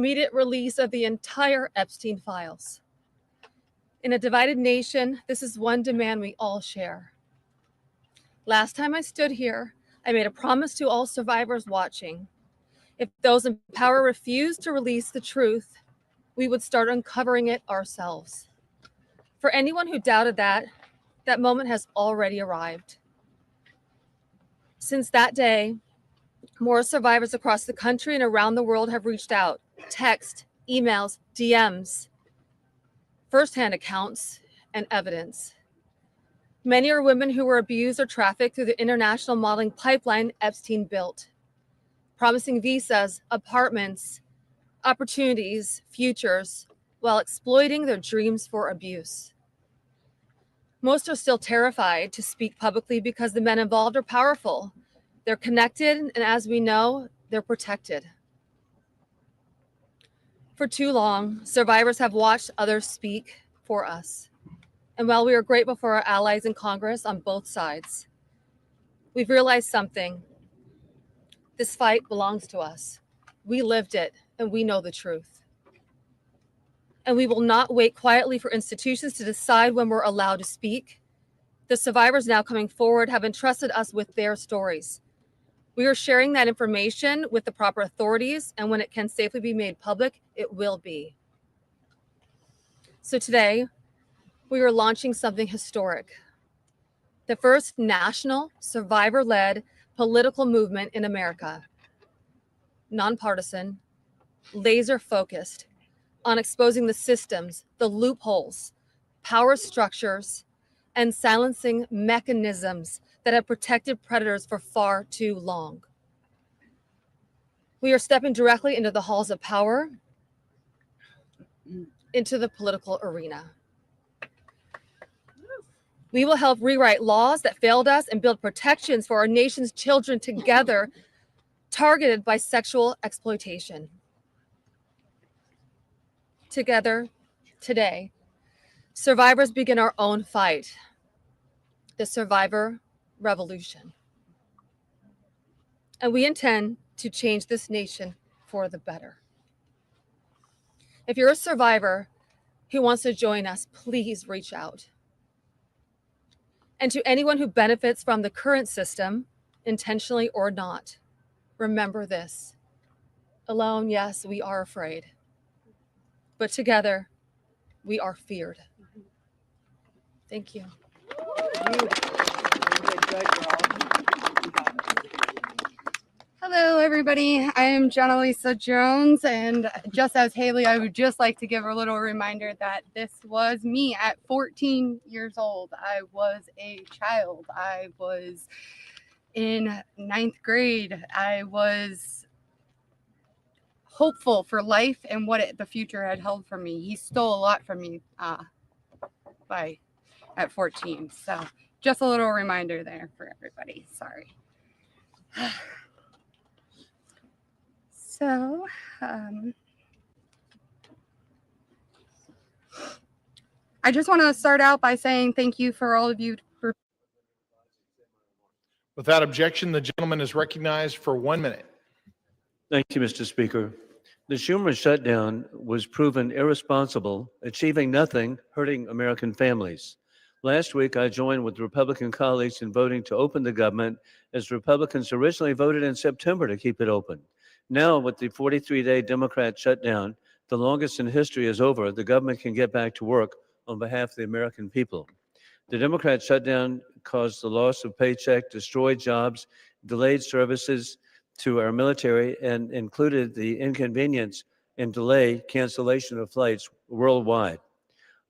immediate release of the entire Epstein files. In a divided nation, this is one demand we all share. Last time I stood here, I made a promise to all survivors watching. If those in power refused to release the truth, we would start uncovering it ourselves. For anyone who doubted that moment has already arrived. Since that day, more survivors across the country and around the world have reached out, text, emails, DMs, firsthand accounts, and evidence. Many are women who were abused or trafficked through the international modeling pipeline Epstein built, promising visas, apartments, opportunities, futures, while exploiting their dreams for abuse. Most are still terrified to speak publicly because the men involved are powerful. They're connected, and as we know, they're protected. For too long, survivors have watched others speak for us. And while we are grateful for our allies in Congress on both sides, we've realized something. This fight belongs to us. We lived it, and we know the truth. And we will not wait quietly for institutions to decide when we're allowed to speak. The survivors now coming forward have entrusted us with their stories. We are sharing that information with the proper authorities, and when it can safely be made public, it will be. So today, we are launching something historic. The first national survivor-led political movement in America. Nonpartisan, laser-focused on exposing the systems, the loopholes, power structures, and silencing mechanisms that have protected predators for far too long. We are stepping directly into the halls of power, into the political arena. We will help rewrite laws that failed us and build protections for our nation's children together, targeted by sexual exploitation. Together, today, survivors begin our own fight, the survivor revolution. And we intend to change this nation for the better. If you're a survivor who wants to join us, please reach out. And to anyone who benefits from the current system, intentionally or not, remember this. Alone, yes, we are afraid. But together, we are feared. Thank you. Hello, everybody. I am Jenna Lisa Jones, and just as Haley, I would just like to give a little reminder that this was me at 14 years old. I was a child. I was in 9th grade. I was hopeful for life and what the future had held for me. He stole a lot from me at 14. So just a little reminder there for everybody. Sorry. So, I just want to start out by saying thank you for all of you. Without objection, the gentleman is recognized for 1 minute. Thank you, Mr. Speaker. The Schumer shutdown was proven irresponsible, achieving nothing, hurting American families. Last week, I joined with Republican colleagues in voting to open the government, as Republicans originally voted in September to keep it open. Now, with the 43-day Democrat shutdown, the longest in history, is over, the government can get back to work on behalf of the American people. The Democrat shutdown caused the loss of paycheck, destroyed jobs, delayed services to our military, and included the inconvenience and delay cancellation of flights worldwide.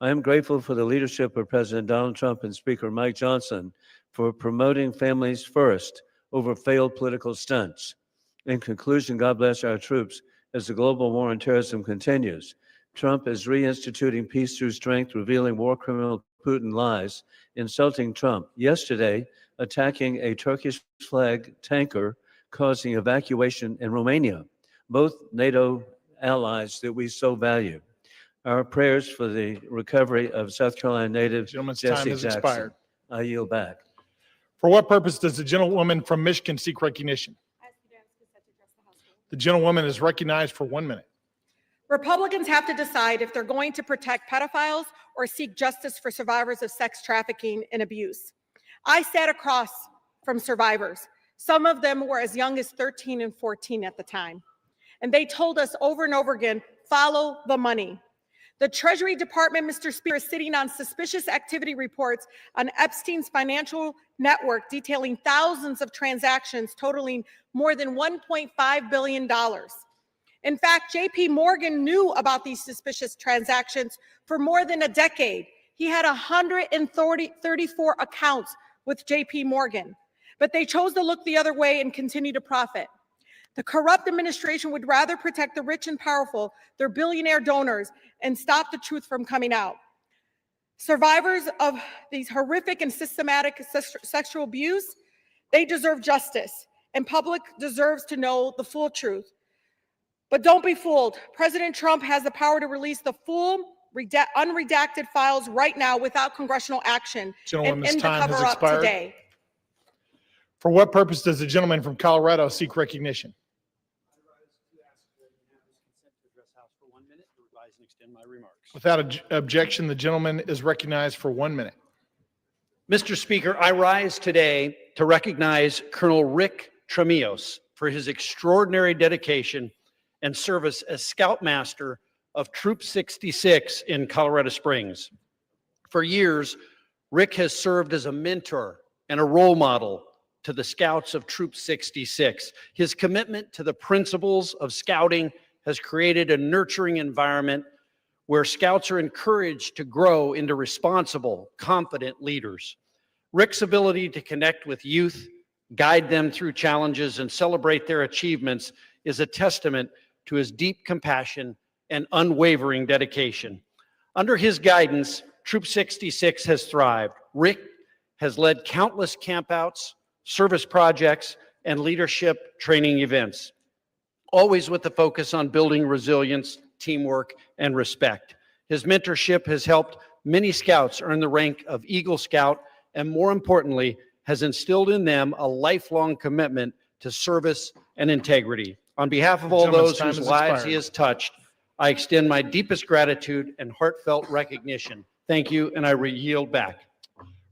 I am grateful for the leadership of President Donald Trump and Speaker Mike Johnson for promoting families first over failed political stunts. In conclusion, God bless our troops as the global war on terrorism continues. Trump is reinstituting peace through strength, revealing war criminal Putin lies, insulting Trump. Yesterday, attacking a Turkish flag tanker, causing evacuation in Romania, both NATO allies that we so value. Our prayers for the recovery of South Carolina native Gentleman's Jesse time has Jackson. expired. I yield back. For what purpose does the gentlewoman from Michigan seek recognition? The gentlewoman is recognized for 1 minute. Republicans have to decide if they're going to protect pedophiles or seek justice for survivors of sex trafficking and abuse. I sat across from survivors. Some of them were as young as 13 and 14 at the time. And they told us over and over again, follow the money. The Treasury Department, Mr. Speaker, is sitting on suspicious activity reports on Epstein's financial network detailing thousands of transactions totaling more than $1.5 billion. In fact, JP Morgan knew about these suspicious transactions for more than a decade. He had 134 accounts with JP Morgan, but they chose to look the other way and continue to profit. The corrupt administration would rather protect the rich and powerful, their billionaire donors, and stop the truth from coming out. Survivors of these horrific and systematic sexual abuse, they deserve justice, and public deserves to know the full truth. But don't be fooled. President Trump has the power to release the full unredacted files right now without congressional action and Gentleman's end the time has cover-up expired. today. For what purpose does the gentleman from Colorado seek recognition? Without objection, the gentleman is recognized for 1 minute. Mr. Speaker, I rise today to recognize Colonel Rick Tremillos for his extraordinary dedication and service as Scoutmaster of Troop 66 in Colorado Springs. For years, Rick has served as a mentor and a role model to the Scouts of Troop 66. His commitment to the principles of Scouting has created a nurturing environment where Scouts are encouraged to grow into responsible, confident leaders. Rick's ability to connect with youth, guide them through challenges, and celebrate their achievements is a testament to his deep compassion and unwavering dedication. Under his guidance, Troop 66 has thrived. Rick has led countless campouts, service projects, and leadership training events, always with the focus on building resilience, teamwork, and respect. His mentorship has helped many Scouts earn the rank of Eagle Scout, and more importantly, has instilled in them a lifelong commitment to service and integrity. On behalf of all those whose lives he has touched, I extend my deepest gratitude and heartfelt recognition. Thank you, and I yield back.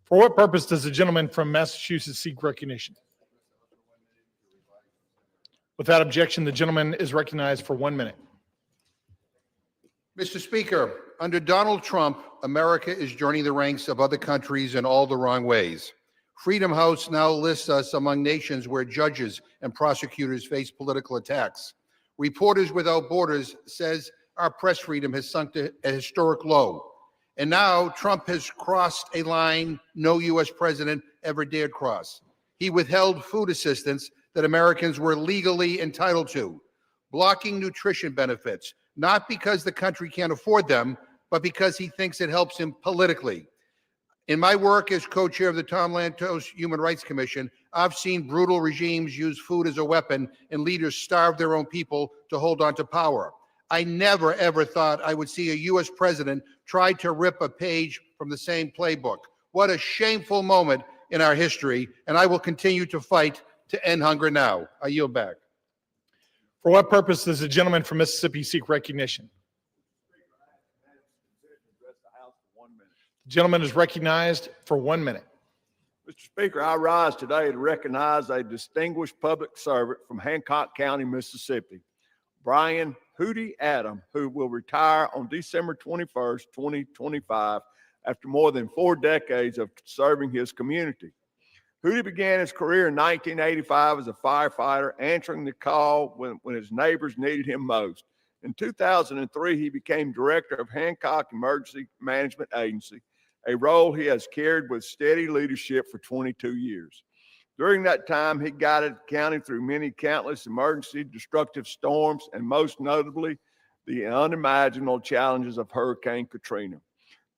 For what purpose does the gentleman from Massachusetts seek recognition? Without objection, the gentleman is recognized for 1 minute. Mr. Speaker, under Donald Trump, America is joining the ranks of other countries in all the wrong ways. Freedom House now lists us among nations where judges and prosecutors face political attacks. Reporters Without Borders says our press freedom has sunk to a historic low. And now Trump has crossed a line no U.S. president ever dared cross. He withheld food assistance that Americans were legally entitled to, blocking nutrition benefits, not because the country can't afford them, but because he thinks it helps him politically. In my work as co-chair of the Tom Lantos Human Rights Commission, I've seen brutal regimes use food as a weapon and leaders starve their own people to hold on to power. I never, ever thought I would see a U.S. president try to rip a page from the same playbook. What a shameful moment in our history, and I will continue to fight to end hunger now. I yield back. For what purpose does the gentleman from Mississippi seek recognition? The gentleman is recognized for 1 minute. Mr. Speaker, I rise today to recognize a distinguished public servant from Hancock County, Mississippi, Brian Hootie Adam, who will retire on December 21st, 2025, after more than 4 decades of serving his community. Hootie began his career in 1985 as a firefighter, answering the call when his neighbors needed him most. In 2003, he became director of Hancock Emergency Management Agency, a role he has carried with steady leadership for 22 years. During that time, he guided the county through many countless emergency destructive storms, and most notably, the unimaginable challenges of Hurricane Katrina.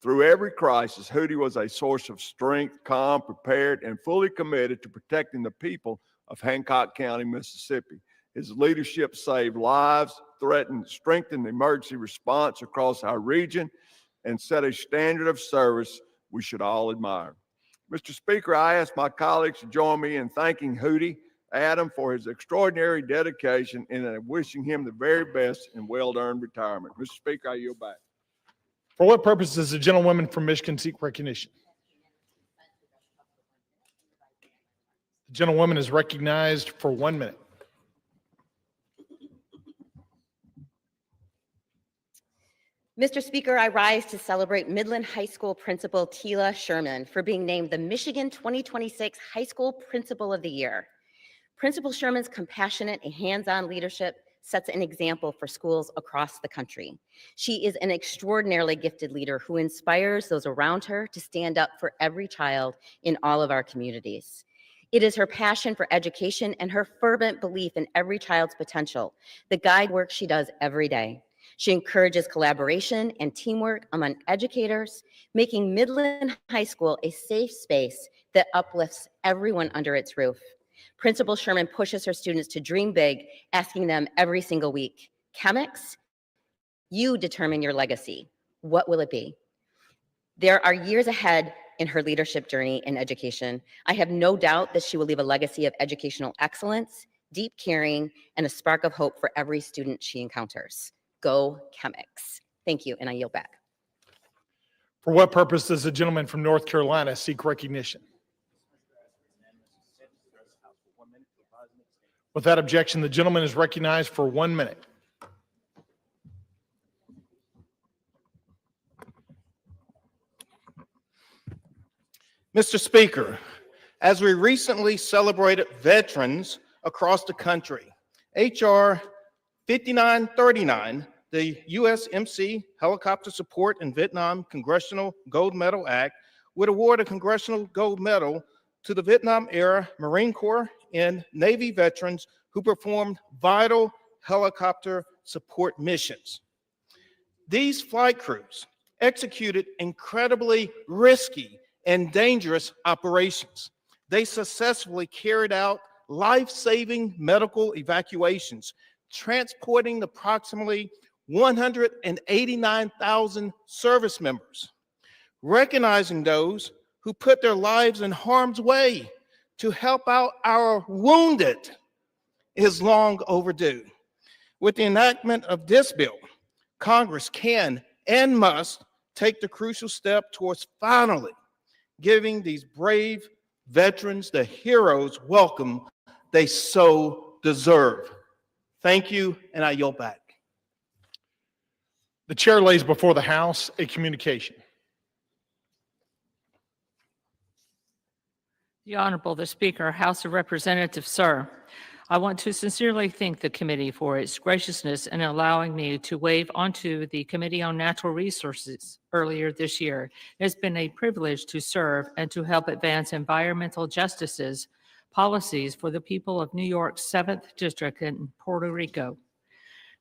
Through every crisis, Hootie was a source of strength, calm, prepared, and fully committed to protecting the people of Hancock County, Mississippi. His leadership saved lives, strengthened the emergency response across our region, and set a standard of service we should all admire. Mr. Speaker, I ask my colleagues to join me in thanking Hootie Adam for his extraordinary dedication and wishing him the very best in well-earned retirement. Mr. Speaker, I yield back. For what purpose does the gentlewoman from Michigan seek recognition? The gentlewoman is recognized for 1 minute. Mr. Speaker, I rise to celebrate Midland High School Principal Tila Sherman for being named the Michigan 2026 High School Principal of the Year. Principal Sherman's compassionate and hands-on leadership sets an example for schools across the country. She is an extraordinarily gifted leader who inspires those around her to stand up for every child in all of our communities. It is her passion for education and her fervent belief in every child's potential that guide work she does every day. She encourages collaboration and teamwork among educators, making Midland High School a safe space that uplifts everyone under its roof. Principal Sherman pushes her students to dream big, asking them every single week, "Chemics, you determine your legacy. What will it be?" There are years ahead in her leadership journey in education. I have no doubt that she will leave a legacy of educational excellence, deep caring, and a spark of hope for every student she encounters. Go Chemics. Thank you, and I yield back. For what purpose does the gentleman from North Carolina seek recognition? Without objection, the gentleman is recognized for 1 minute. Mr. Speaker, as we recently celebrated veterans across the country, H.R. 5939, the USMC Helicopter Support in Vietnam Congressional Gold Medal Act, would award a Congressional Gold Medal to the Vietnam-era Marine Corps and Navy veterans who performed vital helicopter support missions. These flight crews executed incredibly risky and dangerous operations. They successfully carried out life-saving medical evacuations, transporting approximately 189,000 service members. Recognizing those who put their lives in harm's way to help out our wounded is long overdue. With the enactment of this bill, Congress can and must take the crucial step towards finally giving these brave veterans the heroes welcome they so deserve. Thank you, and I yield back. The chair lays before the House a communication. The Honorable the Speaker, House of Representatives, sir. I want to sincerely thank the committee for its graciousness in allowing me to waive onto the Committee on Natural Resources earlier this year. It has been a privilege to serve and to help advance environmental justices policies for the people of New York's 7th District in Puerto Rico.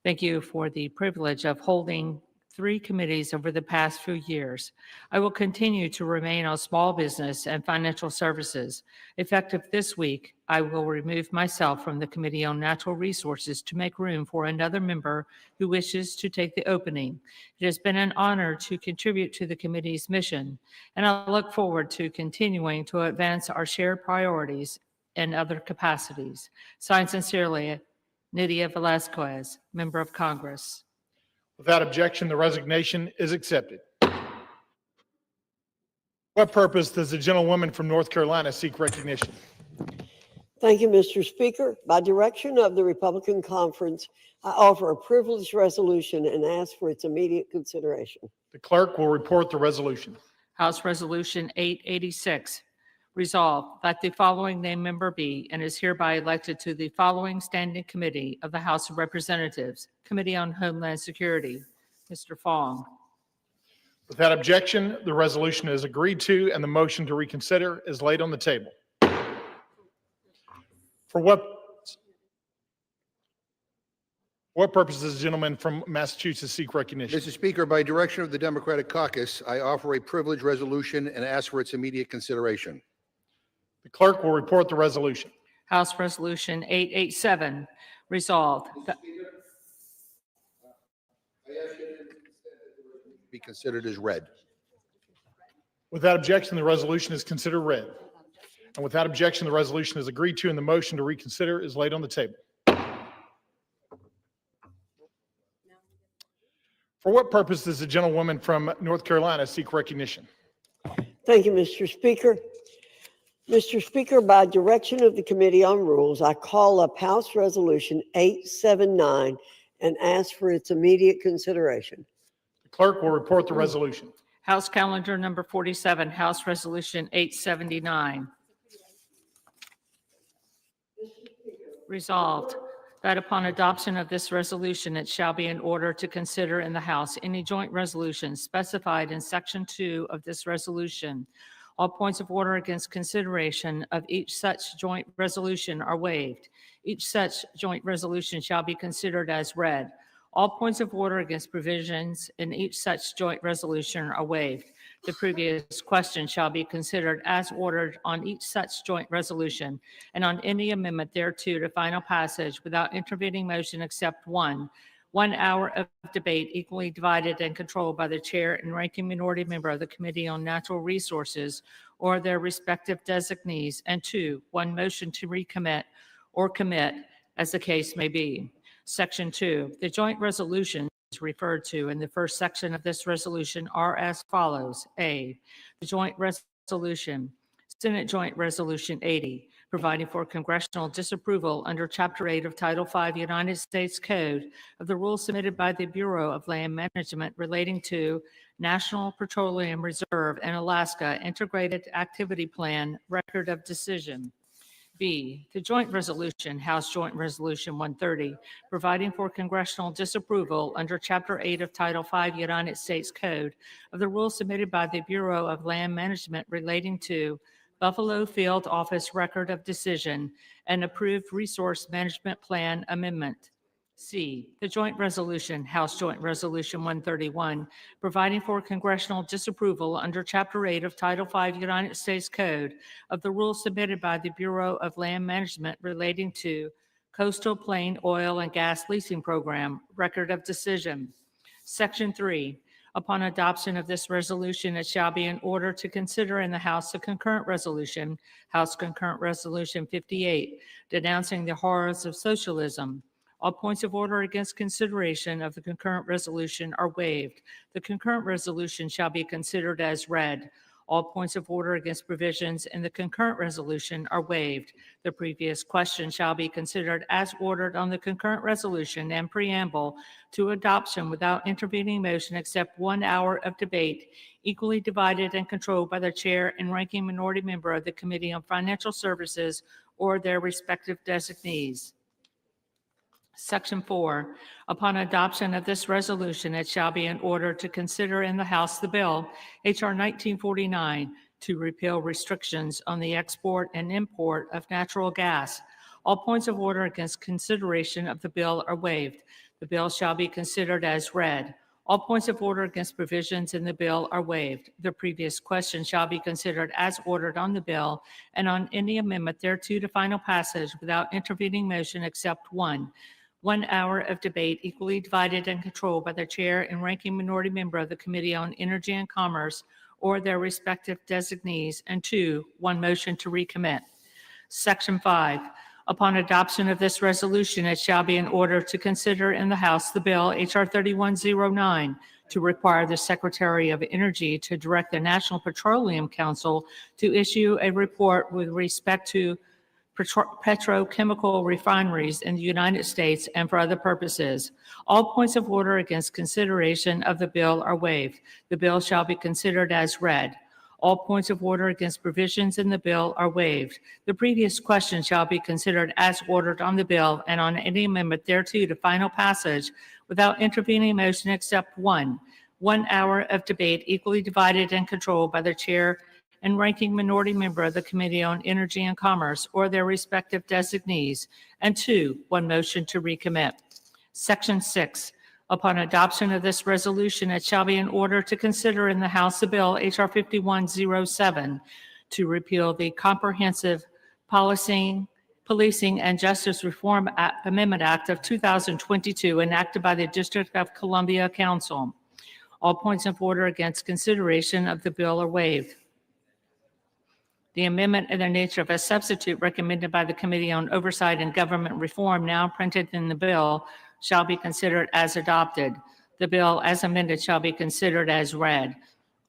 Thank you for the privilege of holding 3 committees over the past few years. I will continue to remain on small business and financial services. Effective this week, I will remove myself from the Committee on Natural Resources to make room for another member who wishes to take the opening. It has been an honor to contribute to the committee's mission, and I look forward to continuing to advance our shared priorities in other capacities. Signed sincerely, Nydia Velazquez, Member of Congress. Without objection, the resignation is accepted. What purpose does the gentlewoman from North Carolina seek recognition? Thank you, Mr. Speaker. By direction of the Republican Conference, I offer a privileged resolution and ask for its immediate consideration. The clerk will report the resolution. House Resolution 886. Resolved that the following named member be and is hereby elected to the following standing committee of the House of Representatives, Committee on Homeland Security. Mr. Fong. Without objection, the resolution is agreed to and the motion to reconsider is laid on the table. For what purpose does the gentleman from Massachusetts seek recognition? Mr. Speaker, by direction of the Democratic Caucus, I offer a privileged resolution and ask for its immediate consideration. The clerk will report the resolution. House Resolution 887. Resolved that Be considered as read. Without objection, the resolution is considered read. And without objection, the resolution is agreed to and the motion to reconsider is laid on the table. For what purpose does the gentlewoman from North Carolina seek recognition? Thank you, Mr. Speaker. Mr. Speaker, by direction of the Committee on Rules, I call up House Resolution 879 and ask for its immediate consideration. The clerk will report the resolution. House Calendar Number 47, House Resolution 879. Resolved that upon adoption of this resolution, it shall be in order to consider in the House any joint resolution specified in Section 2 of this resolution. All points of order against consideration of each such joint resolution are waived. Each such joint resolution shall be considered as read. All points of order against provisions in each such joint resolution are waived. The previous question shall be considered as ordered on each such joint resolution and on any amendment thereto to final passage without intervening motion except one. 1 hour of debate equally divided and controlled by the chair and ranking minority member of the Committee on Natural Resources or their respective designees. And 2, 1 motion to recommit or commit as the case may be. Section 2, the joint resolutions referred to in the first section of this resolution are as follows. A, the joint resolution, Senate Joint Resolution 80, providing for congressional disapproval under Chapter 8 of Title 5 United States Code of the rules submitted by the Bureau of Land Management relating to National Petroleum Reserve and Alaska Integrated Activity Plan Record of Decision. B, the joint resolution, House Joint Resolution 130, providing for congressional disapproval under Chapter 8 of Title 5 United States Code of the rules submitted by the Bureau of Land Management relating to Buffalo Field Office Record of Decision and approved Resource Management Plan Amendment. C, the joint resolution, House Joint Resolution 131, providing for congressional disapproval under Chapter 8 of Title 5 United States Code of the rules submitted by the Bureau of Land Management relating to Coastal Plain Oil and Gas Leasing Program, Record of Decision. Section 3, upon adoption of this resolution, it shall be in order to consider in the House a concurrent resolution, House Concurrent Resolution 58, denouncing the horrors of socialism. All points of order against consideration of the concurrent resolution are waived. The concurrent resolution shall be considered as read. All points of order against provisions in the concurrent resolution are waived. The previous question shall be considered as ordered on the concurrent resolution and preamble to adoption without intervening motion except 1 hour of debate, equally divided and controlled by the chair and ranking minority member of the Committee on Financial Services or their respective designees. Section 4, upon adoption of this resolution, it shall be in order to consider in the House the bill, H.R. 1949, to repeal restrictions on the export and import of natural gas. All points of order against consideration of the bill are waived. The bill shall be considered as read. All points of order against provisions in the bill are waived. The previous question shall be considered as ordered on the bill and on any amendment thereto to final passage without intervening motion except one. 1 hour of debate equally divided and controlled by the chair and ranking minority member of the Committee on Energy and Commerce or their respective designees. And 2, 1 motion to recommit. Section 5, upon adoption of this resolution, it shall be in order to consider in the House the bill H.R. 3109 to require the Secretary of Energy to direct the National Petroleum Council to issue a report with respect to petrochemical refineries in the United States and for other purposes. All points of order against consideration of the bill are waived. The bill shall be considered as read. All points of order against provisions in the bill are waived. The previous question shall be considered as ordered on the bill and on any amendment thereto to final passage without intervening motion except one. 1 hour of debate equally divided and controlled by the chair and ranking minority member of the Committee on Energy and Commerce or their respective designees. And 2, 1 motion to recommit. Section 6, upon adoption of this resolution, it shall be in order to consider in the House the bill H.R. 5107 to repeal the Comprehensive Policing and Justice Reform Amendment Act of 2022 enacted by the District of Columbia Council. All points of order against consideration of the bill are waived. The amendment in the nature of a substitute recommended by the Committee on Oversight and Government Reform, now printed in the bill, shall be considered as adopted. The bill as amended shall be considered as read.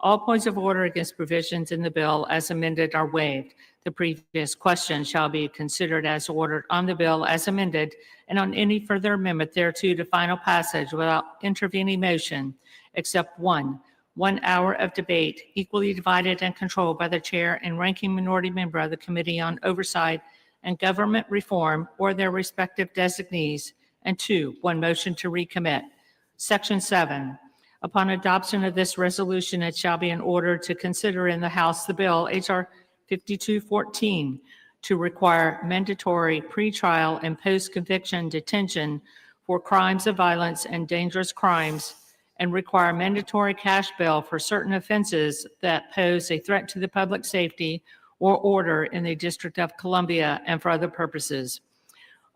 All points of order against provisions in the bill as amended are waived. The previous question shall be considered as ordered on the bill as amended and on any further amendment thereto to final passage without intervening motion, except 1 hour of debate equally divided and controlled by the chair and ranking minority member of the Committee on Oversight and Government Reform or their respective designees, and 2, 1 motion to recommit. Section 7. Upon adoption of this resolution, it shall be in order to consider in the House the bill, H.R. 5214, to require mandatory pretrial and post-conviction detention for crimes of violence and dangerous crimes, and require mandatory cash bail for certain offenses that pose a threat to the public safety or order in the District of Columbia and for other purposes.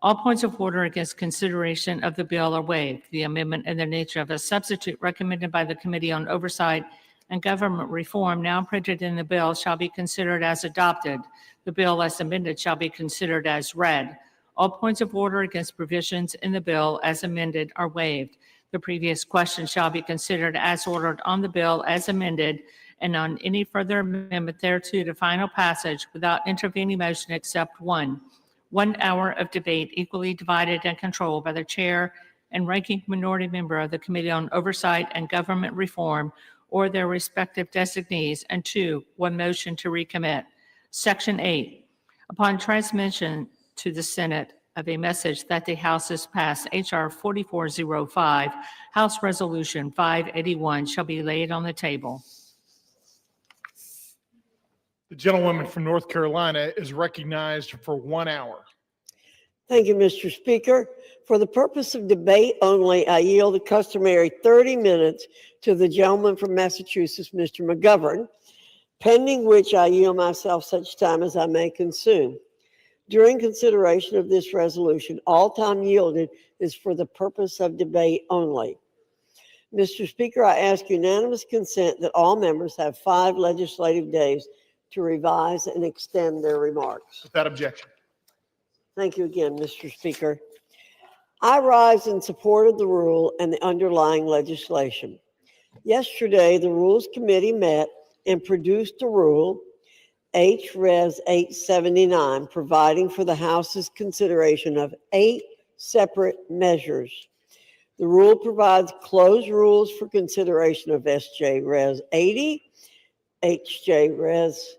All points of order against consideration of the bill are waived. The amendment in the nature of a substitute recommended by the Committee on Oversight and Government Reform, now printed in the bill, shall be considered as adopted. The bill as amended shall be considered as read. All points of order against provisions in the bill as amended are waived. The previous question shall be considered as ordered on the bill as amended and on any further amendment thereto to final passage without intervening motion except 1 hour of debate equally divided and controlled by the chair and ranking minority member of the Committee on Oversight and Government Reform or their respective designees, and 2, 1 motion to recommit. Section 8. Upon transmission to the Senate of a message that the House has passed H.R. 4405, House Resolution 581 shall be laid on the table. The gentlewoman from North Carolina is recognized for 1 hour. Thank you, Mr. Speaker. For the purpose of debate only, I yield the customary 30 minutes to the gentleman from Massachusetts, Mr. McGovern, pending which I yield myself such time as I may consume. During consideration of this resolution, all time yielded is for the purpose of debate only. Mr. Speaker, I ask unanimous consent that all members have 5 legislative days to revise and extend their remarks. Without objection. Thank you again, Mr. Speaker. I rise in support of the rule and the underlying legislation. Yesterday, the Rules Committee met and produced a rule, H.Res. 879, providing for the House's consideration of 8 separate measures. The rule provides closed rules for consideration of S.J. Res. 80, H.J. Res.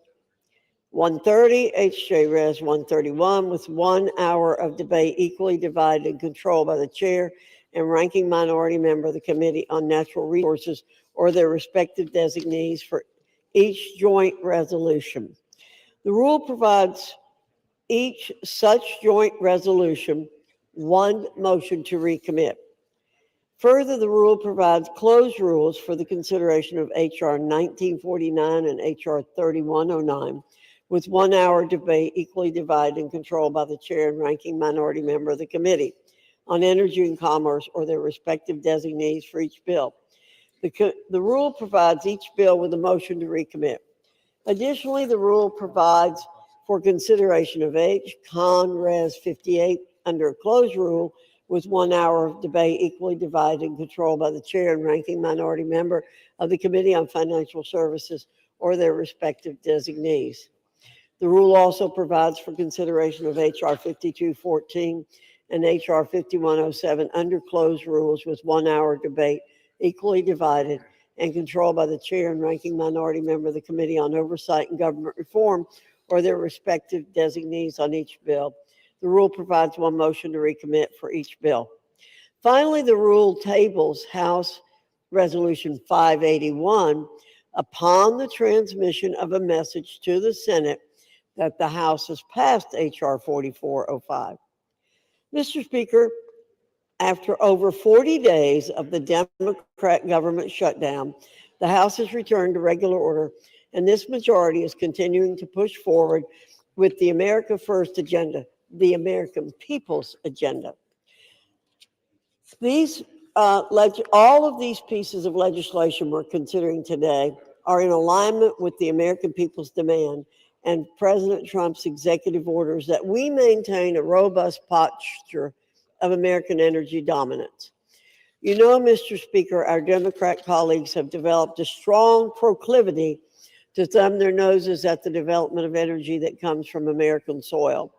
130, H.J. Res. 131, with 1 hour of debate equally divided and controlled by the chair and ranking minority member of the Committee on Natural Resources or their respective designees for each joint resolution. The rule provides each such joint resolution 1 motion to recommit. Further, the rule provides closed rules for the consideration of H.R. 1949 and H.R. 3109, with 1 hour debate equally divided and controlled by the chair and ranking minority member of the Committee on Energy and Commerce or their respective designees for each bill. The rule provides each bill with a motion to recommit. Additionally, the rule provides for consideration of H. Con. Res. 58 under a closed rule with 1 hour of debate equally divided and controlled by the chair and ranking minority member of the Committee on Financial Services or their respective designees. The rule also provides for consideration of H.R. 5214 and H.R. 5107 under closed rules with 1 hour debate equally divided and controlled by the chair and ranking minority member of the Committee on Oversight and Government Reform or their respective designees on each bill. The rule provides 1 motion to recommit for each bill. Finally, the rule tables House Resolution 581 upon the transmission of a message to the Senate that the House has passed H.R. 4405. Mr. Speaker, after over 40 days of the Democrat government shutdown, the House has returned to regular order, and this majority is continuing to push forward with the America First agenda, the American people's agenda. All of these pieces of legislation we're considering today are in alignment with the American people's demand and President Trump's executive orders that we maintain a robust posture of American energy dominance. You know, Mr. Speaker, our Democrat colleagues have developed a strong proclivity to thumb their noses at the development of energy that comes from American soil.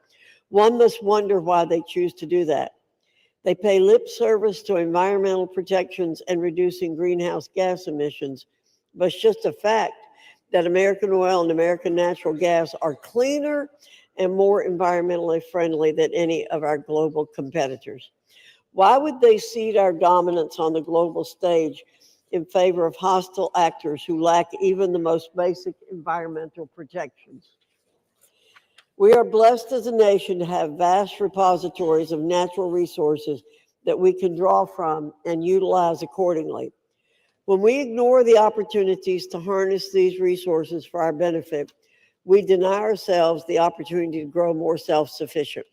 One must wonder why they choose to do that. They pay lip service to environmental protections and reducing greenhouse gas emissions, but it's just a fact that American oil and American natural gas are cleaner and more environmentally friendly than any of our global competitors. Why would they cede our dominance on the global stage in favor of hostile actors who lack even the most basic environmental protections? We are blessed as a nation to have vast repositories of natural resources that we can draw from and utilize accordingly. When we ignore the opportunities to harness these resources for our benefit, we deny ourselves the opportunity to grow more self-sufficient.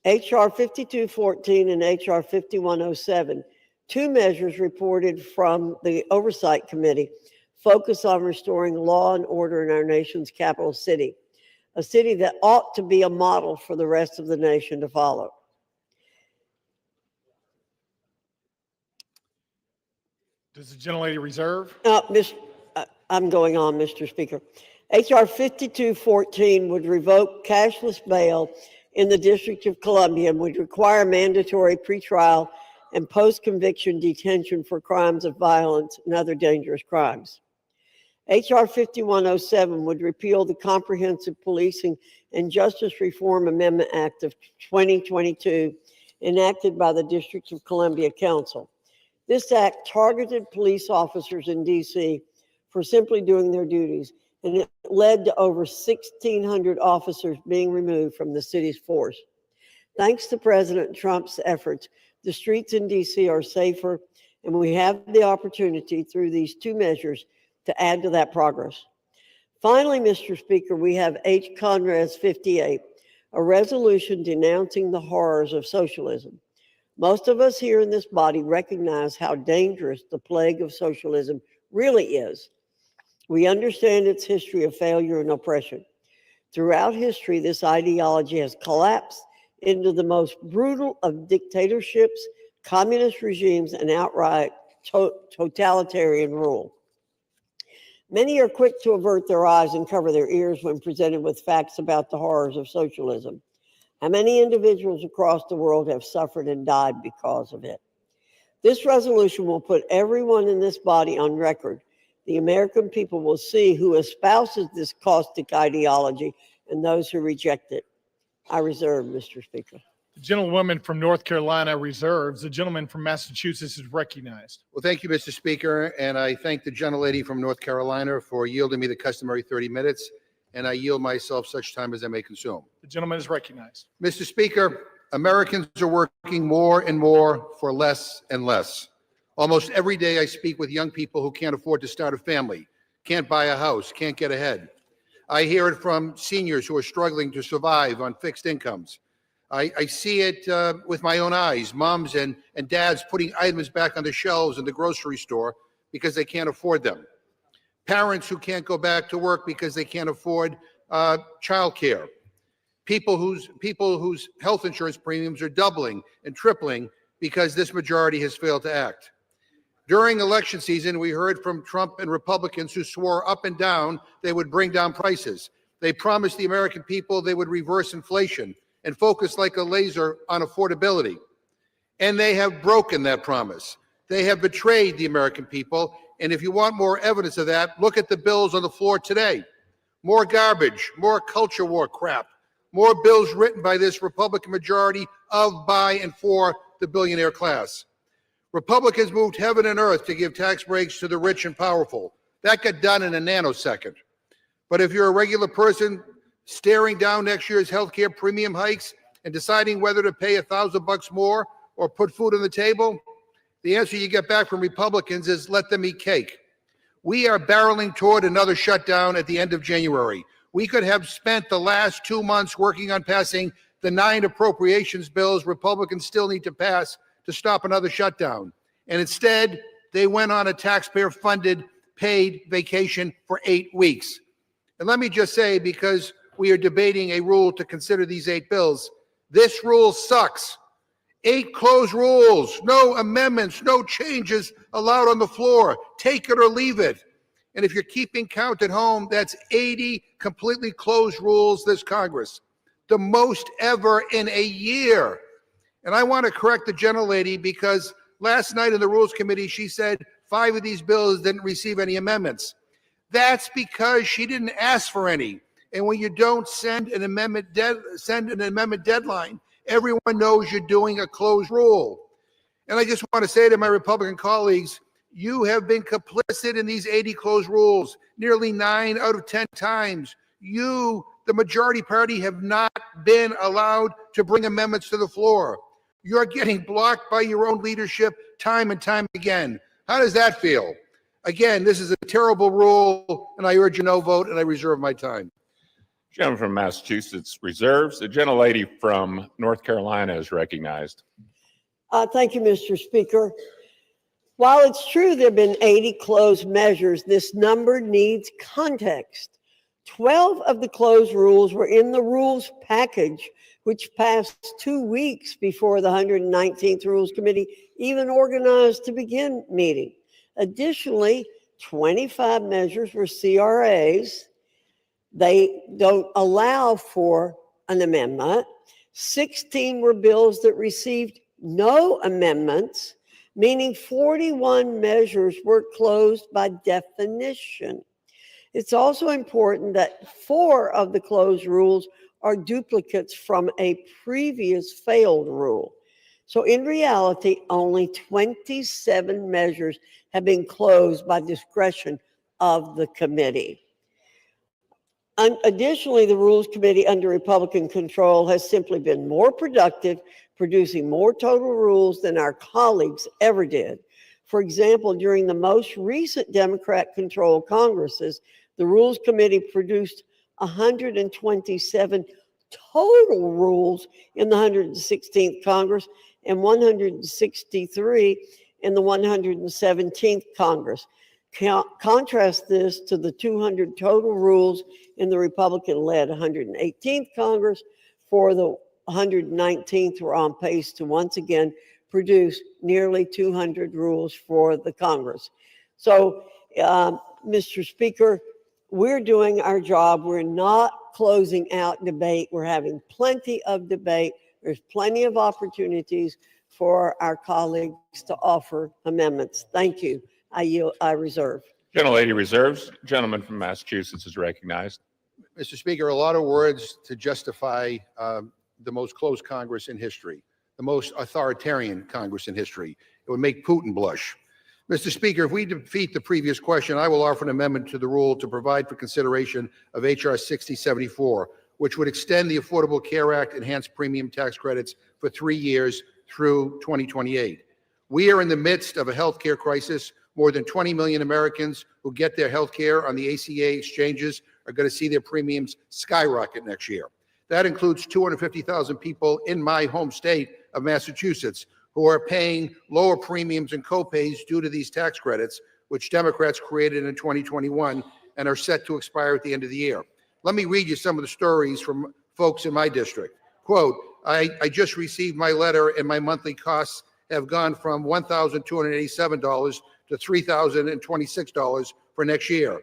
H.R. 5214 and H.R. 5107, two measures reported from the Oversight Committee, focus on restoring law and order in our nation's capital city, a city that ought to be a model for the rest of the nation to follow. Does the gentlelady reserve? I'm going on, Mr. Speaker. H.R. 5214 would revoke cashless bail in the District of Columbia and would require mandatory pretrial and post-conviction detention for crimes of violence and other dangerous crimes. H.R. 5107 would repeal the Comprehensive Policing and Justice Reform Amendment Act of 2022 enacted by the District of Columbia Council. This act targeted police officers in D.C. for simply doing their duties, and it led to over 1,600 officers being removed from the city's force. Thanks to President Trump's efforts, the streets in D.C. are safer, and we have the opportunity through these two measures to add to that progress. Finally, Mr. Speaker, we have H. Conrad's 58, a resolution denouncing the horrors of socialism. Most of us here in this body recognize how dangerous the plague of socialism really is. We understand its history of failure and oppression. Throughout history, this ideology has collapsed into the most brutal of dictatorships, communist regimes, and outright totalitarian rule. Many are quick to avert their eyes and cover their ears when presented with facts about the horrors of socialism. How many individuals across the world have suffered and died because of it? This resolution will put everyone in this body on record. The American people will see who espouses this caustic ideology and those who reject it. I reserve, Mr. Speaker. The gentlewoman from North Carolina reserves. The gentleman from Massachusetts is recognized. Well, thank you, Mr. Speaker, and I thank the gentlelady from North Carolina for yielding me the customary 30 minutes, and I yield myself such time as I may consume. The gentleman is recognized. Mr. Speaker, Americans are working more and more for less and less. Almost every day I speak with young people who can't afford to start a family, can't buy a house, can't get ahead. I hear it from seniors who are struggling to survive on fixed incomes. I see it with my own eyes, moms and dads putting items back on the shelves in the grocery store because they can't afford them. Parents who can't go back to work because they can't afford childcare. People whose health insurance premiums are doubling and tripling because this majority has failed to act. During election season, we heard from Trump and Republicans who swore up and down they would bring down prices. They promised the American people they would reverse inflation and focus like a laser on affordability. And they have broken that promise. They have betrayed the American people. And if you want more evidence of that, look at the bills on the floor today. More garbage, more culture war crap, more bills written by this Republican majority of, by, and for the billionaire class. Republicans moved heaven and earth to give tax breaks to the rich and powerful. That got done in a nanosecond. But if you're a regular person staring down next year's healthcare premium hikes and deciding whether to pay $1,000 more or put food on the table, the answer you get back from Republicans is let them eat cake. We are barreling toward another shutdown at the end of January. We could have spent the last 2 months working on passing the 9 appropriations bills Republicans still need to pass to stop another shutdown. And instead, they went on a taxpayer-funded paid vacation for 8 weeks. And let me just say, because we are debating a rule to consider these 8 bills, this rule sucks. 8 closed rules, no amendments, no changes allowed on the floor. Take it or leave it. And if you're keeping count at home, that's 80 completely closed rules this Congress, the most ever in a year. And I want to correct the gentlelady, because last night in the Rules Committee, she said 5 of these bills didn't receive any amendments. That's because she didn't ask for any. And when you don't send an amendment deadline, everyone knows you're doing a closed rule. And I just want to say to my Republican colleagues, you have been complicit in these 80 closed rules nearly 9 out of 10 times. You, the majority party, have not been allowed to bring amendments to the floor. You're getting blocked by your own leadership time and time again. How does that feel? Again, this is a terrible rule, and I urge a no vote, and I reserve my time. Gentleman from Massachusetts reserves. The gentlelady from North Carolina is recognized. Thank you, Mr. Speaker. While it's true there have been 80 closed measures, this number needs context. 12 of the closed rules were in the rules package, which passed 2 weeks before the 119th Rules Committee even organized to begin meeting. Additionally, 25 measures were CRAs. They don't allow for an amendment. 16 were bills that received no amendments, meaning 41 measures were closed by definition. It's also important that 4 of the closed rules are duplicates from a previous failed rule. So in reality, only 27 measures have been closed by discretion of the committee. Additionally, the Rules Committee under Republican control has simply been more productive, producing more total rules than our colleagues ever did. For example, during the most recent Democrat-controlled Congresses, the Rules Committee produced 127 total rules in the 116th Congress and 163 in the 117th Congress. Contrast this to the 200 total rules in the Republican-led 118th Congress. For the 119th, we're on pace to once again produce nearly 200 rules for the Congress. So, Mr. Speaker, we're doing our job. We're not closing out debate. We're having plenty of debate. There's plenty of opportunities for our colleagues to offer amendments. Thank you. I yield. I reserve. Gentlelady reserves. Gentleman from Massachusetts is recognized. Mr. Speaker, a lot of words to justify the most closed Congress in history, the most authoritarian Congress in history. It would make Putin blush. Mr. Speaker, if we defeat the previous question, I will offer an amendment to the rule to provide for consideration of H.R. 6074, which would extend the Affordable Care Act enhanced premium tax credits for 3 years through 2028. We are in the midst of a healthcare crisis. More than 20 million Americans who get their health care on the ACA exchanges are going to see their premiums skyrocket next year. That includes 250,000 people in my home state of Massachusetts who are paying lower premiums and copays due to these tax credits, which Democrats created in 2021 and are set to expire at the end of the year. Let me read you some of the stories from folks in my district. Quote, I just received my letter and my monthly costs have gone from $1,287 to $3,026 for next year.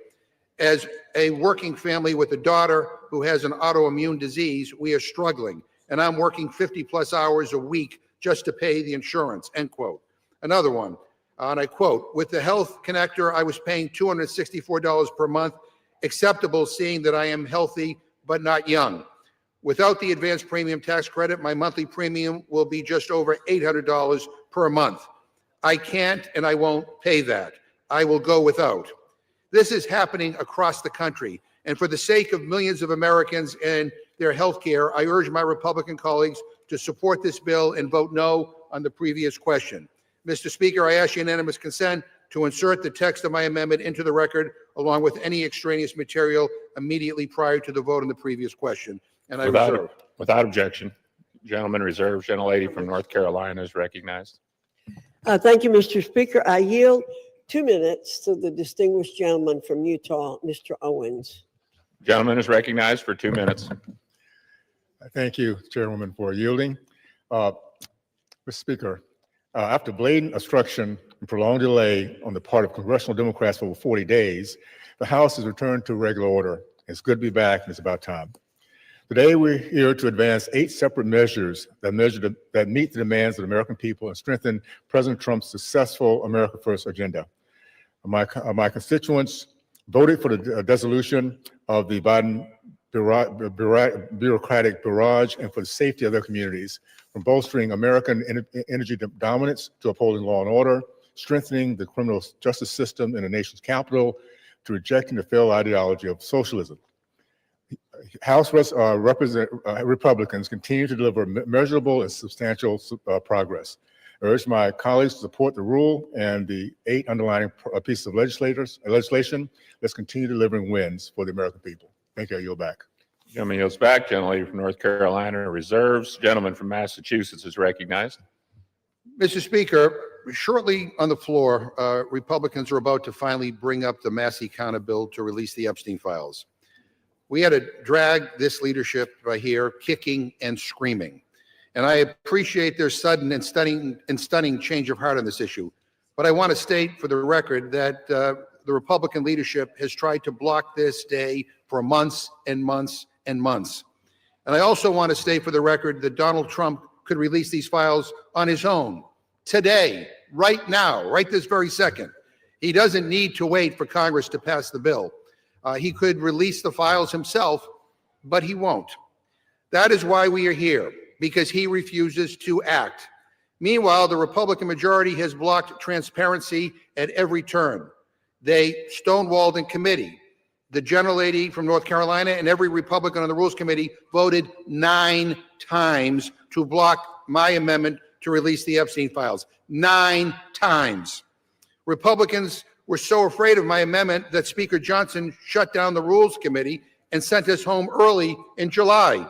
As a working family with a daughter who has an autoimmune disease, we are struggling, and I'm working 50+ hours a week just to pay the insurance, end quote. Another one, and I quote, with the health connector, I was paying $264 per month, acceptable seeing that I am healthy but not young. Without the advanced premium tax credit, my monthly premium will be just over $800 per month. I can't and I won't pay that. I will go without. This is happening across the country. And for the sake of millions of Americans and their health care, I urge my Republican colleagues to support this bill and vote no on the previous question. Mr. Speaker, I ask unanimous consent to insert the text of my amendment into the record along with any extraneous material immediately prior to the vote on the previous question. And I reserve. Without objection. Gentleman reserves. Gentlelady from North Carolina is recognized. Thank you, Mr. Speaker. I yield 2 minutes to the distinguished gentleman from Utah, Mr. Owens. Gentleman is recognized for 2 minutes. Thank you, Chairwoman, for yielding. Mr. Speaker, after blatant obstruction and prolonged delay on the part of congressional Democrats for over 40 days, the House has returned to regular order. It's good to be back, and it's about time. Today, we're here to advance 8 separate measures that meet the demands of the American people and strengthen President Trump's successful America First agenda. My constituents voted for the dissolution of the Biden bureaucratic barrage and for the safety of their communities, from bolstering American energy dominance to upholding law and order, strengthening the criminal justice system in the nation's capital, to rejecting the failed ideology of socialism. House Republicans continue to deliver measurable and substantial progress. I urge my colleagues to support the rule and the 8 underlying pieces of legislation. Let's continue delivering wins for the American people. Thank you. I yield back. Gentleman yields back. Gentlelady from North Carolina reserves. Gentleman from Massachusetts is recognized. Mr. Speaker, shortly on the floor, Republicans are about to finally bring up the Massey County bill to release the Epstein files. We had to drag this leadership right here kicking and screaming. And I appreciate their sudden and stunning change of heart on this issue. But I want to state for the record that the Republican leadership has tried to block this day for months and months and months. And I also want to state for the record that Donald Trump could release these files on his own today, right now, right this very second. He doesn't need to wait for Congress to pass the bill. He could release the files himself, but he won't. That is why we are here, because he refuses to act. Meanwhile, the Republican majority has blocked transparency at every turn. They stonewalled in committee. The gentlelady from North Carolina and every Republican on the Rules Committee voted 9 times to block my amendment to release the Epstein files. 9 times. Republicans were so afraid of my amendment that Speaker Johnson shut down the Rules Committee and sent us home early in July.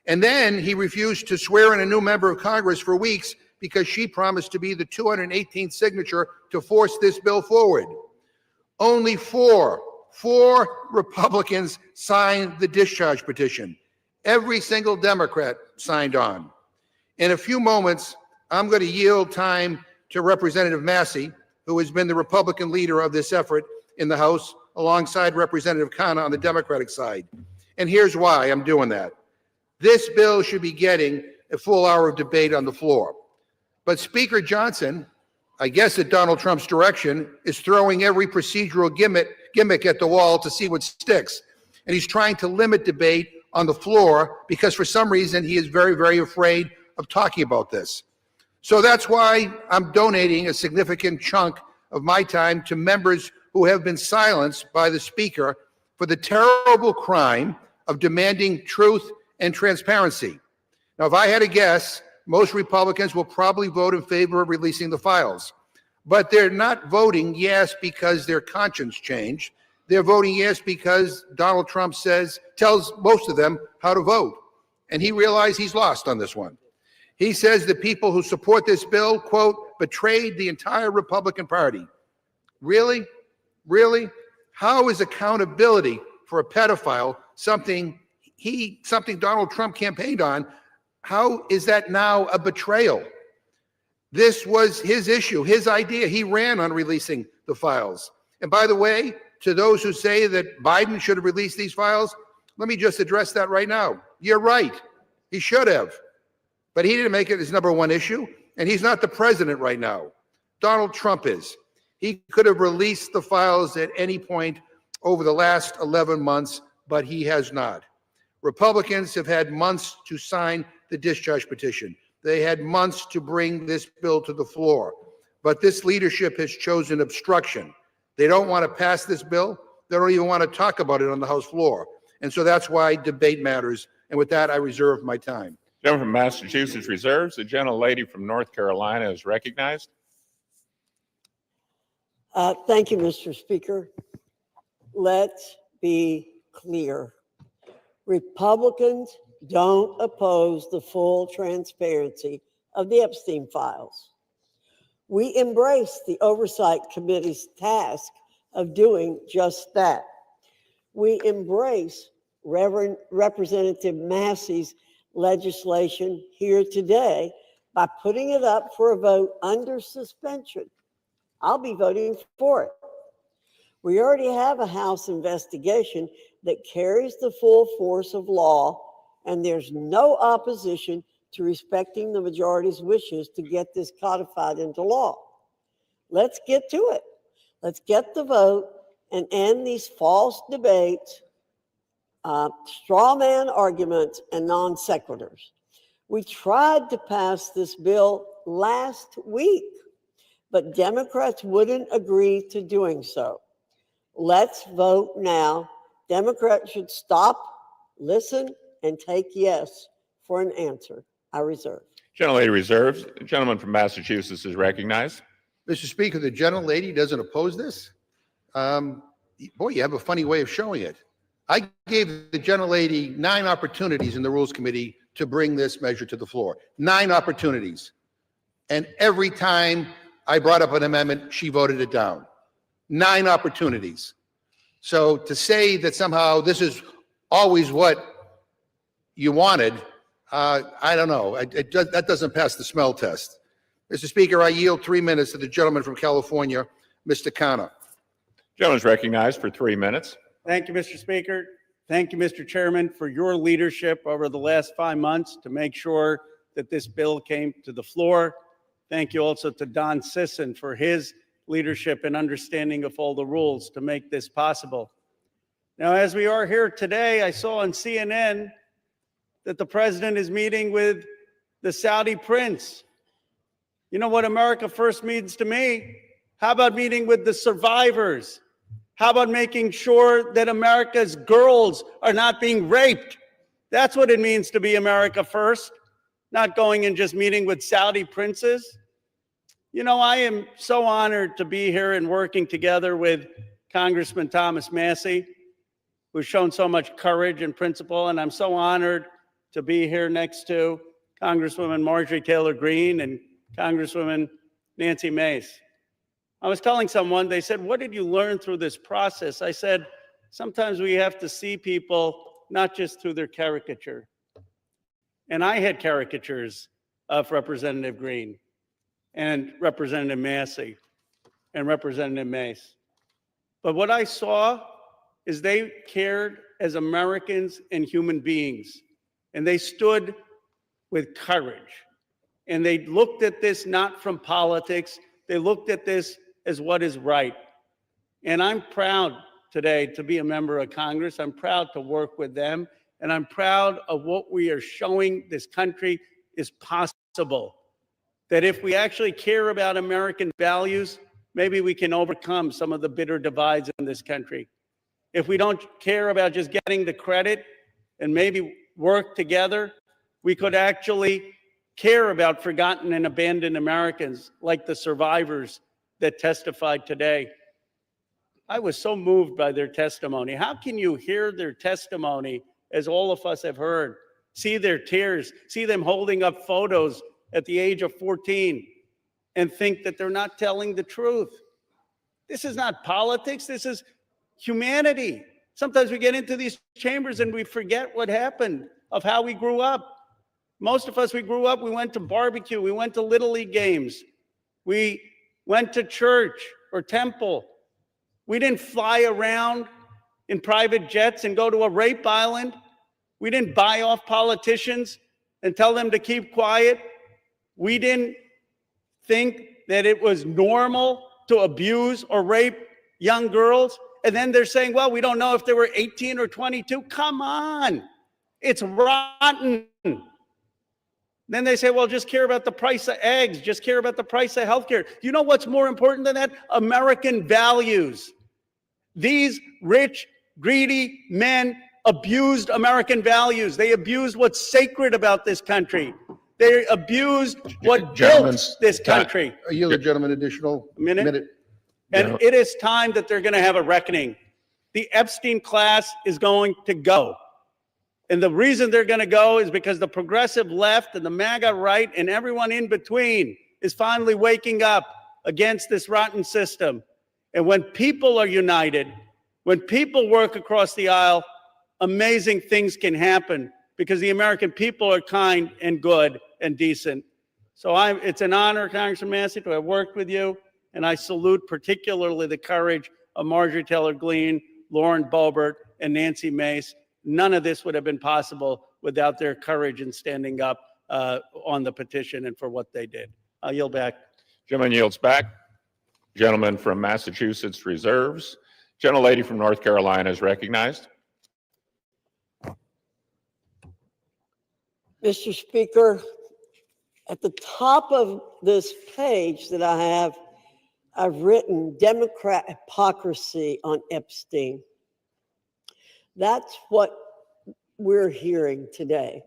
And then he refused to swear in a new member of Congress for weeks because she promised to be the 218th signature to force this bill forward. Only four Republicans signed the discharge petition. Every single Democrat signed on. In a few moments, I'm going to yield time to Representative Massey, who has been the Republican leader of this effort in the House, alongside Representative Khanna on the Democratic side. And here's why I'm doing that. This bill should be getting a full hour of debate on the floor. But Speaker Johnson, I guess at Donald Trump's direction, is throwing every procedural gimmick at the wall to see what sticks. And he's trying to limit debate on the floor because for some reason he is very, very afraid of talking about this. So that's why I'm donating a significant chunk of my time to members who have been silenced by the Speaker for the terrible crime of demanding truth and transparency. Now, if I had to guess, most Republicans will probably vote in favor of releasing the files. But they're not voting yes because their conscience changed. They're voting yes because Donald Trump tells most of them how to vote. And he realized he's lost on this one. He says the people who support this bill, quote, betrayed the entire Republican Party. Really? Really? How is accountability for a pedophile something Donald Trump campaigned on? How is that now a betrayal? This was his issue, his idea. He ran on releasing the files. And by the way, to those who say that Biden should have released these files, let me just address that right now. You're right. He should have. But he didn't make it his number one issue, and he's not the president right now. Donald Trump is. He could have released the files at any point over the last 11 months, but he has not. Republicans have had months to sign the discharge petition. They had months to bring this bill to the floor. But this leadership has chosen obstruction. They don't want to pass this bill. They don't even want to talk about it on the House floor. And so that's why debate matters. And with that, I reserve my time. Gentleman from Massachusetts reserves. The gentlelady from North Carolina is recognized. Thank you, Mr. Speaker. Let's be clear. Republicans don't oppose the full transparency of the Epstein files. We embrace the Oversight Committee's task of doing just that. We embrace Representative Massey's legislation here today by putting it up for a vote under suspension. I'll be voting for it. We already have a House investigation that carries the full force of law, and there's no opposition to respecting the majority's wishes to get this codified into law. Let's get to it. Let's get the vote and end these false debates, straw man arguments, and non sequiturs. We tried to pass this bill last week, but Democrats wouldn't agree to doing so. Let's vote now. Democrats should stop, listen, and take yes for an answer. I reserve. Gentlelady reserves. The gentleman from Massachusetts is recognized. Mr. Speaker, the gentlelady doesn't oppose this? Boy, you have a funny way of showing it. I gave the gentlelady 9 opportunities in the Rules Committee to bring this measure to the floor. 9 opportunities. And every time I brought up an amendment, she voted it down. 9 opportunities. So to say that somehow this is always what you wanted, I don't know. That doesn't pass the smell test. Mr. Speaker, I yield 3 minutes to the gentleman from California, Mr. Khanna. Gentleman is recognized for 3 minutes. Thank you, Mr. Speaker. Thank you, Mr. Chairman, for your leadership over the last 5 months to make sure that this bill came to the floor. Thank you also to Don Sisson for his leadership and understanding of all the rules to make this possible. Now, as we are here today, I saw on CNN that the president is meeting with the Saudi prince. You know what America First means to me? How about meeting with the survivors? How about making sure that America's girls are not being raped? That's what it means to be America First, not going and just meeting with Saudi princes. You know, I am so honored to be here and working together with Congressman Thomas Massey, who's shown so much courage and principle, and I'm so honored to be here next to Congresswoman Marjorie Taylor Greene and Congresswoman Nancy Mace. I was telling someone, they said, what did you learn through this process? I said, sometimes we have to see people not just through their caricature. And I had caricatures of Representative Greene and Representative Massey and Representative Mace. But what I saw is they cared as Americans and human beings, and they stood with courage. And they looked at this not from politics, they looked at this as what is right. And I'm proud today to be a member of Congress. I'm proud to work with them, and I'm proud of what we are showing this country is possible. That if we actually care about American values, maybe we can overcome some of the bitter divides in this country. If we don't care about just getting the credit and maybe work together, we could actually care about forgotten and abandoned Americans like the survivors that testified today. I was so moved by their testimony. How can you hear their testimony, as all of us have heard, see their tears, see them holding up photos at the age of 14 and think that they're not telling the truth? This is not politics, this is humanity. Sometimes we get into these chambers and we forget what happened, of how we grew up. Most of us, we grew up, we went to barbecue, we went to Little League games, we went to church or temple. We didn't fly around in private jets and go to a rape island. We didn't buy off politicians and tell them to keep quiet. We didn't think that it was normal to abuse or rape young girls. And then they're saying, well, we don't know if they were 18 or 22. Come on, it's rotten. Then they say, well, just care about the price of eggs, just care about the price of healthcare. You know what's more important than that? American values. These rich, greedy men abused American values. They abused what's sacred about this country. They abused what built this country. I yield the gentleman additional minute. And it is time that they're going to have a reckoning. The Epstein class is going to go. And the reason they're going to go is because the progressive left and the MAGA right and everyone in between is finally waking up against this rotten system. And when people are united, When people work across the aisle, amazing things can happen because the American people are kind and good and decent. So it's an honor, Congressman Massey, to have worked with you, and I salute particularly the courage of Marjorie Taylor Greene, Lauren Boebert, and Nancy Mace. None of this would have been possible without their courage in standing up on the petition and for what they did. I'll yield back. Gentleman yields back. Gentleman from Massachusetts reserves. Gentlelady from North Carolina is recognized. Mr. Speaker, at the top of this page that I have, I've written Democrat hypocrisy on Epstein. That's what we're hearing today.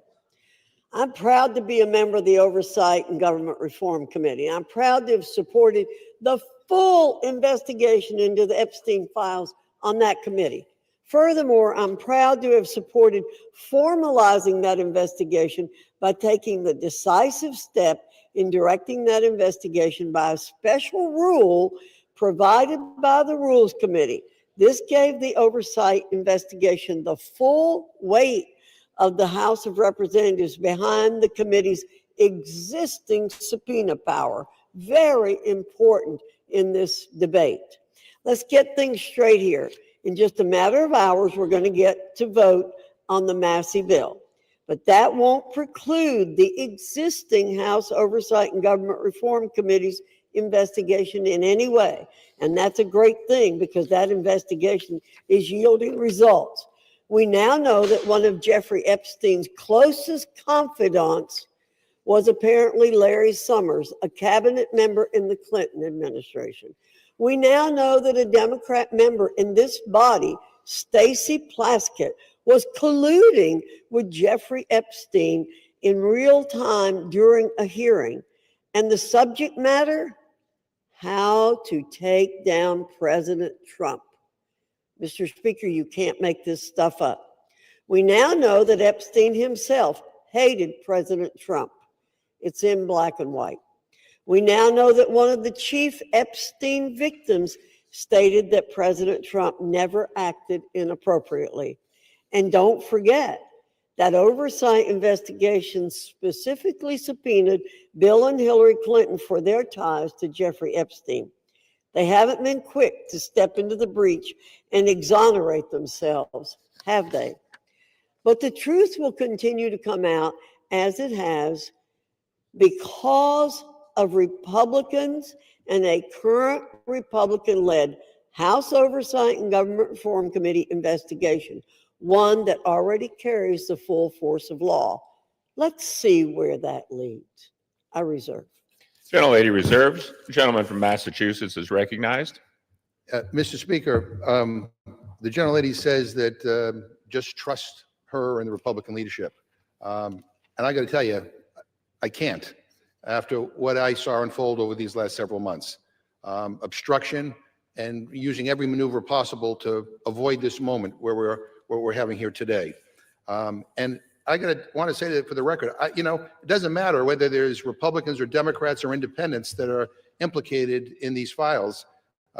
I'm proud to be a member of the Oversight and Government Reform Committee. I'm proud to have supported the full investigation into the Epstein files on that committee. Furthermore, I'm proud to have supported formalizing that investigation by taking the decisive step in directing that investigation by a special rule provided by the Rules Committee. This gave the oversight investigation the full weight of the House of Representatives behind the committee's existing subpoena power. Very important in this debate. Let's get things straight here. In just a matter of hours, we're going to get to vote on the Massey bill. But that won't preclude the existing House Oversight and Government Reform Committee's investigation in any way. And that's a great thing because that investigation is yielding results. We now know that one of Jeffrey Epstein's closest confidants was apparently Larry Summers, a cabinet member in the Clinton administration. We now know that a Democrat member in this body, Stacey Plaskett, was colluding with Jeffrey Epstein in real time during a hearing. And the subject matter? How to take down President Trump. Mr. Speaker, you can't make this stuff up. We now know that Epstein himself hated President Trump. It's in black and white. We now know that one of the chief Epstein victims stated that President Trump never acted inappropriately. And don't forget that oversight investigation specifically subpoenaed Bill and Hillary Clinton for their ties to Jeffrey Epstein. They haven't been quick to step into the breach and exonerate themselves, have they? But the truth will continue to come out as it has because of Republicans and a current Republican-led House Oversight and Government Reform Committee investigation, one that already carries the full force of law. Let's see where that leads. I reserve. Gentlelady reserves. The gentleman from Massachusetts is recognized. Mr. Speaker, the gentlelady says that just trust her and the Republican leadership. And I got to tell you, I can't after what I saw unfold over these last several months. Obstruction and using every maneuver possible to avoid this moment where we're having here today. And I want to say that for the record, it doesn't matter whether there's Republicans or Democrats or independents that are implicated in these files.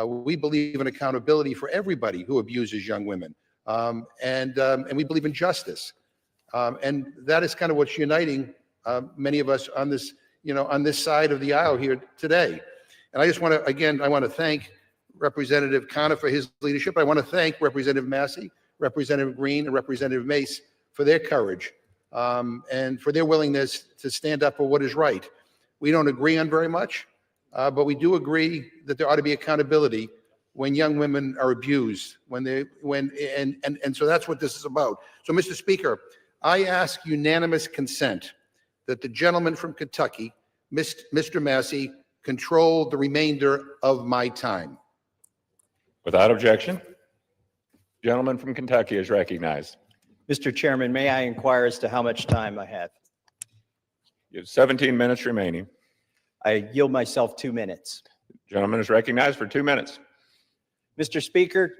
We believe in accountability for everybody who abuses young women. And we believe in justice. And that is kind of what's uniting many of us on this, on this side of the aisle here today. And I just want to, again, I want to thank Representative Connor for his leadership. I want to thank Representative Massey, Representative Greene, and Representative Mace for their courage and for their willingness to stand up for what is right. We don't agree on very much, but we do agree that there ought to be accountability when young women are abused, and so that's what this is about. So, Mr. Speaker, I ask unanimous consent that the gentleman from Kentucky, Mr. Massey, control the remainder of my time. Without objection. Gentleman from Kentucky is recognized. Mr. Chairman, may I inquire as to how much time I have? You have 17 minutes remaining. I yield myself 2 minutes. Gentleman is recognized for 2 minutes. Mr. Speaker,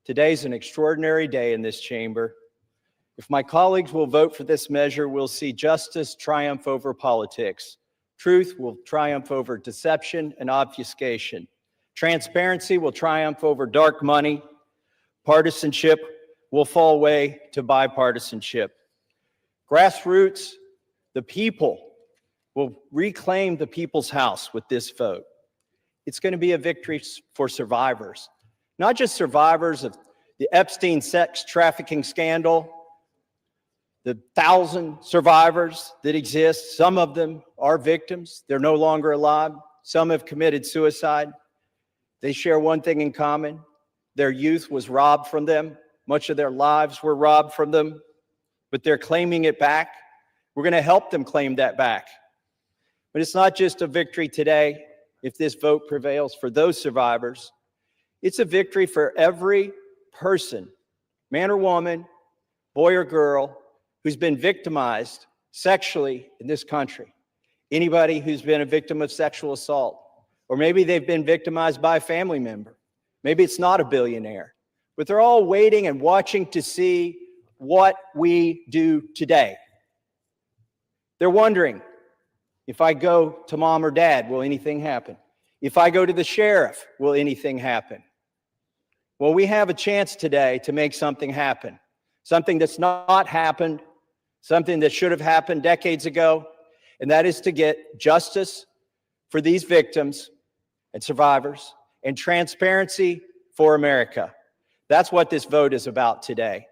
today's an extraordinary day in this chamber. If my colleagues will vote for this measure, we'll see justice triumph over politics. Truth will triumph over deception and obfuscation. Transparency will triumph over dark money. Partisanship will fall away to bipartisanship. Grassroots, the people, will reclaim the people's house with this vote. It's going to be a victory for survivors, not just survivors of the Epstein sex trafficking scandal, the 1,000 survivors that exist. Some of them are victims. They're no longer alive. Some have committed suicide. They share one thing in common. Their youth was robbed from them. Much of their lives were robbed from them, but they're claiming it back. We're going to help them claim that back. But it's not just a victory today, if this vote prevails for those survivors. It's a victory for every person, man or woman, boy or girl, who's been victimized sexually in this country. Anybody who's been a victim of sexual assault, or maybe they've been victimized by a family member. Maybe it's not a billionaire, but they're all waiting and watching to see what we do today. They're wondering, if I go to mom or dad, will anything happen? If I go to the sheriff, will anything happen? Well, we have a chance today to make something happen. Something that's not happened, something that should have happened decades ago, and that is to get justice for these victims and survivors and transparency for America. That's what this vote is about today.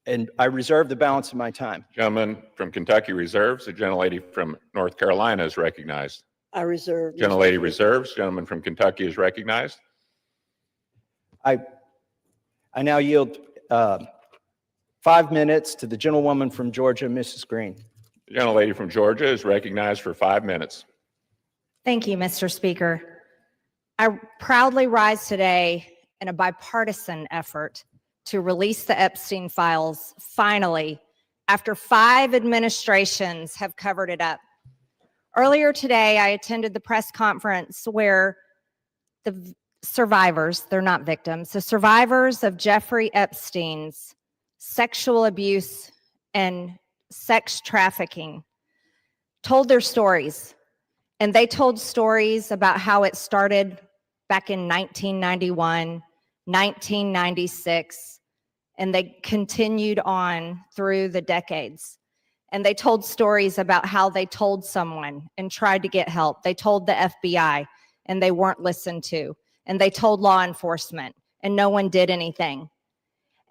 And I reserve the balance of my time. Gentleman from Kentucky reserves. The gentlelady from North Carolina is recognized. I reserve. Gentlelady reserves. Gentleman from Kentucky is recognized. I now yield 5 minutes to the gentlewoman from Georgia, Mrs. Green. The gentlelady from Georgia is recognized for 5 minutes. Thank you, Mr. Speaker. I proudly rise today in a bipartisan effort to release the Epstein files finally, after 5 administrations have covered it up. Earlier today, I attended the press conference where the survivors, they're not victims, the survivors of Jeffrey Epstein's sexual abuse and sex trafficking told their stories. And they told stories about how it started back in 1991, 1996, and they continued on through the decades. And they told stories about how they told someone and tried to get help. They told the FBI and they weren't listened to. And they told law enforcement and no one did anything.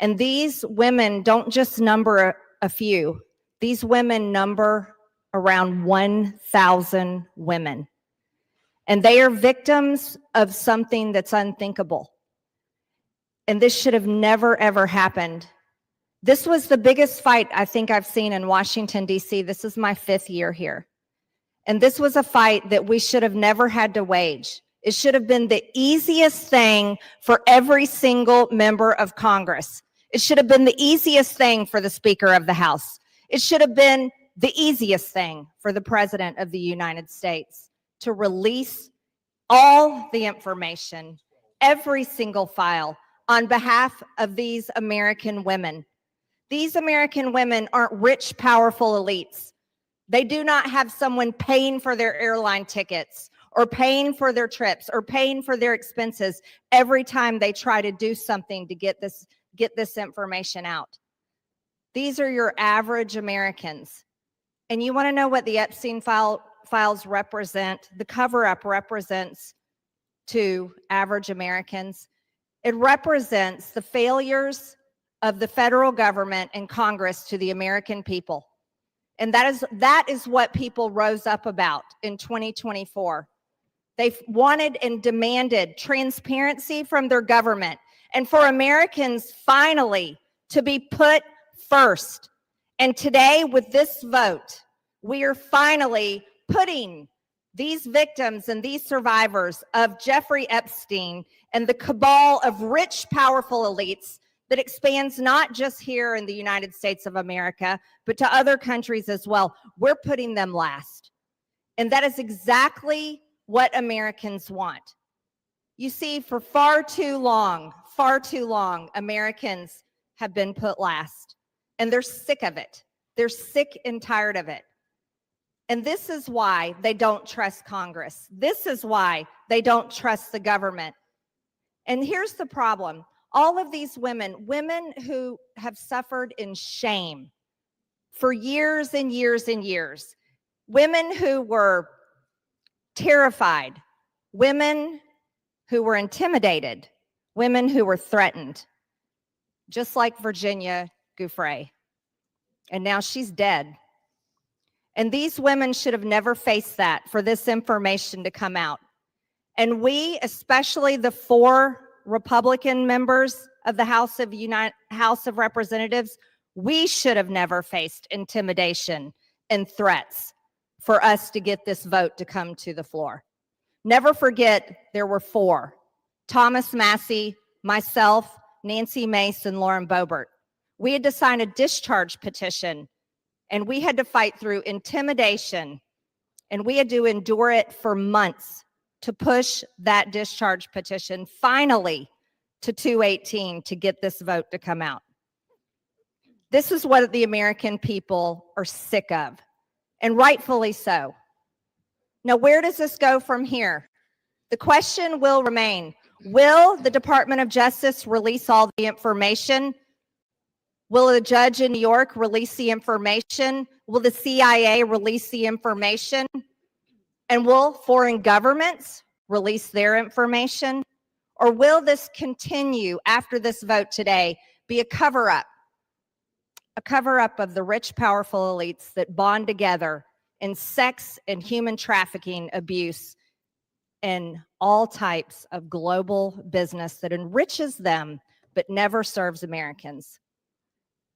And these women don't just number a few. These women number around 1,000 women. And they are victims of something that's unthinkable. And this should have never, ever happened. This was the biggest fight I think I've seen in Washington, D.C. This is my 5th year here. And this was a fight that we should have never had to wage. It should have been the easiest thing for every single member of Congress. It should have been the easiest thing for the Speaker of the House. It should have been the easiest thing for the President of the United States to release all the information, every single file, on behalf of these American women. These American women aren't rich, powerful elites. They do not have someone paying for their airline tickets or paying for their trips or paying for their expenses every time they try to do something to get this information out. These are your average Americans. And you want to know what the Epstein files represent? The cover-up represents to average Americans. It represents the failures of the federal government and Congress to the American people. And that is what people rose up about in 2024. They wanted and demanded transparency from their government and for Americans finally to be put first. And today with this vote, we are finally putting these victims and these survivors of Jeffrey Epstein and the cabal of rich, powerful elites that expands not just here in the United States of America, but to other countries as well. We're putting them last. And that is exactly what Americans want. You see, for far too long, Americans have been put last. And they're sick of it. They're sick and tired of it. And this is why they don't trust Congress. This is why they don't trust the government. And here's the problem. All of these women, women who have suffered in shame for years and years and years, women who were terrified, women who were intimidated, women who were threatened, just like Virginia Giuffre. And now she's dead. And these women should have never faced that, for this information to come out. And we, especially the 4 Republican members of the House of Representatives, we should have never faced intimidation and threats for us to get this vote to come to the floor. Never forget, there were 4: Thomas Massey, myself, Nancy Mace, and Lauren Boebert. We had to sign a discharge petition, and we had to fight through intimidation, and we had to endure it for months to push that discharge petition finally to 218 to get this vote to come out. This is what the American people are sick of, and rightfully so. Now, where does this go from here? The question will remain: will the Department of Justice release all the information? Will a judge in New York release the information? Will the CIA release the information? And will foreign governments release their information? Or will this continue after this vote today be a cover-up? A cover-up of the rich, powerful elites that bond together in sex and human trafficking abuse and all types of global business that enriches them but never serves Americans.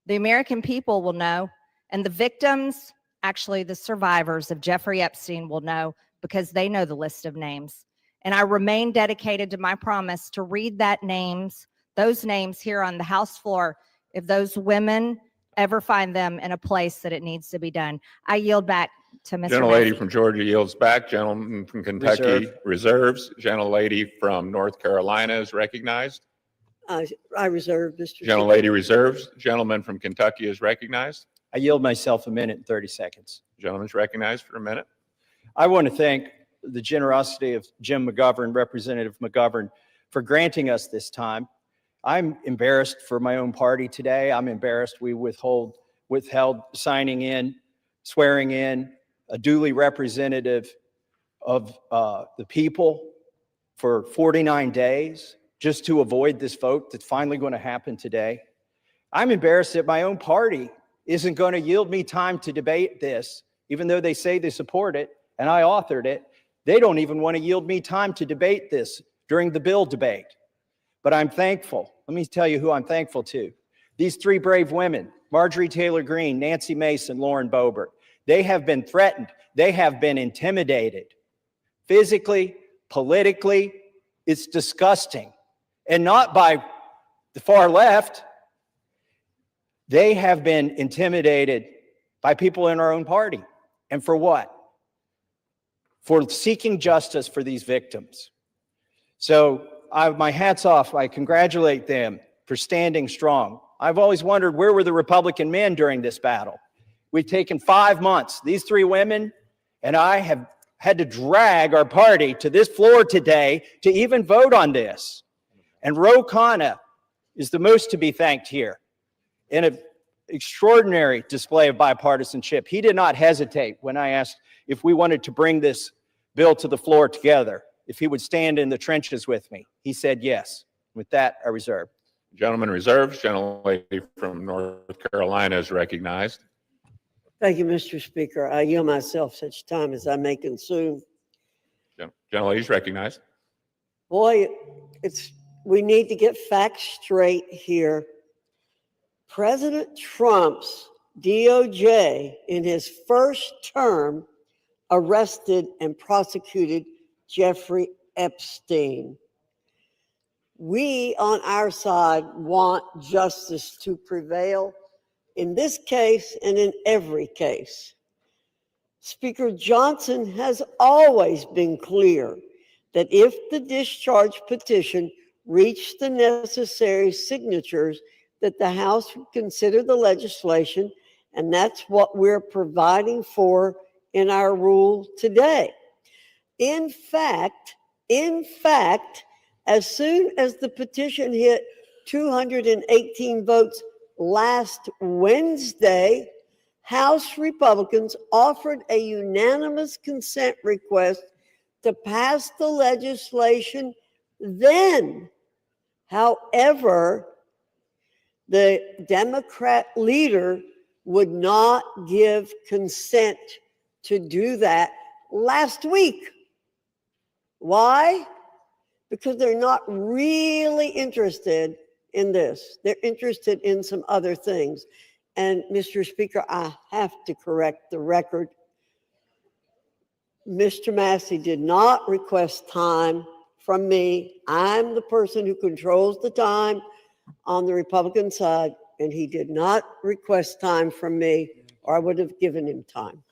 The American people will know, and the victims, actually the survivors of Jeffrey Epstein, will know, because they know the list of names. And I remain dedicated to my promise to read those names here on the House floor if those women ever find them in a place that it needs to be done. I yield back to Mr. Gentlelady Massey. from Georgia yields back. Gentleman from Kentucky reserves. Gentlelady from North Carolina is recognized. I reserve, Mr. Gentlelady reserves. Gentleman from Kentucky is recognized. I yield myself a minute and 30 seconds. Gentleman's recognized for a minute. I want to thank the generosity of Jim McGovern, Representative McGovern, for granting us this time. I'm embarrassed for my own party today. I'm embarrassed we withheld signing in, swearing in a duly representative of the people for 49 days just to avoid this vote that's finally going to happen today. I'm embarrassed that my own party isn't going to yield me time to debate this, even though they say they support it and I authored it. They don't even want to yield me time to debate this during the bill debate. But I'm thankful. Let me tell you who I'm thankful to. These 3 brave women, Marjorie Taylor Greene, Nancy Mace, and Lauren Boebert. They have been threatened. They have been intimidated. Physically, politically, it's disgusting. And not by the far left. They have been intimidated by people in our own party. And for what? For seeking justice for these victims. So my hat's off. I congratulate them for standing strong. I've always wondered, where were the Republican men during this battle? We've taken 5 months. These 3 women and I have had to drag our party to this floor today to even vote on this. And Ro Khanna is the most to be thanked here in an extraordinary display of bipartisanship. He did not hesitate when I asked if we wanted to bring this bill to the floor together, if he would stand in the trenches with me. He said yes. With that, I reserve. Gentleman reserves. Gentlelady from North Carolina is recognized. Thank you, Mr. Speaker. I yield myself such time as I may consume. Gentlelady is recognized. Boy, we need to get facts straight here. President Trump's DOJ, in his first term, arrested and prosecuted Jeffrey Epstein. We on our side want justice to prevail in this case and in every case. Speaker Johnson has always been clear that if the discharge petition reached the necessary signatures, that the House would consider the legislation, and that's what we're providing for in our rule today. In fact, as soon as the petition hit 218 votes last Wednesday, House Republicans offered a unanimous consent request to pass the legislation then. However, the Democrat leader would not give consent to do that last week. Why? Because they're not really interested in this. They're interested in some other things. And Mr. Speaker, I have to correct the record. Mr. Massey did not request time from me. I'm the person who controls the time on the Republican side, and he did not request time from me, or I would have given him time.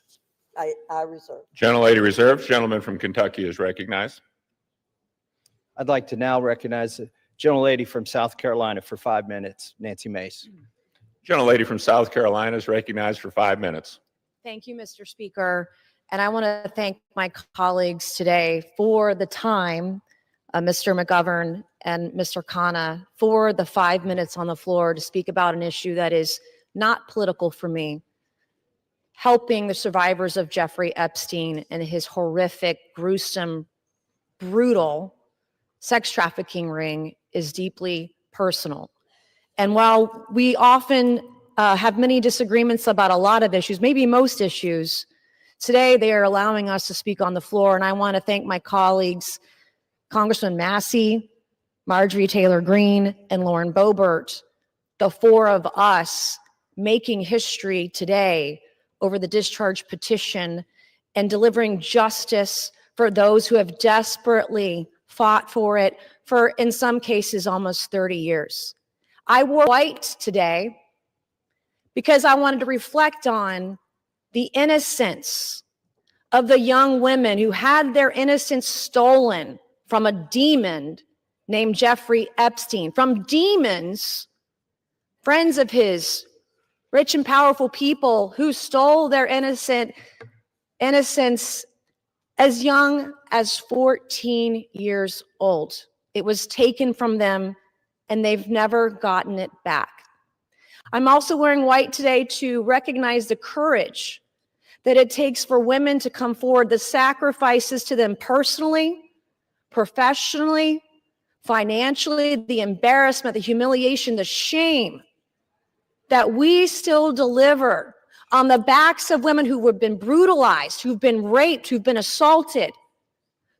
I reserve. Gentlelady reserves. Gentleman from Kentucky is recognized. I'd like to now recognize the gentlelady from South Carolina for 5 minutes, Nancy Mace. Gentlelady from South Carolina is recognized for 5 minutes. Thank you, Mr. Speaker. And I want to thank my colleagues today for the time, Mr. McGovern and Mr. Khanna, for the 5 minutes on the floor to speak about an issue that is not political for me. Helping the survivors of Jeffrey Epstein and his horrific, gruesome, brutal sex trafficking ring is deeply personal. And while we often have many disagreements about a lot of issues, maybe most issues, today they are allowing us to speak on the floor. And I want to thank my colleagues, Congressman Massey, Marjorie Taylor Greene, and Lauren Boebert, the four of us making history today over the discharge petition and delivering justice for those who have desperately fought for it for, in some cases, almost 30 years. I wore white today because I wanted to reflect on the innocence of the young women who had their innocence stolen from a demon named Jeffrey Epstein, from demons, friends of his, rich and powerful people who stole their innocence as young as 14 years old. It was taken from them and they've never gotten it back. I'm also wearing white today to recognize the courage that it takes for women to come forward, the sacrifices to them personally, professionally, financially, the embarrassment, the humiliation, the shame that we still deliver on the backs of women who have been brutalized, who've been raped, who've been assaulted.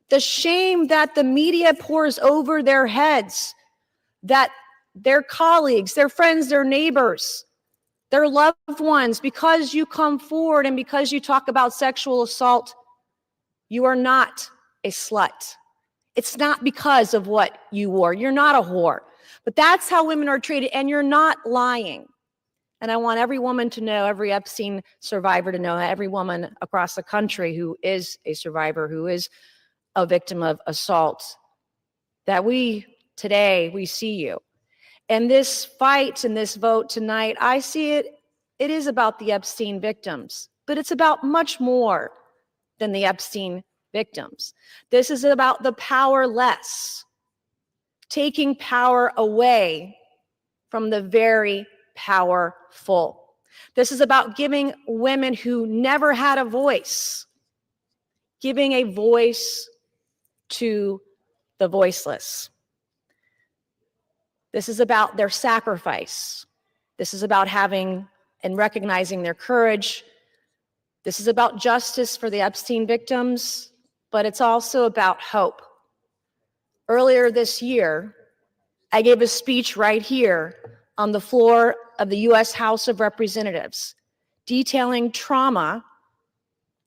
The shame that the media pours over their heads, that their colleagues, their friends, their neighbors, their loved ones, because you come forward and because you talk about sexual assault, you are not a slut. It's not because of what you wore. You're not a whore. But that's how women are treated, and you're not lying. And I want every woman to know, every Epstein survivor to know, every woman across the country who is a survivor, who is a victim of assault, that today we see you. And this fight and this vote tonight, I see it is about the Epstein victims, but it's about much more than the Epstein victims. This is about the powerless, taking power away from the very powerful. This is about giving women who never had a voice, giving a voice to the voiceless. This is about their sacrifice. This is about having and recognizing their courage. This is about justice for the Epstein victims, but it's also about hope. Earlier this year, I gave a speech right here on the floor of the U.S. House of Representatives, detailing trauma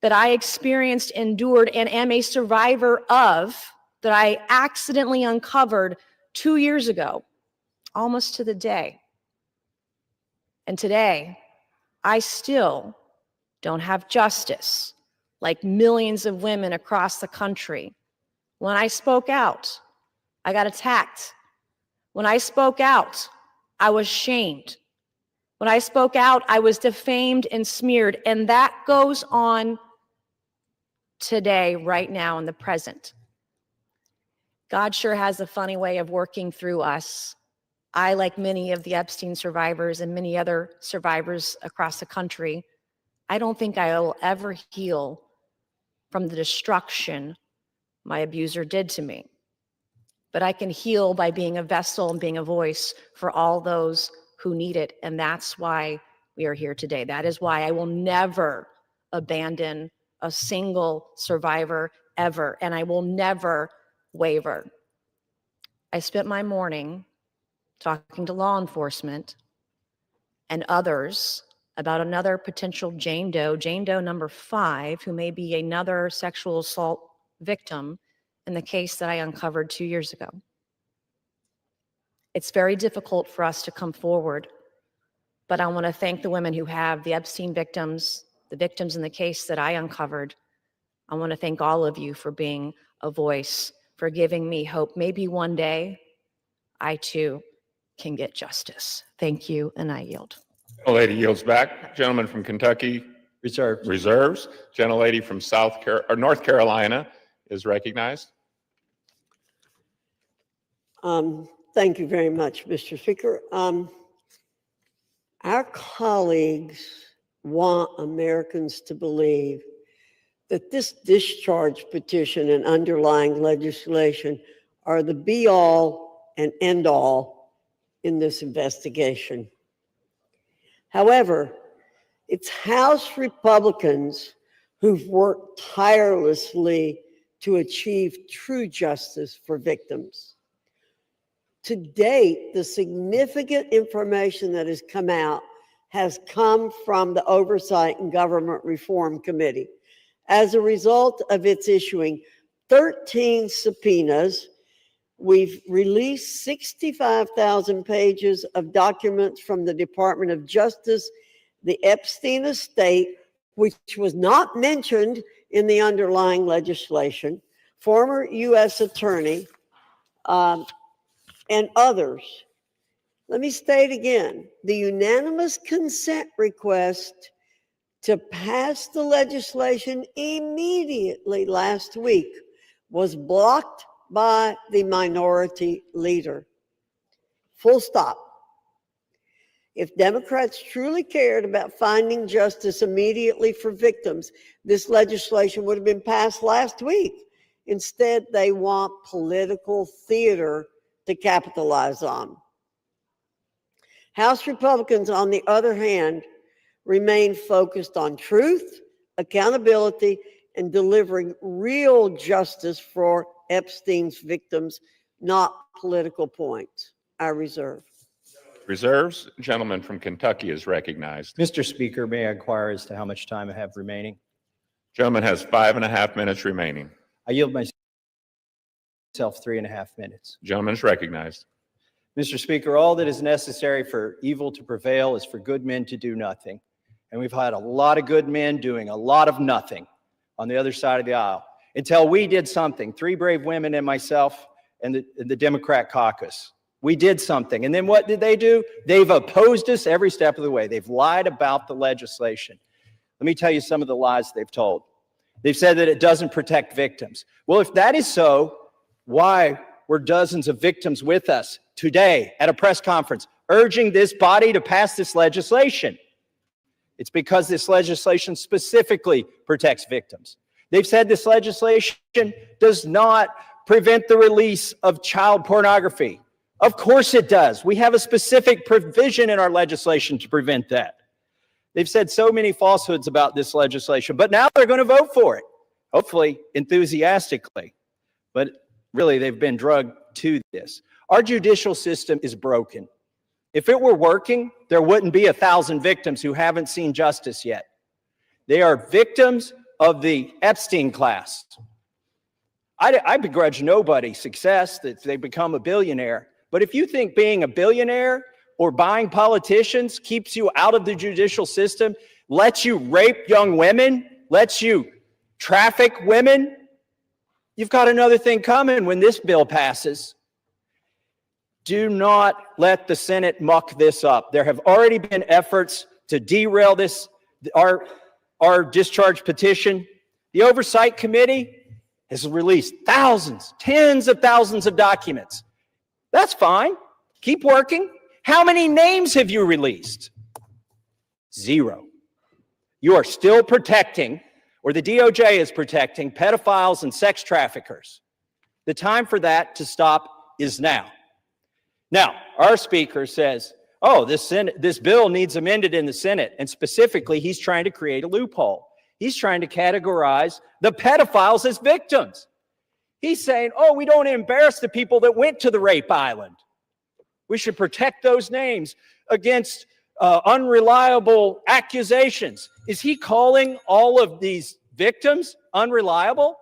that I experienced, endured, and am a survivor of, that I accidentally uncovered 2 years ago, almost to the day. And today, I still don't have justice, like millions of women across the country. When I spoke out, I got attacked. When I spoke out, I was shamed. When I spoke out, I was defamed and smeared. And that goes on today, right now, in the present. God sure has a funny way of working through us. I, like many of the Epstein survivors and many other survivors across the country, I don't think I will ever heal from the destruction my abuser did to me. But I can heal by being a vessel and being a voice for all those who need it. And that's why we are here today. That is why I will never abandon a single survivor ever. And I will never waver. I spent my morning talking to law enforcement and others about another potential Jane Doe number 5, who may be another sexual assault victim in the case that I uncovered 2 years ago. It's very difficult for us to come forward, but I want to thank the women who have, the Epstein victims, the victims in the case that I uncovered. I want to thank all of you for being a voice, for giving me hope. Maybe one day I too can get justice. Thank you, and I yield. Gentlelady yields back. Gentleman from Kentucky reserves. Gentlelady from North Carolina is recognized. Thank you very much, Mr. Speaker. Our colleagues want Americans to believe that this discharge petition and underlying legislation are the be-all and end-all in this investigation. However, it's House Republicans who've worked tirelessly to achieve true justice for victims. To date, the significant information that has come out has come from the Oversight and Government Reform Committee as a result of its issuing 13 subpoenas. We've released 65,000 pages of documents from the Department of Justice, the Epstein estate, which was not mentioned in the underlying legislation, former U.S. attorney, and others. Let me state again, the unanimous consent request to pass the legislation immediately last week was blocked by the minority leader. Full stop. If Democrats truly cared about finding justice immediately for victims, this legislation would have been passed last week. Instead, they want political theater to capitalize on. House Republicans, on the other hand, remain focused on truth, accountability, and delivering real justice for Epstein's victims, not political points. I reserve. Reserves. Gentleman from Kentucky is recognized. Mr. Speaker, may I inquire as to how much time I have remaining? Gentleman has 5.5 minutes remaining. I yield myself 3.5 minutes. Gentleman is recognized. Mr. Speaker, all that is necessary for evil to prevail is for good men to do nothing. And we've had a lot of good men doing a lot of nothing on the other side of the aisle until we did something. 3 brave women and myself and the Democrat caucus. We did something. And then what did they do? They've opposed us every step of the way. They've lied about the legislation. Let me tell you some of the lies they've told. They've said that it doesn't protect victims. Well, if that is so, why were dozens of victims with us today at a press conference urging this body to pass this legislation? It's because this legislation specifically protects victims. They've said this legislation does not prevent the release of child pornography. Of course it does. We have a specific provision in our legislation to prevent that. They've said so many falsehoods about this legislation, but now they're going to vote for it, hopefully enthusiastically. But really, they've been drugged to this. Our judicial system is broken. If it were working, there wouldn't be 1,000 victims who haven't seen justice yet. They are victims of the Epstein class. I begrudge nobody success that they become a billionaire. But if you think being a billionaire or buying politicians keeps you out of the judicial system, lets you rape young women, lets you traffic women, you've got another thing coming when this bill passes. Do not let the Senate muck this up. There have already been efforts to derail this, our discharge petition. The Oversight Committee has released thousands, tens of thousands of documents. That's fine. Keep working. How many names have you released? 0. You are still protecting, or the DOJ is protecting, pedophiles and sex traffickers. The time for that to stop is now. Now, our speaker says, oh, this bill needs amended in the Senate, and specifically, he's trying to create a loophole. He's trying to categorize the pedophiles as victims. He's saying, oh, we don't embarrass the people that went to the rape island. We should protect those names against unreliable accusations. Is he calling all of these victims unreliable?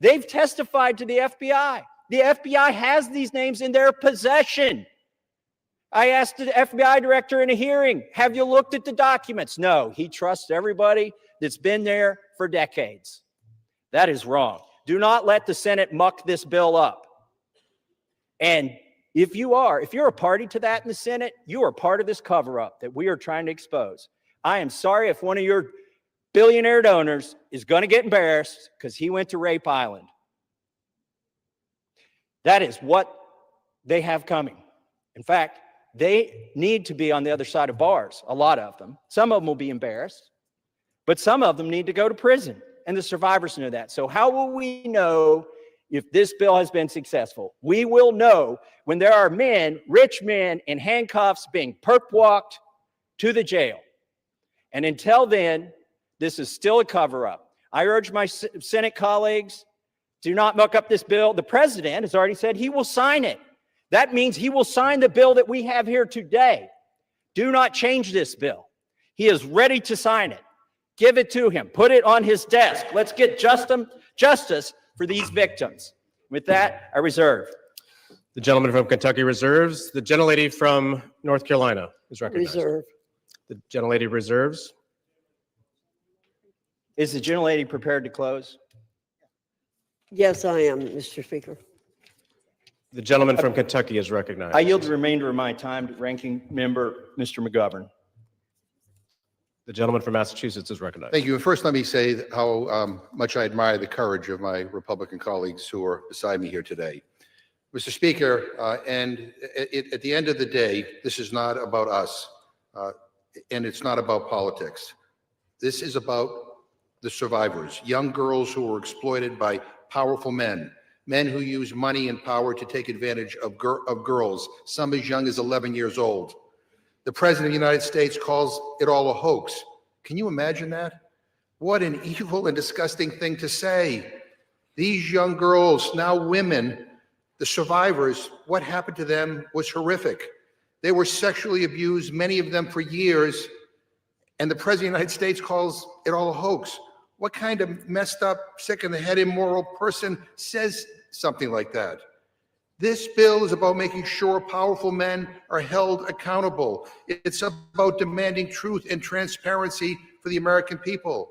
They've testified to the FBI. The FBI has these names in their possession. I asked the FBI director in a hearing, have you looked at the documents? No, he trusts everybody that's been there for decades. That is wrong. Do not let the Senate muck this bill up. And if you're a party to that in the Senate, you are part of this cover-up that we are trying to expose. I am sorry if one of your billionaire donors is going to get embarrassed because he went to Rape Island. That is what they have coming. In fact, they need to be on the other side of bars, a lot of them. Some of them will be embarrassed, but some of them need to go to prison, and the survivors know that. So how will we know if this bill has been successful? We will know when there are men, rich men in handcuffs being perp-walked to the jail. And until then, this is still a cover-up. I urge my Senate colleagues, do not muck up this bill. The president has already said he will sign it. That means he will sign the bill that we have here today. Do not change this bill. He is ready to sign it. Give it to him. Put it on his desk. Let's get justice for these victims. With that, I reserve. The gentleman from Kentucky reserves. The gentlelady from North Carolina is recognized. Reserve. The gentlelady reserves. Is the gentlelady prepared to close? Yes, I am, Mr. Speaker. The gentleman from Kentucky is recognized. I yield the remainder of my time to Ranking Member Mr. McGovern. The gentleman from Massachusetts is recognized. Thank you. And first, let me say how much I admire the courage of my Republican colleagues who are beside me here today. Mr. Speaker, at the end of the day, this is not about us, and it's not about politics. This is about the survivors, young girls who were exploited by powerful men who use money and power to take advantage of girls, some as young as 11 years old. The President of the United States calls it all a hoax. Can you imagine that? What an evil and disgusting thing to say. These young girls, now women, the survivors, what happened to them was horrific. They were sexually abused, many of them for years, and the President of the United States calls it all a hoax. What kind of messed up, sick in the head, immoral person says something like that? This bill is about making sure powerful men are held accountable. It's about demanding truth and transparency for the American people.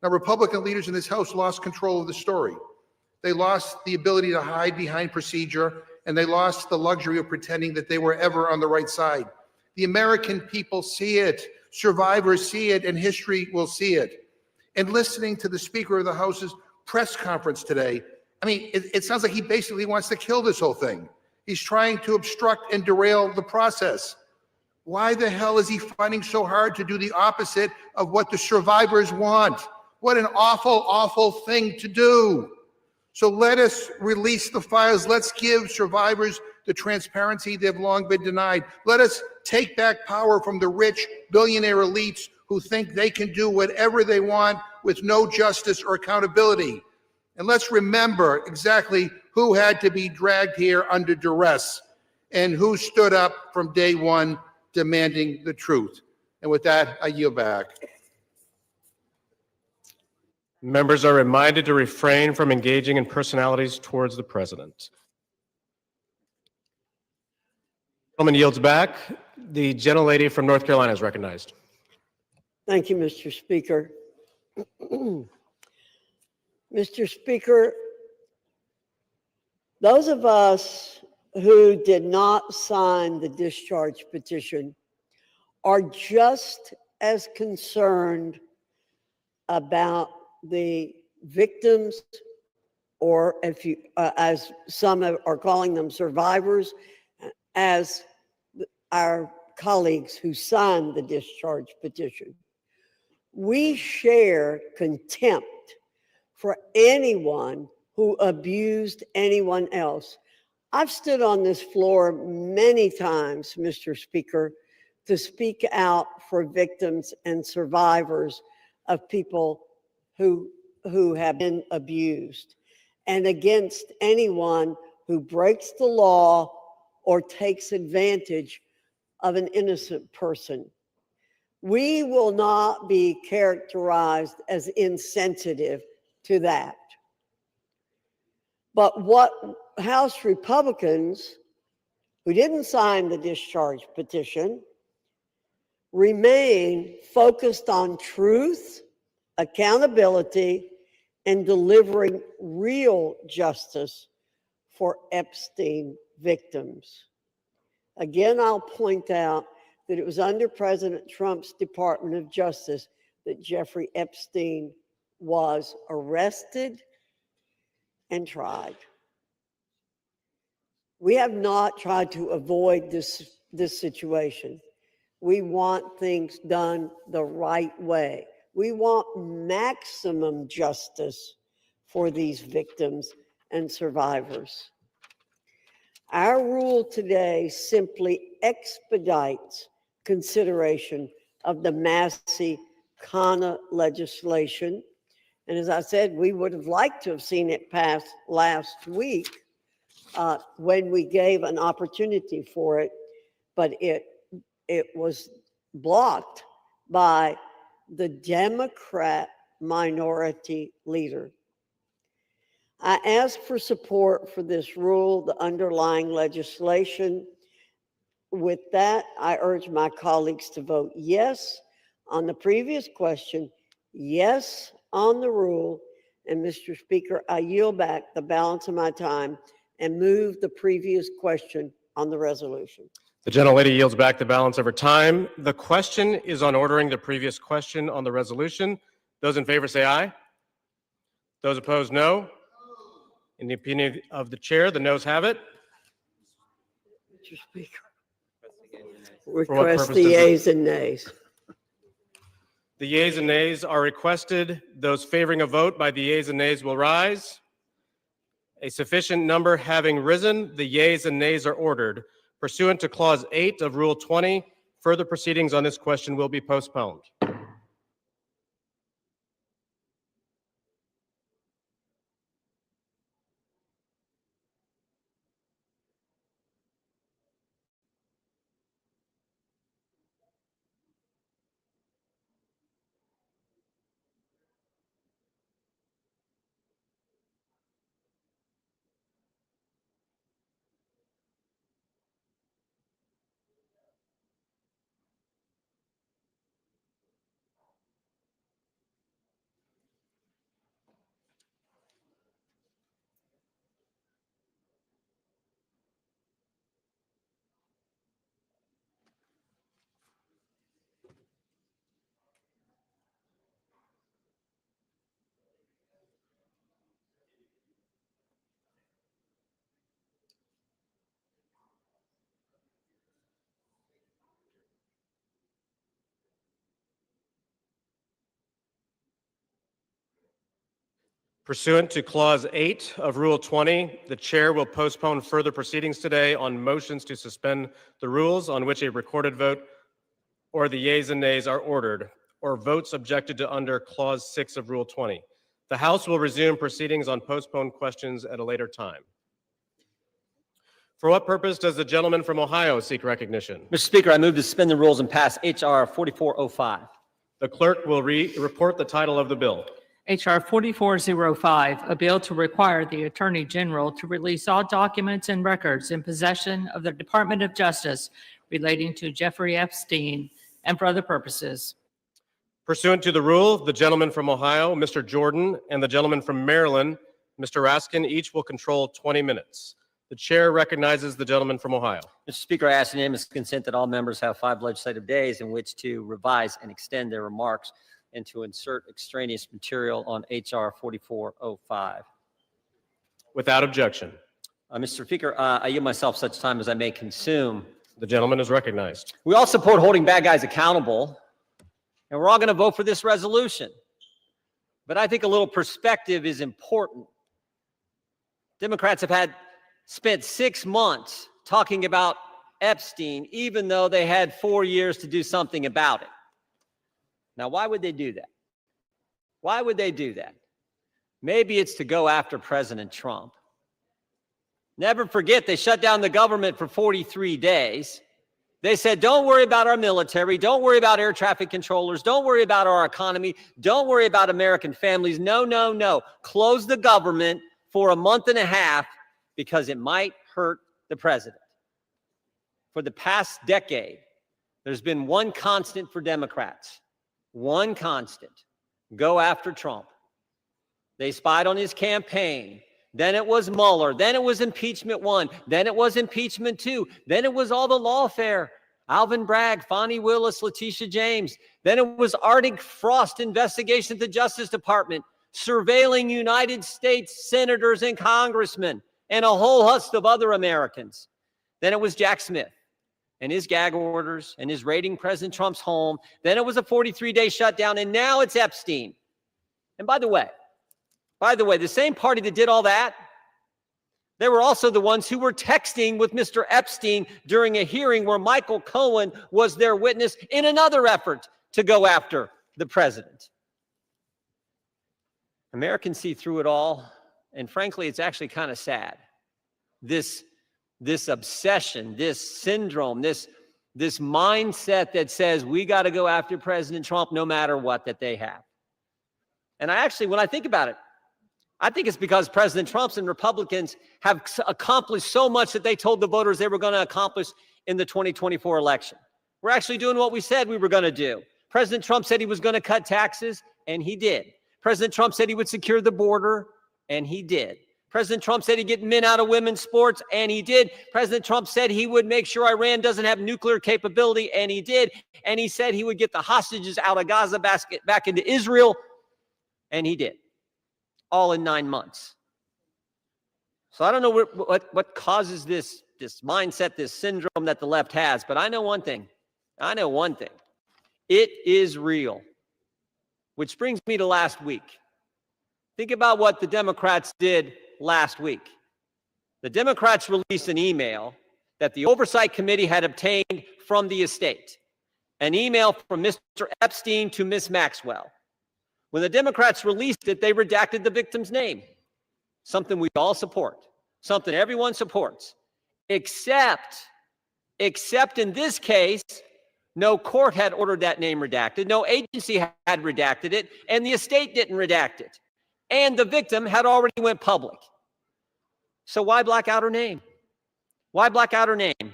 Now, Republican leaders in this House lost control of the story. They lost the ability to hide behind procedure, and they lost the luxury of pretending that they were ever on the right side. The American people see it, survivors see it, and history will see it. And listening to the Speaker of the House's press conference today, I mean, it sounds like he basically wants to kill this whole thing. He's trying to obstruct and derail the process. Why the hell is he fighting so hard to do the opposite of what the survivors want? What an awful, awful thing to do. So let us release the files. Let's give survivors the transparency they've long been denied. Let us take back power from the rich billionaire elites who think they can do whatever they want with no justice or accountability. And let's remember exactly who had to be dragged here under duress and who stood up from day one demanding the truth. And with that, I yield back. Members are reminded to refrain from engaging in personalities towards the president. Gentleman yields back. The gentlelady from North Carolina is recognized. Thank you, Mr. Speaker. Mr. Speaker, those of us who did not sign the discharge petition are just as concerned about the victims, or if you, as some are calling them, survivors, as our colleagues who signed the discharge petition. We share contempt for anyone who abused anyone else. I've stood on this floor many times, Mr. Speaker, to speak out for victims and survivors of people who have been abused, and against anyone who breaks the law or takes advantage of an innocent person. We will not be characterized as insensitive to that. But what House Republicans who didn't sign the discharge petition remain focused on truth, accountability, and delivering real justice for Epstein victims. Again, I'll point out that it was under President Trump's Department of Justice that Jeffrey Epstein was arrested and tried. We have not tried to avoid this situation. We want things done the right way. We want maximum justice for these victims and survivors. Our rule today simply expedites consideration of the Massey-Khanna legislation. And as I said, we would have liked to have seen it pass last week when we gave an opportunity for it, but it was blocked by the Democrat minority leader. I ask for support for this rule, the underlying legislation. With that, I urge my colleagues to vote yes on the previous question, yes on the rule, and Mr. Speaker, I yield back the balance of my time and move the previous question on the resolution. The gentlelady yields back the balance of her time. The question is on ordering the previous question on the resolution. Those in favor say aye. Those opposed, no. In the opinion of the chair, the noes have it. Mr. Speaker, what request purpose the does yeas and nays. The yeas and nays are requested. Those favoring a vote by the yeas and nays will rise. A sufficient number having risen, the yeas and nays are ordered. Pursuant to Clause 8 of Rule 20, further proceedings on this question will be postponed. Pursuant to Clause 8 of Rule 20, the chair will postpone further proceedings today on motions to suspend the rules on which a recorded vote or the yeas and nays are ordered, or votes objected to under Clause 6 of Rule 20. The House will resume proceedings on postponed questions at a later time. For what purpose does the gentleman from Ohio seek recognition? Mr. Speaker, I move to suspend the rules and pass H.R. 4405. The clerk will report the title of the bill. H.R. 4405, a bill to require the Attorney General to release all documents and records in possession of the Department of Justice relating to Jeffrey Epstein and for other purposes. Pursuant to the rule, the gentleman from Ohio, Mr. Jordan, and the gentleman from Maryland, Mr. Raskin, each will control 20 minutes. The chair recognizes the gentleman from Ohio. Mr. Speaker, I ask unanimous consent that all members have 5 legislative days in which to revise and extend their remarks and to insert extraneous material on H.R. 4405. Without objection. Mr. Speaker, I yield myself such time as I may consume. The gentleman is recognized. We all support holding bad guys accountable, and we're all going to vote for this resolution. But I think a little perspective is important. Democrats have spent 6 months talking about Epstein, even though they had 4 years to do something about it. Now, why would they do that? Why would they do that? Maybe it's to go after President Trump. Never forget, they shut down the government for 43 days. They said, don't worry about our military. Don't worry about air traffic controllers. Don't worry about our economy. Don't worry about American families. No, no, no. Close the government for a month and a half because it might hurt the president. For the past decade, there's been one constant for Democrats. One constant. Go after Trump. They spied on his campaign. Then it was Mueller. Then it was impeachment 1. Then it was impeachment 2. Then it was all the lawfare. Alvin Bragg, Fonnie Willis, Letitia James. Then it was Arctic Frost investigation at the Justice Department, surveilling United States senators and congressmen and a whole host of other Americans. Then it was Jack Smith and his gag orders and his raiding President Trump's home. Then it was a 43-day shutdown, and now it's Epstein. And by the way, the same party that did all that, they were also the ones who were texting with Mr. Epstein during a hearing where Michael Cohen was their witness in another effort to go after the president. Americans see through it all, and frankly, it's actually kind of sad. This obsession, this syndrome, this mindset that says we got to go after President Trump no matter what that they have. And when I think about it, I think it's because President Trump and Republicans have accomplished so much that they told the voters they were going to accomplish in the 2024 election. We're actually doing what we said we were going to do. President Trump said he was going to cut taxes, and he did. President Trump said he would secure the border, and he did. President Trump said he'd get men out of women's sports, and he did. President Trump said he would make sure Iran doesn't have nuclear capability, and he did. And he said he would get the hostages out of Gaza back into Israel, and he did. All in 9 months. So I don't know what causes this mindset, this syndrome that the left has, but I know one thing. It is real. Which brings me to last week. Think about what the Democrats did last week. The Democrats released an email that the Oversight Committee had obtained from the estate. An email from Mr. Epstein to Ms. Maxwell. When the Democrats released it, they redacted the victim's name. Something we all support. Something everyone supports. Except in this case, no court had ordered that name redacted. No agency had redacted it. And the estate didn't redact it. And the victim had already went public. So why black out her name? Why black out her name?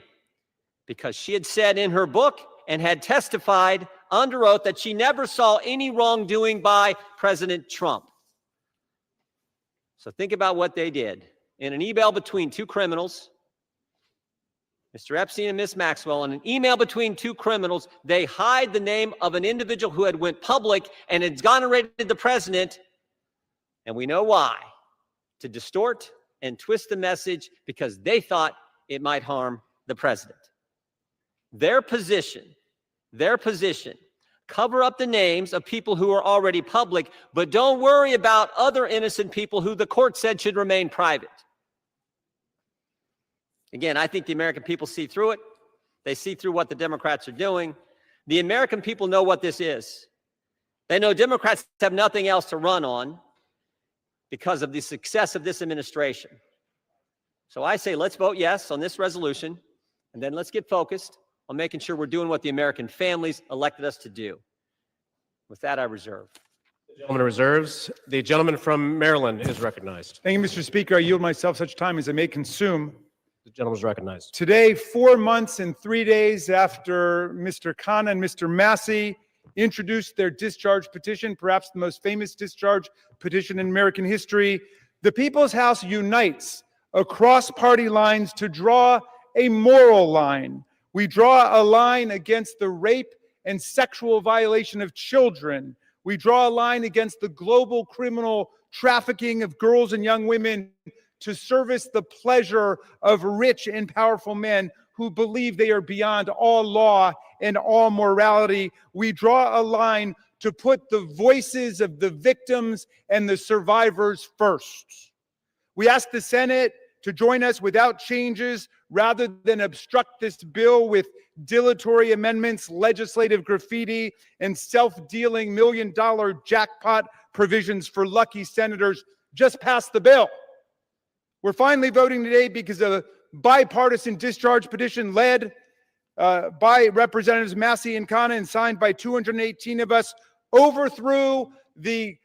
Because she had said in her book and had testified under oath that she never saw any wrongdoing by President Trump. So think about what they did. In an email between two criminals, Mr. Epstein and Ms. Maxwell, in an email between two criminals, they hide the name of an individual who had went public and exonerated the president. And we know why. To distort and twist the message because they thought it might harm the president. Their position, cover up the names of people who are already public, but don't worry about other innocent people who the court said should remain private. Again, I think the American people see through it. They see through what the Democrats are doing. The American people know what this is. They know Democrats have nothing else to run on because of the success of this administration. So I say, let's vote yes on this resolution, and then let's get focused on making sure we're doing what the American families elected us to do. With that, I reserve. The gentleman reserves. The gentleman from Maryland is recognized. Thank you, Mr. Speaker. I yield myself such time as I may consume. The gentleman is recognized. Today, 4 months and 3 days after Mr. Khan and Mr. Massey introduced their discharge petition, perhaps the most famous discharge petition in American history, the People's House unites across party lines to draw a moral line. We draw a line against the rape and sexual violation of children. We draw a line against the global criminal trafficking of girls and young women to service the pleasure of rich and powerful men who believe they are beyond all law and all morality. We draw a line to put the voices of the victims and the survivors first. We ask the Senate to join us without changes rather than obstruct this bill with dilatory amendments, legislative graffiti, and self-dealing million-dollar jackpot provisions for lucky senators. Just pass the bill. We're finally voting today because of a bipartisan discharge petition led by Representatives Massey and Khanna and signed by 218 of us overthrew the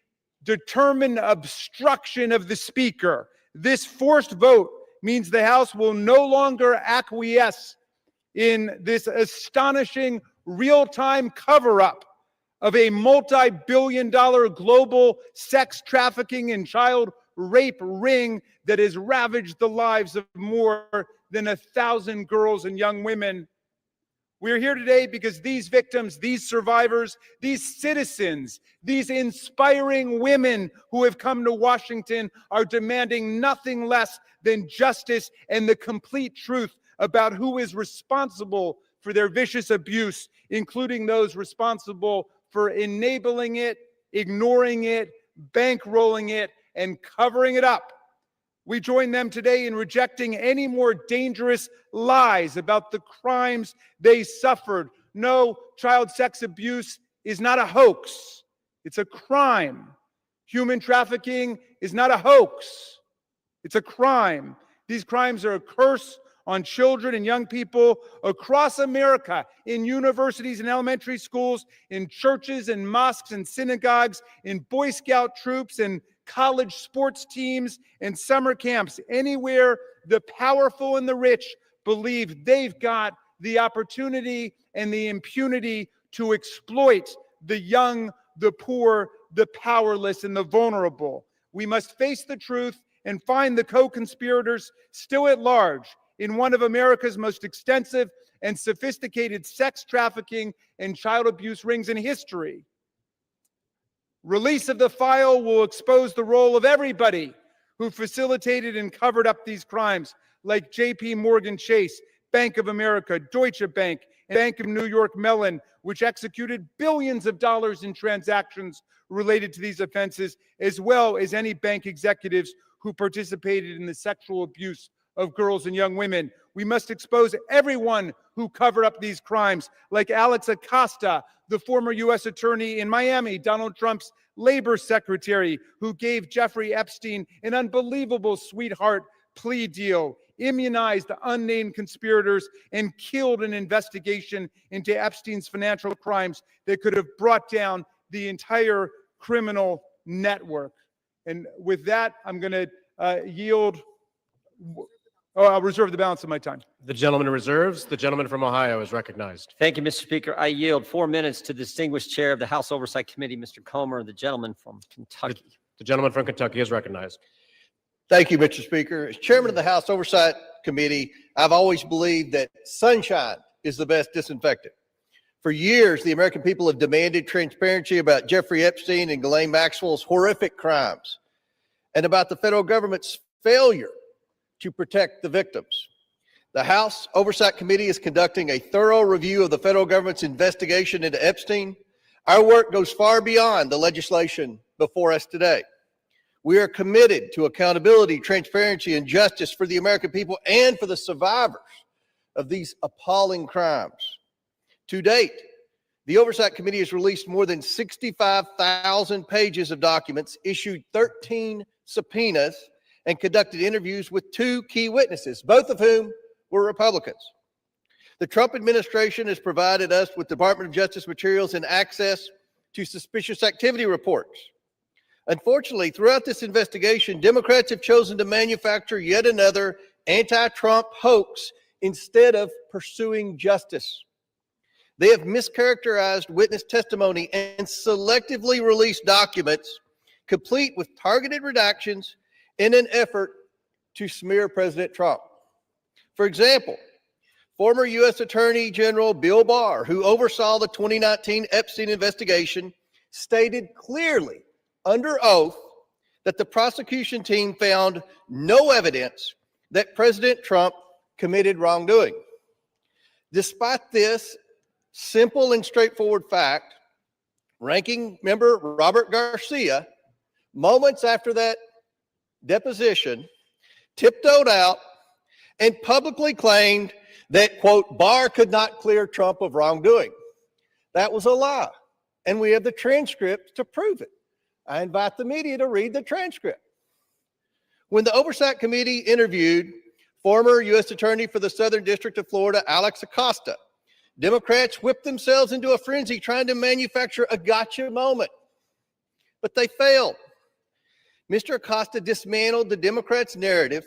determined obstruction of the Speaker. This forced vote means the House will no longer acquiesce in this astonishing real-time cover-up of a multi-billion-dollar global sex trafficking and child rape ring that has ravaged the lives of more than 1,000 girls and young women. We're here today because these victims, these survivors, these citizens, these inspiring women who have come to Washington are demanding nothing less than justice and the complete truth about who is responsible for their vicious abuse, including those responsible for enabling it, ignoring it, bankrolling it, and covering it up. We join them today in rejecting any more dangerous lies about the crimes they suffered. No, child sex abuse is not a hoax. It's a crime. Human trafficking is not a hoax. It's a crime. These crimes are a curse on children and young people across America, in universities and elementary schools, in churches and mosques and synagogues, in Boy Scout troops and college sports teams and summer camps. Anywhere the powerful and the rich believe they've got the opportunity and the impunity to exploit the young, the poor, the powerless, and the vulnerable. We must face the truth and find the co-conspirators still at large in one of America's most extensive and sophisticated sex trafficking and child abuse rings in history. Release of the file will expose the role of everybody who facilitated and covered up these crimes, like J.P. Morgan Chase, Bank of America, Deutsche Bank, and Bank of New York Mellon, which executed billions of dollars in transactions related to these offenses, as well as any bank executives who participated in the sexual abuse of girls and young women. We must expose everyone who covered up these crimes, like Alex Acosta, the former U.S. attorney in Miami, Donald Trump's labor secretary, who gave Jeffrey Epstein an unbelievable sweetheart plea deal, immunized the unnamed conspirators, and killed an investigation into Epstein's financial crimes that could have brought down the entire criminal network. And with that, I'm going to yield. I'll reserve the balance of my time. The gentleman reserves. The gentleman from Ohio is recognized. Thank you, Mr. Speaker. I yield 4 minutes to the distinguished chair of the House Oversight Committee, Mr. Comer, the gentleman from Kentucky. The gentleman from Kentucky is recognized. Thank you, Mr. Speaker. As chairman of the House Oversight Committee, I've always believed that sunshine is the best disinfectant. For years, the American people have demanded transparency about Jeffrey Epstein and Ghislaine Maxwell's horrific crimes and about the federal government's failure to protect the victims. The House Oversight Committee is conducting a thorough review of the federal government's investigation into Epstein. Our work goes far beyond the legislation before us today. We are committed to accountability, transparency, and justice for the American people and for the survivors of these appalling crimes. To date, the Oversight Committee has released more than 65,000 pages of documents, issued 13 subpoenas, and conducted interviews with 2 key witnesses, both of whom were Republicans. The Trump administration has provided us with Department of Justice materials and access to suspicious activity reports. Unfortunately, throughout this investigation, Democrats have chosen to manufacture yet another anti-Trump hoax instead of pursuing justice. They have mischaracterized witness testimony and selectively released documents complete with targeted redactions in an effort to smear President Trump. For example, former U.S. Attorney General Bill Barr, who oversaw the 2019 Epstein investigation, stated clearly under oath that the prosecution team found no evidence that President Trump committed wrongdoing. Despite this simple and straightforward fact, Ranking Member Robert Garcia, moments after that deposition, tiptoed out and publicly claimed that, quote, Barr could not clear Trump of wrongdoing. That was a lie, and we have the transcript to prove it. I invite the media to read the transcript. When the Oversight Committee interviewed former U.S. Attorney for the Southern District of Florida, Alex Acosta, Democrats whipped themselves into a frenzy trying to manufacture a gotcha moment, but they failed. Mr. Acosta dismantled the Democrats' narrative.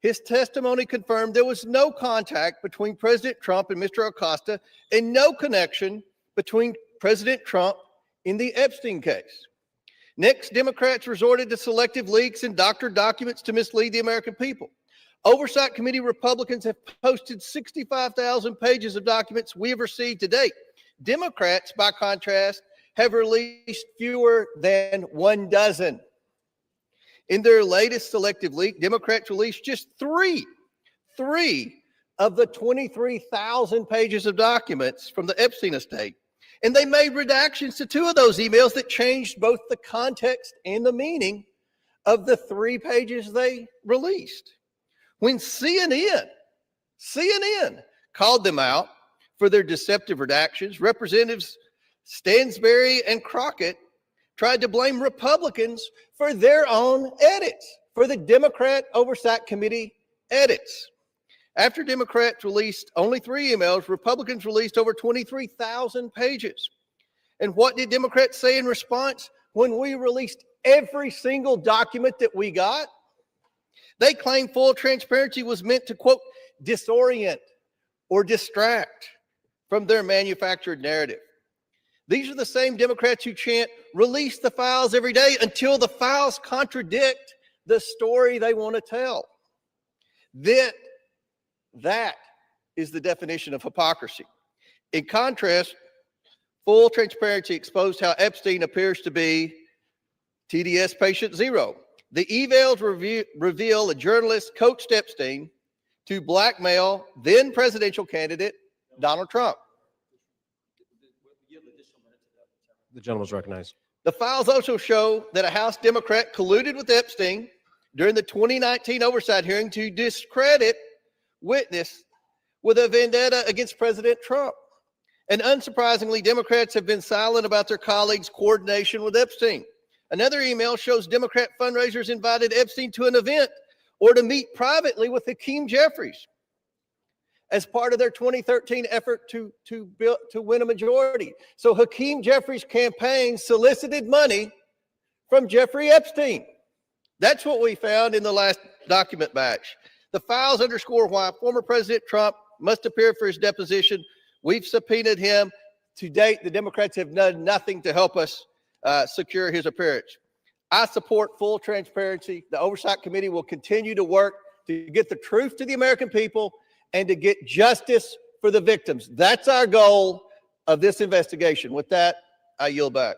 His testimony confirmed there was no contact between President Trump and Mr. Acosta and no connection between President Trump in the Epstein case. Next, Democrats resorted to selective leaks and doctored documents to mislead the American people. Oversight Committee Republicans have posted 65,000 pages of documents we have received to date. Democrats, by contrast, have released fewer than 1 dozen. In their latest selective leak, Democrats released just three of the 23,000 pages of documents from the Epstein estate. And they made redactions to 2 of those emails that changed both the context and the meaning of the 3 pages they released. When CNN called them out for their deceptive redactions, Representatives Stansbury and Crockett tried to blame Republicans for their own edits, for the Democrat Oversight Committee edits. After Democrats released only 3 emails, Republicans released over 23,000 pages. And what did Democrats say in response when we released every single document that we got? They claimed full transparency was meant to, quote, disorient or distract from their manufactured narrative. These are the same Democrats who chant, release the files every day until the files contradict the story they want to tell. That is the definition of hypocrisy. In contrast, full transparency exposed how Epstein appears to be TDS patient zero. The evals reveal a journalist coached Epstein to blackmail then presidential candidate Donald Trump. The gentleman is recognized. The files also show that a House Democrat colluded with Epstein during the 2019 oversight hearing to discredit witness with a vendetta against President Trump. And unsurprisingly, Democrats have been silent about their colleagues' coordination with Epstein. Another email shows Democrat fundraisers invited Epstein to an event or to meet privately with Hakeem Jeffries as part of their 2013 effort to win a majority. So Hakeem Jeffries' campaign solicited money from Jeffrey Epstein. That's what we found in the last document batch. The files underscore why former President Trump must appear for his deposition. We've subpoenaed him. To date, the Democrats have done nothing to help us secure his appearance. I support full transparency. The Oversight Committee will continue to work to get the truth to the American people and to get justice for the victims. That's our goal of this investigation. With that, I yield back.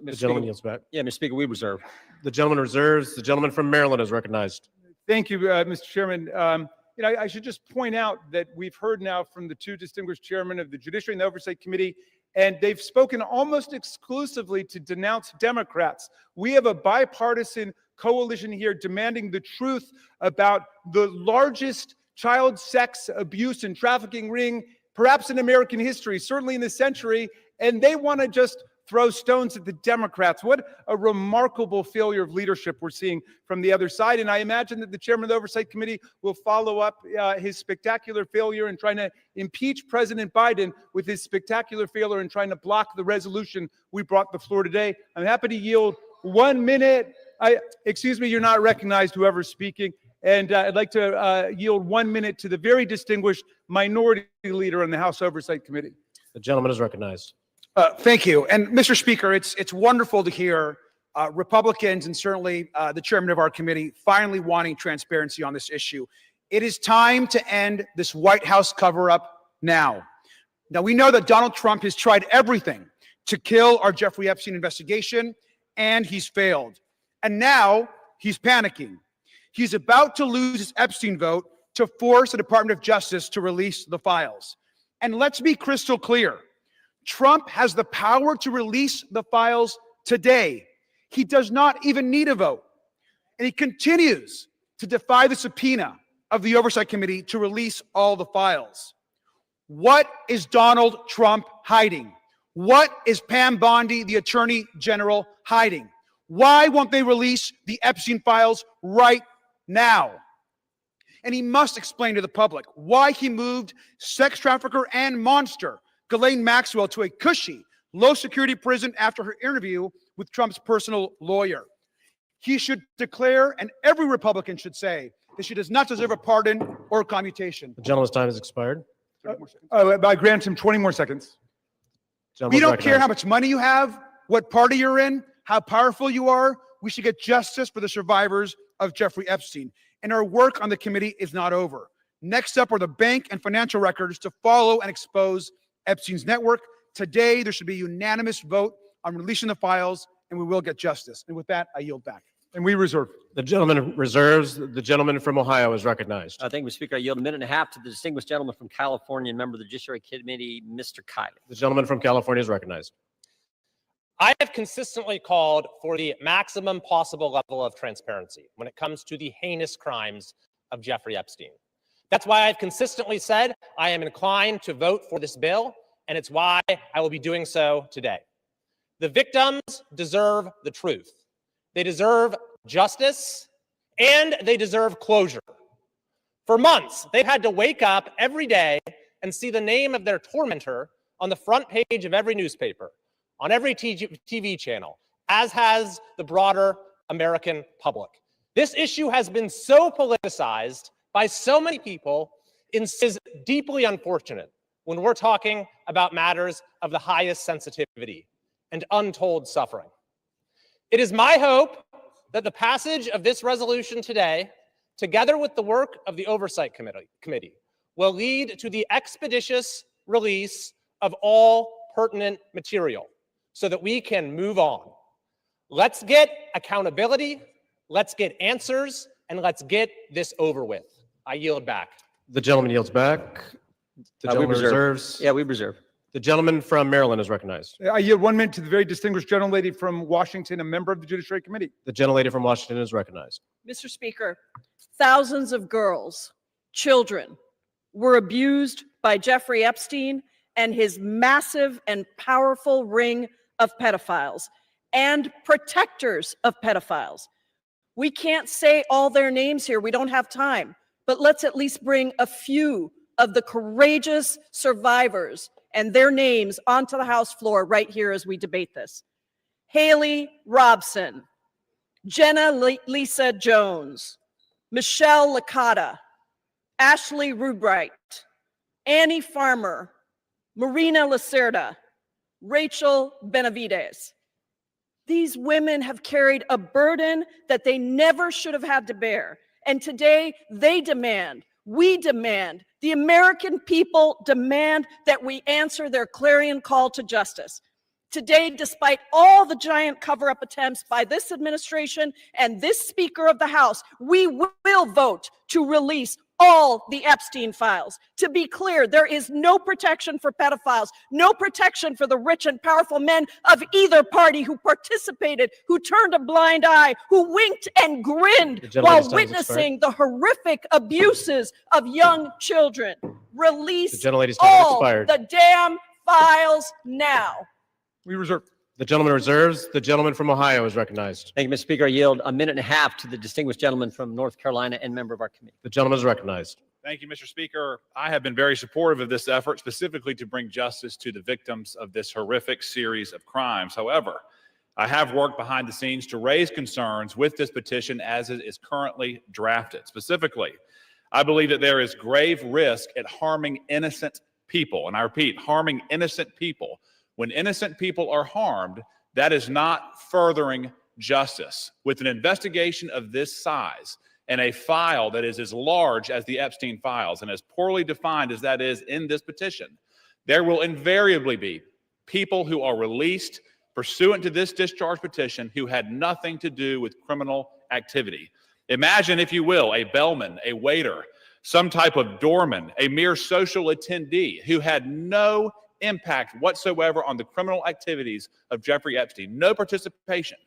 The gentleman yields back. Yeah, Mr. Speaker, we reserve. The gentleman reserves. The gentleman from Maryland is recognized. Thank you, Mr. Chairman. I should just point out that we've heard now from the 2 distinguished chairmen of the Judiciary and the Oversight Committee, and they've spoken almost exclusively to denounce Democrats. We have a bipartisan coalition here demanding the truth about the largest child sex abuse and trafficking ring, perhaps in American history, certainly in this century, and they want to just throw stones at the Democrats. What a remarkable failure of leadership we're seeing from the other side. And I imagine that the chairman of the Oversight Committee will follow up his spectacular failure in trying to impeach President Biden with his spectacular failure in trying to block the resolution we brought to the floor today. I'm happy to yield 1 minute. Excuse me, you're not recognized, whoever's speaking. And I'd like to yield 1 minute to the very distinguished minority leader on the House Oversight Committee. The gentleman is recognized. Thank you. And Mr. Speaker, it's wonderful to hear Republicans and certainly the chairman of our committee finally wanting transparency on this issue. It is time to end this White House cover-up now. Now, we know that Donald Trump has tried everything to kill our Jeffrey Epstein investigation, and he's failed. And now he's panicking. He's about to lose his Epstein vote to force the Department of Justice to release the files. And let's be crystal clear. Trump has the power to release the files today. He does not even need a vote. And he continues to defy the subpoena of the Oversight Committee to release all the files. What is Donald Trump hiding? What is Pam Bondi, the Attorney General, hiding? Why won't they release the Epstein files right now? And he must explain to the public why he moved sex trafficker and monster Ghislaine Maxwell to a cushy, low-security prison after her interview with Trump's personal lawyer. He should declare, and every Republican should say, that she does not deserve a pardon or commutation. The gentleman's time has expired. I grant him 20 more seconds. We don't care how much money you have, what party you're in, how powerful you are. We should get justice for the survivors of Jeffrey Epstein. And our work on the committee is not over. Next up are the bank and financial records to follow and expose Epstein's network. Today, there should be a unanimous vote on releasing the files, and we will get justice. And with that, I yield back. And we reserve. The gentleman reserves. The gentleman from Ohio is recognized. Thank you, Mr. Speaker. I yield a minute and a half to the distinguished gentleman from California and member of the Judiciary Committee, Mr. Kiley. The gentleman from California is recognized. I have consistently called for the maximum possible level of transparency when it comes to the heinous crimes of Jeffrey Epstein. That's why I've consistently said I am inclined to vote for this bill, and it's why I will be doing so today. The victims deserve the truth. They deserve justice, and they deserve closure. For months, they've had to wake up every day and see the name of their tormentor on the front page of every newspaper, on every TV channel, as has the broader American public. This issue has been so politicized by so many people, is deeply unfortunate when we're talking about matters of the highest sensitivity and untold suffering. It is my hope that the passage of this resolution today, together with the work of the Oversight Committee, will lead to the expeditious release of all pertinent material so that we can move on. Let's get accountability, let's get answers, and let's get this over with. I yield back. The gentleman yields back. The gentleman reserves. Yeah, we reserve. The gentleman from Maryland is recognized. I yield 1 minute to the very distinguished gentlelady from Washington, a member of the Judiciary Committee. The gentlelady from Washington is recognized. Mr. Speaker, thousands of girls, children, were abused by Jeffrey Epstein and his massive and powerful ring of pedophiles and protectors of pedophiles. We can't say all their names here. We don't have time, but let's at least bring a few of the courageous survivors and their names onto the House floor right here as we debate this. Haley Robson, Jenna Lisa Jones, Michelle Licata, Ashley Rubright, Annie Farmer, Marina Lacerda, Rachel Benavides. These women have carried a burden that they never should have had to bear. And today they demand, we demand, the American people demand that we answer their clarion call to justice. Today, despite all the giant cover-up attempts by this administration and this Speaker of the House, we will vote to release all the Epstein files. To be clear, there is no protection for pedophiles, no protection for the rich and powerful men of either party who participated, who turned a blind eye, who winked and grinned while witnessing the horrific abuses of young children. Release all the damn files now. We reserve. The gentleman reserves. The gentleman from Ohio is recognized. Thank you, Mr. Speaker. I yield a minute and a half to the distinguished gentleman from North Carolina and member of our committee. The gentleman is recognized. Thank you, Mr. Speaker. I have been very supportive of this effort, specifically to bring justice to the victims of this horrific series of crimes. However, I have worked behind the scenes to raise concerns with this petition as it is currently drafted. Specifically, I believe that there is grave risk at harming innocent people. And I repeat, harming innocent people. When innocent people are harmed, that is not furthering justice. With an investigation of this size and a file that is as large as the Epstein files and as poorly defined as that is in this petition, there will invariably be people who are released pursuant to this discharge petition who had nothing to do with criminal activity. Imagine, if you will, a bellman, a waiter, some type of doorman, a mere social attendee who had no impact whatsoever on the criminal activities of Jeffrey Epstein, no participation.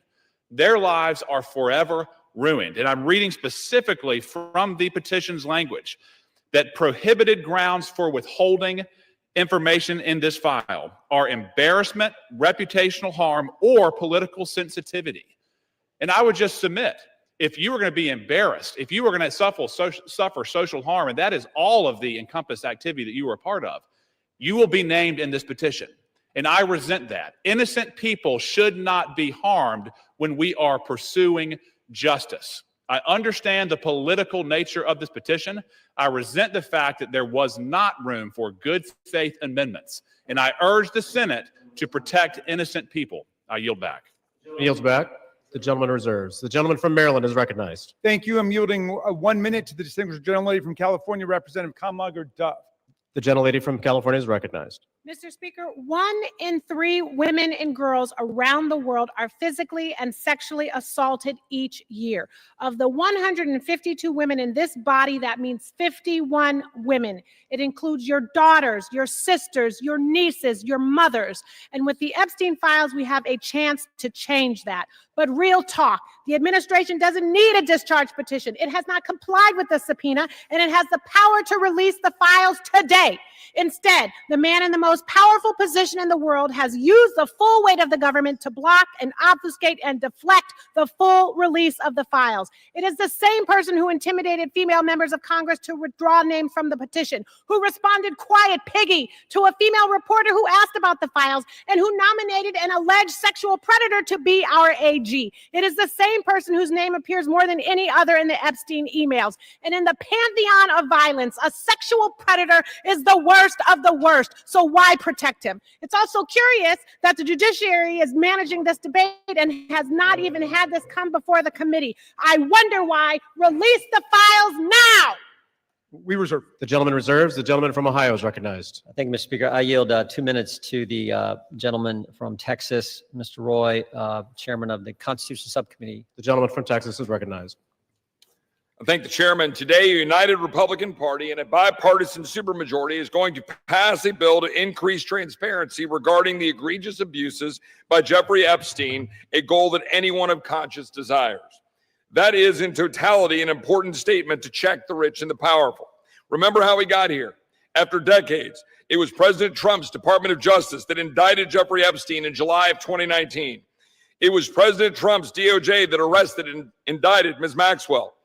Their lives are forever ruined. And I'm reading specifically from the petition's language that prohibited grounds for withholding information in this file are embarrassment, reputational harm, or political sensitivity. And I would just submit, if you were going to be embarrassed, if you were going to suffer social harm, and that is all of the encompassed activity that you were a part of, you will be named in this petition. And I resent that. Innocent people should not be harmed when we are pursuing justice. I understand the political nature of this petition. I resent the fact that there was not room for good faith amendments. And I urge the Senate to protect innocent people. I yield back. Yields back. The gentleman reserves. The gentleman from Maryland is recognized. Thank you. I'm yielding 1 minute to the distinguished gentlelady from California, Representative Kamlager-Dove. The gentlelady from California is recognized. Mr. Speaker, 1 in 3 women and girls around the world are physically and sexually assaulted each year. Of the 152 women in this body, that means 51 women. It includes your daughters, your sisters, your nieces, your mothers. And with the Epstein files, we have a chance to change that. But real talk, the administration doesn't need a discharge petition. It has not complied with the subpoena, and it has the power to release the files today. Instead, the man in the most powerful position in the world has used the full weight of the government to block and obfuscate and deflect the full release of the files. It is the same person who intimidated female members of Congress to withdraw names from the petition, who responded quiet piggy to a female reporter who asked about the files, and who nominated an alleged sexual predator to be our AG. It is the same person whose name appears more than any other in the Epstein emails. And in the pantheon of violence, a sexual predator is the worst of the worst. So why protect him? It's also curious that the judiciary is managing this debate and has not even had this come before the committee. I wonder why. Release the files now. We reserve. The gentleman reserves. The gentleman from Ohio is recognized. Thank you, Mr. Speaker. I yield 2 minutes to the gentleman from Texas, Mr. Roy, Chairman of the Constitution Subcommittee. The gentleman from Texas is recognized. I thank the chairman. Today, a united Republican Party and a bipartisan supermajority is going to pass a bill to increase transparency regarding the egregious abuses by Jeffrey Epstein, a goal that anyone of conscience desires. That is, in totality, an important statement to check the rich and the powerful. Remember how we got here. After decades, it was President Trump's Department of Justice that indicted Jeffrey Epstein in July of 2019. It was President Trump's DOJ that arrested and indicted Ms. Maxwell.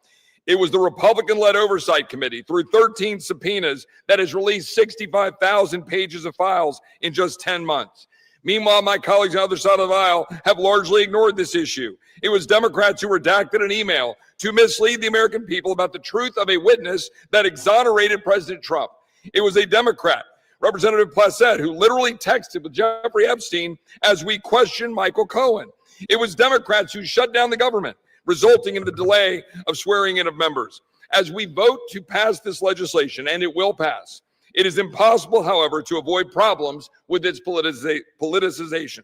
It was the Republican-led Oversight Committee, through 13 subpoenas, that has released 65,000 pages of files in just 10 months. Meanwhile, my colleagues on the other side of the aisle have largely ignored this issue. It was Democrats who redacted an email to mislead the American people about the truth of a witness that exonerated President Trump. It was a Democrat, Representative Placette, who literally texted with Jeffrey Epstein as we questioned Michael Cohen. It was Democrats who shut down the government, resulting in the delay of swearing in of members. As we vote to pass this legislation, and it will pass, it is impossible, however, to avoid problems with its politicization.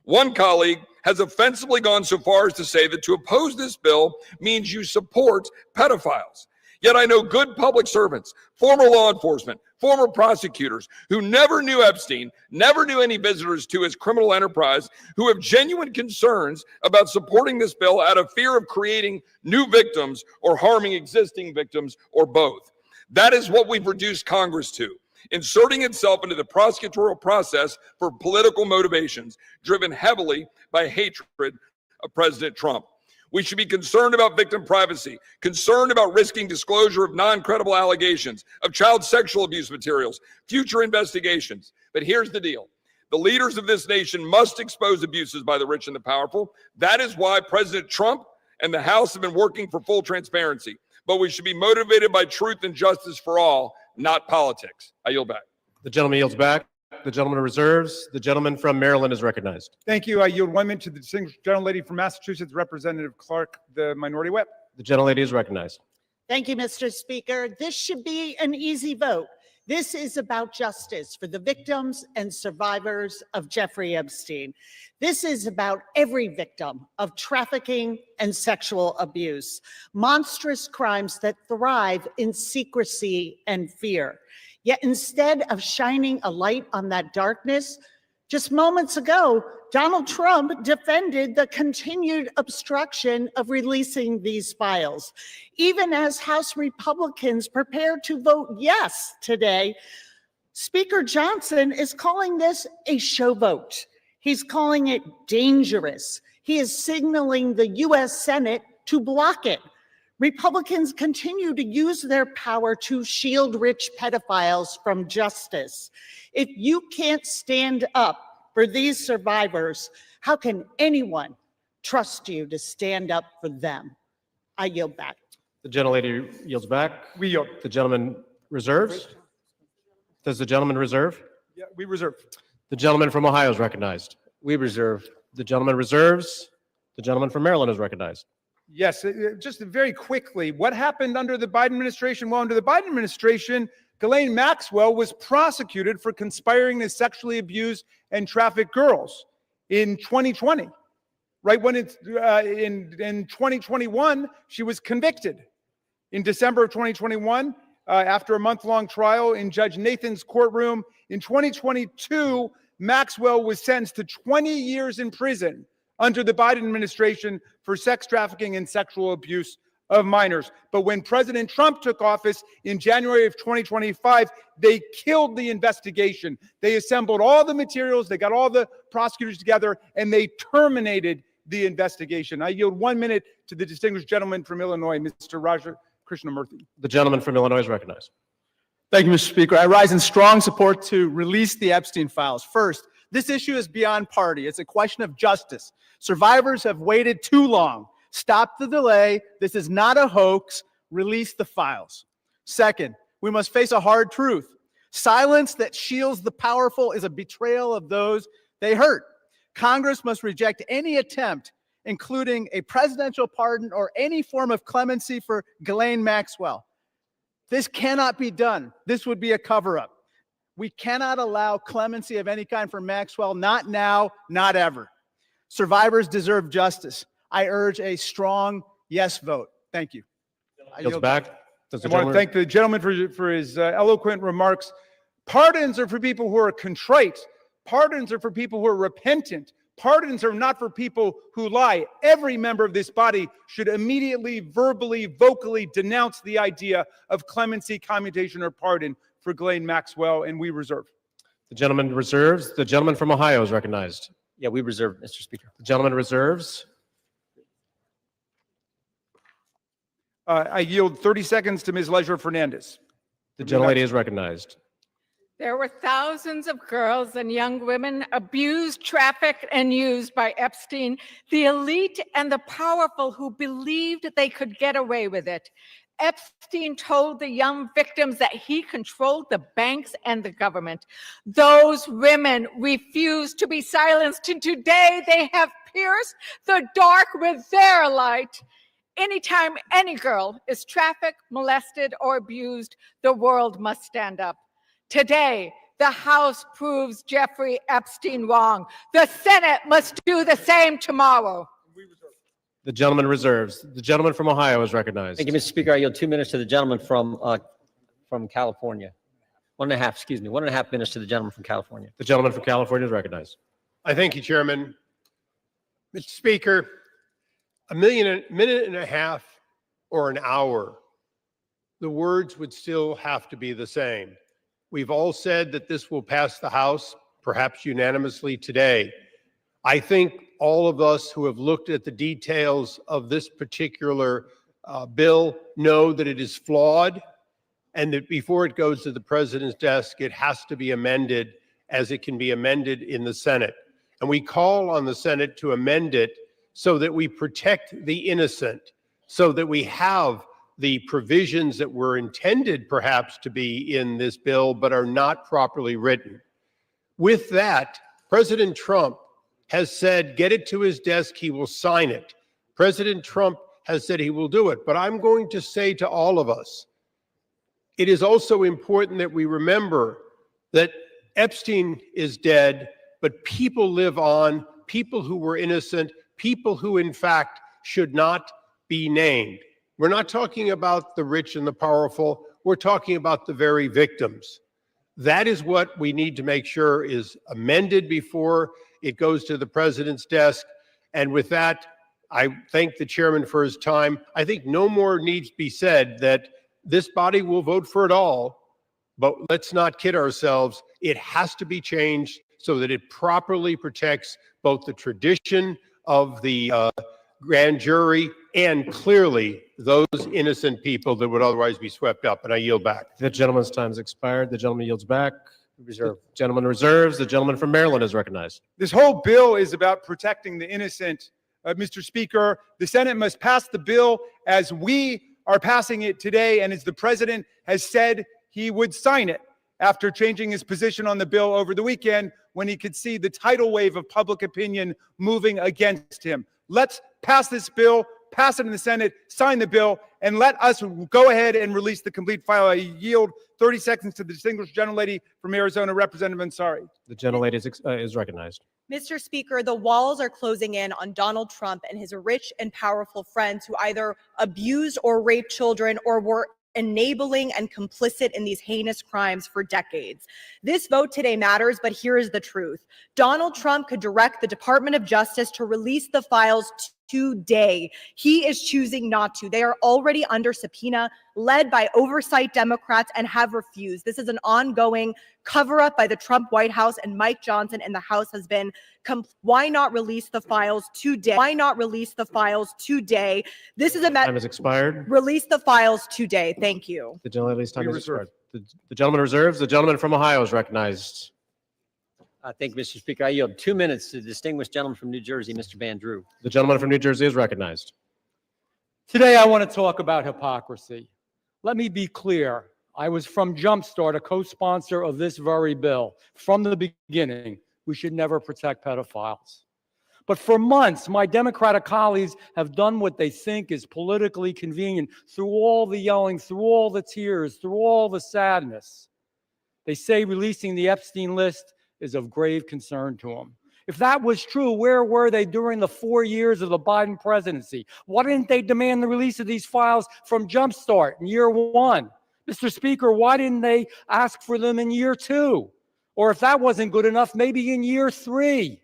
One colleague has offensively gone so far as to say that to oppose this bill means you support pedophiles. Yet I know good public servants, former law enforcement, former prosecutors who never knew Epstein, never knew any visitors to his criminal enterprise, who have genuine concerns about supporting this bill out of fear of creating new victims or harming existing victims, or both. That is what we've reduced Congress to, inserting itself into the prosecutorial process for political motivations, driven heavily by hatred of President Trump. We should be concerned about victim privacy, concerned about risking disclosure of non-credible allegations, of child sexual abuse materials, future investigations. But here's the deal. The leaders of this nation must expose abuses by the rich and the powerful. That is why President Trump and the House have been working for full transparency. But we should be motivated by truth and justice for all, not politics. I yield back. The gentleman yields back. The gentleman reserves. The gentleman from Maryland is recognized. Thank you. I yield 1 minute to the distinguished gentlelady from Massachusetts, Representative Clark, the minority whip. The gentlelady is recognized. Thank you, Mr. Speaker. This should be an easy vote. This is about justice for the victims and survivors of Jeffrey Epstein. This is about every victim of trafficking and sexual abuse, monstrous crimes that thrive in secrecy and fear. Yet instead of shining a light on that darkness, just moments ago, Donald Trump defended the continued obstruction of releasing these files. Even as House Republicans prepare to vote yes today, Speaker Johnson is calling this a show vote. He's calling it dangerous. He is signaling the U.S. Senate to block it. Republicans continue to use their power to shield rich pedophiles from justice. If you can't stand up for these survivors, how can anyone trust you to stand up for them? I yield back. The gentlelady yields back. We yield. The gentleman reserves. Does the gentleman reserve? Yeah, we reserve. The gentleman from Ohio is recognized. We reserve. The gentleman reserves. The gentleman from Maryland is recognized. Yes, just very quickly, what happened under the Biden administration? Well, under the Biden administration, Ghislaine Maxwell was prosecuted for conspiring to sexually abuse and traffic girls in 2020. Right when it's in 2021, she was convicted. In December of 2021, after a month-long trial in Judge Nathan's courtroom, in 2022, Maxwell was sentenced to 20 years in prison under the Biden administration for sex trafficking and sexual abuse of minors. But when President Trump took office in January of 2025, they killed the investigation. They assembled all the materials, they got all the prosecutors together, and they terminated the investigation. I yield 1 minute to the distinguished gentleman from Illinois, Mr. Raja Krishnamurthy. The gentleman from Illinois is recognized. Thank you, Mr. Speaker. I rise in strong support to release the Epstein files. First, this issue is beyond party. It's a question of justice. Survivors have waited too long. Stop the delay. This is not a hoax. Release the files. Second, we must face a hard truth. Silence that shields the powerful is a betrayal of those they hurt. Congress must reject any attempt, including a presidential pardon or any form of clemency for Ghislaine Maxwell. This cannot be done. This would be a cover-up. We cannot allow clemency of any kind for Maxwell, not now, not ever. Survivors deserve justice. I urge a strong yes vote. Thank you. Yields back. I want to thank the gentleman for his eloquent remarks. Pardons are for people who are contrite. Pardons are for people who are repentant. Pardons are not for people who lie. Every member of this body should immediately, verbally, vocally denounce the idea of clemency, commutation, or pardon for Ghislaine Maxwell, and we reserve. The gentleman reserves. The gentleman from Ohio is recognized. Yeah, we reserve, Mr. Speaker. The gentleman reserves. I yield 30 seconds to Ms. Leisure Fernandez. The gentlelady is recognized. There were thousands of girls and young women abused, trafficked, and used by Epstein, the elite and the powerful who believed they could get away with it. Epstein told the young victims that he controlled the banks and the government. Those women refused to be silenced, and today they have pierced the dark with their light. Anytime any girl is trafficked, molested, or abused, the world must stand up. Today, the House proves Jeffrey Epstein wrong. The Senate must do the same tomorrow. The gentleman reserves. The gentleman from Ohio is recognized. Thank you, Mr. Speaker. I yield 2 minutes to the gentleman from California. 1.5 minutes to the gentleman from California. The gentleman from California is recognized. I thank you, Chairman. Mr. Speaker, a minute and a half or an hour, the words would still have to be the same. We've all said that this will pass the House, perhaps unanimously today. I think all of us who have looked at the details of this particular bill know that it is flawed and that before it goes to the president's desk, it has to be amended as it can be amended in the Senate. And we call on the Senate to amend it so that we protect the innocent, so that we have the provisions that were intended perhaps to be in this bill but are not properly written. With that, President Trump has said, get it to his desk, he will sign it. President Trump has said he will do it. But I'm going to say to all of us, it is also important that we remember that Epstein is dead, but people live on, people who were innocent, people who in fact should not be named. We're not talking about the rich and the powerful. We're talking about the very victims. That is what we need to make sure is amended before it goes to the president's desk. And with that, I thank the chairman for his time. I think no more needs be said that this body will vote for it all, but let's not kid ourselves. It has to be changed so that it properly protects both the tradition of the grand jury and clearly those innocent people that would otherwise be swept up. And I yield back. The gentleman's time has expired. The gentleman yields back. Reserve. The gentleman reserves. The gentleman from Maryland is recognized. This whole bill is about protecting the innocent. Mr. Speaker, the Senate must pass the bill as we are passing it today and as the president has said he would sign it after changing his position on the bill over the weekend when he could see the tidal wave of public opinion moving against him. Let's pass this bill, pass it in the Senate, sign the bill, and let us go ahead and release the complete file. I yield 30 seconds to the distinguished gentlelady from Arizona, Representative Ansari. The gentlelady is recognized. Mr. Speaker, the walls are closing in on Donald Trump and his rich and powerful friends who either abused or raped children or were enabling and complicit in these heinous crimes for decades. This vote today matters, but here is the truth. Donald Trump could direct the Department of Justice to release the files today. He is choosing not to. They are already under subpoena, led by oversight Democrats, and have refused. This is an ongoing cover-up by the Trump White House, and Mike Johnson and the House has been, why not release the files today? Why not release the files today? This is a Time has expired. Release the files today. Thank you. The gentlelady's time has expired. The gentleman reserves. The gentleman from Ohio is recognized. Thank you, Mr. Speaker. I yield 2 minutes to the distinguished gentleman from New Jersey, Mr. Van Drew. The gentleman from New Jersey is recognized. Today, I want to talk about hypocrisy. Let me be clear. I was from Jumpstart, a co-sponsor of this very bill. From the beginning, we should never protect pedophiles. But for months, my Democratic colleagues have done what they think is politically convenient through all the yelling, through all the tears, through all the sadness. They say releasing the Epstein list is of grave concern to them. If that was true, where were they during the 4 years of the Biden presidency? Why didn't they demand the release of these files from Jumpstart in year one? Mr. Speaker, why didn't they ask for them in year two? Or if that wasn't good enough, maybe in year three,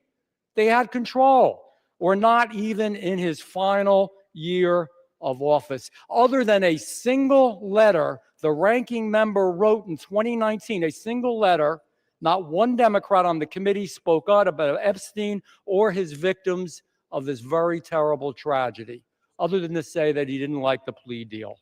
they had control, or not even in his final year of office. Other than a single letter the ranking member wrote in 2019, a single letter, not one Democrat on the committee spoke out about Epstein or his victims of this very terrible tragedy, other than to say that he didn't like the plea deal.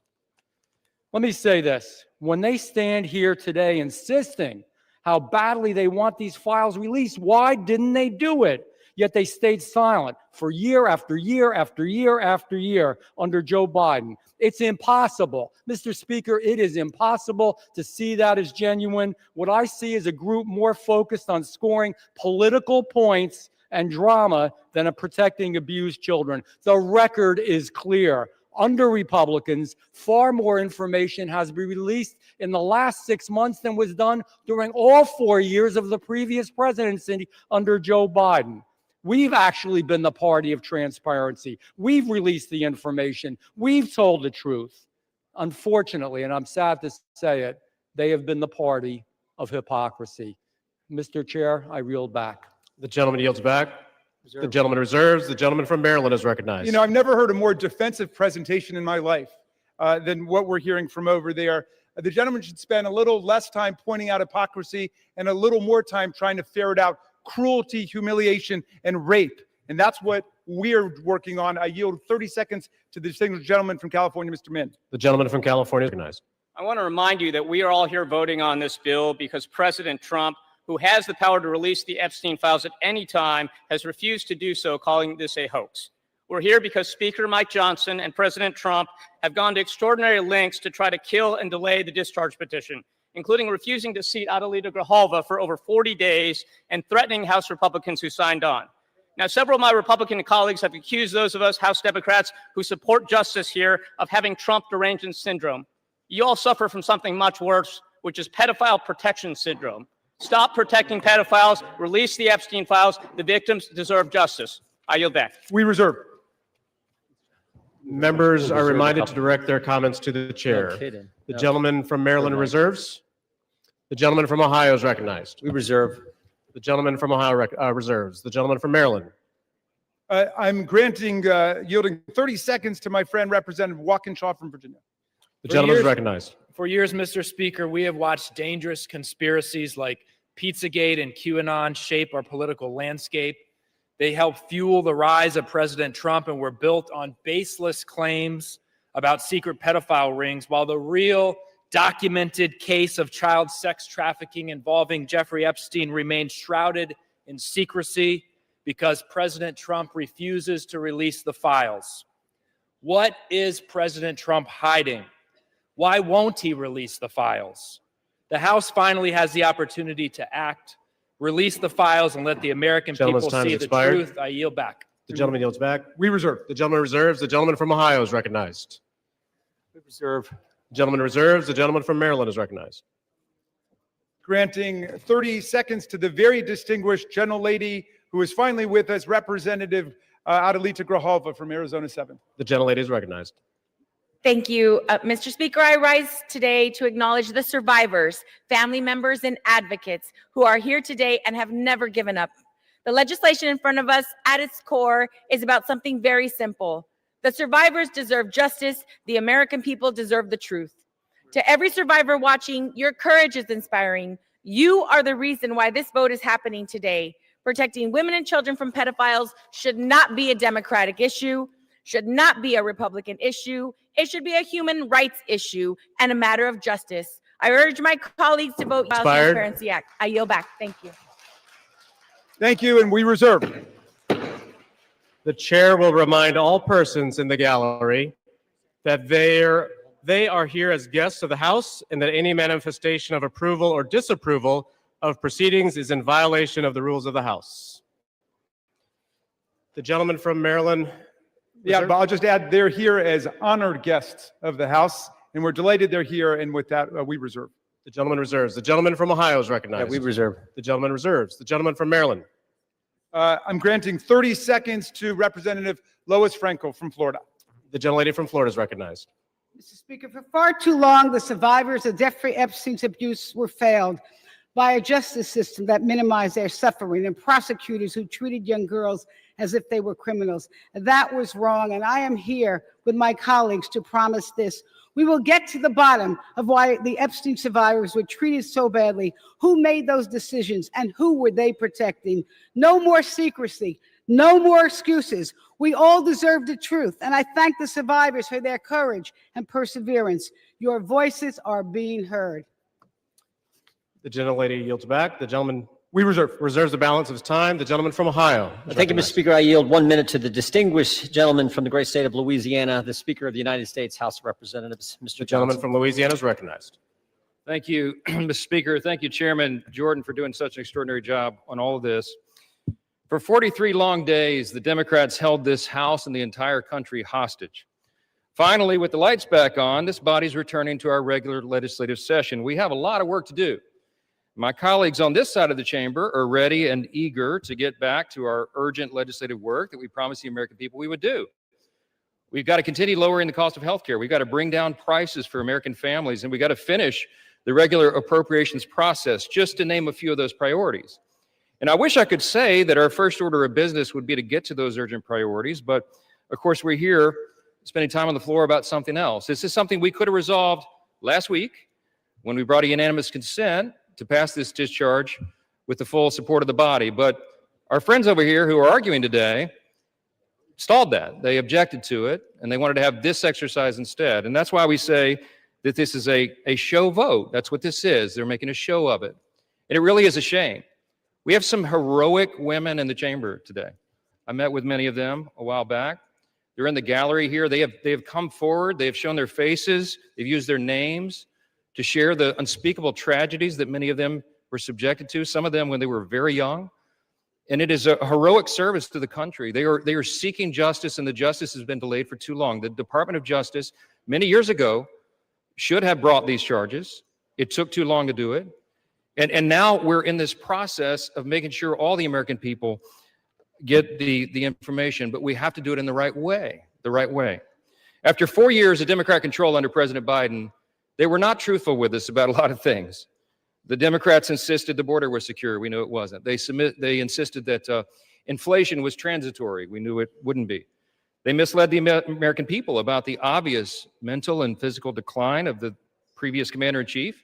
Let me say this. When they stand here today insisting how badly they want these files released, why didn't they do it? Yet they stayed silent for year after year after year after year under Joe Biden. It's impossible. Mr. Speaker, it is impossible to see that as genuine. What I see is a group more focused on scoring political points and drama than protecting abused children. The record is clear. Under Republicans, far more information has been released in the last 6 months than was done during all 4 years of the previous presidency under Joe Biden. We've actually been the party of transparency. We've released the information. We've told the truth. Unfortunately, and I'm sad to say it, they have been the party of hypocrisy. Mr. Chair, I yield back. The gentleman yields back. The gentleman reserves. The gentleman from Maryland is recognized. You know, I've never heard a more defensive presentation in my life than what we're hearing from over there. The gentleman should spend a little less time pointing out hypocrisy and a little more time trying to ferret out cruelty, humiliation, and rape. And that's what we're working on. I yield 30 seconds to the distinguished gentleman from California, Mr. Min. The gentleman from California is recognized. I want to remind you that we are all here voting on this bill because President Trump, who has the power to release the Epstein files at any time, has refused to do so, calling this a hoax. We're here because Speaker Mike Johnson and President Trump have gone to extraordinary lengths to try to kill and delay the discharge petition, including refusing to seat Adelita Grijalva for over 40 days and threatening House Republicans who signed on. Now, several of my Republican colleagues have accused those of us House Democrats who support justice here of having Trump derangement syndrome. You all suffer from something much worse, which is pedophile protection syndrome. Stop protecting pedophiles, release the Epstein files. The victims deserve justice. I yield back. We reserve. Members are reminded to direct their comments to the chair. kidding. The No. gentleman from Maryland reserves. The gentleman from Ohio is recognized. We reserve. The gentleman from Ohio reserves. The gentleman from Maryland. I'm yielding 30 seconds to my friend Representative Walkinshaw from Virginia. The gentleman is recognized. For years, Mr. Speaker, we have watched dangerous conspiracies like Pizzagate and QAnon shape our political landscape. They help fuel the rise of President Trump and were built on baseless claims about secret pedophile rings, while the real documented case of child sex trafficking involving Jeffrey Epstein remains shrouded in secrecy because President Trump refuses to release the files. What is President Trump hiding? Why won't he release the files? The House finally has the opportunity to act, release the files, and let the American people see the truth. I yield back. The gentleman yields back. We reserve. The gentleman reserves. The gentleman from Ohio is recognized. We reserve. The gentleman reserves. The gentleman from Maryland is recognized. Granting 30 seconds to the very distinguished gentlelady who is finally with us, Representative Adelita Grijalva from Arizona 7. The gentlelady is recognized. Thank you, Mr. Speaker. I rise today to acknowledge the survivors, family members, and advocates who are here today and have never given up. The legislation in front of us, at its core, is about something very simple. The survivors deserve justice. The American people deserve the truth. To every survivor watching, your courage is inspiring. You are the reason why this vote is happening today. Protecting women and children from pedophiles should not be a Democratic issue, should not be a Republican issue. It should be a human rights issue and a matter of justice. I urge my colleagues to vote yes. Transparency Act. I yield back. Thank you. Thank you, and we reserve. The chair will remind all persons in the gallery that they are here as guests of the House and that any manifestation of approval or disapproval of proceedings is in violation of the rules of the House. The gentleman from Maryland. Yeah, but I'll just add, they're here as honored guests of the House, and we're delighted they're here, and with that, we reserve. The gentleman reserves. The gentleman from Ohio is recognized. Yeah, we reserve. The gentleman reserves. The gentleman from Maryland. I'm granting 30 seconds to Representative Lois Franco from Florida. The gentlelady from Florida is recognized. Mr. Speaker, for far too long, the survivors of Jeffrey Epstein's abuse were failed by a justice system that minimized their suffering and prosecutors who treated young girls as if they were criminals. That was wrong, and I am here with my colleagues to promise this. We will get to the bottom of why the Epstein survivors were treated so badly, who made those decisions, and who were they protecting. No more secrecy, no more excuses. We all deserve the truth, and I thank the survivors for their courage and perseverance. Your voices are being heard. The gentlelady yields back. The gentleman reserves the balance of his time. The gentleman from Ohio. Thank you, Mr. Speaker. I yield 1 minute to the distinguished gentleman from the great state of Louisiana, the Speaker of the United States House of Representatives, Mr. The gentleman from Louisiana is recognized. Thank you, Mr. Speaker. Thank you, Chairman Jordan, for doing such an extraordinary job on all of this. For 43 long days, the Democrats held this House and the entire country hostage. Finally, with the lights back on, this body's returning to our regular legislative session. We have a lot of work to do. My colleagues on this side of the chamber are ready and eager to get back to our urgent legislative work that we promised the American people we would do. We've got to continue lowering the cost of health care. We've got to bring down prices for American families, and we've got to finish the regular appropriations process, just to name a few of those priorities. And I wish I could say that our first order of business would be to get to those urgent priorities, but of course we're here spending time on the floor about something else. This is something we could have resolved last week when we brought a unanimous consent to pass this discharge with the full support of the body. But our friends over here who are arguing today stalled that. They objected to it, and they wanted to have this exercise instead. And that's why we say that this is a show vote. That's what this is. They're making a show of it. And it really is a shame. We have some heroic women in the chamber today. I met with many of them a while back. They're in the gallery here. They have come forward. They have shown their faces. They've used their names to share the unspeakable tragedies that many of them were subjected to, some of them when they were very young. And it is a heroic service to the country. They are seeking justice, and the justice has been delayed for too long. The Department of Justice, many years ago, should have brought these charges. It took too long to do it. And now we're in this process of making sure all the American people get the information, but we have to do it in the right way, After 4 years of Democrat control under President Biden, they were not truthful with us about a lot of things. The Democrats insisted the border was secure. We knew it wasn't. They insisted that inflation was transitory. We knew it wouldn't be. They misled the American people about the obvious mental and physical decline of the previous commander-in-chief.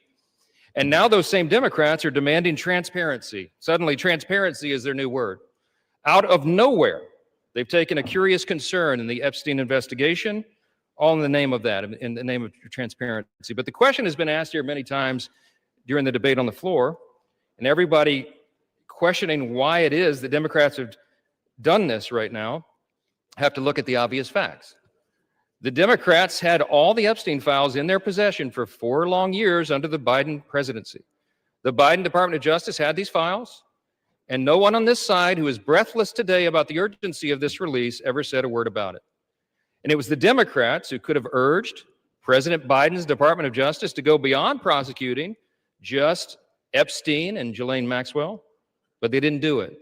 And now those same Democrats are demanding transparency. Suddenly, transparency is their new word. Out of nowhere, they've taken a curious concern in the Epstein investigation, all in the name of that, in the name of transparency. But the question has been asked here many times during the debate on the floor, and everybody questioning why it is that Democrats have done this right now have to look at the obvious facts. The Democrats had all the Epstein files in their possession for 4 long years under the Biden presidency. The Biden Department of Justice had these files, and no one on this side who is breathless today about the urgency of this release ever said a word about it. And it was the Democrats who could have urged President Biden's Department of Justice to go beyond prosecuting just Epstein and Ghislaine Maxwell, but they didn't do it.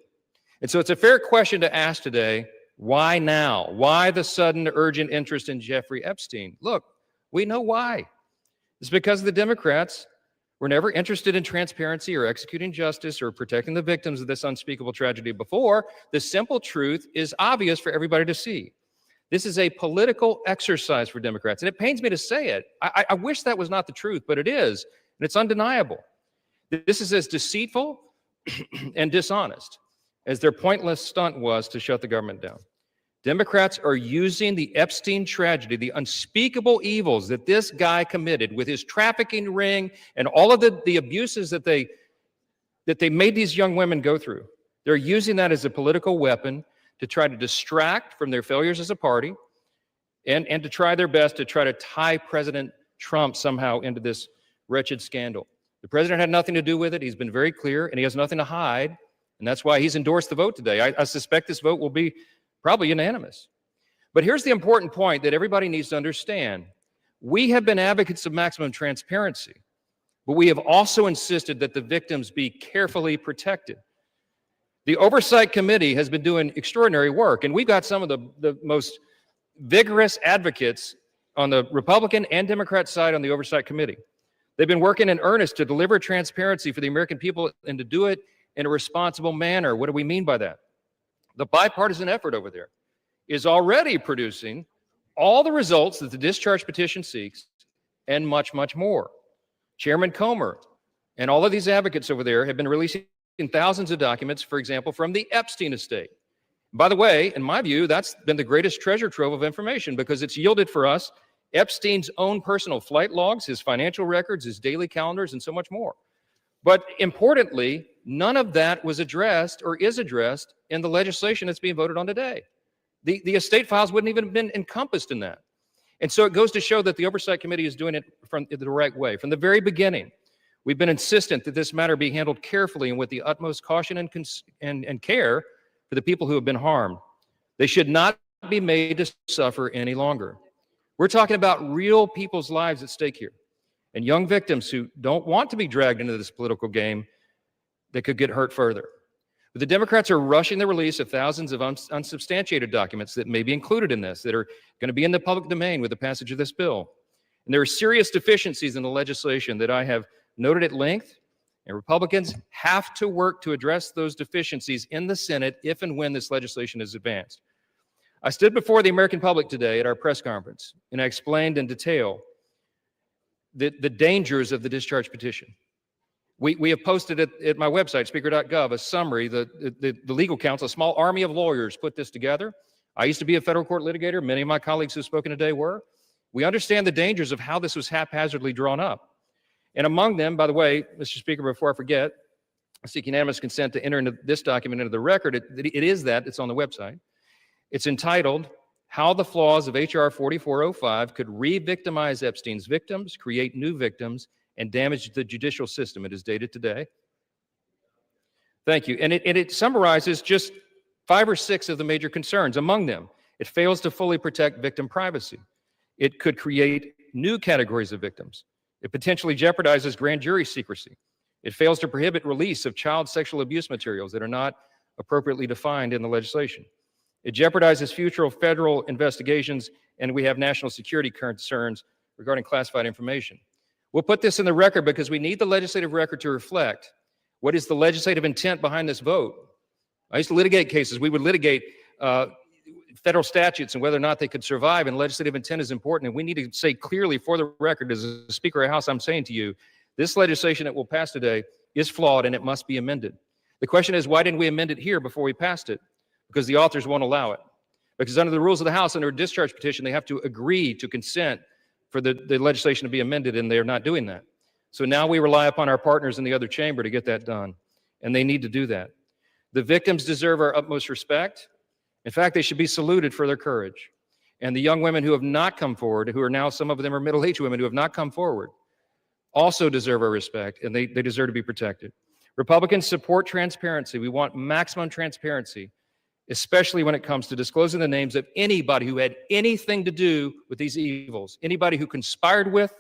And so it's a fair question to ask today, why now? Why the sudden urgent interest in Jeffrey Epstein? Look, we know why. It's because the Democrats were never interested in transparency or executing justice or protecting the victims of this unspeakable tragedy before. The simple truth is obvious for everybody to see. This is a political exercise for Democrats, and it pains me to say it. I wish that was not the truth, but it is, and it's undeniable. This is as deceitful and dishonest as their pointless stunt was to shut the government down. Democrats are using the Epstein tragedy, the unspeakable evils that this guy committed with his trafficking ring and all of the abuses that they made these young women go through. They're using that as a political weapon to try to distract from their failures as a party and to try their best to try to tie President Trump somehow into this wretched scandal. The president had nothing to do with it. He's been very clear, and he has nothing to hide. And that's why he's endorsed the vote today. I suspect this vote will be probably unanimous. But here's the important point that everybody needs to understand. We have been advocates of maximum transparency, but we have also insisted that the victims be carefully protected. The Oversight Committee has been doing extraordinary work, and we've got some of the most vigorous advocates on the Republican and Democrat side on the Oversight Committee. They've been working in earnest to deliver transparency for the American people and to do it in a responsible manner. What do we mean by that? The bipartisan effort over there is already producing all the results that the discharge petition seeks and much, much more. Chairman Comer and all of these advocates over there have been releasing thousands of documents, for example, from the Epstein estate. By the way, in my view, that's been the greatest treasure trove of information because it's yielded for us Epstein's own personal flight logs, his financial records, his daily calendars, and so much more. But importantly, none of that was addressed or is addressed in the legislation that's being voted on today. The estate files wouldn't even have been encompassed in that. And so it goes to show that the Oversight Committee is doing it from the right way. From the very beginning, we've been insistent that this matter be handled carefully and with the utmost caution and care for the people who have been harmed. They should not be made to suffer any longer. We're talking about real people's lives at stake here, and young victims who don't want to be dragged into this political game that could get hurt further. But the Democrats are rushing the release of thousands of unsubstantiated documents that may be included in this, that are going to be in the public domain with the passage of this bill. And there are serious deficiencies in the legislation that I have noted at length, and Republicans have to work to address those deficiencies in the Senate if and when this legislation is advanced. I stood before the American public today at our press conference, and I explained in detail the dangers of the discharge petition. We have posted at my website, speaker.gov, a summary. The legal counsel, a small army of lawyers, put this together. I used to be a federal court litigator. Many of my colleagues who've spoken today were. We understand the dangers of how this was haphazardly drawn up. And among them, by the way, Mr. Speaker, before I forget, I seek unanimous consent to enter into this document into the record. It's on the website. It's entitled, How the Flaws of H.R. 4405 Could Re-Victimize Epstein's Victims, Create New Victims, and Damage the Judicial System. It is dated today. Thank you. And it summarizes just 5 or 6 of the major concerns. Among them, it fails to fully protect victim privacy. It could create new categories of victims. It potentially jeopardizes grand jury secrecy. It fails to prohibit release of child sexual abuse materials that are not appropriately defined in the legislation. It jeopardizes future federal investigations, and we have national security concerns regarding classified information. We'll put this in the record because we need the legislative record to reflect what is the legislative intent behind this vote. I used to litigate cases. We would litigate federal statutes and whether or not they could survive, and legislative intent is important. And we need to say clearly for the record, as a Speaker of the House, I'm saying to you, this legislation that will pass today is flawed and it must be amended. The question is, why didn't we amend it here before we passed it? Because the authors won't allow it. Because under the rules of the House, under a discharge petition, they have to agree to consent for the legislation to be amended, and they're not doing that. So now we rely upon our partners in the other chamber to get that done, and they need to do that. The victims deserve our utmost respect. In fact, they should be saluted for their courage. And the young women who have not come forward, who are now, some of them are middle-aged women who have not come forward, also deserve our respect, and they deserve to be protected. Republicans support transparency. We want maximum transparency, especially when it comes to disclosing the names of anybody who had anything to do with these evils, anybody who conspired with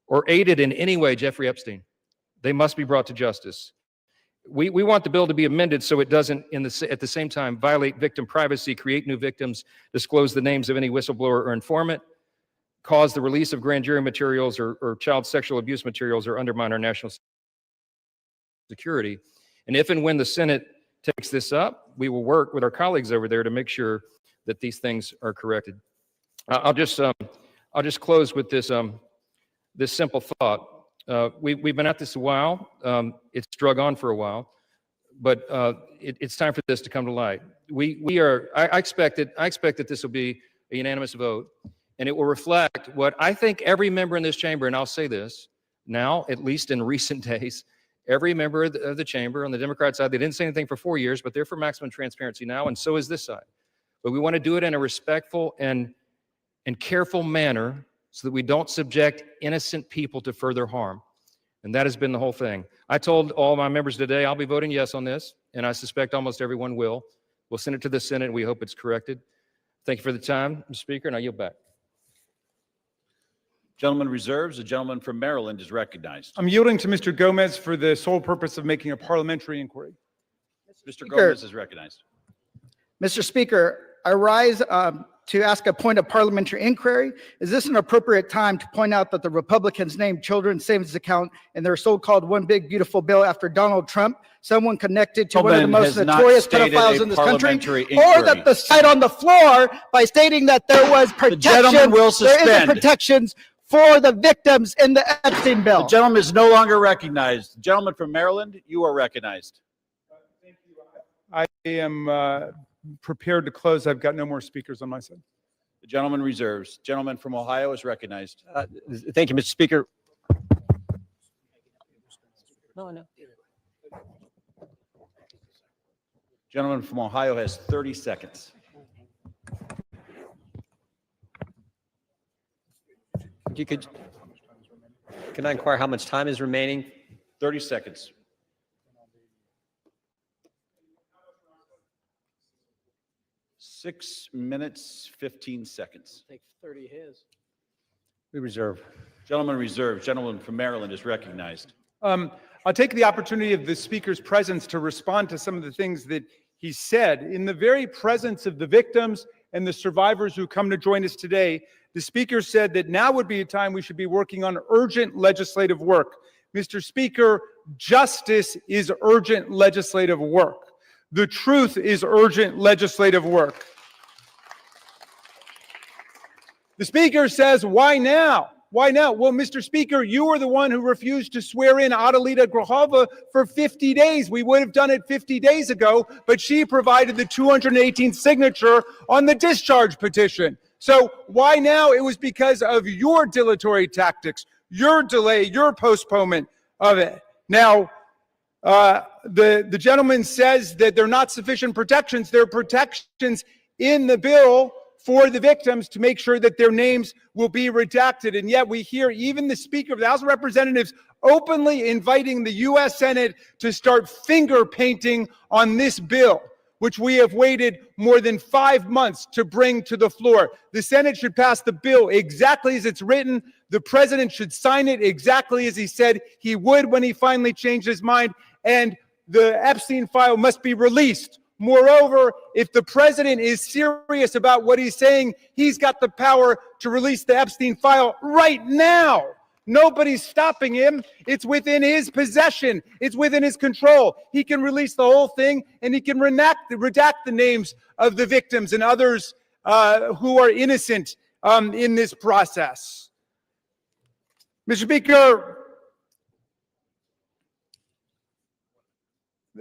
or aided in any way Jeffrey Epstein. They must be brought to justice. We want the bill to be amended so it doesn't, at the same time, violate victim privacy, create new victims, disclose the names of any whistleblower or informant, cause the release of grand jury materials or child sexual abuse materials, or undermine our national security. And if and when the Senate takes this up, we will work with our colleagues over there to make sure that these things are corrected. I'll just close with this this simple thought. We've been at this a while. It's drug on for a while, but it's time for this to come to light. I expect that this will be a unanimous vote, and it will reflect what I think every member in this chamber, and I'll say this now, at least in recent days, every member of the chamber on the Democrat side, they didn't say anything for 4 years, but they're for maximum transparency now, and so is this side. But we want to do it in a respectful and careful manner so that we don't subject innocent people to further harm. And that has been the whole thing. I told all my members today I'll be voting yes on this, and I suspect almost everyone will. We'll send it to the Senate, and we hope it's corrected. Thank you for the time, Mr. Speaker, and I yield back. Gentleman reserves. The gentleman from Maryland is recognized. I'm yielding to Mr. Gomez for the sole purpose of making a parliamentary inquiry. Mr. Gomez is recognized. Mr. Speaker, I rise to ask a point of parliamentary inquiry. Is this an appropriate time to point out that the Republicans named children's savings account in their so-called one big beautiful bill after Donald Trump, someone connected to one of the most notorious pedophiles in this country, or that the side on the floor by stating that there was protections for the victims in the Epstein bill? The gentleman is no longer recognized. The gentleman from Maryland, you are recognized. I am prepared to close. I've got no more speakers on my side. The gentleman reserves. Gentleman from Ohio is recognized. Thank you, Mr. Speaker. Gentleman from Ohio has 30 seconds. Can I inquire how much time is remaining? 30 seconds. Six minutes, 15 seconds. Take 30 his. We reserve. Gentleman reserved. Gentleman from Maryland is recognized. I'll take the opportunity of the Speaker's presence to respond to some of the things that he said. In the very presence of the victims and the survivors who come to join us today, the Speaker said that now would be a time we should be working on urgent legislative work. Mr. Speaker, justice is urgent legislative work. The truth is urgent legislative work. The Speaker says, why now? Why now? Well, Mr. Speaker, you were the one who refused to swear in Adelita Grahova for 50 days. We would have done it 50 days ago, but she provided the 218th signature on the discharge petition. So why now? It was because of your dilatory tactics, your delay, your postponement of it. Now, the gentleman says that there are not sufficient protections. There are protections in the bill for the victims to make sure that their names will be redacted. And yet we hear even the Speaker of the House of Representatives openly inviting the U.S. Senate to start finger painting on this bill. which we have waited more than 5 months to bring to the floor. The Senate should pass the bill exactly as it's written. The president should sign it exactly as he said he would when he finally changed his mind. And the Epstein file must be released. Moreover, if the president is serious about what he's saying, he's got the power to release the Epstein file right now. Nobody's stopping him. It's within his possession. It's within his control. He can release the whole thing, and he can redact the names of the victims and others who are innocent in this process. Mr. Speaker,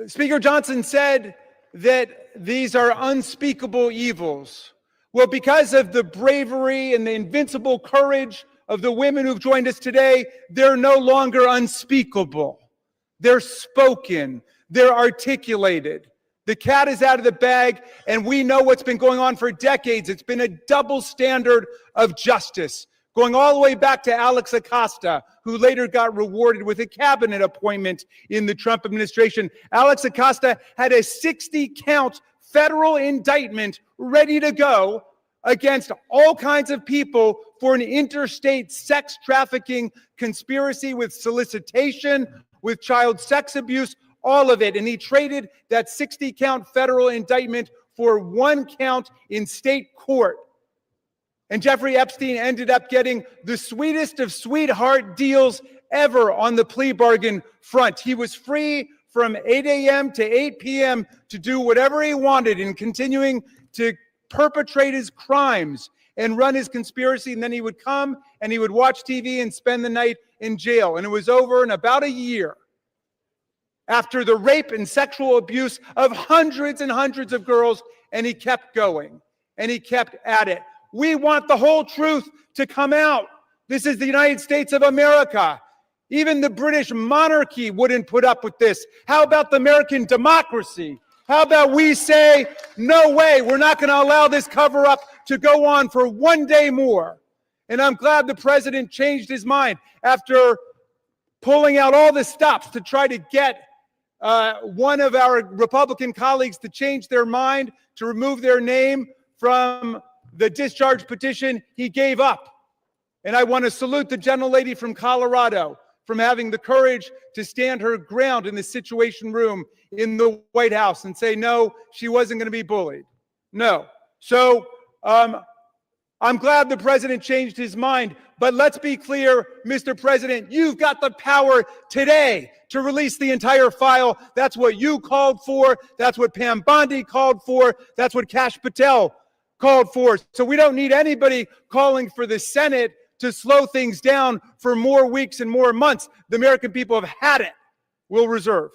Speaker Johnson said that these are unspeakable evils. Well, because of the bravery and the invincible courage of the women who've joined us today, they're no longer unspeakable. They're spoken. They're articulated. The cat is out of the bag, and we know what's been going on for decades. It's been a double standard of justice, going all the way back to Alex Acosta, who later got rewarded with a cabinet appointment in the Trump administration. Alex Acosta had a 60-count federal indictment ready to go against all kinds of people for an interstate sex trafficking conspiracy with solicitation, with child sex abuse, all of it. And he traded that 60-count federal indictment for 1 count in state court. And Jeffrey Epstein ended up getting the sweetest of sweetheart deals ever on the plea bargain front. He was free from 8 a.m. to 8 p.m. to do whatever he wanted and continuing to perpetrate his crimes and run his conspiracy. And then he would come and he would watch TV and spend the night in jail. And it was over in about a year after the rape and sexual abuse of hundreds and hundreds of girls. And he kept going and he kept at it. We want the whole truth to come out. This is the United States of America. Even the British monarchy wouldn't put up with this. How about the American democracy? How about we say, no way, we're not going to allow this cover-up to go on for 1 day more. And I'm glad the president changed his mind after pulling out all the stops to try to get one of our Republican colleagues to change their mind, to remove their name from the discharge petition. He gave up. And I want to salute the gentlelady from Colorado from having the courage to stand her ground in the Situation Room in the White House and say, no, she wasn't going to be bullied. No. So I'm glad the president changed his mind. But let's be clear, Mr. President, you've got the power today to release the entire file. That's what you called for. That's what Pam Bondi called for. That's what Kash Patel called for. So we don't need anybody calling for the Senate to slow things down for more weeks and more months. The American people have had it. We'll reserve.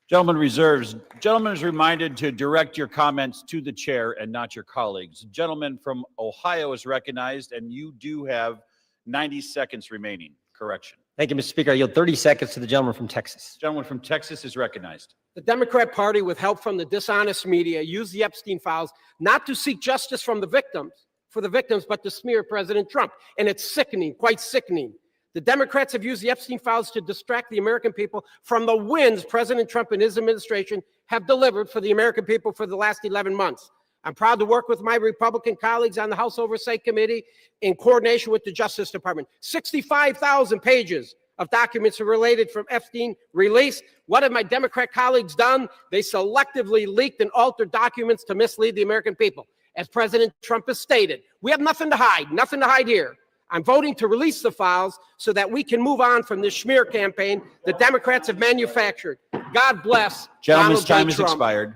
Gentleman reserves. Gentleman is reminded to direct your comments to the chair and not your colleagues. Gentleman from Ohio is recognized, and you do have 90 seconds remaining. Correction. Thank you, Mr. Speaker. I yield 30 seconds to the gentleman from Texas. Gentleman from Texas is recognized. The Democrat Party, with help from the dishonest media, used the Epstein files not to seek justice from the victims, but to smear President Trump. And it's sickening, quite sickening. The Democrats have used the Epstein files to distract the American people from the wins President Trump and his administration have delivered for the American people for the last 11 months. I'm proud to work with my Republican colleagues on the House Oversight Committee in coordination with the Justice Department. 65,000 pages of documents are related from Epstein released. What have my Democrat colleagues done? They selectively leaked and altered documents to mislead the American people. As President Trump has stated, we have nothing to hide here. I'm voting to release the files so that we can move on from this smear campaign the Democrats have manufactured. God bless Gentleman's Donald J. time has Trump. expired.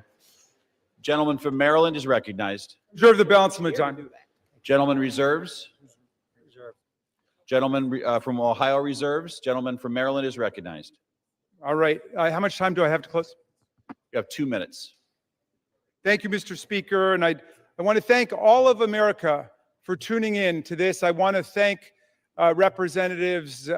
Gentleman from Maryland is recognized. Reserve the balance of my time. Gentleman reserves. Gentleman from Ohio reserves. Gentleman from Maryland is recognized. All right. How much time do I have to close? You have 2 minutes. Thank you, Mr. Speaker. And I want to thank all of America for tuning in to this. I want to thank Representatives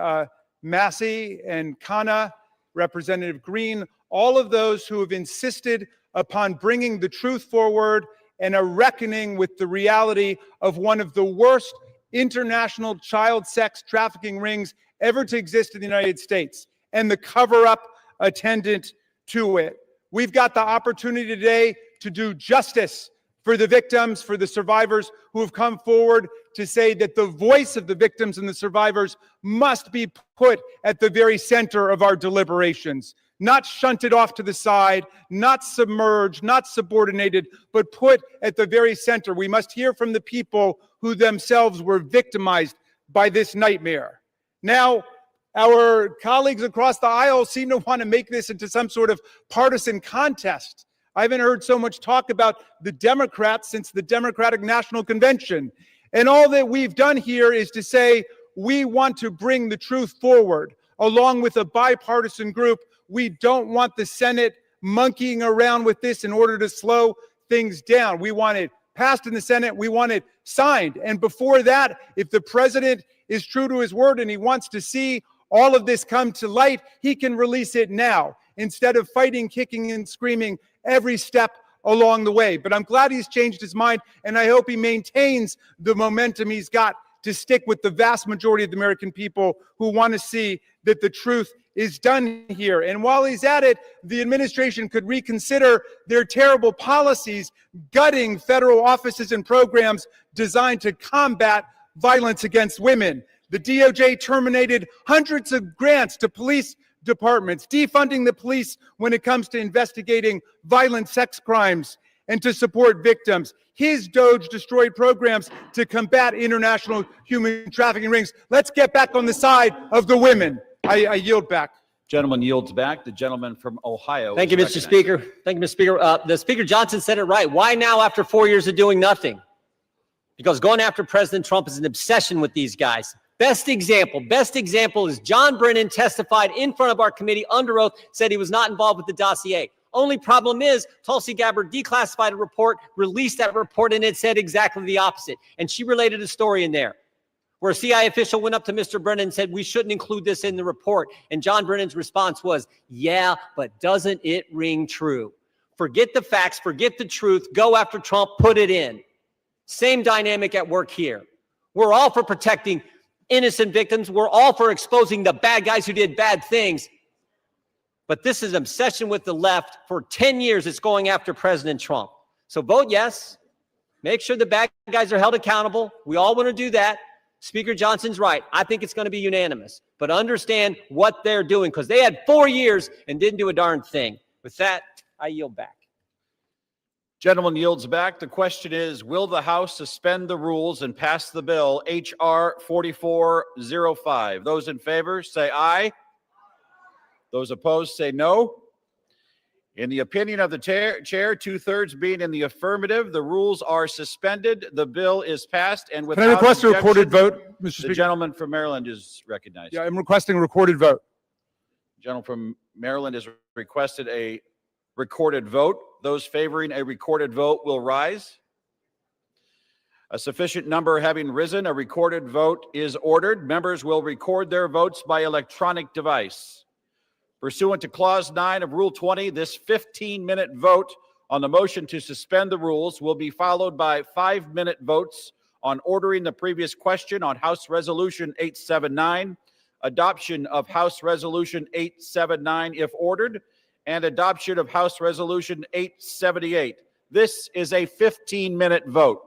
Massey and Khanna, Representative Green, all of those who have insisted upon bringing the truth forward and a reckoning with the reality of one of the worst international child sex trafficking rings ever to exist in the United States and the cover-up attendant to it. We've got the opportunity today to do justice for the victims, for the survivors who have come forward to say that the voice of the victims and the survivors must be put at the very center of our deliberations, not shunted off to the side, not submerged, not subordinated, but put at the very center. We must hear from the people who themselves were victimized by this nightmare. Now, our colleagues across the aisle seem to want to make this into some sort of partisan contest. I haven't heard so much talk about the Democrats since the Democratic National Convention. And all that we've done here is to say we want to bring the truth forward, along with a bipartisan group. We don't want the Senate monkeying around with this in order to slow things down. We want it passed in the Senate. We want it signed. And before that, if the president is true to his word and he wants to see all of this come to light, he can release it now instead of fighting, kicking, and screaming every step along the way. But I'm glad he's changed his mind, and I hope he maintains the momentum he's got to stick with the vast majority of the American people who want to see that the truth is done here. And while he's at it, the administration could reconsider their terrible policies gutting federal offices and programs designed to combat violence against women. The DOJ terminated hundreds of grants to police departments, defunding the police when it comes to investigating violent sex crimes and to support victims. His DOJ destroyed programs to combat international human trafficking rings. Let's get back on the side of the women. I yield back. Gentleman yields back. The gentleman from Ohio. Thank you, is Mr. recognized. Speaker. Thank you, Mr. Speaker. The Speaker Johnson said it right. Why now after 4 years of doing nothing? Because going after President Trump is an obsession with these guys. Best example is John Brennan testified in front of our committee under oath, said he was not involved with the dossier. Only problem is Tulsi Gabbard declassified a report, released that report, and it said exactly the opposite. And she related a story in there where a CIA official went up to Mr. Brennan and said, we shouldn't include this in the report. And John Brennan's response was, yeah, but doesn't it ring true? Forget the facts, forget the truth, go after Trump, put it in. Same dynamic at work here. We're all for protecting innocent victims. We're all for exposing the bad guys who did bad things. But this is an obsession with the left. For 10 years, it's going after President Trump. So vote yes. Make sure the bad guys are held accountable. We all want to do that. Speaker Johnson's right. I think it's going to be unanimous. But understand what they're doing, because they had 4 years and didn't do a darn thing. With that, I yield back. Gentleman yields back. The question is, will the House suspend the rules and pass the bill H.R. 4405? Those in favor say aye. Those opposed say no. In the opinion of the chair, 2/3 being in the affirmative, the rules are suspended. The bill is passed, and without Can I request a objection, recorded vote, Mr. Speaker? the gentleman from Maryland is recognized. Yeah, I'm requesting a recorded vote. The gentleman from Maryland has requested a recorded vote. Those favoring a recorded vote will rise. A sufficient number having risen, a recorded vote is ordered. Members will record their votes by electronic device. Pursuant to Clause 9 of Rule 20, this 15-minute vote on the motion to suspend the rules will be followed by 5-minute votes on ordering the previous question on House Resolution 879, adoption of House Resolution 879 if ordered, and adoption of House Resolution 878. This is a 15-minute vote.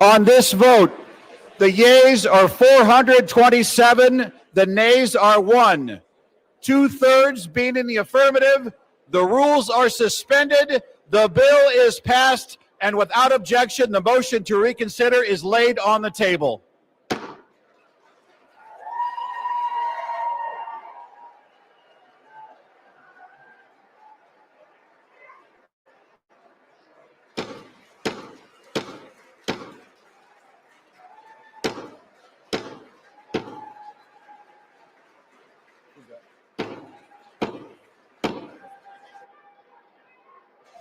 On this vote, the yeas are 427, the nays are 1. 2/3 being in the affirmative, the rules are suspended, the bill is passed, and without objection, the motion to reconsider is laid on the table.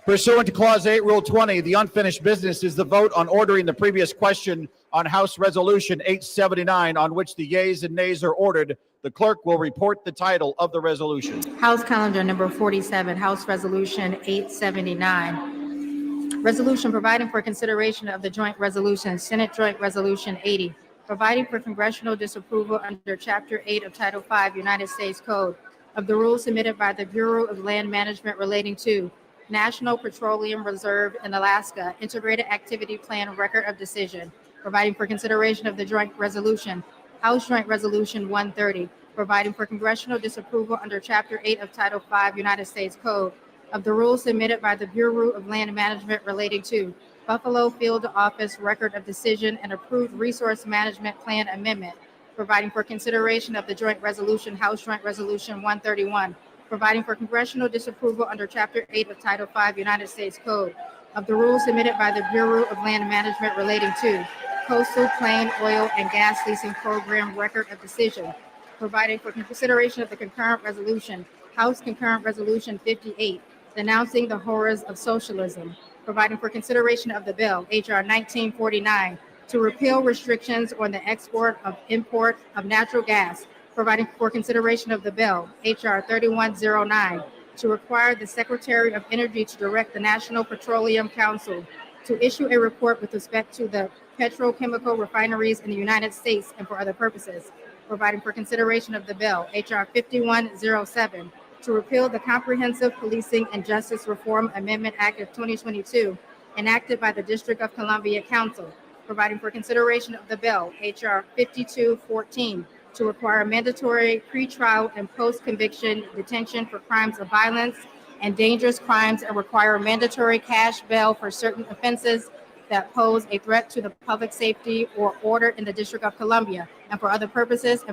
Pursuant to Clause 8, Rule 20, the unfinished business is the vote on ordering the previous question on House Resolution 879, on which the yeas and nays are ordered. The clerk will report the title of the resolution. House Calendar Number 47, House Resolution 879. Resolution providing for consideration of the joint resolution, Senate Joint Resolution 80, providing for congressional disapproval under Chapter 8 of Title 5 United States Code of the rules submitted by the Bureau of Land Management relating to National Petroleum Reserve in Alaska Integrated Activity Plan Record of Decision, providing for consideration of the joint resolution, House Joint Resolution 130, providing for congressional disapproval under Chapter 8 of Title 5 United States Code of the rules submitted by the Bureau of Land Management relating to Buffalo Field Office Record of Decision and approved Resource Management Plan Amendment, providing for consideration of the joint resolution, House Joint Resolution 131, providing for congressional disapproval under Chapter 8 of Title 5 United States Code of the rules submitted by the Bureau of Land Management relating to Coastal Plain Oil and Gas Leasing Program Record of Decision, providing for consideration of the concurrent resolution, House Concurrent Resolution 58, denouncing the horrors of socialism, providing for consideration of the bill, H.R. 1949, to repeal restrictions on the export of import of natural gas, providing for consideration of the bill, H.R. 3109, to require the Secretary of Energy to direct the National Petroleum Council to issue a report with respect to the petrochemical refineries in the United States and for other purposes, providing for consideration of the bill, H.R. 5107, to repeal the Comprehensive Policing and Justice Reform Amendment Act of 2022, enacted by the District of Columbia Council, providing for consideration of the bill, H.R. 5214, to require mandatory pretrial and post-conviction detention for crimes of violence and dangerous crimes and require mandatory cash bail for certain offenses that pose a threat to the public safety or order in the District of Columbia, and for other purposes,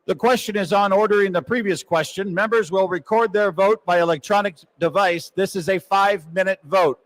The question is on ordering the previous question. Members will record their vote by electronic device. This is a 5-minute vote.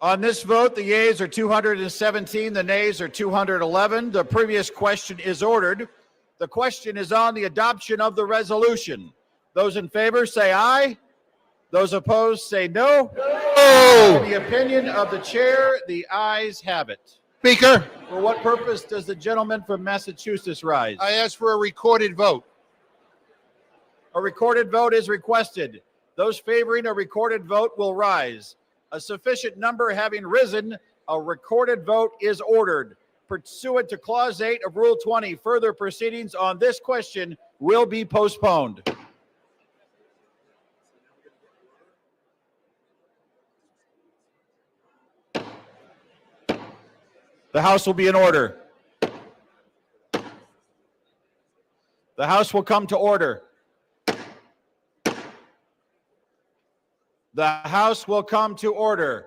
On this vote, the yeas are 217, the nays are 211. The previous question is ordered. The question is on the adoption of the resolution. Those in favor say aye. Those opposed say no. No. In the opinion of the chair, the ayes have it. Speaker, For what purpose does the gentleman from Massachusetts rise? I ask for a recorded vote. A recorded vote is requested. Those favoring a recorded vote will rise. A sufficient number having risen, a recorded vote is ordered. Pursuant to Clause 8 of Rule 20, further proceedings on this question will be postponed. The House will be in order. The House will come to order. The House will come to order.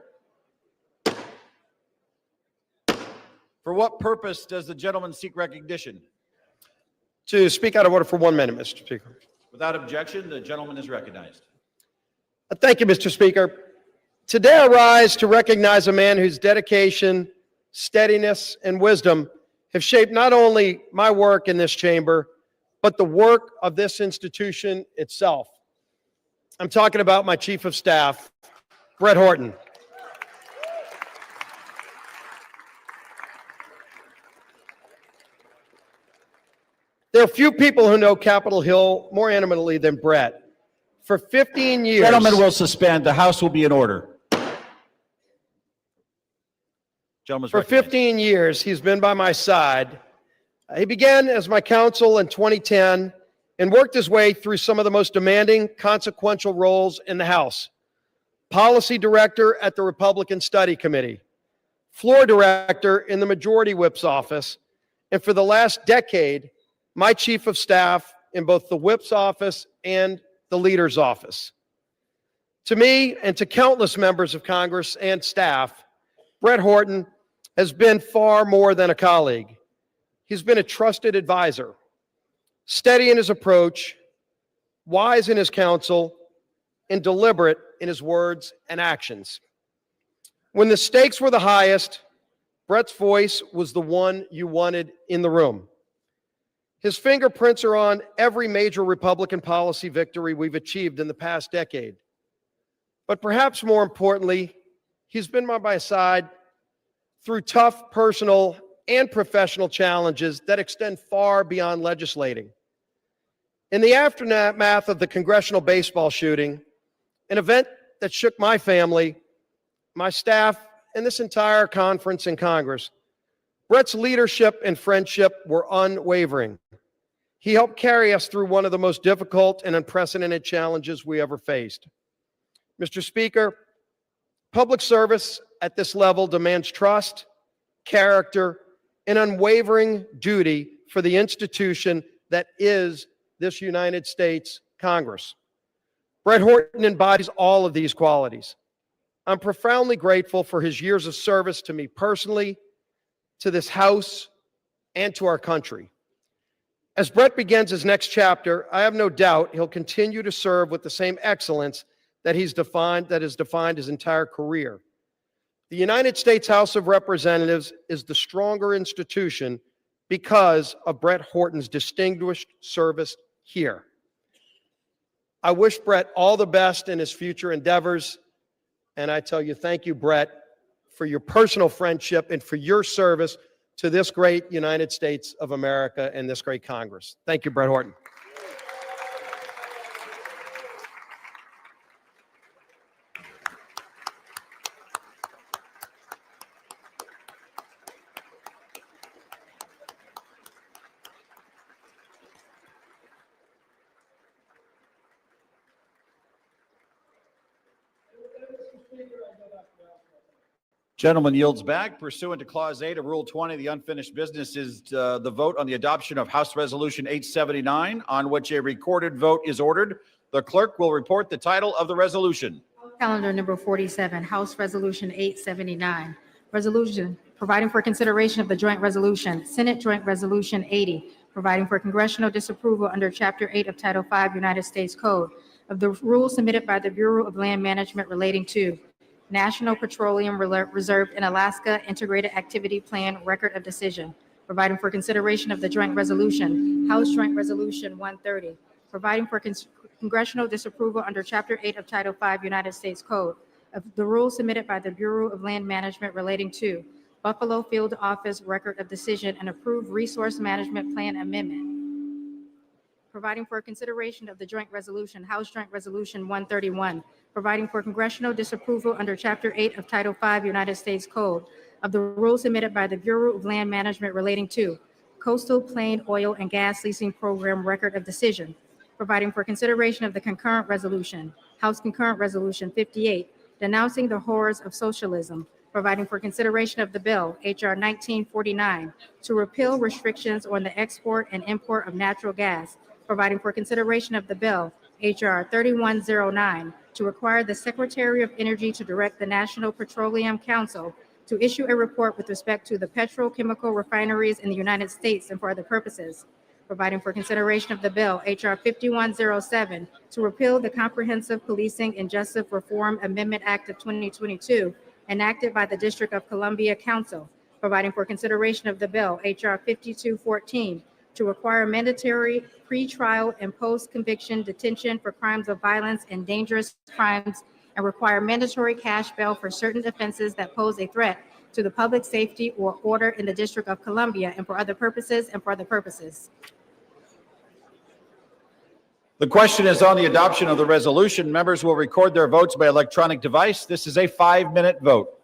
For what purpose does the gentleman seek recognition? To speak out of order for 1 minute, Mr. Speaker. Without objection, the gentleman is recognized. Thank you, Mr. Speaker. Today I rise to recognize a man whose dedication, steadiness, and wisdom have shaped not only my work in this chamber, but the work of this institution itself. I'm talking about my Chief of Staff, Brett Horton. There are few people who know Capitol Hill more intimately than Brett. For 15 years... Gentlemen will suspend. The House will be in order. For 15 years, he's been by my side. He began as my counsel in 2010 and worked his way through some of the most demanding, consequential roles in the House. Policy Director at the Republican Study Committee, Floor Director in the Majority Whip's office, and for the last decade, my Chief of Staff in both the Whip's office and the Leader's office. To me and to countless members of Congress and staff, Brett Horton has been far more than a colleague. He's been a trusted advisor, steady in his approach, wise in his counsel, and deliberate in his words and actions. When the stakes were the highest, Brett's voice was the one you wanted in the room. His fingerprints are on every major Republican policy victory we've achieved in the past decade. But perhaps more importantly, he's been by my side through tough personal and professional challenges that extend far beyond legislating. In the aftermath of the congressional baseball shooting, an event that shook my family, my staff, and this entire conference in Congress, Brett's leadership and friendship were unwavering. He helped carry us through one of the most difficult and unprecedented challenges we ever faced. Mr. Speaker, public service at this level demands trust, character, and unwavering duty for the institution that is this United States Congress. Brett Horton embodies all of these qualities. I'm profoundly grateful for his years of service to me personally, to this House, and to our country. As Brett begins his next chapter, I have no doubt he'll continue to serve with the same excellence that has defined his entire career. The United States House of Representatives is the stronger institution because of Brett Horton's distinguished service here. I wish Brett all the best in his future endeavors, and I tell you, thank you, Brett, for your personal friendship and for your service to this great United States of America and this great Congress. Thank you, Brett Horton. Gentleman yields back. Pursuant to Clause 8 of Rule 20, the unfinished business is the vote on the adoption of House Resolution 879, on which a recorded vote is ordered. The clerk will report the title of the resolution. Calendar number 47, House Resolution 879. Resolution providing for consideration of the joint resolution, Senate Joint Resolution 80, providing for congressional disapproval under Chapter 8 of Title 5 United States Code of the rules submitted by the Bureau of Land Management relating to National Petroleum Reserve in Alaska Integrated Activity Plan Record of Decision, providing for consideration of the joint resolution, House Joint Resolution 130, providing for congressional disapproval under Chapter 8 of Title 5 United States Code of the rules submitted by the Bureau of Land Management relating to Buffalo Field Office Record of Decision and approved Resource Management Plan Amendment, providing for consideration of the joint resolution, House Joint Resolution 131, providing for congressional disapproval under Chapter 8 of Title 5 United States Code of the rules submitted by the Bureau of Land Management relating to Coastal Plain Oil and Gas Leasing Program Record of Decision, providing for consideration of the concurrent resolution, House Concurrent Resolution 58, denouncing the horrors of socialism, providing for consideration of the bill, H.R. 1949, to repeal restrictions on the export and import of natural gas, providing for consideration of the bill, H.R. 3109, to require the Secretary of Energy to direct the National Petroleum Council to issue a report with respect to the petrochemical refineries in the United States and for other purposes, providing for consideration of the bill, H.R. 5107, to repeal the Comprehensive Policing and Justice Reform Amendment Act of 2022, enacted by the District of Columbia Council, providing for consideration of the bill, H.R. 5214, to require mandatory pre-trial and post-conviction detention for crimes of violence and dangerous crimes, and require mandatory cash bail for certain offenses that pose a threat to the public safety or order in the District of Columbia and for other purposes and for other purposes. The question is on the adoption of the resolution. Members will record their votes by electronic device. This is a 5-minute vote.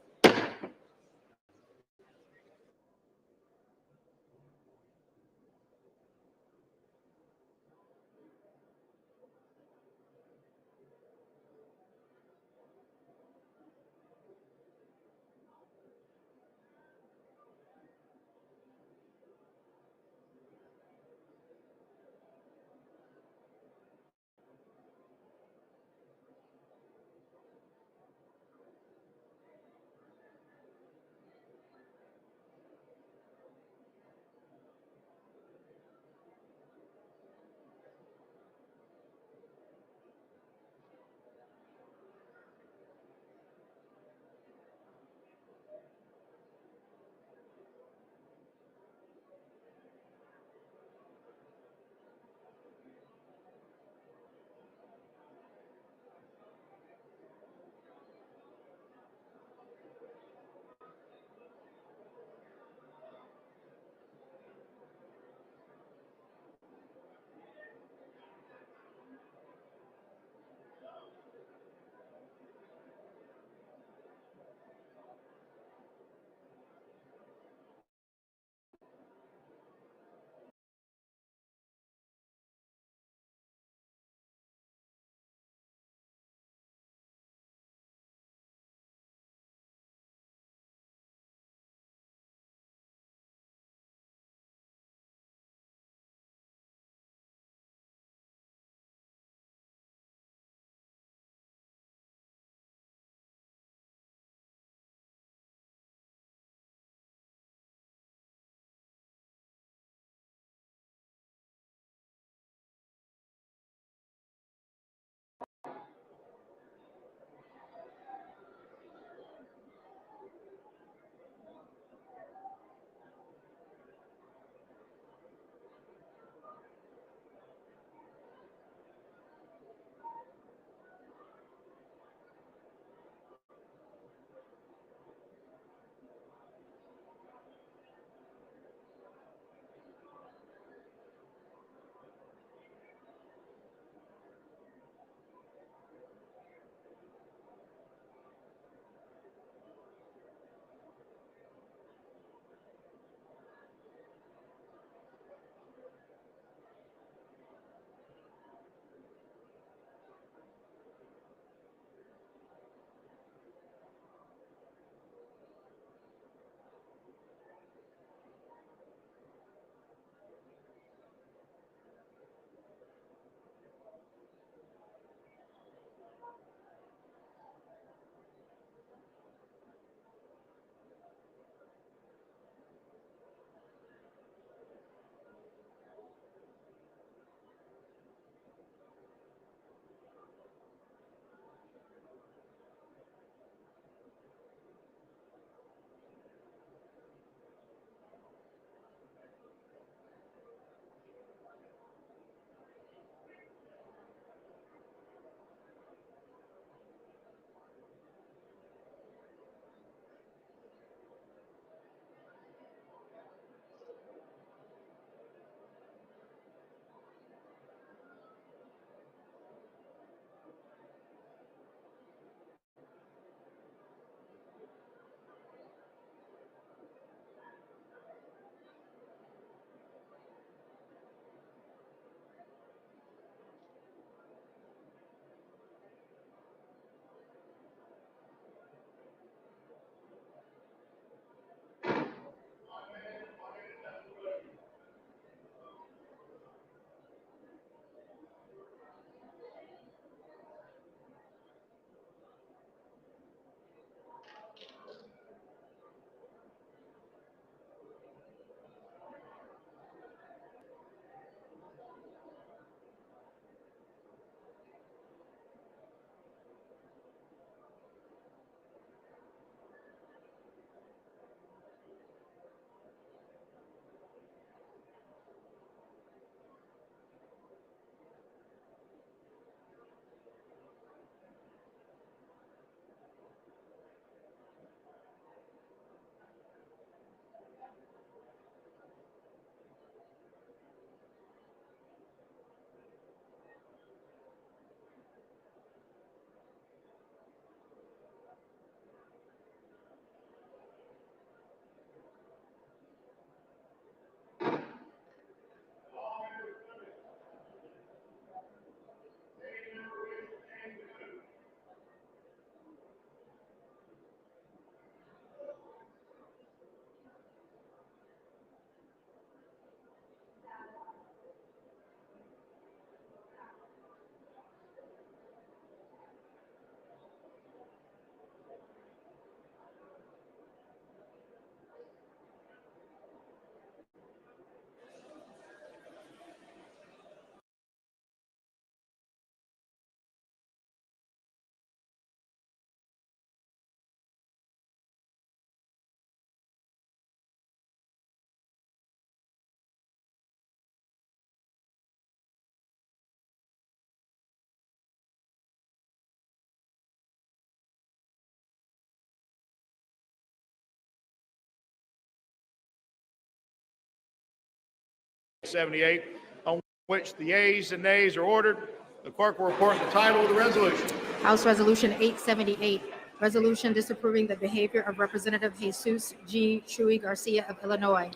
78, on which the yeas and nays are ordered. The clerk will report the title of the resolution. House Resolution 878, resolution disapproving the behavior of Representative Jesus G. Chuy Garcia of Illinois.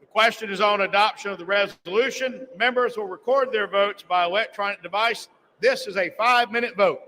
The question is on adoption of the resolution. Members will record their votes by electronic device. This is a 5-minute vote.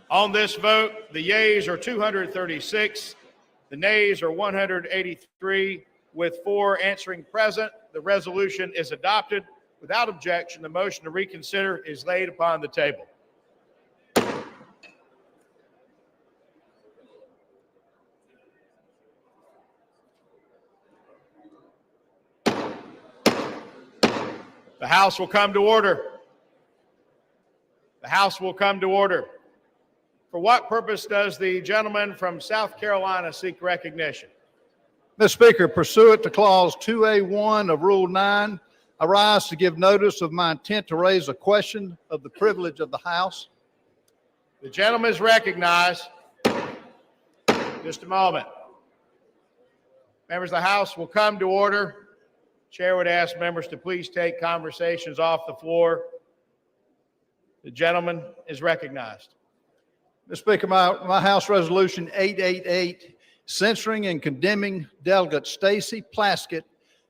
On this vote, the yeas are 236, the nays are 183, with 4 answering present. The resolution is adopted. Without objection, the motion to reconsider is laid upon the table. The House will come to order. The House will come to order. For what purpose does the gentleman from South Carolina seek recognition? Mr. Speaker, pursuant to Clause 2A1 of Rule 9, I rise to give notice of my intent to raise a question of the privilege of the House. The gentleman is recognized. Just a moment. Members of the House will come to order. Chair would ask members to please take conversations off the floor. The gentleman is recognized. Mr. Speaker, my House Resolution 888, censoring and condemning Delegate Stacey Plaskett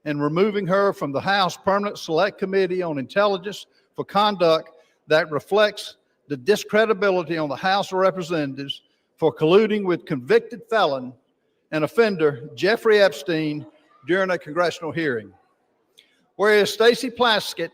and removing her from the House Permanent Select Committee on Intelligence for conduct that reflects the discredibility on the House of Representatives for colluding with convicted felon and offender Jeffrey Epstein during a congressional hearing. Whereas Stacey Plaskett,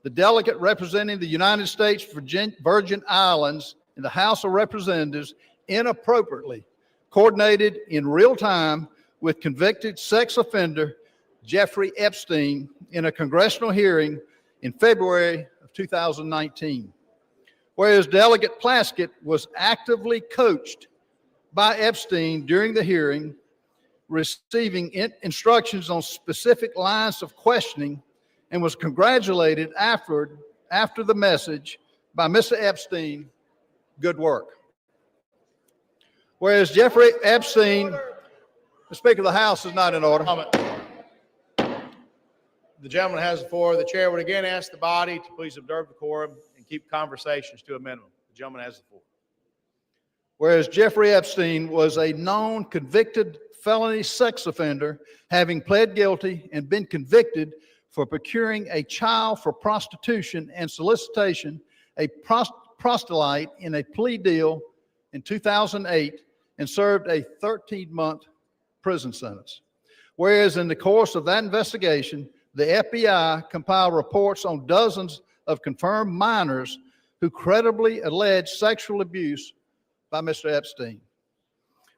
the delegate representing the United States Virgin Islands in the House of Representatives, inappropriately coordinated in real time with convicted sex offender Jeffrey Epstein in a congressional hearing in February of 2019. Whereas Delegate Plaskett was actively coached by Epstein during the hearing, receiving instructions on specific lines of questioning, and was congratulated after the message by Mr. Epstein, good work. Whereas Jeffrey Epstein, the Speaker of the House is not in order. The gentleman has the floor. The chair would again ask the body to please observe the quorum and keep conversations to a minimum. The gentleman has the floor. Whereas Jeffrey Epstein was a known convicted felony sex offender, having pled guilty and been convicted for procuring a child for prostitution and solicitation, a proselyte in a plea deal in 2008, and served a 13-month prison sentence. Whereas in the course of that investigation, the FBI compiled reports on dozens of confirmed minors who credibly alleged sexual abuse by Mr. Epstein.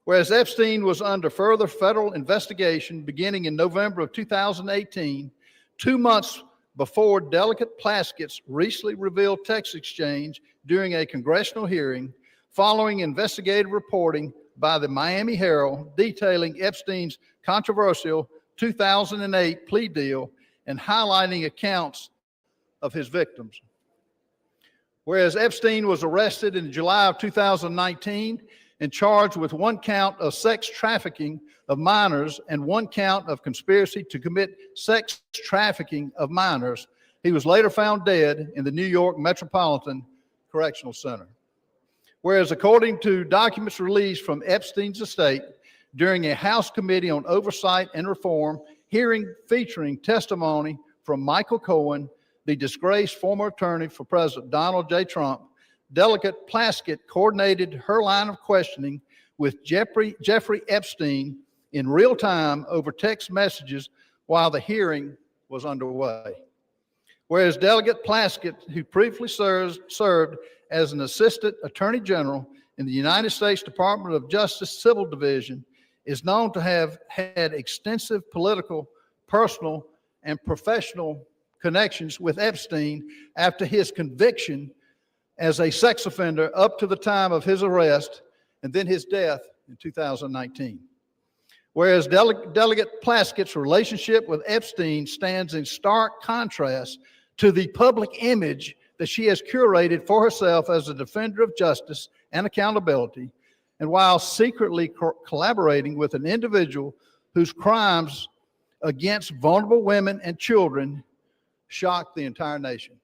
Whereas Epstein was under further federal investigation beginning in November of 2018, 2 months before Delegate Plaskett's recently revealed text exchange during a congressional hearing, following investigative reporting by the Miami Herald detailing Epstein's controversial 2008 plea deal and highlighting accounts of his victims. Whereas Epstein was arrested in July of 2019 and charged with 1 count of sex trafficking of minors and 1 count of conspiracy to commit sex trafficking of minors, he was later found dead in the New York Metropolitan Correctional Center. Whereas according to documents released from Epstein's estate during a House Committee on Oversight and Reform hearing featuring testimony from Michael Cohen, the disgraced former attorney for President Donald J. Trump, Delegate Plaskett coordinated her line of questioning with Jeffrey Epstein in real time over text messages while the hearing was underway. Whereas Delegate Plaskett, who previously served as an Assistant Attorney General in the United States Department of Justice Civil Division, is known to have had extensive political, personal, and professional connections with Epstein after his conviction as a sex offender up to the time of his arrest and then his death in 2019. Whereas Delegate Plaskett's relationship with Epstein stands in stark contrast to the public image that she has curated for herself as a defender of justice and accountability, and while secretly collaborating with an individual whose crimes against vulnerable women and children shocked the entire nation.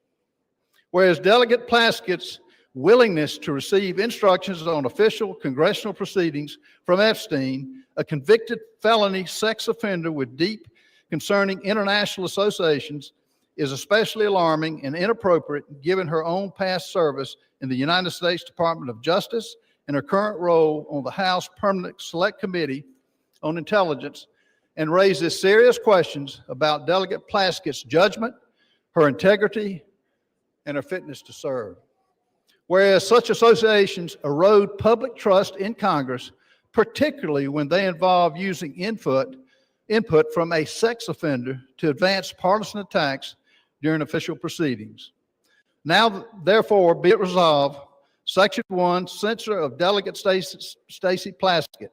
Whereas Delegate Plaskett's willingness to receive instructions on official congressional proceedings from Epstein, a convicted felony sex offender with deep concerning international associations, is especially alarming and inappropriate given her own past service in the United States Department of Justice in her current role on the House Permanent Select Committee on Intelligence and raises serious questions about Delegate Plaskett's judgment, her integrity, and her fitness to serve. Whereas such associations erode public trust in Congress, particularly when they involve using input from a sex offender to advance partisan attacks during official proceedings. Now, therefore, be it resolved, Section 1, censure of Delegate Stacey Plaskett.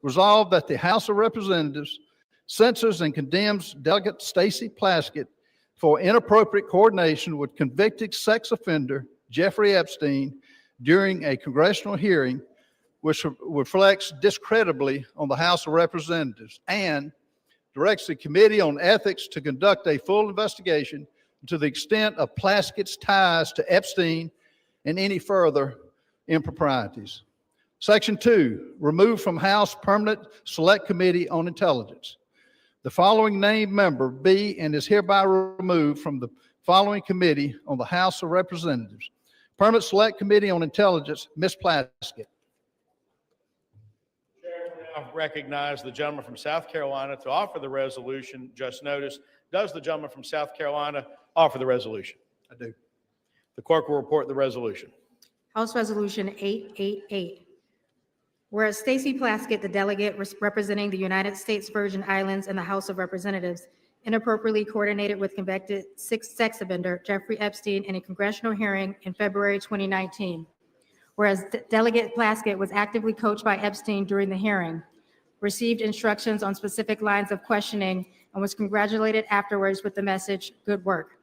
Resolved that the House of Representatives censors and condemns Delegate Stacey Plaskett for inappropriate coordination with convicted sex offender Jeffrey Epstein during a congressional hearing, which reflects discreditably on the House of Representatives, and directs the Committee on Ethics to conduct a full investigation to the extent of Plaskett's ties to Epstein and any further improprieties. Section 2, remove from House Permanent Select Committee on Intelligence. The following named member be and is hereby removed from the following committee on the House of Representatives. Permanent Select Committee on Intelligence, Ms. Plaskett. Now recognize the gentleman from South Carolina to offer the resolution just noticed. Does the gentleman from South Carolina offer the resolution? I do. The clerk will report the resolution. House Resolution 888. Whereas Stacey Plaskett, the delegate representing the United States Virgin Islands in the House of Representatives, inappropriately coordinated with convicted sex offender Jeffrey Epstein in a congressional hearing in February 2019. Whereas Delegate Plaskett was actively coached by Epstein during the hearing, received instructions on specific lines of questioning, and was congratulated afterwards with the message, "Good work."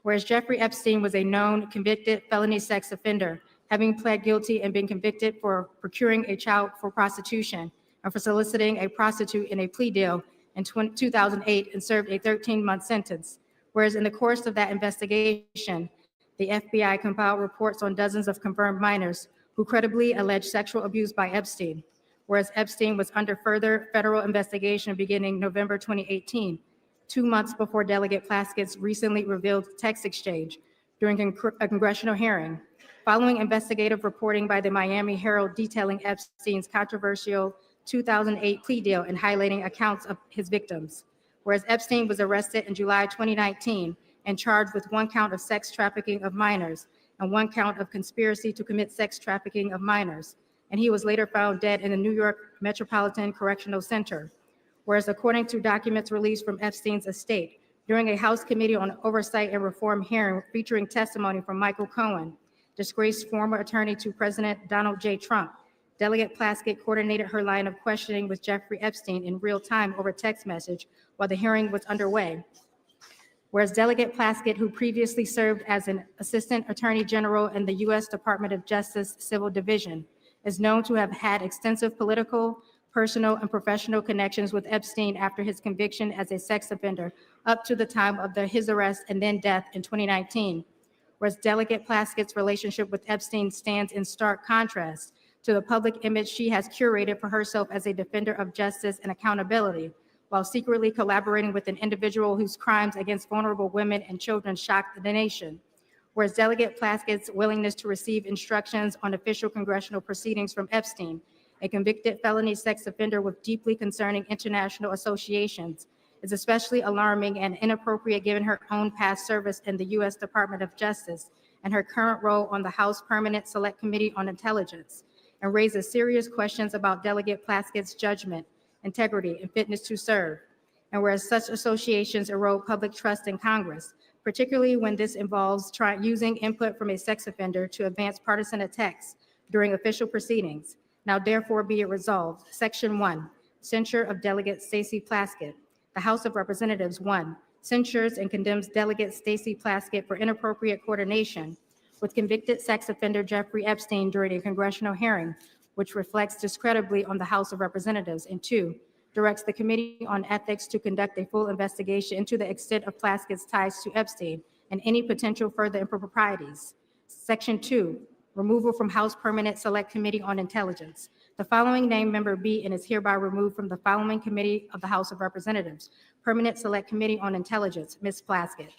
Whereas Jeffrey Epstein was a known convicted felony sex offender, having pled guilty and been convicted for procuring a child for prostitution and for soliciting a prostitute in a plea deal in 2008 and served a 13-month sentence. Whereas in the course of that investigation, the FBI compiled reports on dozens of confirmed minors who credibly alleged sexual abuse by Epstein. Whereas Epstein was under further federal investigation beginning November 2018, 2 months before Delegate Plaskett's recently revealed text exchange during a congressional hearing, following investigative reporting by the Miami Herald detailing Epstein's controversial 2008 plea deal and highlighting accounts of his victims. Whereas Epstein was arrested in July 2019 and charged with 1 count of sex trafficking of minors and 1 count of conspiracy to commit sex trafficking of minors, and he was later found dead in the New York Metropolitan Correctional Center. Whereas according to documents released from Epstein's estate, during a House Committee on Oversight and Reform hearing featuring testimony from Michael Cohen, disgraced former attorney to President Donald J. Trump, Delegate Plaskett coordinated her line of questioning with Jeffrey Epstein in real time over text message while the hearing was underway. Whereas Delegate Plaskett, who previously served as an Assistant Attorney General in the U.S. Department of Justice Civil Division, is known to have had extensive political, personal, and professional connections with Epstein after his conviction as a sex offender up to the time of his arrest and then death in 2019. Whereas Delegate Plaskett's relationship with Epstein stands in stark contrast to the public image she has curated for herself as a defender of justice and accountability, while secretly collaborating with an individual whose crimes against vulnerable women and children shocked the nation. Whereas Delegate Plaskett's willingness to receive instructions on official congressional proceedings from Epstein, a convicted felony sex offender with deeply concerning international associations, is especially alarming and inappropriate given her own past service in the U.S. Department of Justice and her current role on the House Permanent Select Committee on Intelligence, and raises serious questions about Delegate Plaskett's judgment, integrity, and fitness to serve. And whereas such associations erode public trust in Congress, particularly when this involves using input from a sex offender to advance partisan attacks during official proceedings, now therefore be it resolved. Section 1, censure of Delegate Stacey Plaskett. The House of Representatives, 1, censures and condemns Delegate Stacey Plaskett for inappropriate coordination with convicted sex offender Jeffrey Epstein during a congressional hearing, which reflects discreditably on the House of Representatives, and 2, directs the Committee on Ethics to conduct a full investigation into the extent of Plaskett's ties to Epstein and any potential further improprieties. Section 2, removal from House Permanent Select Committee on Intelligence. The following named member be and is hereby removed from the following committee of the House of Representatives. Permanent Select Committee on Intelligence, Ms. Plaskett.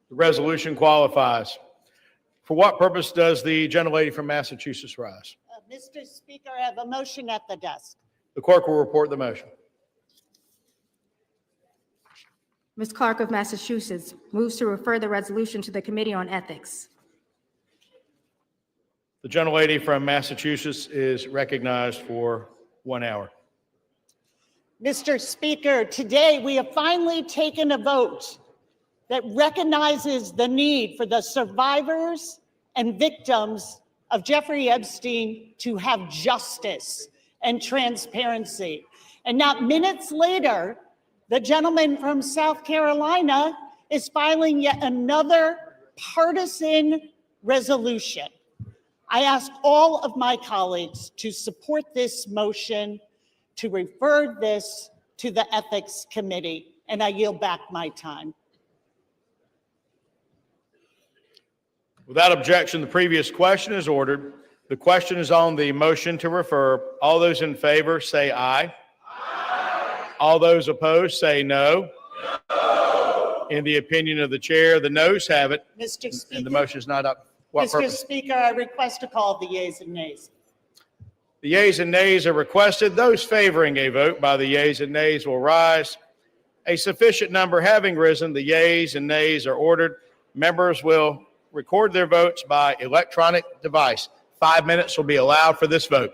The resolution qualifies. For what purpose does the gentlelady from Massachusetts rise? Mr. Speaker, I have a motion at the desk. The clerk will report the motion. Ms. Clark of Massachusetts moves to refer the resolution to the Committee on Ethics. The gentlelady from Massachusetts is recognized for 1 hour. Mr. Speaker, today we have finally taken a vote that recognizes the need for the survivors and victims of Jeffrey Epstein to have justice and transparency. And now, minutes later, the gentleman from South Carolina is filing yet another partisan resolution. I ask all of my colleagues to support this motion to refer this to the Ethics Committee, and I yield back my time. Without objection, the previous question is ordered. The question is on the motion to refer. All those in favor say aye. Aye. All those opposed say no. No. In the opinion of the chair, the noes have it. Mr. Speaker, and the motion is not up. What Mr. purpose? Speaker, I request a call of the yeas and nays. The yeas and nays are requested. Those favoring a vote by the yeas and nays will rise. A sufficient number having risen, the yeas and nays are ordered. Members will record their votes by electronic device. 5 minutes will be allowed for this vote.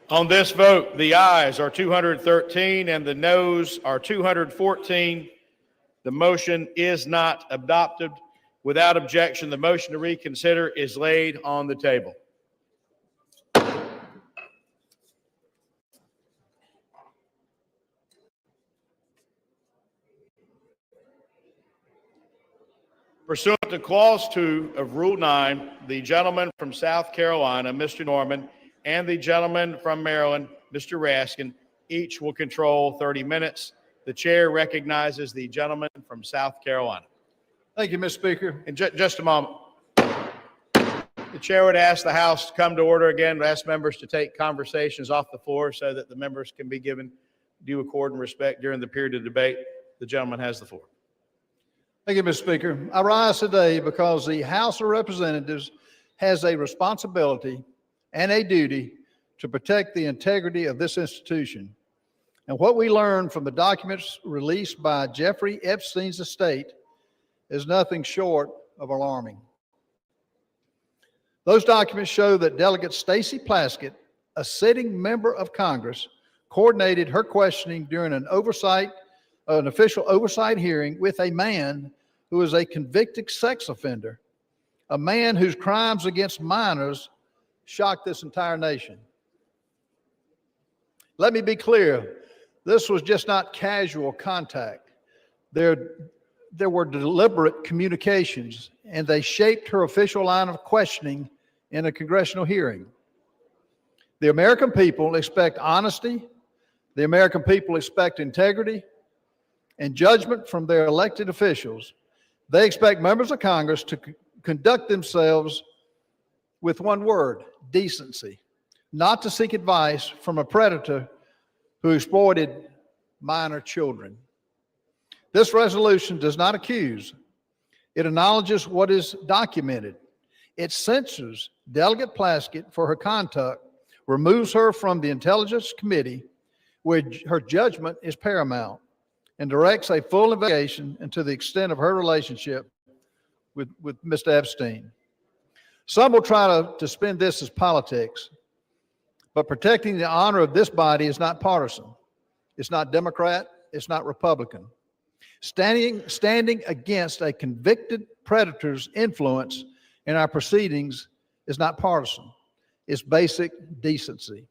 On this vote, the ayes are 213 and the noes are 214. The motion is not adopted. Without objection, the motion to reconsider is laid on the table. Pursuant to Clause 2 of Rule 9, the gentleman from South Carolina, Mr. Norman, and the gentleman from Maryland, Mr. Raskin, each will control 30 minutes. The chair recognizes the gentleman from South Carolina. Thank you, Mr. Speaker. In just a moment. The chair would ask the House to come to order again, ask members to take conversations off the floor so that the members can be given due accord and respect during the period of debate. The gentleman has the floor. Thank you, Mr. Speaker. I rise today because the House of Representatives has a responsibility and a duty to protect the integrity of this institution. And what we learned from the documents released by Jeffrey Epstein's estate is nothing short of alarming. Those documents show that Delegate Stacey Plaskett, a sitting member of Congress, coordinated her questioning during an official oversight hearing with a man who is a convicted sex offender, a man whose crimes against minors shocked this entire nation. Let me be clear, this was just not casual contact. There were deliberate communications, and they shaped her official line of questioning in a congressional hearing. The American people expect honesty. The American people expect integrity and judgment from their elected officials. They expect members of Congress to conduct themselves with one word: decency, not to seek advice from a predator who exploited minor children. This resolution does not accuse. It acknowledges what is documented. It censures Delegate Plaskett for her conduct, removes her from the Intelligence Committee, where her judgment is paramount, and directs a full investigation into the extent of her relationship with Mr. Epstein. Some will try to spin this as politics, but protecting the honor of this body is not partisan. It's not Democrat. It's not Republican. Standing against a convicted predator's influence in our proceedings is not partisan. It's basic decency.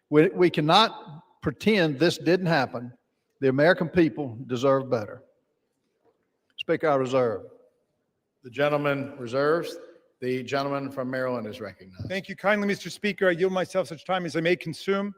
We cannot pretend this didn't happen. The American people deserve better. Speaker, I reserve. The gentleman reserves. The gentleman from Maryland is recognized. Thank you kindly, Mr. Speaker. I yield myself such time as I may consume.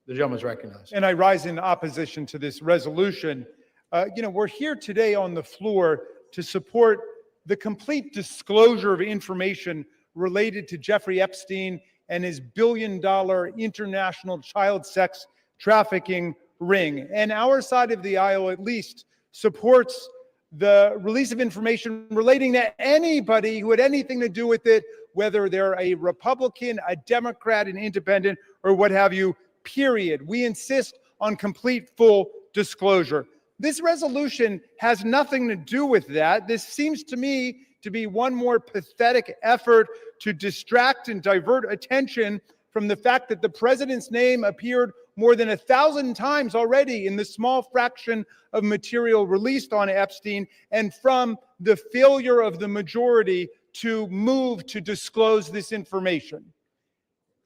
The gentleman is recognized. And I rise in opposition to this resolution. We're here today on the floor to support the complete disclosure of information related to Jeffrey Epstein and his billion-dollar international child sex trafficking ring. And our side of the aisle, at least, supports the release of information relating to anybody who had anything to do with it, whether they're a Republican, a Democrat, an independent, or what have you, period. We insist on complete, full disclosure. This resolution has nothing to do with that. This seems to me to be one more pathetic effort to distract and divert attention from the fact that the president's name appeared more than 1,000 times already in the small fraction of material released on Epstein, and from the failure of the majority to move to disclose this information.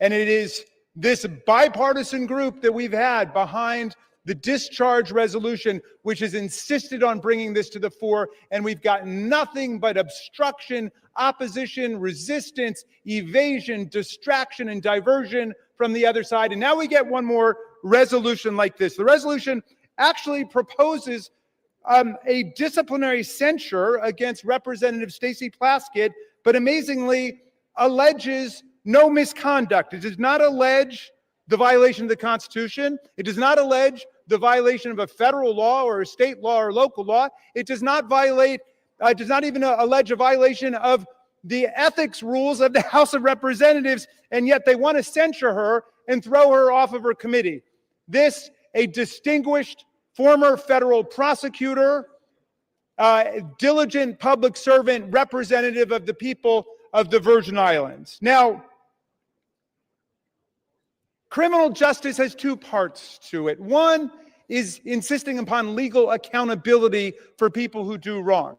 And it is this bipartisan group that we've had behind the discharge resolution, which has insisted on bringing this to the fore, and we've got nothing but obstruction, opposition, resistance, evasion, distraction, and diversion from the other side. And now we get one more resolution like this. The resolution actually proposes a disciplinary censure against Representative Stacey Plaskett, but amazingly alleges no misconduct. It does not allege the violation of the Constitution. It does not allege the violation of a federal law or a state law or local law. It does not even allege a violation of the ethics rules of the House of Representatives, and yet they want to censure her and throw her off of her committee. This, a distinguished former federal prosecutor, diligent public servant, representative of the people of the Virgin Islands. Now, Criminal justice has two parts to it. One is insisting upon legal accountability for people who do wrong.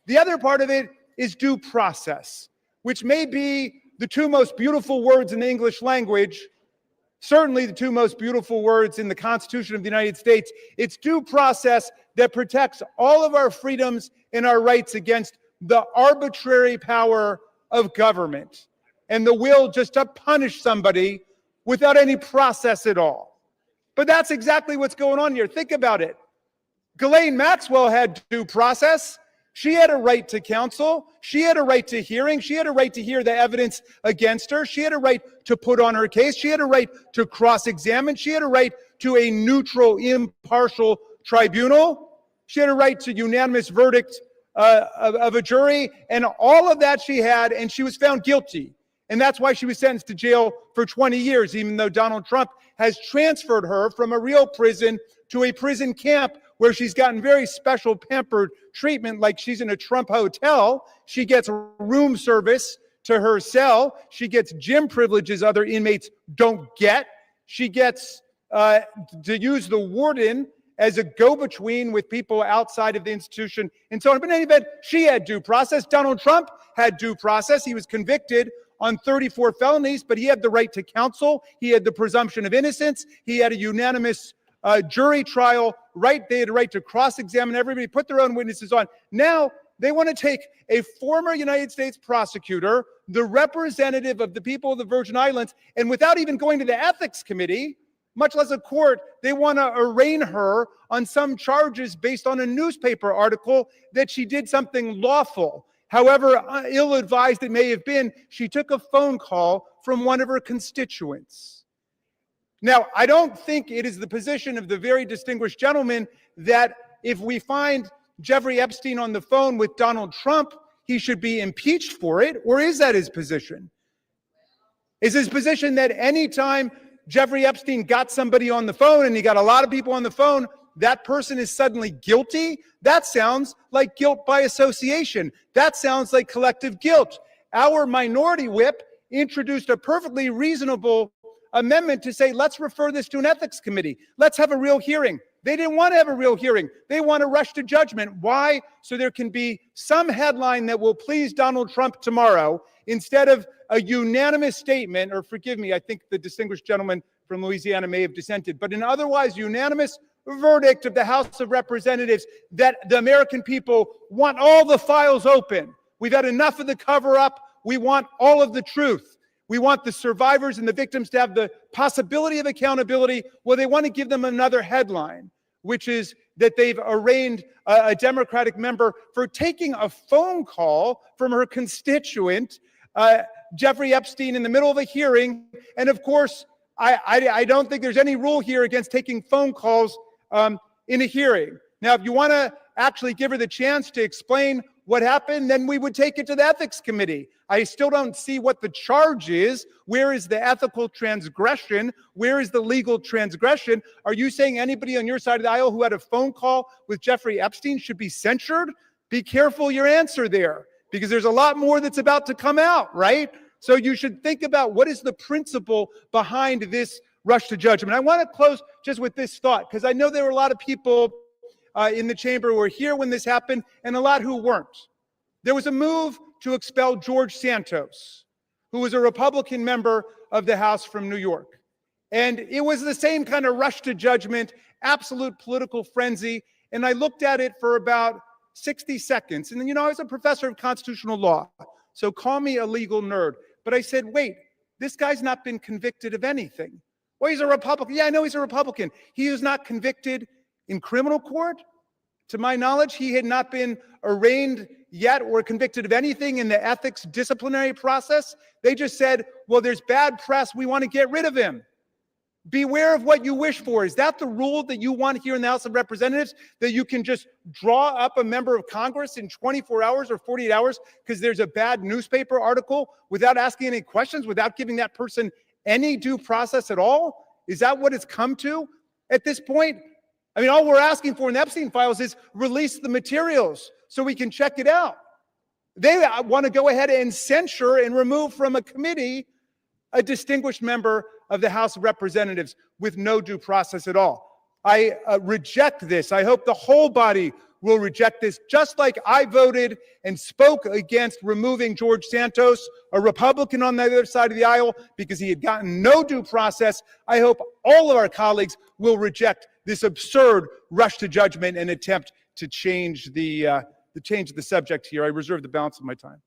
The other part of it is due process, which may be the two most beautiful words in the English language, certainly the two most beautiful words in the Constitution of the United States. It's due process that protects all of our freedoms and our rights against the arbitrary power of government and the will just to punish somebody without any process at all. But that's exactly what's going on here. Think about it. Ghislaine Maxwell had due process. She had a right to counsel. She had a right to hearing. She had a right to hear the evidence against her. She had a right to put on her case. She had a right to cross-examine. She had a right to a neutral, impartial tribunal. She had a right to unanimous verdict of a jury. And all of that she had, and she was found guilty. And that's why she was sentenced to jail for 20 years, even though Donald Trump has transferred her from a real prison to a prison camp where she's gotten very special pampered treatment, like she's in a Trump hotel. She gets room service to her cell. She gets gym privileges other inmates don't get. She gets to use the warden as a go-between with people outside of the institution and so on. But in any event, she had due process. Donald Trump had due process. He was convicted on 34 felonies, but he had the right to counsel. He had the presumption of innocence. He had a unanimous jury trial, right? They had a right to cross-examine everybody, put their own witnesses on. Now, they want to take a former United States prosecutor, the representative of the people of the Virgin Islands, and without even going to the ethics committee, much less a court, they want to arraign her on some charges based on a newspaper article that she did something lawful. However ill-advised it may have been, she took a phone call from one of her constituents. Now, I don't think it is the position of the very distinguished gentleman that if we find Jeffrey Epstein on the phone with Donald Trump, he should be impeached for it, or is that his position? Is his position that anytime Jeffrey Epstein got somebody on the phone, and he got a lot of people on the phone, that person is suddenly guilty? That sounds like guilt by association. That sounds like collective guilt. Our minority whip introduced a perfectly reasonable amendment to say, let's refer this to an ethics committee. Let's have a real hearing. They didn't want to have a real hearing. They want to rush to judgment. Why? So there can be some headline that will please Donald Trump tomorrow instead of a unanimous statement, or forgive me, I think the distinguished gentleman from Louisiana may have dissented, but an otherwise unanimous verdict of the House of Representatives that the American people want all the files open. We've had enough of the cover-up. We want all of the truth. We want the survivors and the victims to have the possibility of accountability. Well, they want to give them another headline, which is that they've arraigned a Democratic member for taking a phone call from her constituent, Jeffrey Epstein, in the middle of a hearing. And of course, I don't think there's any rule here against taking phone calls in a hearing. Now, if you want to actually give her the chance to explain what happened, then we would take it to the ethics committee. I still don't see what the charge is. Where is the ethical transgression? Where is the legal transgression? Are you saying anybody on your side of the aisle who had a phone call with Jeffrey Epstein should be censured? Be careful your answer there, because there's a lot more that's about to come out, right? So you should think about what is the principle behind this rush to judgment. I want to close just with this thought, because I know there were a lot of people in the chamber who were here when this happened, and a lot who weren't. There was a move to expel George Santos, who was a Republican member of the House from New York. And it was the same kind of rush to judgment, absolute political frenzy. And I looked at it for about 60 seconds. And then, I was a professor of constitutional law, so call me a legal nerd. But I said, wait, this guy's not been convicted of anything. Well, he's a Republican. Yeah, I know he's a Republican. He was not convicted in criminal court. To my knowledge, he had not been arraigned yet or convicted of anything in the ethics disciplinary process. They just said, well, there's bad press. We want to get rid of him. Beware of what you wish for. Is that the rule that you want here in the House of Representatives, that you can just draw up a member of Congress in 24 hours or 48 hours because there's a bad newspaper article without asking any questions, without giving that person any due process at all? Is that what it's come to at this point? I mean, all we're asking for in the Epstein files is release the materials so we can check it out. They want to go ahead and censure and remove from a committee a distinguished member of the House of Representatives with no due process at all. I reject this. I hope the whole body will reject this, just like I voted and spoke against removing George Santos, a Republican on the other side of the aisle, because he had gotten no due process. I hope all of our colleagues will reject this absurd rush to judgment and attempt to change the subject here. I reserve the balance of my time.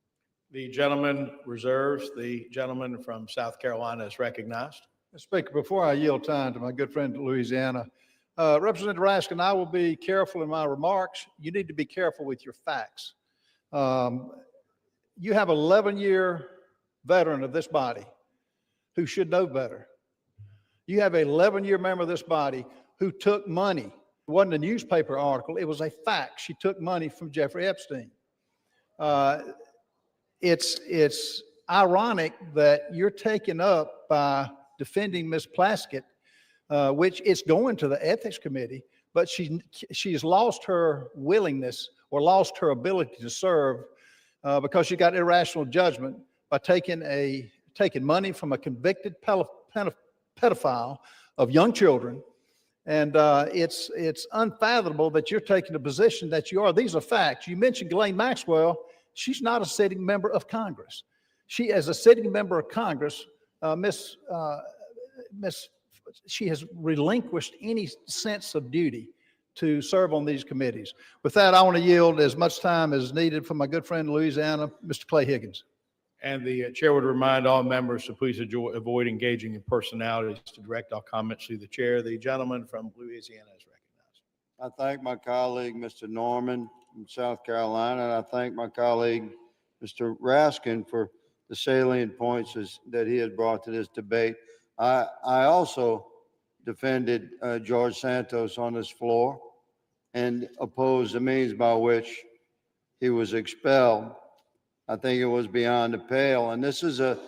The gentleman reserves. The gentleman from South Carolina is recognized. Mr. Speaker, before I yield time to my good friend in Louisiana, Representative Raskin, I will be careful in my remarks. You need to be careful with your facts. You have an 11-year veteran of this body who should know better. You have an 11-year member of this body who took money. It wasn't a newspaper article. It was a fact. She took money from Jeffrey Epstein. It's ironic that you're taken up by defending Ms. Plaskett, which is going to the Ethics Committee, but she's lost her willingness or lost her ability to serve because she got irrational judgment by taking money from a convicted pedophile of young children. And it's unfathomable that you're taking a position that you are. These are facts. You mentioned Ghislaine Maxwell. She's not a sitting member of Congress. She, as a sitting member of Congress, she has relinquished any sense of duty to serve on these committees. With that, I want to yield as much time as needed for my good friend in Louisiana, Mr. Clay Higgins. And the chair would remind all members to please avoid engaging in personalities to direct all comments to the chair. The gentleman from Louisiana is recognized. I thank my colleague, Mr. Norman from South Carolina, and I thank my colleague, Mr. Raskin, for the salient points that he has brought to this debate. I also defended George Santos on this floor and opposed the means by which he was expelled. I think it was beyond the pale, and this is a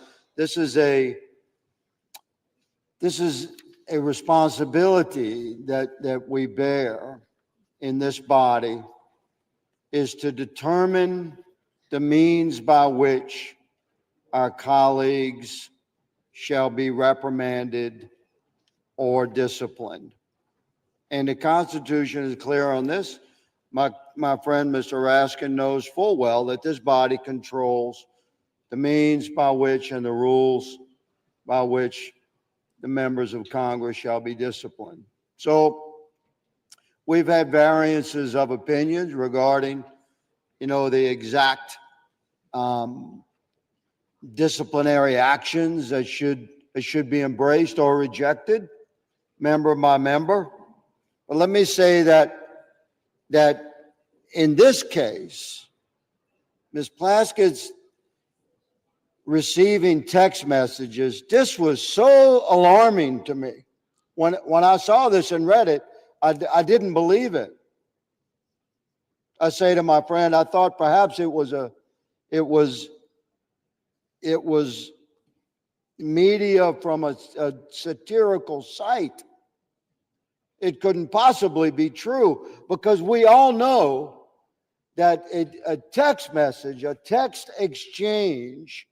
responsibility that we bear in this body, is to determine the means by which our colleagues shall be reprimanded or disciplined. And the Constitution is clear on this. My friend, Mr. Raskin, knows full well that this body controls the means by which and the rules by which the members of Congress shall be disciplined. So we've had variances of opinions regarding, the exact disciplinary actions that should be embraced or rejected, member by member. But let me say that in this case, Ms. Plaskett's receiving text messages, this was so alarming to me. When I saw this and read it, I didn't believe it. I say to my friend, I thought perhaps it was media from a satirical site. It couldn't possibly be true, because we all know that a text message, a text exchange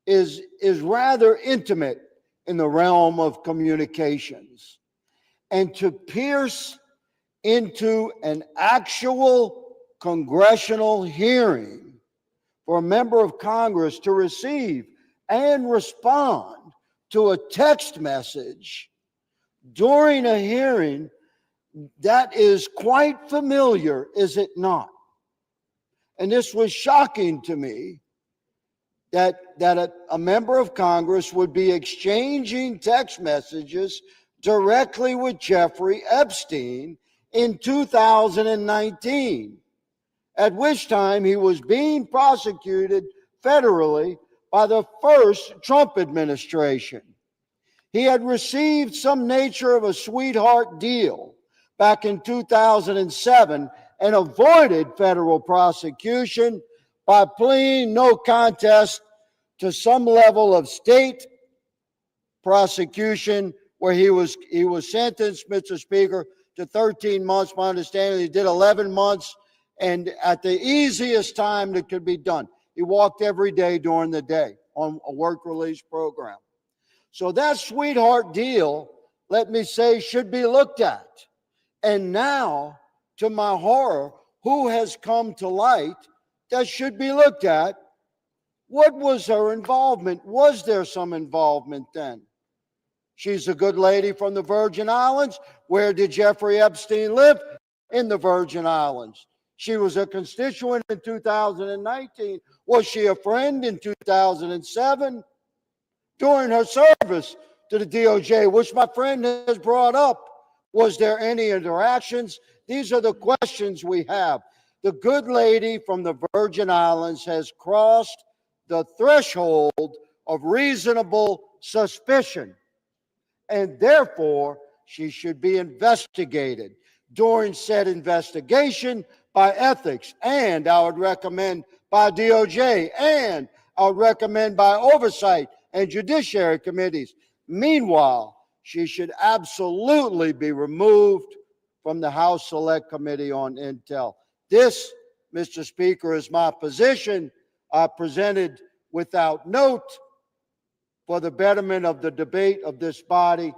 is rather intimate in the realm of communications. And to pierce into an actual congressional hearing for a member of Congress to receive and respond to a text message during a hearing, that is quite familiar, is it not? And this was shocking to me, that a member of Congress would be exchanging text messages directly with Jeffrey Epstein in 2019, at which time he was being prosecuted federally by the first Trump administration. He had received some nature of a sweetheart deal back in 2007 and avoided federal prosecution by pleading no contest to some level of state prosecution, where he was sentenced, Mr. Speaker, to 13 months. My understanding, he did 11 months, and at the easiest time that could be done. He walked every day during the day on a work release program. So that sweetheart deal, let me say, should be looked at. And now, to my horror, who has come to light that should be looked at? What was her involvement? Was there some involvement then? She's a good lady from the Virgin Islands. Where did Jeffrey Epstein live? In the Virgin Islands. She was a constituent in 2019. Was she a friend in 2007? During her service to the DOJ, which my friend has brought up, was there any interactions? These are the questions we have. The good lady from the Virgin Islands has crossed the threshold of reasonable suspicion, and therefore she should be investigated. During said investigation by ethics, and I would recommend by DOJ, and I would recommend by oversight and judiciary committees. Meanwhile, she should absolutely be removed from the House Select Committee on Intel. This, Mr. Speaker, is my position. I presented without note for the betterment of the debate of this body,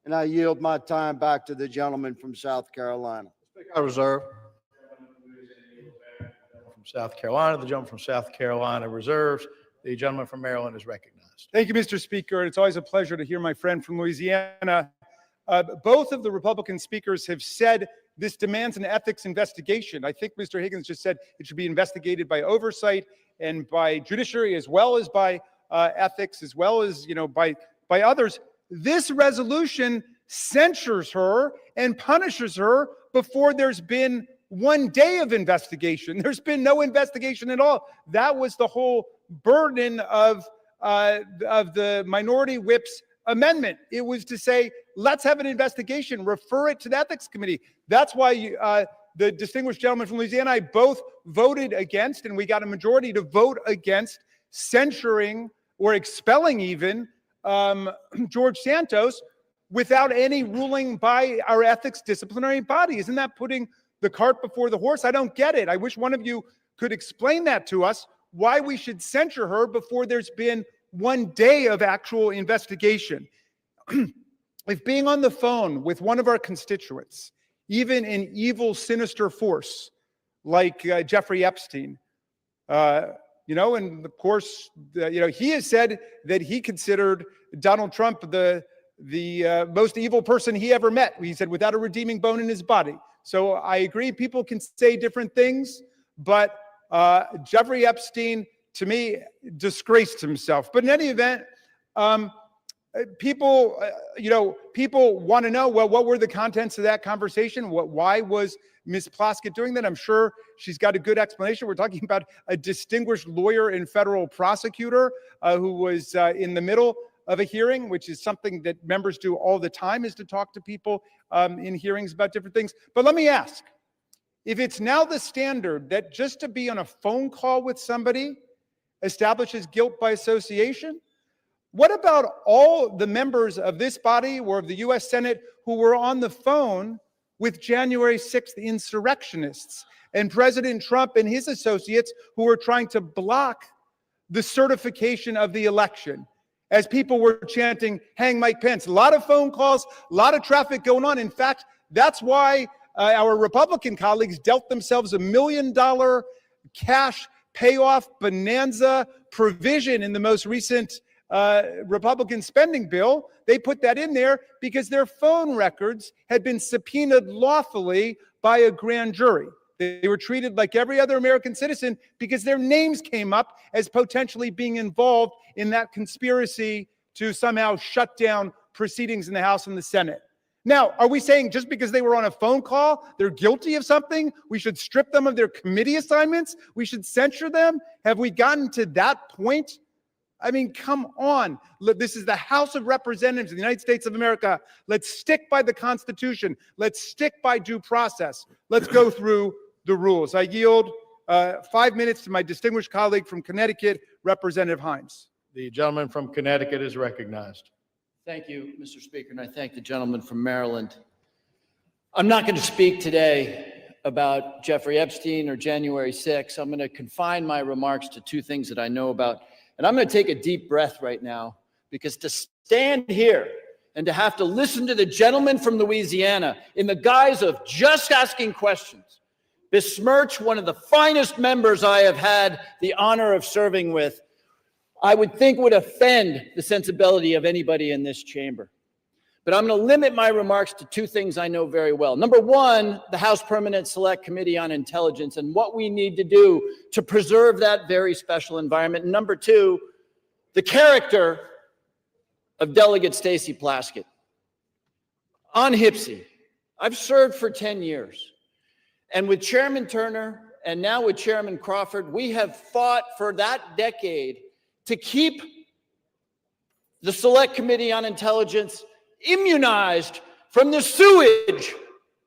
and I yield my time back to the gentleman from South Carolina. I reserve. From South Carolina, the gentleman from South Carolina reserves. The gentleman from Maryland is recognized. Thank you, Mr. Speaker. It's always a pleasure to hear my friend from Louisiana. Both of the Republican speakers have said this demands an ethics investigation. I think Mr. Higgins just said it should be investigated by oversight and by judiciary, as well as by ethics, as well as by others. This resolution censures her and punishes her before there's been 1 day of investigation. There's been no investigation at all. That was the whole burden of the minority whip's amendment. It was to say, let's have an investigation, refer it to the ethics committee. That's why the distinguished gentleman from Louisiana and I both voted against, and we got a majority to vote against censuring or expelling even George Santos without any ruling by our ethics disciplinary body. Isn't that putting the cart before the horse? I don't get it. I wish one of you could explain that to us, why we should censure her before there's been 1 day of actual investigation. If being on the phone with one of our constituents, even an evil, sinister force like Jeffrey Epstein, and of course, he has said that he considered Donald Trump the most evil person he ever met. He said, without a redeeming bone in his body. So I agree, people can say different things, but Jeffrey Epstein, to me, disgraced himself. But in any event, people want to know, well, what were the contents of that conversation? Why was Ms. Plaskett doing that? I'm sure she's got a good explanation. We're talking about a distinguished lawyer and federal prosecutor who was in the middle of a hearing, which is something that members do all the time, is to talk to people in hearings about different things. But let me ask, if it's now the standard that just to be on a phone call with somebody establishes guilt by association, what about all the members of this body or of the U.S. Senate who were on the phone with January 6th insurrectionists and President Trump and his associates who were trying to block the certification of the election as people were chanting, "Hang Mike Pence"? A lot of phone calls, a lot of traffic going on. In fact, that's why our Republican colleagues dealt themselves $1 million cash payoff bonanza provision in the most recent Republican spending bill. They put that in there because their phone records had been subpoenaed lawfully by a grand jury. They were treated like every other American citizen because their names came up as potentially being involved in that conspiracy to somehow shut down proceedings in the House and the Senate. Now, are we saying just because they were on a phone call, they're guilty of something, we should strip them of their committee assignments? We should censure them? Have we gotten to that point? I mean, come on. This is the House of Representatives of the United States of America. Let's stick by the Constitution. Let's stick by due process. Let's go through the rules. I yield 5 minutes to my distinguished colleague from Connecticut, Representative Hines. The gentleman from Connecticut is recognized. Thank you, Mr. Speaker, and I thank the gentleman from Maryland. I'm not going to speak today about Jeffrey Epstein or January 6th. I'm going to confine my remarks to two things that I know about. And I'm going to take a deep breath right now because to stand here and to have to listen to the gentleman from Louisiana in the guise of just asking questions, besmirch one of the finest members I have had the honor of serving with, I would think would offend the sensibility of anybody in this chamber. But I'm going to limit my remarks to two things I know very well. Number one, the House Permanent Select Committee on Intelligence and what we need to do to preserve that very special environment. And number two, the character of Delegate Stacey Plaskett. On HPSCI, I've served for 10 years. And with Chairman Turner and now with Chairman Crawford, we have fought for that decade to keep the Select Committee on Intelligence immunized from the sewage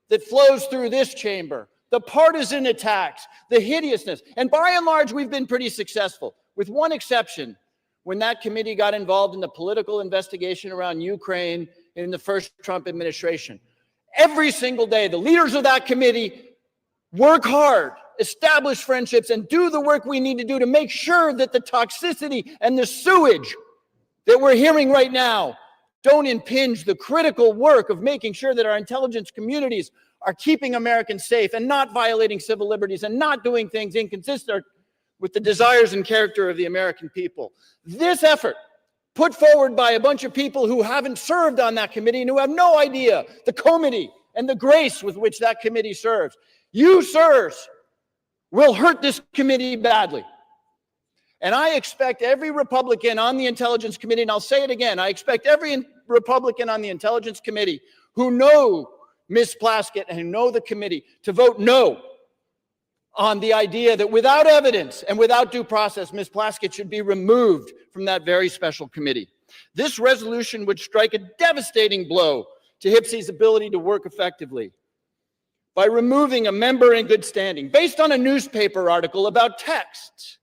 that flows through this chamber, the partisan attacks, the hideousness. And by and large, we've been pretty successful, with one exception, when that committee got involved in the political investigation around Ukraine in the first Trump administration. Every single day, the leaders of that committee work hard, establish friendships, and do the work we need to do to make sure that the toxicity and the sewage that we're hearing right now don't impinge the critical work of making sure that our intelligence communities are keeping Americans safe and not violating civil liberties and not doing things inconsistent with the desires and character of the American people. This effort, put forward by a bunch of people who haven't served on that committee and who have no idea the comity and the grace with which that committee serves. You, sirs, will hurt this committee badly. And I expect every Republican on the Intelligence Committee, and I'll say it again, I expect every Republican on the Intelligence Committee who know Ms. Plaskett and who know the committee to vote no on the idea that without evidence and without due process, Ms. Plaskett should be removed from that very special committee. This resolution would strike a devastating blow to HPSCI's ability to work effectively by removing a member in good standing based on a newspaper article about texts.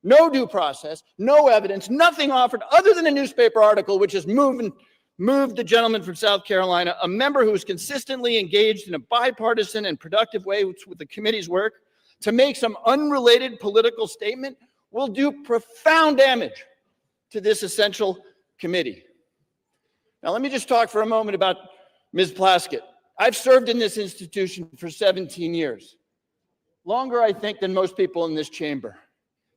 No due process, no evidence, nothing offered other than a newspaper article which has moved the gentleman from South Carolina, a member who is consistently engaged in a bipartisan and productive way with the committee's work, to make some unrelated political statement will do profound damage to this essential committee. Now, let me just talk for a moment about Ms. Plaskett. I've served in this institution for 17 years, longer, I think, than most people in this chamber.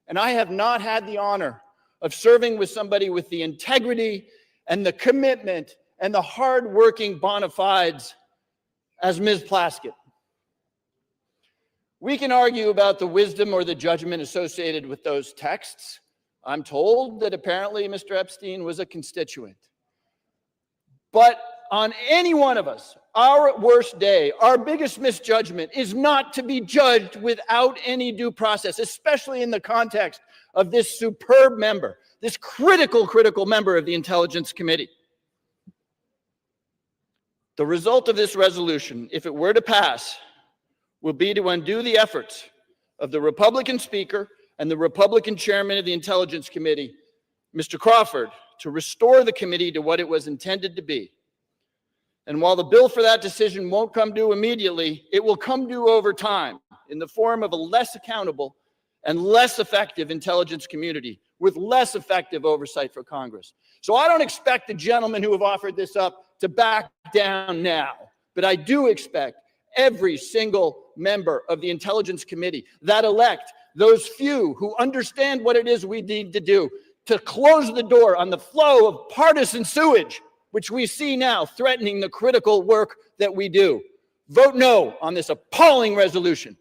And I have not had the honor of serving with somebody with the integrity and the commitment and the hardworking bona fides as Ms. Plaskett. We can argue about the wisdom or the judgment associated with those texts. I'm told that apparently Mr. Epstein was a constituent. But on any one of us, our worst day, our biggest misjudgment is not to be judged without any due process, especially in the context of this superb member, this critical member of the Intelligence Committee. The result of this resolution, if it were to pass, will be to undo the efforts of the Republican Speaker and the Republican Chairman of the Intelligence Committee, Mr. Crawford, to restore the committee to what it was intended to be. And while the bill for that decision won't come due immediately, it will come due over time in the form of a less accountable and less effective intelligence community with less effective oversight for Congress. So I don't expect the gentlemen who have offered this up to back down now, but I do expect every single member of the Intelligence Committee that elect those few who understand what it is we need to do to close the door on the flow of partisan sewage which we see now threatening the critical work that we do. Vote no on this appalling resolution.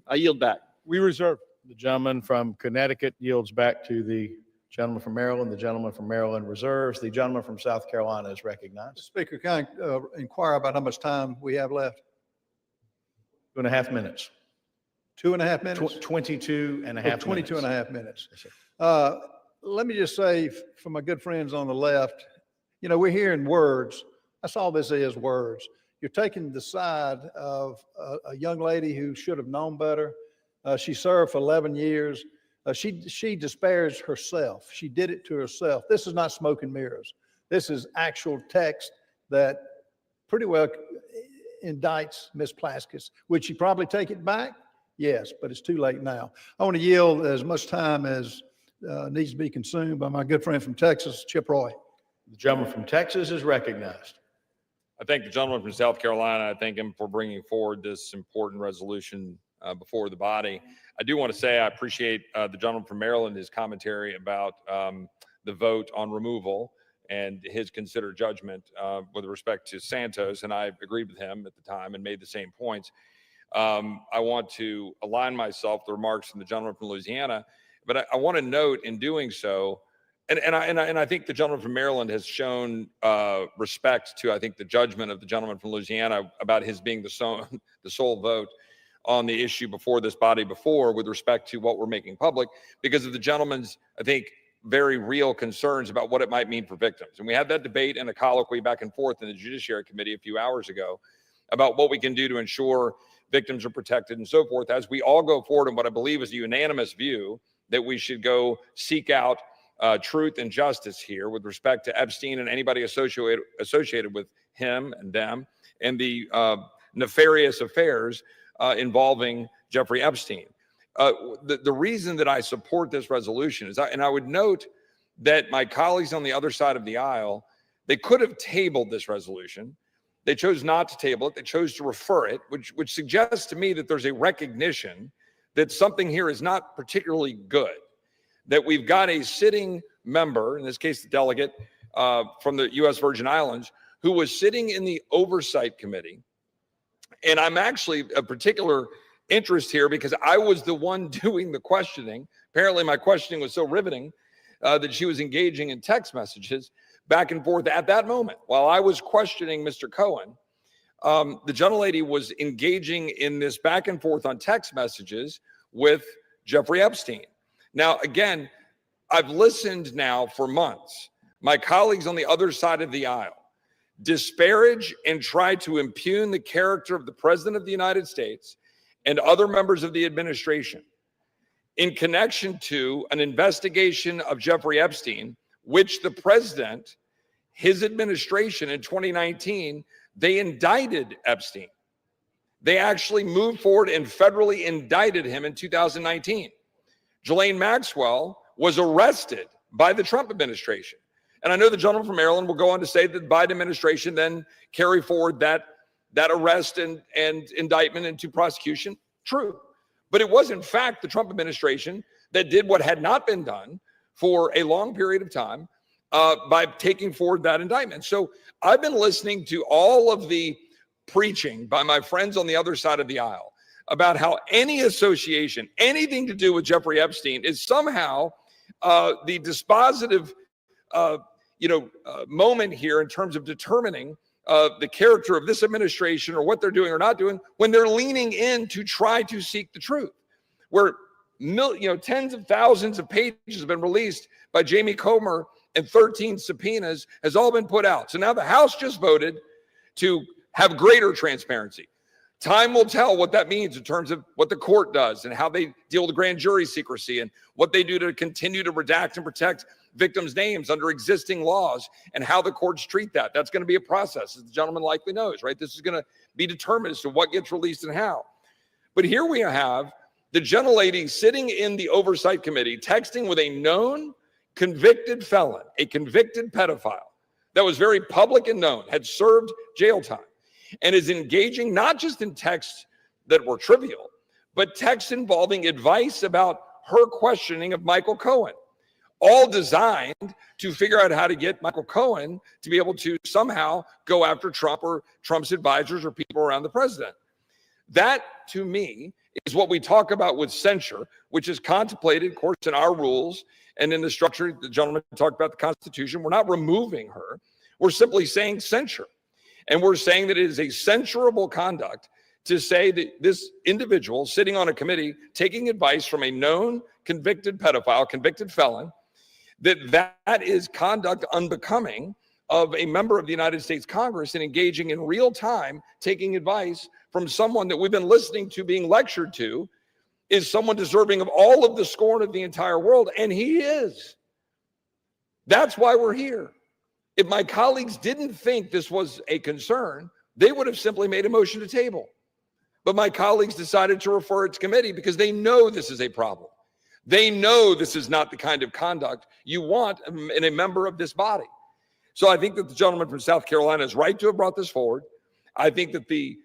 I yield back. We reserve. The gentleman from Connecticut yields back to the gentleman from Maryland. The gentleman from Maryland reserves. The gentleman from South Carolina is recognized. Speaker, can I inquire about how much time we have left? 2.5 minutes. 2.5 minutes? 22 and a half 22 minutes. and a half minutes. Let me just say, for my good friends on the left, you know, we're hearing words. That's all this is, words. You're taking the side of a young lady who should have known better. She served for 11 years. She despairs herself. She did it to herself. This is not smoke and mirrors. This is actual text that pretty well indicts Ms. Plaskett. Would she probably take it back? Yes, but it's too late now. I want to yield as much time as needs to be consumed by my good friend from Texas, Chip Roy. The gentleman from Texas is recognized. I thank the gentleman from South Carolina. I thank him for bringing forward this important resolution before the body. I do want to say I appreciate the gentleman from Maryland, his commentary about the vote on removal and his considered judgment with respect to Santos, and I agreed with him at the time and made the same points. I want to align myself with the remarks from the gentleman from Louisiana, but I want to note in doing so, and I think the gentleman from Maryland has shown respect to, I think, the judgment of the gentleman from Louisiana about his being the sole vote on the issue before this body before with respect to what we're making public because of the gentleman's, I think, very real concerns about what it might mean for victims. And we had that debate and a colloquy back and forth in the Judiciary Committee a few hours ago about what we can do to ensure victims are protected and so forth as we all go forward in what I believe is a unanimous view that we should go seek out truth and justice here with respect to Epstein and anybody associated with him and them and the nefarious affairs involving Jeffrey Epstein. The reason that I support this resolution is, and I would note that my colleagues on the other side of the aisle, they could have tabled this resolution. They chose not to table it. They chose to refer it, which suggests to me that there's a recognition that something here is not particularly good, that we've got a sitting member, in this case, the delegate from the U.S. Virgin Islands, who was sitting in the Oversight Committee. And I'm actually a particular interest here because I was the one doing the questioning. Apparently my questioning was so riveting that she was engaging in text messages back and forth at that moment. While I was questioning Mr. Cohen, the gentlelady was engaging in this back and forth on text messages with Jeffrey Epstein. Now, again, I've listened now for months. My colleagues on the other side of the aisle disparage and try to impugn the character of the President of the United States and other members of the administration in connection to an investigation of Jeffrey Epstein, which the president, his administration in 2019, they indicted Epstein. They actually moved forward and federally indicted him in 2019. Ghislaine Maxwell was arrested by the Trump administration. And I know the gentleman from Maryland will go on to say that the Biden administration then carry forward that arrest and indictment into prosecution. True. But it was, in fact, the Trump administration that did what had not been done for a long period of time by taking forward that indictment. So I've been listening to all of the preaching by my friends on the other side of the aisle about how any association, anything to do with Jeffrey Epstein is somehow the dispositive moment here in terms of determining the character of this administration or what they're doing or not doing when they're leaning in to try to seek the truth. Where tens of thousands of pages have been released by Jamie Comer and 13 subpoenas has all been put out. So now the House just voted to have greater transparency. Time will tell what that means in terms of what the court does and how they deal with grand jury secrecy and what they do to continue to redact and protect victims' names under existing laws and how the courts treat that. That's going to be a process, as the gentleman likely knows, right? This is going to be determined as to what gets released and how. But here we have the gentlelady sitting in the Oversight Committee texting with a known convicted felon, a convicted pedophile that was very public and known, had served jail time, and is engaging not just in texts that were trivial, but texts involving advice about her questioning of Michael Cohen, all designed to figure out how to get Michael Cohen to be able to somehow go after Trump or Trump's advisors or people around the president. That, to me, is what we talk about with censure, which is contemplated, of course, in our rules and in the structure. The gentleman talked about the Constitution. We're not removing her. We're simply saying censure. And we're saying that it is a censurable conduct to say that this individual sitting on a committee taking advice from a known convicted pedophile, convicted felon, that is conduct unbecoming of a member of the United States Congress and engaging in real time, taking advice from someone that we've been listening to being lectured to is someone deserving of all of the scorn of the entire world. And he is. That's why we're here. If my colleagues didn't think this was a concern, they would have simply made a motion to table. But my colleagues decided to refer it to committee because they know this is a problem. They know this is not the kind of conduct you want in a member of this body. So I think that the gentleman from South Carolina is right to have brought this forward. I think that the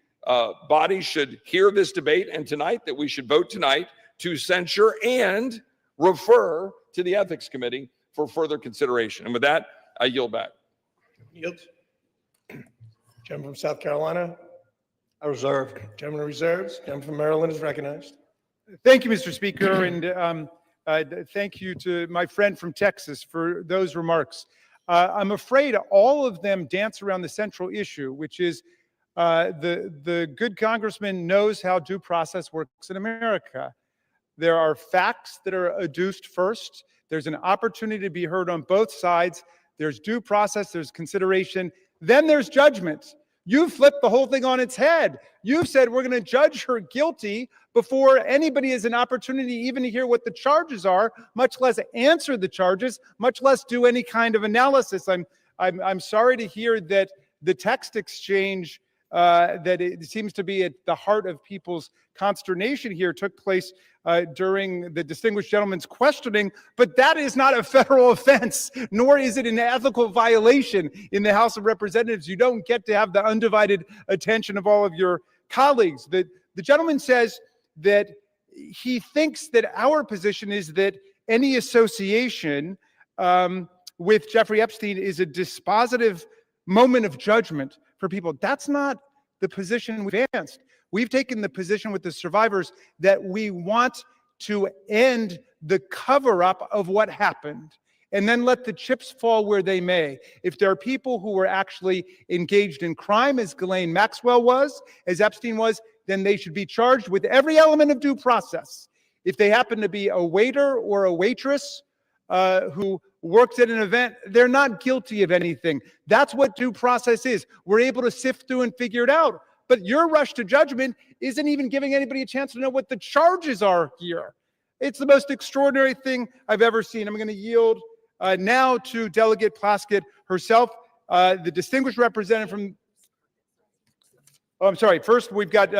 body should hear this debate, and tonight that we should vote tonight to censure and refer to the Ethics Committee for further consideration. And with that, I yield back. Yield. Gentleman from South Carolina. I reserve. Gentleman reserves. Gentleman from Maryland is recognized. Thank you, Mr. Speaker, and thank you to my friend from Texas for those remarks. I'm afraid all of them dance around the central issue, which is the good congressman knows how due process works in America. There are facts that are adduced first. There's an opportunity to be heard on both sides. There's due process, there's consideration, then there's judgment. You flipped the whole thing on its head. You've said we're going to judge her guilty before anybody has an opportunity even to hear what the charges are, much less answer the charges, much less do any kind of analysis. I'm sorry to hear that the text exchange that it seems to be at the heart of people's consternation here took place during the distinguished gentleman's questioning, but that is not a federal offense, nor is it an ethical violation in the House of Representatives. You don't get to have the undivided attention of all of your colleagues. The gentleman says that he thinks that our position is that any association with Jeffrey Epstein is a dispositive moment of judgment for people. That's not the position we've advanced. We've taken the position with the survivors that we want to end the cover-up of what happened and then let the chips fall where they may. If there are people who were actually engaged in crime, as Ghislaine Maxwell was, as Epstein was, then they should be charged with every element of due process. If they happen to be a waiter or a waitress who works at an event, they're not guilty of anything. That's what due process is. We're able to sift through and figure it out. But your rush to judgment isn't even giving anybody a chance to know what the charges are here. It's the most extraordinary thing I've ever seen. I'm going to yield now to Delegate Plaskett herself, the distinguished representative from, oh, I'm sorry. First, we've got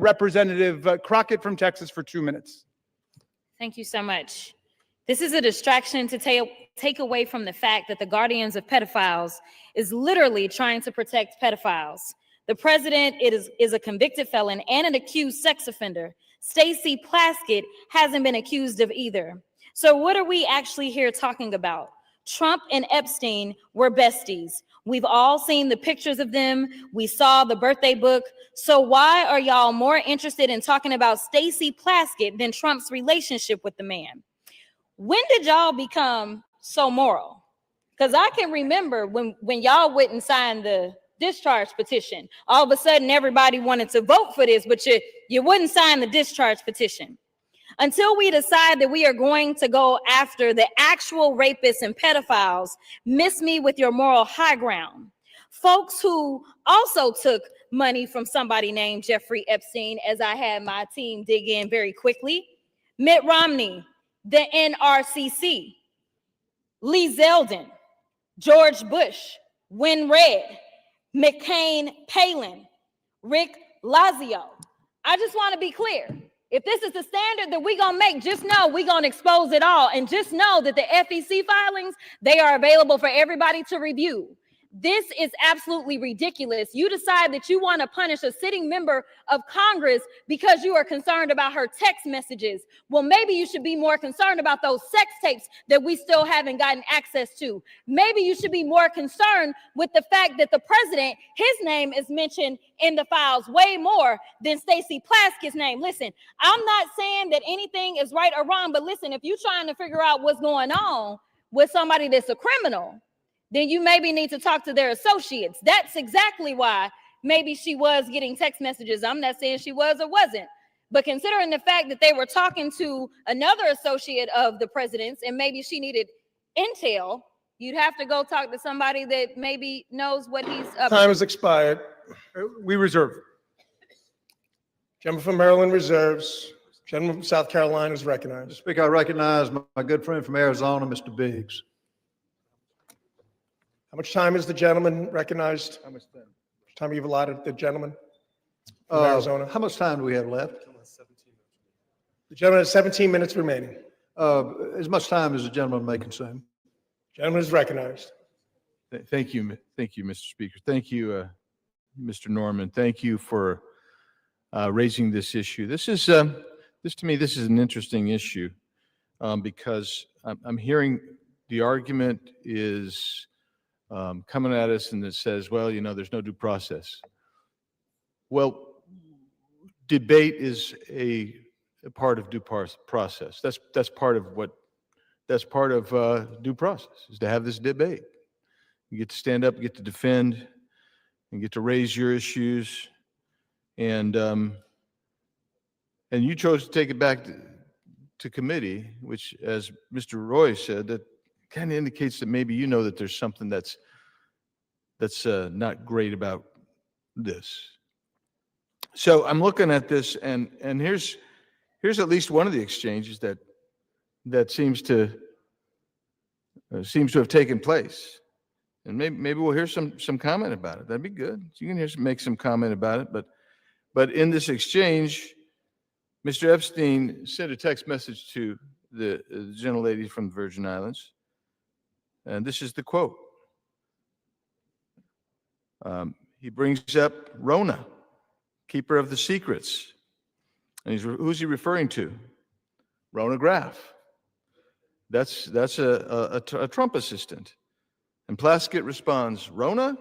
Representative Crockett from Texas for 2 minutes. Thank you so much. This is a distraction to take away from the fact that the guardians of pedophiles is literally trying to protect pedophiles. The president is a convicted felon and an accused sex offender. Stacey Plaskett hasn't been accused of either. So what are we actually here talking about? Trump and Epstein were besties. We've all seen the pictures of them. We saw the birthday book. So why are y'all more interested in talking about Stacey Plaskett than Trump's relationship with the man? When did y'all become so moral? Because I can remember when y'all wouldn't sign the discharge petition. All of a sudden, everybody wanted to vote for this, but you wouldn't sign the discharge petition. Until we decide that we are going to go after the actual rapists and pedophiles, miss me with your moral high ground. Folks who also took money from somebody named Jeffrey Epstein, as I had my team dig in very quickly. Mitt Romney, the NRCC, Lee Zeldin, George Bush, Win Red, McCain Palin, Rick Lazio. I just want to be clear. If this is the standard that we're going to make, just know we're going to expose it all. And just know that the FEC filings, they are available for everybody to review. This is absolutely ridiculous. You decide that you want to punish a sitting member of Congress because you are concerned about her text messages. Well, maybe you should be more concerned about those sex tapes that we still haven't gotten access to. Maybe you should be more concerned with the fact that the president, his name is mentioned in the files way more than Stacey Plaskett's name. Listen, I'm not saying that anything is right or wrong, but listen, if you're trying to figure out what's going on with somebody that's a criminal, then you maybe need to talk to their associates. That's exactly why maybe she was getting text messages. I'm not saying she was or wasn't, but considering the fact that they were talking to another associate of the president's and maybe she needed intel, you'd have to go talk to somebody that maybe knows what he's up to. Time has expired. We reserve. Gentleman from Maryland reserves. Gentleman from South Carolina is recognized. Speaker, I recognize my good friend from Arizona, Mr. Biggs. How much time is the gentleman recognized? How much time you've allotted the gentleman from Arizona? How much time do we have left? The gentleman has 17 minutes remaining. As much time as the gentleman may consume. Gentleman is recognized. Thank you, Mr. Speaker. Thank you, Mr. Norman. Thank you for raising this issue. This to me, this is an interesting issue because I'm hearing the argument is coming at us and it says, well, there's no due process. Well, debate is a part of due process. That's part of due process, is to have this debate. You get to stand up, you get to defend, and get to raise your issues, and you chose to take it back to committee, which, as Mr. Roy said, that kind of indicates that maybe that there's something that's not great about this. So I'm looking at this, and here's at least one of the exchanges that seems to have taken place. And maybe we'll hear some comment about it. That'd be good. You can make some comment about it. But in this exchange, Mr. Epstein sent a text message to the gentlelady from the Virgin Islands, and this is the quote. He brings up Rona, keeper of the secrets, and who's he referring to? Rona Graff. That's a Trump assistant. And Plaskett responds, Rona, ?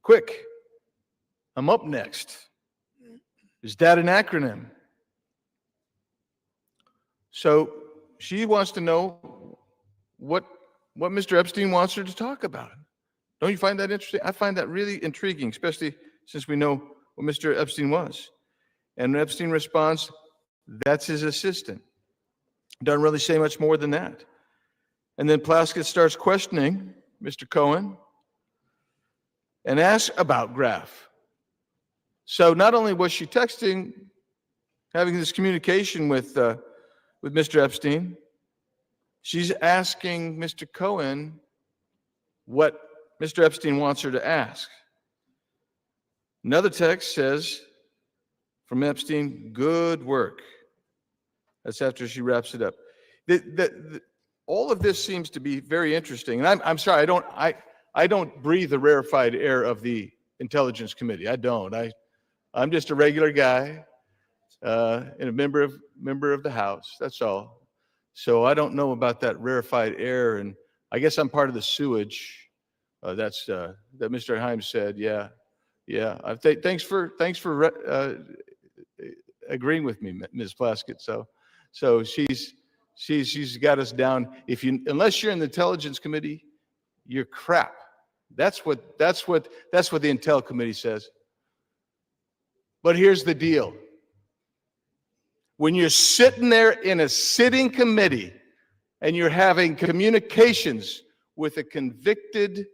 Quick, I'm up next. Is that an acronym? So she wants to know what Mr. Epstein wants her to talk about. Don't you find that interesting? I find that really intriguing, especially since we know what Mr. Epstein was. And Epstein responds, that's his assistant. Doesn't really say much more than that. And then Plaskett starts questioning Mr. Cohen and asks about Graff. So not only was she texting, having this communication with Mr. Epstein, she's asking Mr. Cohen what Mr. Epstein wants her to ask. Another text says from Epstein, good work. That's after she wraps it up. All of this seems to be very interesting. And I'm sorry, I don't breathe the rarefied air of the Intelligence Committee. I don't. I'm just a regular guy and a member of the House. That's all. So I don't know about that rarefied air, and I guess I'm part of the sewage. That Mr. Himes said. Yeah. Thanks for agreeing with me, Ms. Plaskett. So she's got us down. Unless you're in the Intelligence Committee, you're crap. That's what the Intel Committee says. But here's the deal. When you're sitting there in a sitting committee and you're having communications with a convicted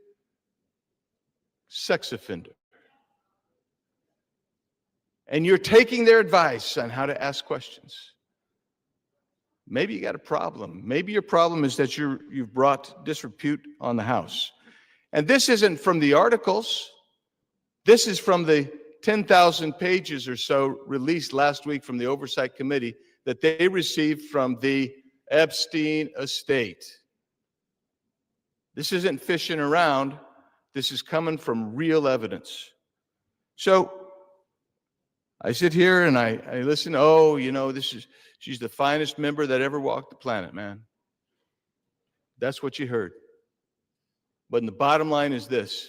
sex offender, and you're taking their advice on how to ask questions, maybe you got a problem. Maybe your problem is that you've brought disrepute on the House. And this isn't from the articles. This is from the 10,000 pages or so released last week from the Oversight Committee that they received from the Epstein estate. This isn't fishing around. This is coming from real evidence. So I sit here and I listen. She's the finest member that ever walked the planet, man. That's what you heard. But the bottom line is this.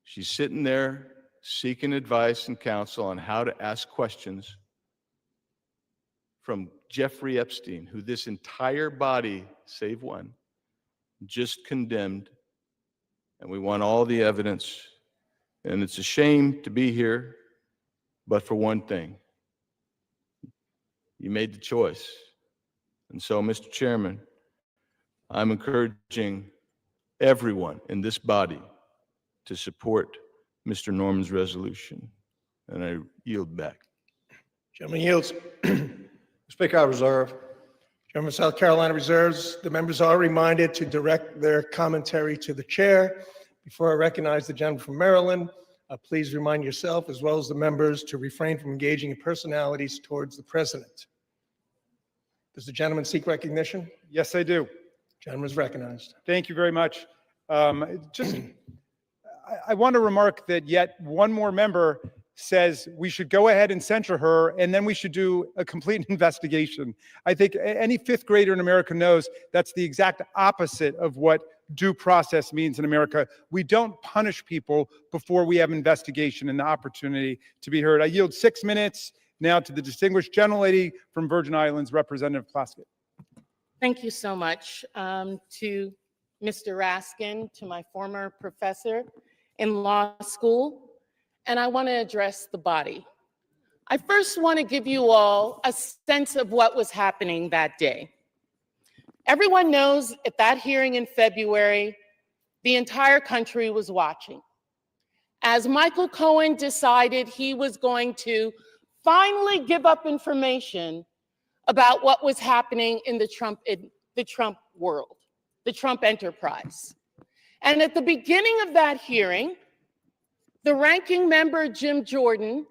She's sitting there seeking advice and counsel on how to ask questions from Jeffrey Epstein, who this entire body, save one, just condemned. And we want all the evidence. And it's a shame to be here, but for one thing, you made the choice. And so, Mr. Chairman, I'm encouraging everyone in this body to support Mr. Norman's resolution. And I yield back. Gentleman yields. Speaker, I reserve. Gentleman, South Carolina reserves. The members are reminded to direct their commentary to the chair. Before I recognize the gentleman from Maryland, please remind yourself as well as the members to refrain from engaging in personalities towards the president. Does the gentleman seek recognition? Yes, I do. Gentleman is recognized. Thank you very much. I want to remark that yet one more member says we should go ahead and censure her, and then we should do a complete investigation. I think any fifth grader in America knows that's the exact opposite of what due process means in America. We don't punish people before we have investigation and the opportunity to be heard. I yield 6 minutes now to the distinguished gentlelady from Virgin Islands, Representative Plaskett. Thank you so much to Mr. Raskin, to my former professor in law school, and I want to address the body. I first want to give you all a sense of what was happening that day. Everyone knows at that hearing in February, the entire country was watching. As Michael Cohen decided he was going to finally give up information about what was happening in the Trump world, the Trump enterprise. And at the beginning of that hearing, the ranking member, Jim Jordan,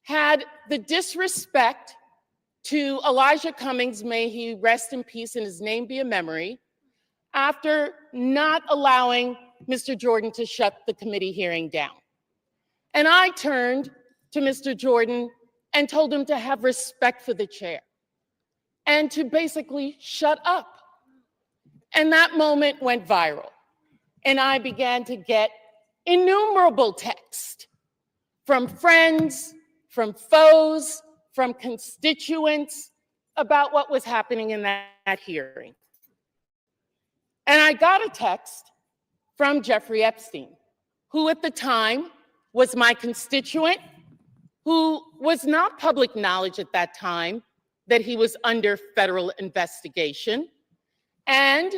had the disrespect to Elijah Cummings, may he rest in peace and his name be a memory, after not allowing Mr. Jordan to shut the committee hearing down. And I turned to Mr. Jordan and told him to have respect for the chair and to basically shut up. And that moment went viral. And I began to get innumerable texts from friends, from foes, from constituents about what was happening in that hearing. And I got a text from Jeffrey Epstein, who at the time was my constituent, who was not public knowledge at that time that he was under federal investigation, and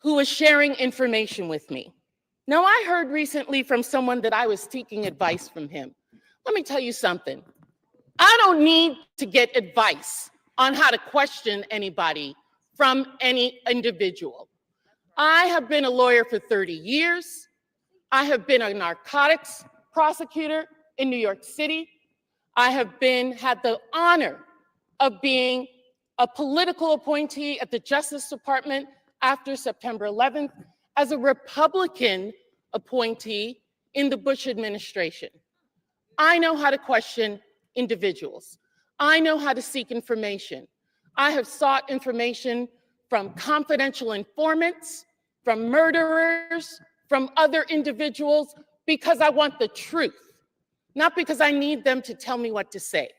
who was sharing information with me. Now, I heard recently from someone that I was seeking advice from him. Let me tell you something. I don't need to get advice on how to question anybody from any individual. I have been a lawyer for 30 years. I have been a narcotics prosecutor in New York City. I have had the honor of being a political appointee at the Justice Department after September 11th as a Republican appointee in the Bush administration. I know how to question individuals. I know how to seek information. I have sought information from confidential informants, from murderers, from other individuals, because I want the truth, not because I need them to tell me what to say.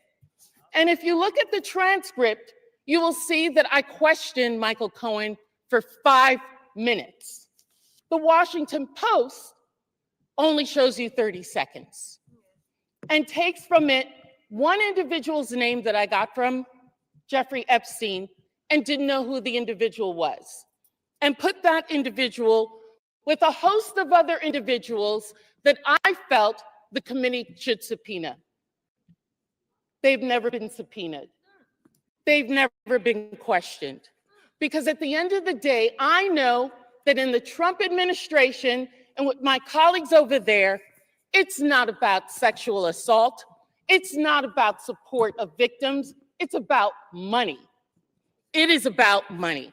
And if you look at the transcript, you will see that I questioned Michael Cohen for 5 minutes. The Washington Post only shows you 30 seconds and takes from it one individual's name that I got from Jeffrey Epstein and didn't know who the individual was, and put that individual with a host of other individuals that I felt the committee should subpoena. They've never been subpoenaed. They've never been questioned. Because at the end of the day, I know that in the Trump administration and with my colleagues over there, it's not about sexual assault. It's not about support of victims. It's about money. It is about money.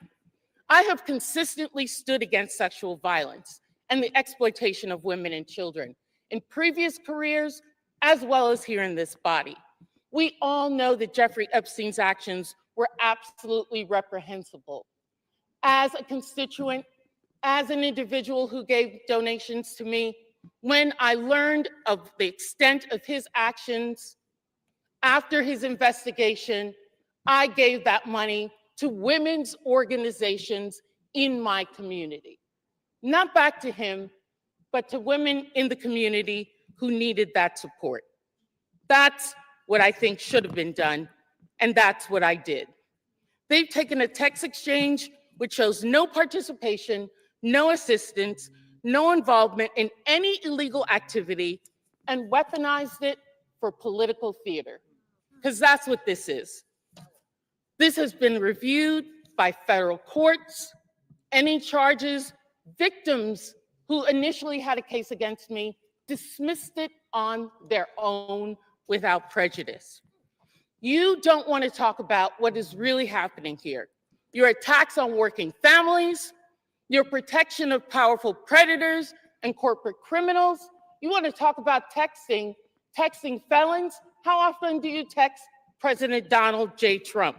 I have consistently stood against sexual violence and the exploitation of women and children in previous careers, as well as here in this body. We all know that Jeffrey Epstein's actions were absolutely reprehensible. As a constituent, as an individual who gave donations to me, when I learned of the extent of his actions after his investigation, I gave that money to women's organizations in my community. Not back to him, but to women in the community who needed that support. That's what I think should have been done, and that's what I did. They've taken a text exchange which shows no participation, no assistance, no involvement in any illegal activity, and weaponized it for political theater, because that's what this is. This has been reviewed by federal courts. Any charges, victims who initially had a case against me dismissed it on their own without prejudice. You don't want to talk about what is really happening here. Your attacks on working families, your protection of powerful predators and corporate criminals. You want to talk about texting felons? How often do you text President Donald J. Trump?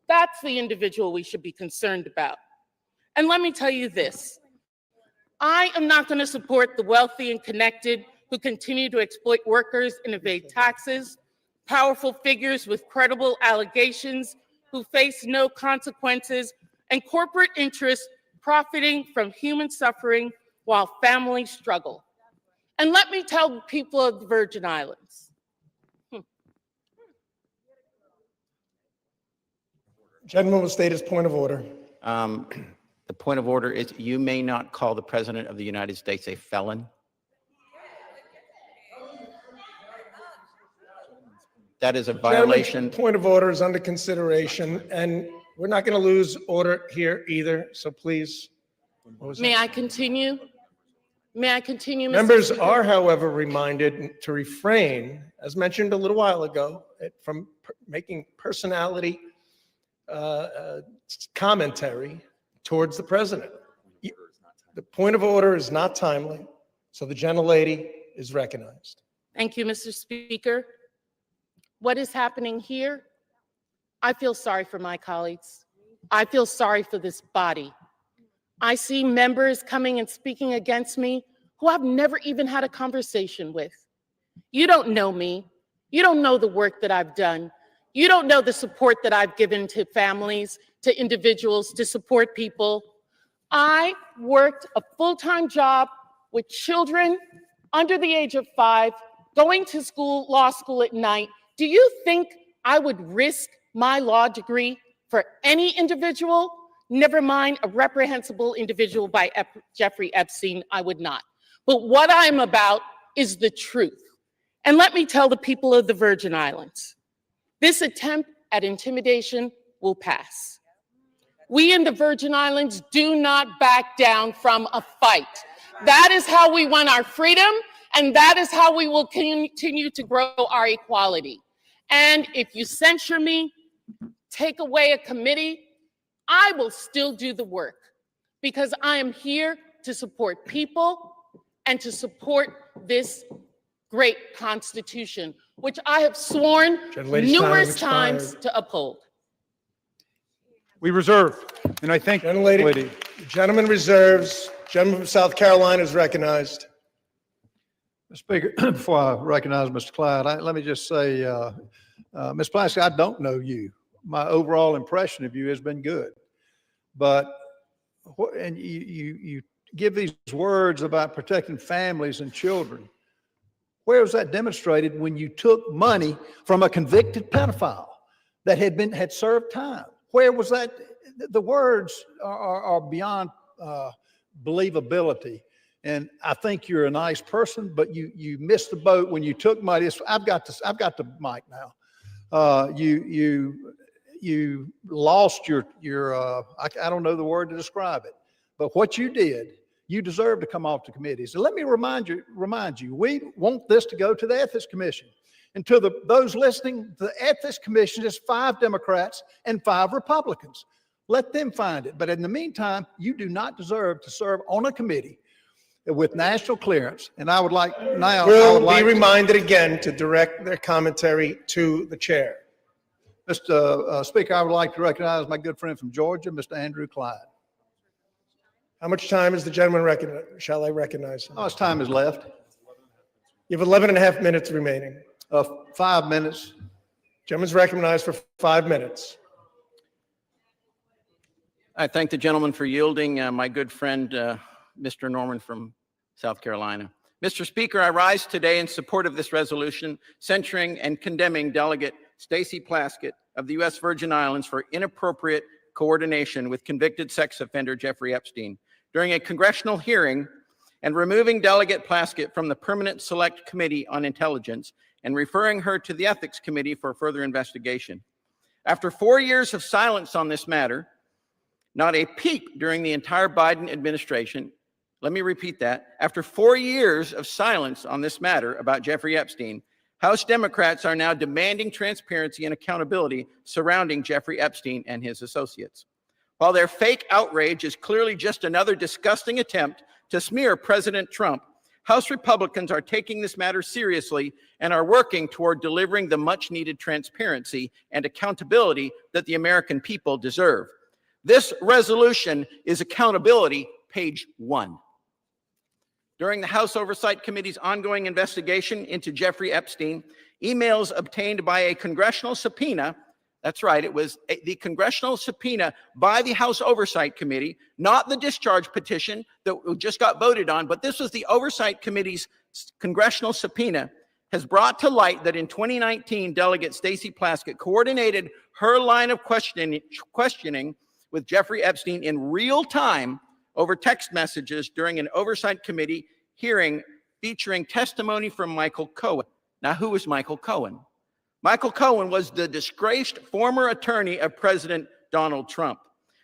That's the individual we should be concerned about. And let me tell you this. I am not going to support the wealthy and connected who continue to exploit workers and evade taxes, powerful figures with credible allegations who face no consequences, and corporate interests profiting from human suffering while families struggle. And let me tell the people of the Virgin Islands. Gentleman will state his point of order. The point of order is you may not call the President of the United States a felon. That is a violation. Gentleman's point of order is under consideration, and we're not going to lose order here either, so please. May I continue? May I continue, Mr. Members Speaker? are, however, reminded to refrain, as mentioned a little while ago, from making personality commentary towards the president. The point of order is not timely, so the gentlelady is recognized. Thank you, Mr. Speaker. What is happening here? I feel sorry for my colleagues. I feel sorry for this body. I see members coming and speaking against me who I've never even had a conversation with. You don't know me. You don't know the work that I've done. You don't know the support that I've given to families, to individuals, to support people. I worked a full-time job with children under the age of 5, going to school, law school at night. Do you think I would risk my law degree for any individual? Never mind a reprehensible individual by Jeffrey Epstein, I would not. But what I'm about is the truth. And let me tell the people of the Virgin Islands, this attempt at intimidation will pass. We in the Virgin Islands do not back down from a fight. That is how we won our freedom, and that is how we will continue to grow our equality. And if you censure me, take away a committee, I will still do the work because I am here to support people and to support this great Constitution, which I have sworn numerous times to uphold. We reserve, and I thank Gentlelady. The gentleman reserves. Gentleman from South Carolina is recognized. Mr. Speaker, before I recognize Mr. Clyde, let me just say, Ms. Plasky, I don't know you. My overall impression of you has been good. But, and you give these words about protecting families and children. Where was that demonstrated when you took money from a convicted pedophile that had served time? Where was that? The words are beyond believability. And I think you're a nice person, but you missed the boat when you took money. I've got the mic now. You lost your I don't know the word to describe it, but what you did, you deserve to come off the committee. So let me remind you, we want this to go to the Ethics Commission. And to those listening, the Ethics Commission is 5 Democrats and 5 Republicans. Let them find it. But in the meantime, you do not deserve to serve on a committee with national clearance. And I would like now. Will be reminded again to direct their commentary to the chair. Mr. Speaker, I would like to recognize my good friend from Georgia, Mr. Andrew Clyde. How much time is the gentleman recognize? Shall I recognize him? How much time is left? You have 11 and a half minutes remaining. 5 minutes. Gentleman's recognized for 5 minutes. I thank the gentleman for yielding. My good friend, Mr. Norman from South Carolina. Mr. Speaker, I rise today in support of this resolution censuring and condemning Delegate Stacey Plaskett of the U.S. Virgin Islands for inappropriate coordination with convicted sex offender Jeffrey Epstein during a congressional hearing and removing Delegate Plaskett from the Permanent Select Committee on Intelligence and referring her to the Ethics Committee for further investigation. After 4 years of silence on this matter, not a peep during the entire Biden administration, let me repeat that, after 4 years of silence on this matter about Jeffrey Epstein, House Democrats are now demanding transparency and accountability surrounding Jeffrey Epstein and his associates. While their fake outrage is clearly just another disgusting attempt to smear President Trump, House Republicans are taking this matter seriously and are working toward delivering the much-needed transparency and accountability that the American people deserve. This resolution is accountability, page 1. During the House Oversight Committee's ongoing investigation into Jeffrey Epstein, emails obtained by a congressional subpoena, that's right, it was the congressional subpoena by the House Oversight Committee, not the discharge petition that just got voted on, but this was the Oversight Committee's congressional subpoena, has brought to light that in 2019, Delegate Stacey Plaskett coordinated her line of questioning with Jeffrey Epstein in real time over text messages during an Oversight Committee hearing featuring testimony from Michael Cohen. Now, who is Michael Cohen? Michael Cohen was the disgraced former attorney of President Donald Trump.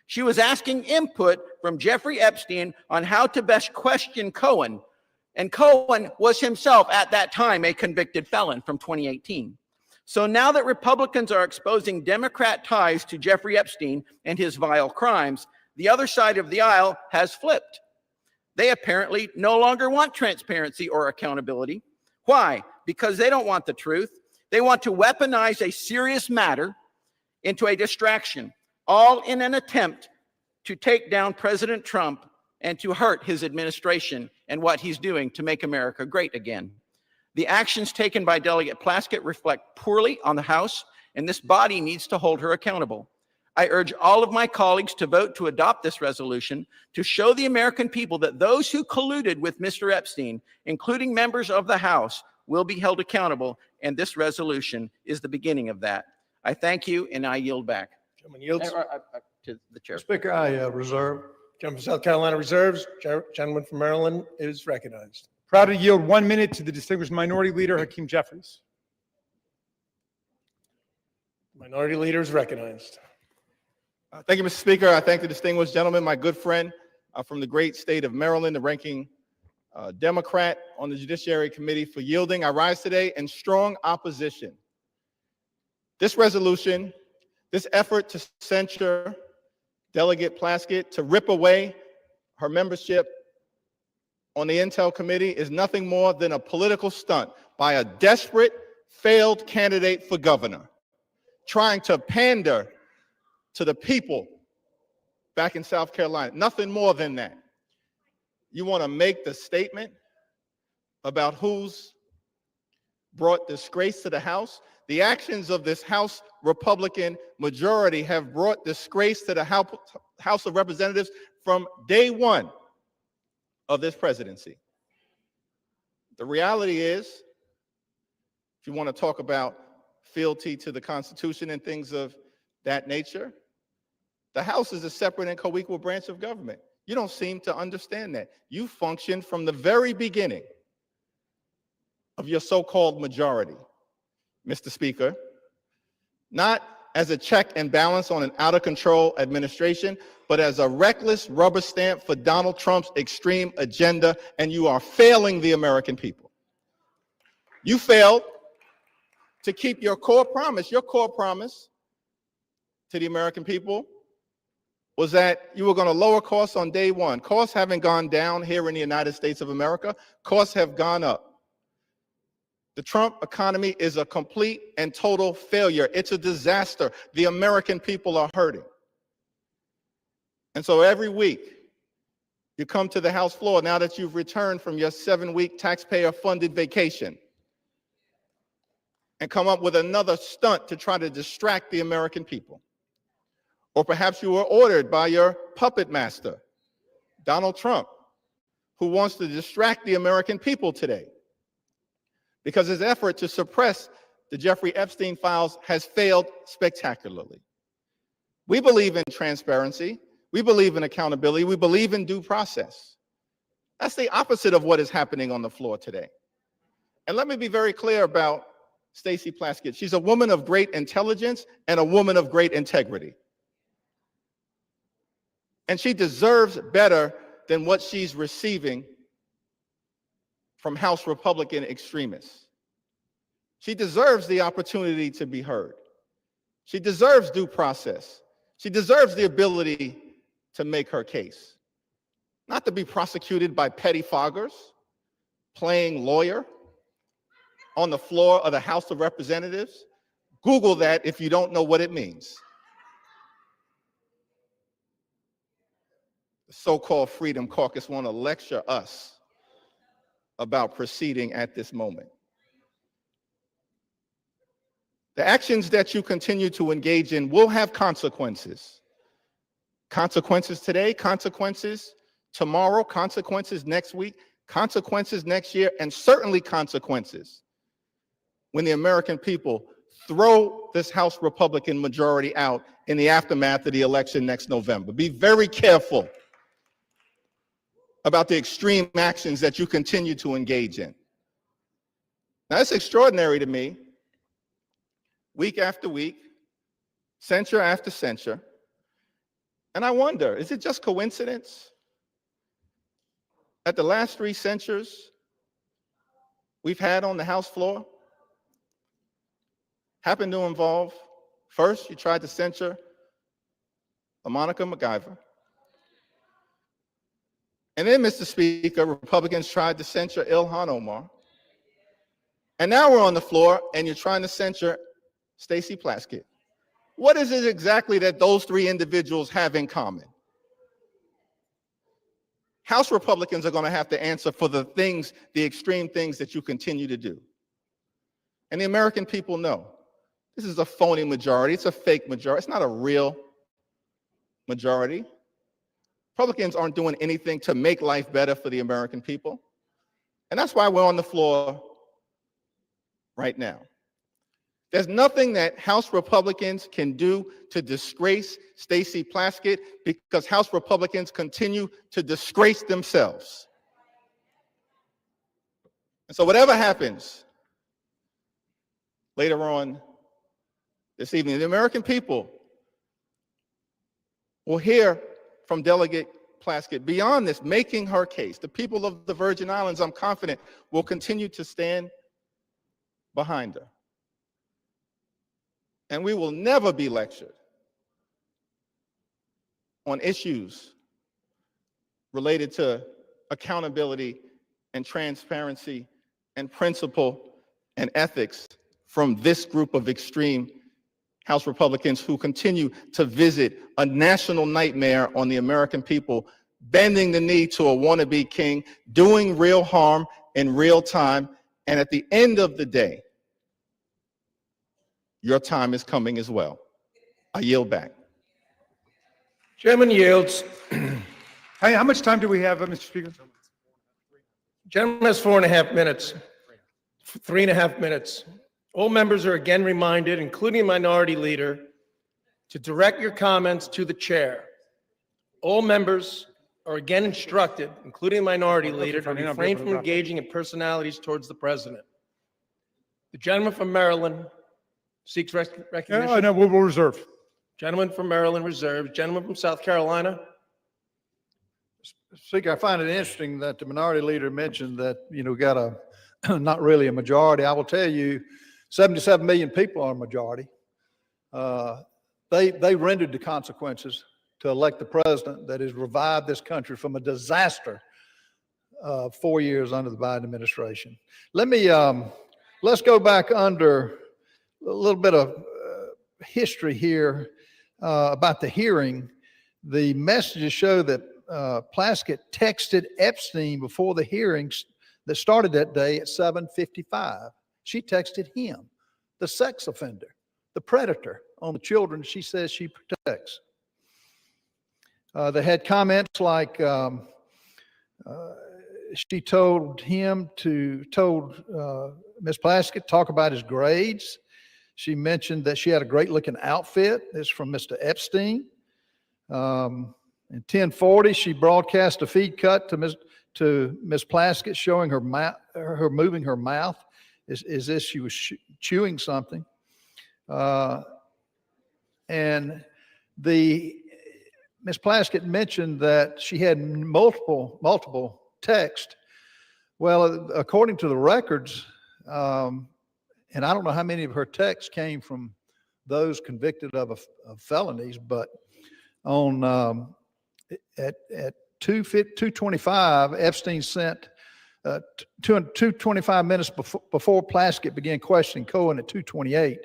She was asking input from Jeffrey Epstein on how to best question Cohen. And Cohen was himself at that time a convicted felon from 2018. So now that Republicans are exposing Democrat ties to Jeffrey Epstein and his vile crimes, the other side of the aisle has flipped. They apparently no longer want transparency or accountability. Why? Because they don't want the truth. They want to weaponize a serious matter into a distraction, all in an attempt to take down President Trump and to hurt his administration and what he's doing to make America great again. The actions taken by Delegate Plaskett reflect poorly on the House, and this body needs to hold her accountable. I urge all of my colleagues to vote to adopt this resolution to show the American people that those who colluded with Mr. Epstein, including members of the House, will be held accountable, and this resolution is the beginning of that. I thank you, and I yield back. Gentleman yields. To the chair. Speaker, I reserve. Gentleman from South Carolina reserves. Gentleman from Maryland is recognized. Proud to yield 1 minute to the distinguished Minority Leader, Hakeem Jeffries. Minority Leader is recognized. Thank you, Mr. Speaker. I thank the distinguished gentleman, my good friend from the great state of Maryland, the ranking Democrat on the Judiciary Committee, for yielding. I rise today in strong opposition. This resolution, this effort to censure Delegate Plaskett, to rip away her membership on the Intel Committee, is nothing more than a political stunt by a desperate, failed candidate for governor, trying to pander to the people back in South Carolina. Nothing more than that. You want to make the statement about who's brought disgrace to the House? The actions of this House Republican majority have brought disgrace to the House of Representatives from day one of this presidency. The reality is, if you want to talk about fealty to the Constitution and things of that nature, the House is a separate and co-equal branch of government. You don't seem to understand that. You functioned from the very beginning of your so-called majority, Mr. Speaker, not as a check and balance on an out-of-control administration, but as a reckless rubber stamp for Donald Trump's extreme agenda, and you are failing the American people. You failed to keep your core promise. Your core promise to the American people was that you were going to lower costs on day one. Costs haven't gone down here in the United States of America. Costs have gone up. The Trump economy is a complete and total failure. It's a disaster. The American people are hurting. And so every week, you come to the House floor now that you've returned from your 7-week taxpayer-funded vacation and come up with another stunt to try to distract the American people. Or perhaps you were ordered by your puppet master, Donald Trump, who wants to distract the American people today because his effort to suppress the Jeffrey Epstein files has failed spectacularly. We believe in transparency. We believe in accountability. We believe in due process. That's the opposite of what is happening on the floor today. And let me be very clear about Stacey Plaskett. She's a woman of great intelligence and a woman of great integrity. And she deserves better than what she's receiving from House Republican extremists. She deserves the opportunity to be heard. She deserves due process. She deserves the ability to make her case, not to be prosecuted by pettifoggers playing lawyer on the floor of the House of Representatives. Google that if you don't know what it means. The so-called Freedom Caucus want to lecture us about proceeding at this moment. The actions that you continue to engage in will have consequences. Consequences today, consequences tomorrow, consequences next week, consequences next year, and certainly consequences when the American people throw this House Republican majority out in the aftermath of the election next November. Be very careful about the extreme actions that you continue to engage in. Now, it's extraordinary to me, week after week, censure after censure, and I wonder, is it just coincidence that the last 3 censures we've had on the House floor happen to involve, first, you tried to censure Monica MacGyver. And then, Mr. Speaker, Republicans tried to censure Ilhan Omar. And now we're on the floor and you're trying to censure Stacey Plaskett. What is it exactly that those 3 individuals have in common? House Republicans are going to have to answer for the things, the extreme things that you continue to do. And the American people know this is a phony majority. It's a fake majority. It's not a real majority. Republicans aren't doing anything to make life better for the American people. And that's why we're on the floor right now. There's nothing that House Republicans can do to disgrace Stacey Plaskett because House Republicans continue to disgrace themselves. And so whatever happens later on this evening, the American people will hear from Delegate Plaskett beyond this, making her case. The people of the Virgin Islands, I'm confident, will continue to stand behind her. And we will never be lectured on issues related to accountability and transparency and principle and ethics from this group of extreme House Republicans who continue to visit a national nightmare on the American people, bending the knee to a wannabe king, doing real harm in real time, and at the end of the day, your time is coming as well. I yield back. Chairman yields. Hey, how much time do we have, Mr. Speaker? Gentleman has 4.5 minutes. 3.5 minutes. All members are again reminded, including Minority Leader, to direct your comments to the chair. All members are again instructed, including Minority Leader, to refrain from engaging in personalities towards the president. The gentleman from Maryland seeks recognition. Yeah, no, we'll reserve. Gentleman from Maryland reserves. Gentleman from South Carolina. Speaker, I find it interesting that the Minority Leader mentioned that, got a, not really a majority. I will tell you, 77 million people are a majority. They rendered the consequences to elect the president that has revived this country from a disaster 4 years under the Biden administration. Let's go back under a little bit of history here about the hearing. The messages show that Plaskett texted Epstein before the hearings that started that day at 7:55. She texted him, the sex offender, the predator on the children she says she protects. They had comments like she told Ms. Plaskett talk about his grades. She mentioned that she had a great looking outfit. This is from Mr. Epstein. In 10:40, she broadcast a feed cut to Ms. Plaskett showing her moving her mouth as if she was chewing something. And Ms. Plaskett mentioned that she had multiple texts. Well, according to the records, and I don't know how many of her texts came from those convicted of felonies, but on at 2:25, Epstein sent 2:25 minutes before Plaskett began questioning Cohen at 2:28.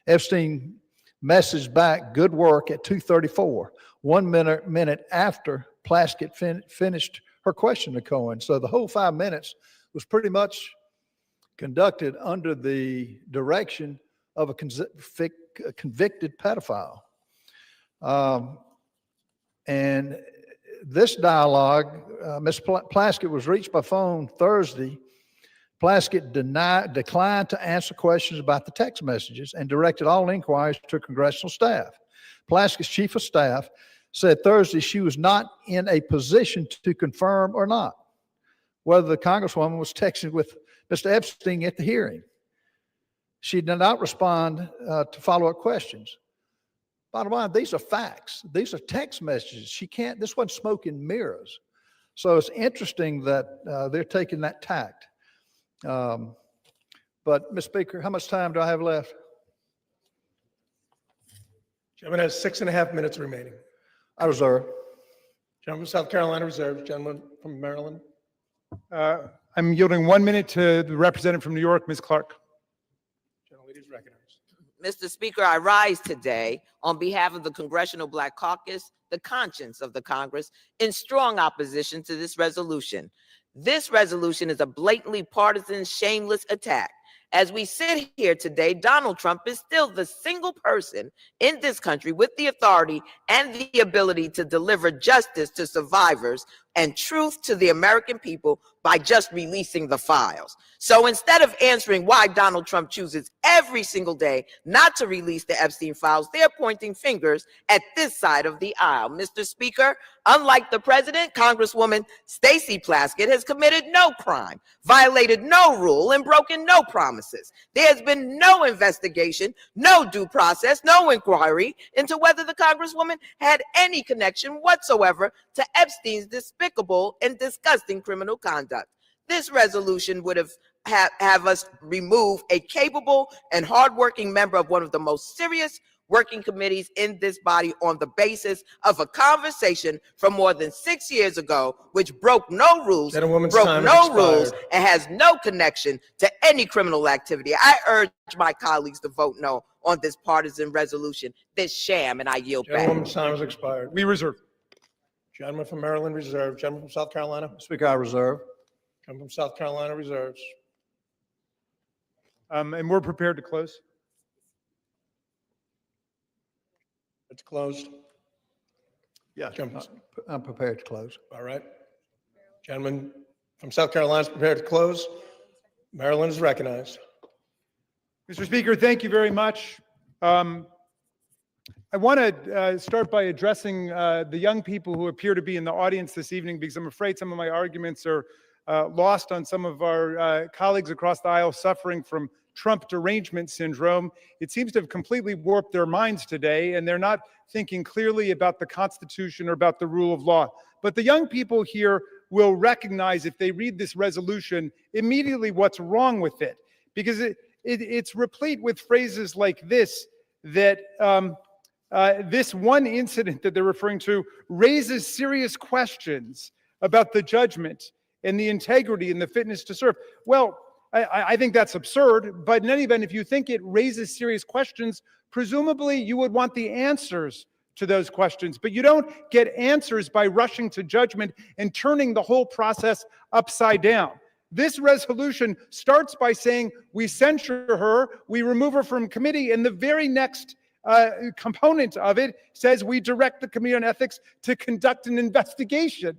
Epstein messaged back, "Good work," at 2:34, 1 minute after Plaskett finished her question to Cohen. So the whole 5 minutes was pretty much conducted under the direction of a convicted pedophile. And this dialogue, Ms. Plaskett was reached by phone Thursday. Plaskett declined to answer questions about the text messages and directed all inquiries to congressional staff. Plaskett's chief of staff said Thursday she was not in a position to confirm or not whether the Congresswoman was texting with Mr. Epstein at the hearing. She did not respond to follow-up questions. Bottom line, these are facts. These are text messages. This wasn't smoke and mirrors. So it's interesting that they're taking that tact. But, Ms. Speaker, how much time do I have left? Gentleman has 6.5 minutes remaining. I reserve. Gentleman from South Carolina reserves. Gentleman from Maryland. I'm yielding 1 minute to the representative from New York, Ms. Clark. Gentleman is recognized. Mr. Speaker, I rise today on behalf of the Congressional Black Caucus, the conscience of the Congress, in strong opposition to this resolution. This resolution is a blatantly partisan, shameless attack. As we sit here today, Donald Trump is still the single person in this country with the authority and the ability to deliver justice to survivors and truth to the American people by just releasing the files. So instead of answering why Donald Trump chooses every single day not to release the Epstein files, they're pointing fingers at this side of the aisle. Mr. Speaker, unlike the president, Congresswoman Stacey Plaskett has committed no crime, violated no rule, and broken no promises. There has been no investigation, no due process, no inquiry into whether the Congresswoman had any connection whatsoever to Epstein's despicable and disgusting criminal conduct. This resolution would have us remove a capable and hardworking member of one of the most serious working committees in this body on the basis of a conversation from more than 6 years ago, which broke no rules, and has no connection to any criminal activity. I urge my colleagues to vote no on this partisan resolution, this sham, and I yield back. Gentlewoman's time has expired. We reserve. Gentleman from Maryland reserved. Gentleman from South Carolina. Speaker, I reserve. Gentleman from South Carolina reserves. And we're prepared to close. It's closed. Yeah, I'm prepared to close. All right. Gentleman from South Carolina is prepared to close. Maryland is recognized. Mr. Speaker, thank you very much. I want to start by addressing the young people who appear to be in the audience this evening, because I'm afraid some of my arguments are lost on some of our colleagues across the aisle suffering from Trump derangement syndrome. It seems to have completely warped their minds today, and they're not thinking clearly about the Constitution or about the rule of law. But the young people here will recognize, if they read this resolution, immediately what's wrong with it, because it's replete with phrases like this, that this one incident that they're referring to raises serious questions about the judgment and the integrity and the fitness to serve. Well, I think that's absurd, but in any event, if you think it raises serious questions, presumably you would want the answers to those questions, but you don't get answers by rushing to judgment and turning the whole process upside down. This resolution starts by saying we censure her, we remove her from committee, and the very next component of it says we direct the Committee on Ethics to conduct an investigation.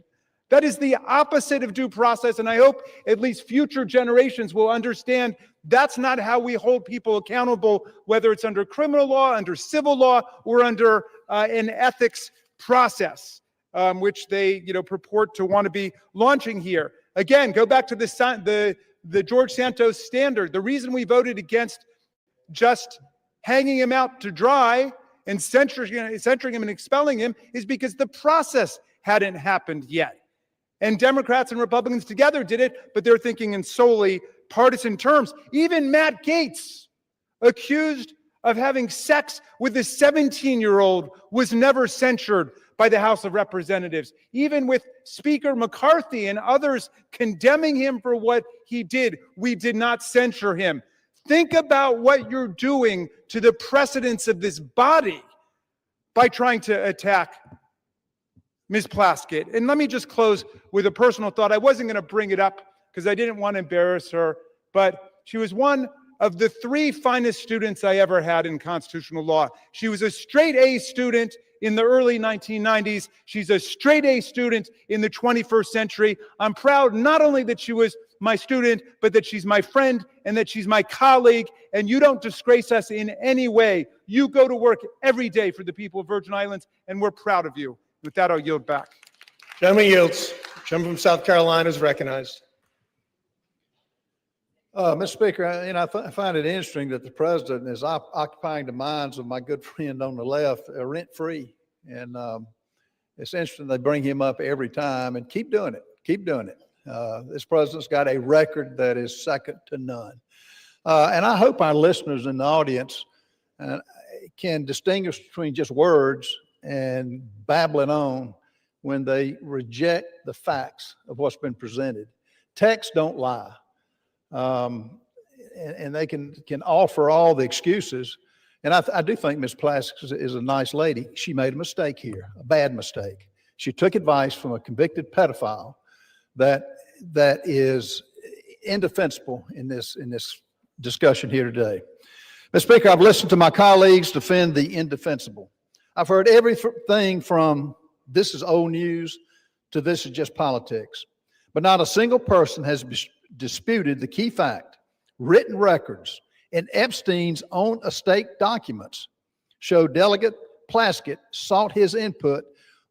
That is the opposite of due process, and I hope at least future generations will understand that's not how we hold people accountable, whether it's under criminal law, under civil law, or under an ethics process, which they purport to want to be launching here. Again, go back to the George Santos standard. The reason we voted against just hanging him out to dry and censoring him and expelling him is because the process hadn't happened yet. And Democrats and Republicans together did it, but they're thinking in solely partisan terms. Even Matt Gaetz, accused of having sex with a 17-year-old was never censured by the House of Representatives. Even with Speaker McCarthy and others condemning him for what he did, we did not censure him. Think about what you're doing to the precedents of this body by trying to attack Ms. Plaskett. And let me just close with a personal thought. I wasn't going to bring it up because I didn't want to embarrass her, but she was one of the 3 finest students I ever had in constitutional law. She was a straight A student in the early 1990s. She's a straight A student in the 21st century. I'm proud not only that she was my student, but that she's my friend and that she's my colleague, and you don't disgrace us in any way. You go to work every day for the people of Virgin Islands, and we're proud of you. With that, I'll yield back. Gentleman yields. Gentleman from South Carolina is recognized. Mr. Speaker, I find it interesting that the president is occupying the minds of my good friend on the left rent-free. And it's interesting they bring him up every time, and keep doing it. Keep doing it. This president's got a record that is second to none. And I hope our listeners in the audience can distinguish between just words and babbling on when they reject the facts of what's been presented. Texts don't lie. And they can offer all the excuses. And I do think Ms. Plaskett is a nice lady. She made a mistake here, a bad mistake. She took advice from a convicted pedophile that is indefensible in this discussion here today. Mr. Speaker, I've listened to my colleagues defend the indefensible. I've heard everything from this is old news to this is just politics. But not a single person has disputed the key fact. Written records and Epstein's own estate documents show Delegate Plaskett sought his input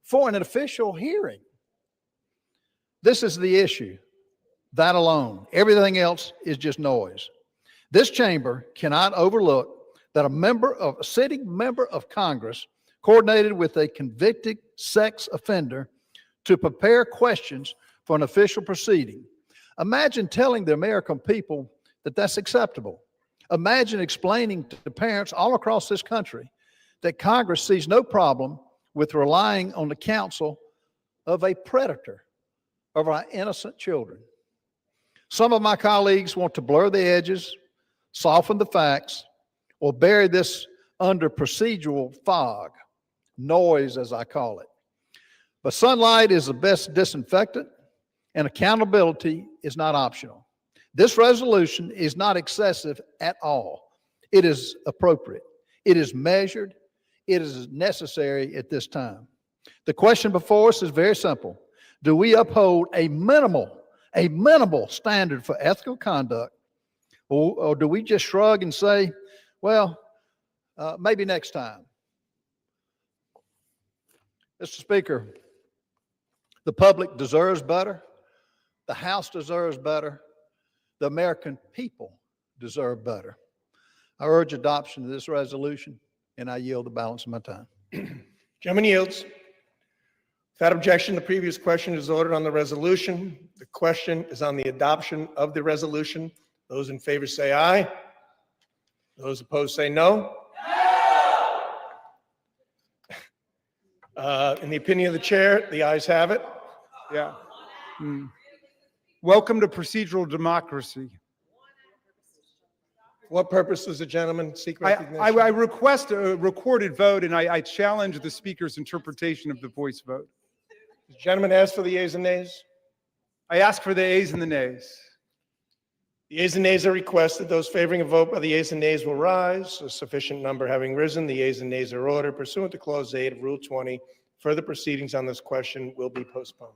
for an official hearing. This is the issue. That alone. Everything else is just noise. This chamber cannot overlook that a sitting member of Congress coordinated with a convicted sex offender to prepare questions for an official proceeding. Imagine telling the American people that that's acceptable. Imagine explaining to parents all across this country that Congress sees no problem with relying on the counsel of a predator of our innocent children. Some of my colleagues want to blur the edges, soften the facts, or bury this under procedural fog, noise as I call it. But sunlight is the best disinfectant, and accountability is not optional. This resolution is not excessive at all. It is appropriate. It is measured. It is necessary at this time. The question before us is very simple. Do we uphold a minimal standard for ethical conduct, or do we just shrug and say, well, maybe next time? Mr. Speaker, the public deserves better. The House deserves better. The American people deserve better. I urge adoption of this resolution, and I yield the balance of my time. Gentleman yields. Without objection, the previous question is ordered on the resolution. The question is on the adoption of the resolution. Those in favor say aye. Those opposed say no. In the opinion of the chair, the ayes have it. Yeah. Welcome to procedural democracy. What purpose does the gentleman seek recognition? I request a recorded vote, and I challenge the speaker's interpretation of the voice vote. The gentleman asked for the yeas and nays. I ask for the ayes and the nays. The yeas and nays are requested. Those favoring a vote by the yeas and nays will rise. A sufficient number having risen, the yeas and nays are ordered. Pursuant to Clause 8 of Rule 20, further proceedings on this question will be postponed.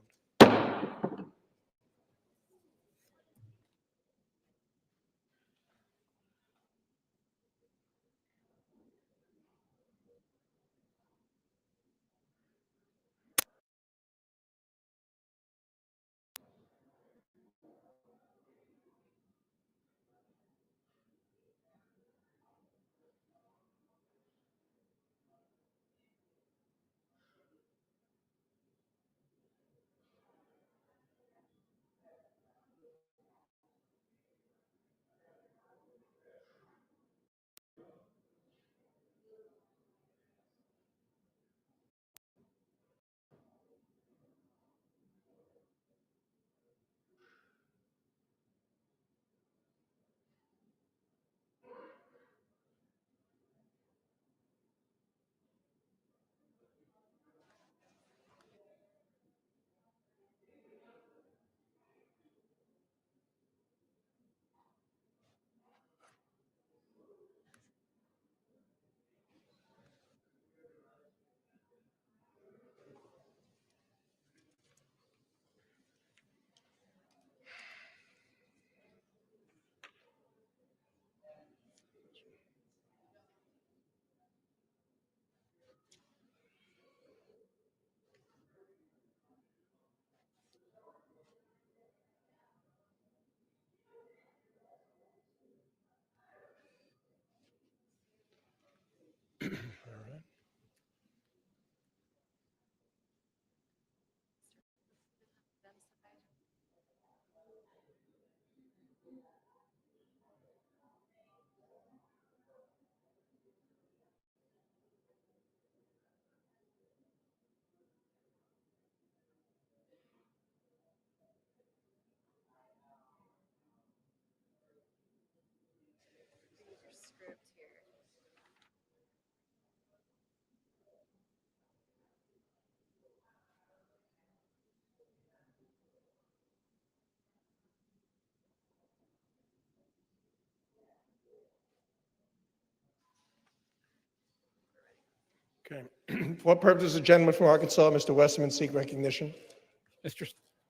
Okay. For what purpose does the gentleman from Arkansas, Mr. Westerman, seek recognition?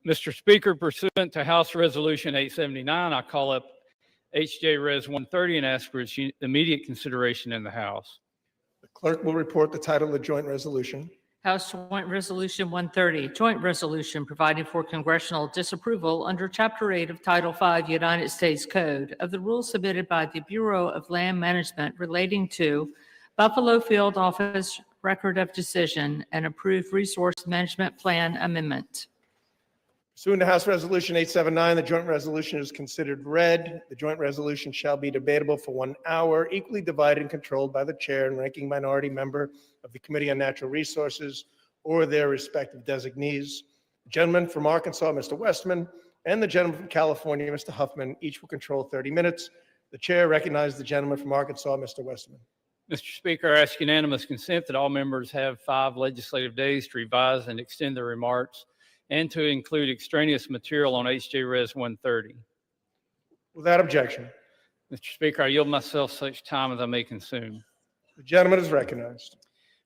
Mr. Speaker, pursuant to House Resolution 879, I call up HJ Res 130 and ask for its immediate consideration in the House. The clerk will report the title of the joint resolution. House Joint Resolution 130, joint resolution providing for congressional disapproval under Chapter 8 of Title 5 United States Code of the rules submitted by the Bureau of Land Management relating to Buffalo Field Office Record of Decision and approved Resource Management Plan Amendment. Pursuant to House Resolution 879, the joint resolution is considered read. The joint resolution shall be debatable for 1 hour, equally divided and controlled by the chair and ranking minority member of the Committee on Natural Resources or their respective designees. The gentleman from Arkansas, Mr. Westman, and the gentleman from California, Mr. Huffman, each will control 30 minutes. The chair recognizes the gentleman from Arkansas, Mr. Westman. Mr. Speaker, I ask unanimous consent that all members have 5 legislative days to revise and extend their remarks and to include extraneous material on HJ Res 130. Without objection. Mr. Speaker, I yield myself such time as I may consume. The gentleman is recognized.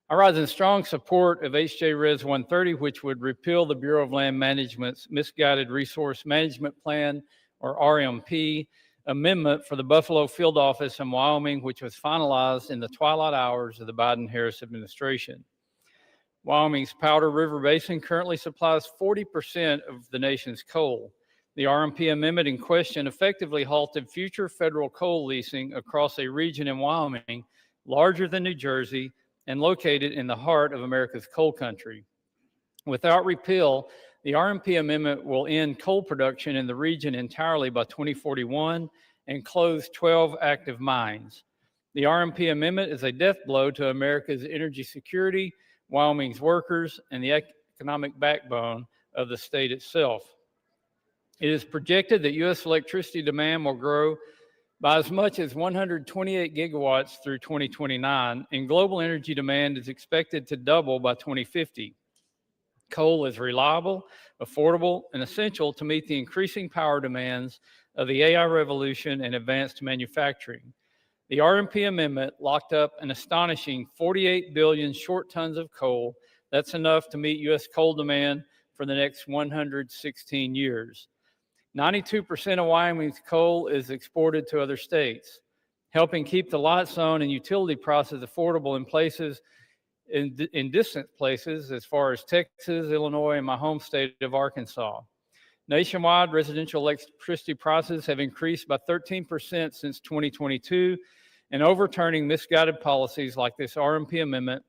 I rise in strong support of HJ Res 130, which would repeal the Bureau of Land Management's Misguided Resource Management Plan, or RMP, amendment for the Buffalo Field Office in Wyoming, which was finalized in the twilight hours of the Biden-Harris administration. Wyoming's Powder River Basin currently supplies 40% of the nation's coal. The RMP amendment in question effectively halted future federal coal leasing across a region in Wyoming larger than New Jersey and located in the heart of America's coal country. Without repeal, the RMP amendment will end coal production in the region entirely by 2041 and close 12 active mines. The RMP amendment is a death blow to America's energy security, Wyoming's workers, and the economic backbone of the state itself. It is projected that U.S. electricity demand will grow by as much as 128 gigawatts through 2029, and global energy demand is expected to double by 2050. Coal is reliable, affordable, and essential to meet the increasing power demands of the AI revolution and advanced manufacturing. The RMP amendment locked up an astonishing 48 billion short tons of coal. That's enough to meet U.S. coal demand for the next 116 years. 92% of Wyoming's coal is exported to other states, helping keep the lights on and utility prices affordable in places, in distant places, as far as Texas, Illinois, and my home state of Arkansas. Nationwide, residential electricity prices have increased by 13% since 2022, and overturning misguided policies like this RMP amendment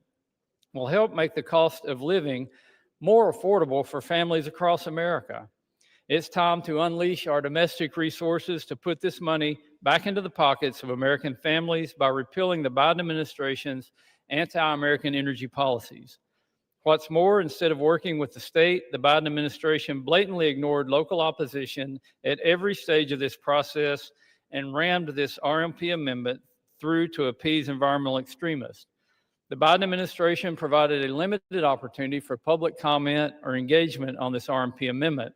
will help make the cost of living more affordable for families across America. It's time to unleash our domestic resources to put this money back into the pockets of American families by repealing the Biden administration's anti-American energy policies. What's more, instead of working with the state, the Biden administration blatantly ignored local opposition at every stage of this process and rammed this RMP amendment through to appease environmental extremists. The Biden administration provided a limited opportunity for public comment or engagement on this RMP amendment.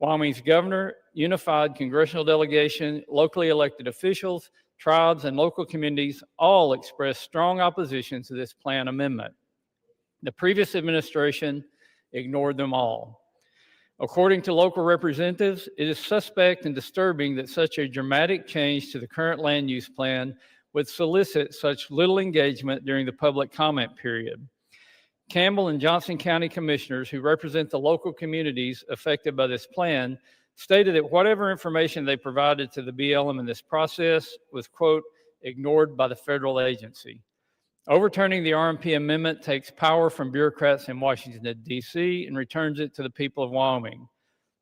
Wyoming's governor, unified congressional delegation, locally elected officials, tribes, and local communities all expressed strong opposition to this plan amendment. The previous administration ignored them all. According to local representatives, it is suspect and disturbing that such a dramatic change to the current land use plan would solicit such little engagement during the public comment period. Campbell and Johnson County commissioners who represent the local communities affected by this plan stated that whatever information they provided to the BLM in this process was, quote, ignored by the federal agency. Overturning the RMP amendment takes power from bureaucrats in Washington, D.C. and returns it to the people of Wyoming.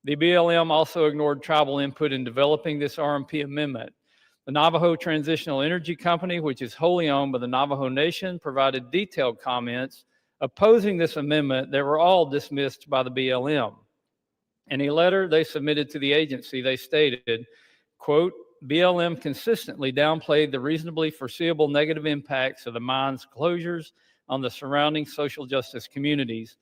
The BLM also ignored tribal input in developing this RMP amendment. The Navajo Transitional Energy Company, which is wholly owned by the Navajo Nation, provided detailed comments opposing this amendment that were all dismissed by the BLM. In a letter they submitted to the agency, they stated, quote, BLM consistently downplayed the reasonably foreseeable negative impacts of the mine's closures on the surrounding social justice communities,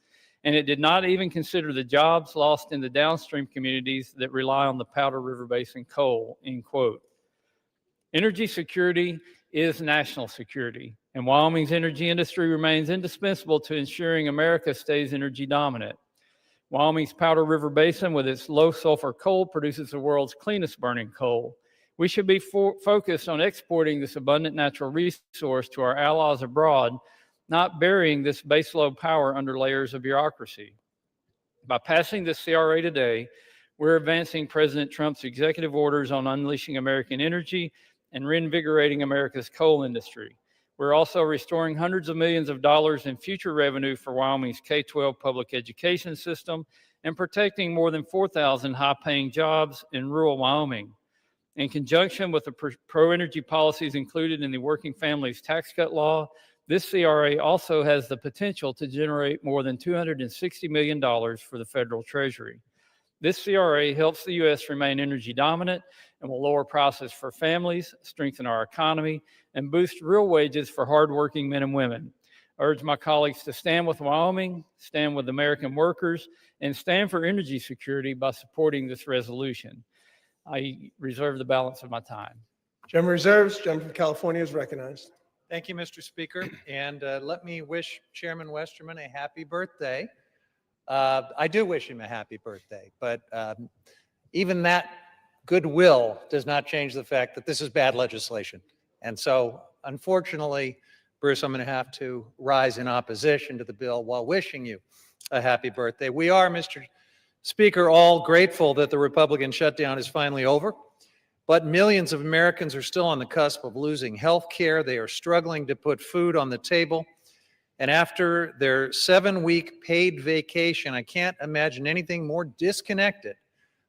and it did not even consider the jobs lost in the downstream communities that rely on the Powder River Basin coal, end quote. Energy security is national security, and Wyoming's energy industry remains indispensable to ensuring America stays energy dominant. Wyoming's Powder River Basin, with its low sulfur coal, produces the world's cleanest burning coal. We should be focused on exporting this abundant natural resource to our allies abroad, not burying this baseload power under layers of bureaucracy. By passing this CRA today, we're advancing President Trump's executive orders on unleashing American energy and reinvigorating America's coal industry. We're also restoring hundreds of millions of dollars in future revenue for Wyoming's K-12 public education system and protecting more than 4,000 high-paying jobs in rural Wyoming. In conjunction with the pro-energy policies included in the Working Families Tax Cut Law, this CRA also has the potential to generate more than $260 million for the federal treasury. This CRA helps the U.S. remain energy dominant and will lower prices for families, strengthen our economy, and boost real wages for hardworking men and women. I urge my colleagues to stand with Wyoming, stand with American workers, and stand for energy security by supporting this resolution. I reserve the balance of my time. Gentleman reserves. Gentleman from California is recognized. Thank you, Mr. Speaker. And let me wish Chairman Westerman a happy birthday. I do wish him a happy birthday, but even that goodwill does not change the fact that this is bad legislation. And so, unfortunately, Bruce, I'm going to have to rise in opposition to the bill while wishing you a happy birthday. We are, Mr. Speaker, all grateful that the Republican shutdown is finally over, but millions of Americans are still on the cusp of losing health care. They are struggling to put food on the table. And after their 7-week paid vacation, I can't imagine anything more disconnected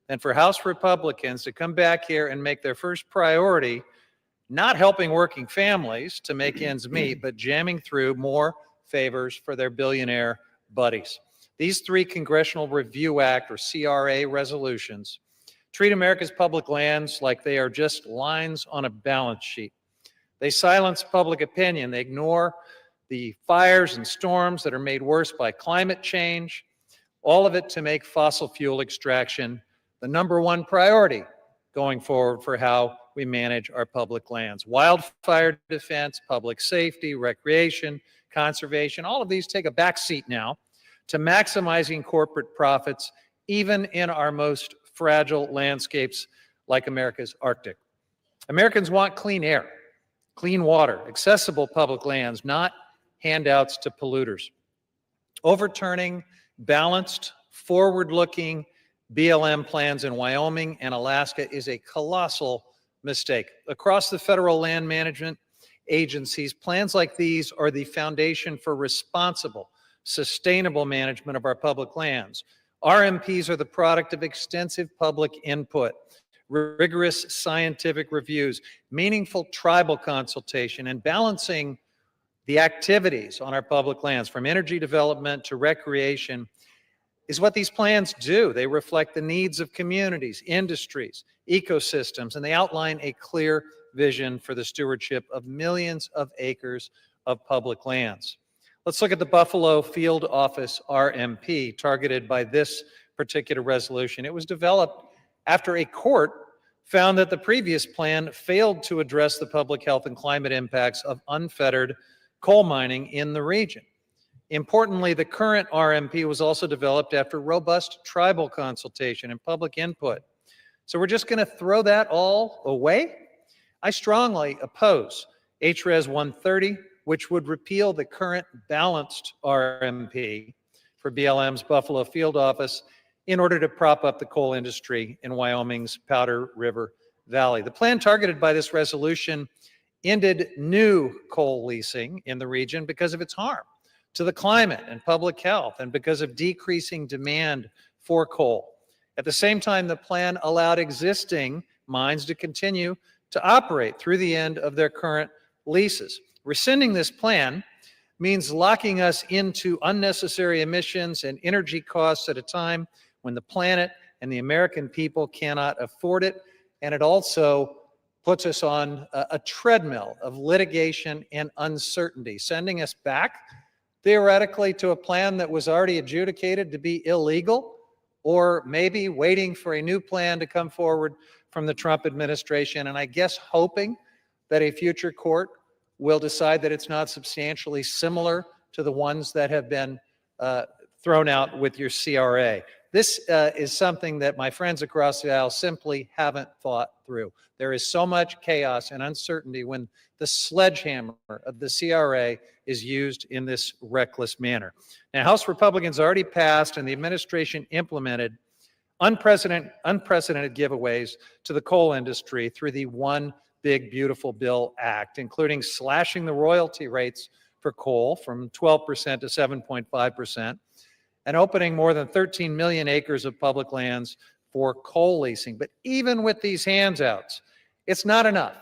than for House Republicans to come back here and make their first priority not helping working families to make ends meet, but jamming through more favors for their billionaire buddies. These 3 Congressional Review Act, or CRA, resolutions treat America's public lands like they are just lines on a balance sheet. They silence public opinion. They ignore the fires and storms that are made worse by climate change, all of it to make fossil fuel extraction the #1 priority going forward for how we manage our public lands. Wildfire defense, public safety, recreation, conservation, all of these take a back seat now to maximizing corporate profits, even in our most fragile landscapes like America's Arctic. Americans want clean air, clean water, accessible public lands, not handouts to polluters. Overturning balanced, forward-looking BLM plans in Wyoming and Alaska is a colossal mistake. Across the federal land management agencies, plans like these are the foundation for responsible, sustainable management of our public lands. RMPs are the product of extensive public input, rigorous scientific reviews, meaningful tribal consultation, and balancing the activities on our public lands, from energy development to recreation, is what these plans do. They reflect the needs of communities, industries, ecosystems, and they outline a clear vision for the stewardship of millions of acres of public lands. Let's look at the Buffalo Field Office RMP targeted by this particular resolution. It was developed after a court found that the previous plan failed to address the public health and climate impacts of unfettered coal mining in the region. Importantly, the current RMP was also developed after robust tribal consultation and public input. So we're just going to throw that all away? I strongly oppose HRES 130, which would repeal the current balanced RMP for BLM's Buffalo Field Office in order to prop up the coal industry in Wyoming's Powder River Valley. The plan targeted by this resolution ended new coal leasing in the region because of its harm to the climate and public health, and because of decreasing demand for coal. At the same time, the plan allowed existing mines to continue to operate through the end of their current leases. Rescinding this plan means locking us into unnecessary emissions and energy costs at a time when the planet and the American people cannot afford it. And it also puts us on a treadmill of litigation and uncertainty, sending us back theoretically to a plan that was already adjudicated to be illegal, or maybe waiting for a new plan to come forward from the Trump administration, and I guess hoping that a future court will decide that it's not substantially similar to the ones that have been thrown out with your CRA. This is something that my friends across the aisle simply haven't thought through. There is so much chaos and uncertainty when the sledgehammer of the CRA is used in this reckless manner. Now, House Republicans already passed and the administration implemented unprecedented giveaways to the coal industry through the One Big Beautiful Bill Act, including slashing the royalty rates for coal from 12% to 7.5%, and opening more than 13 million acres of public lands for coal leasing. But even with these handouts, it's not enough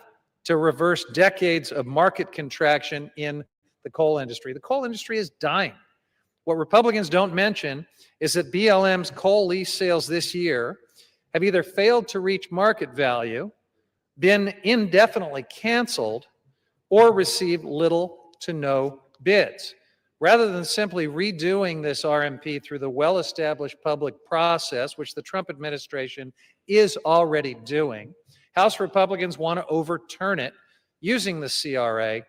to reverse decades of market contraction in the coal industry. The coal industry is dying. What Republicans don't mention is that BLM's coal lease sales this year have either failed to reach market value, been indefinitely canceled, or received little to no bids. Rather than simply redoing this RMP through the well-established public process, which the Trump administration is already doing, House Republicans want to overturn it using the CRA,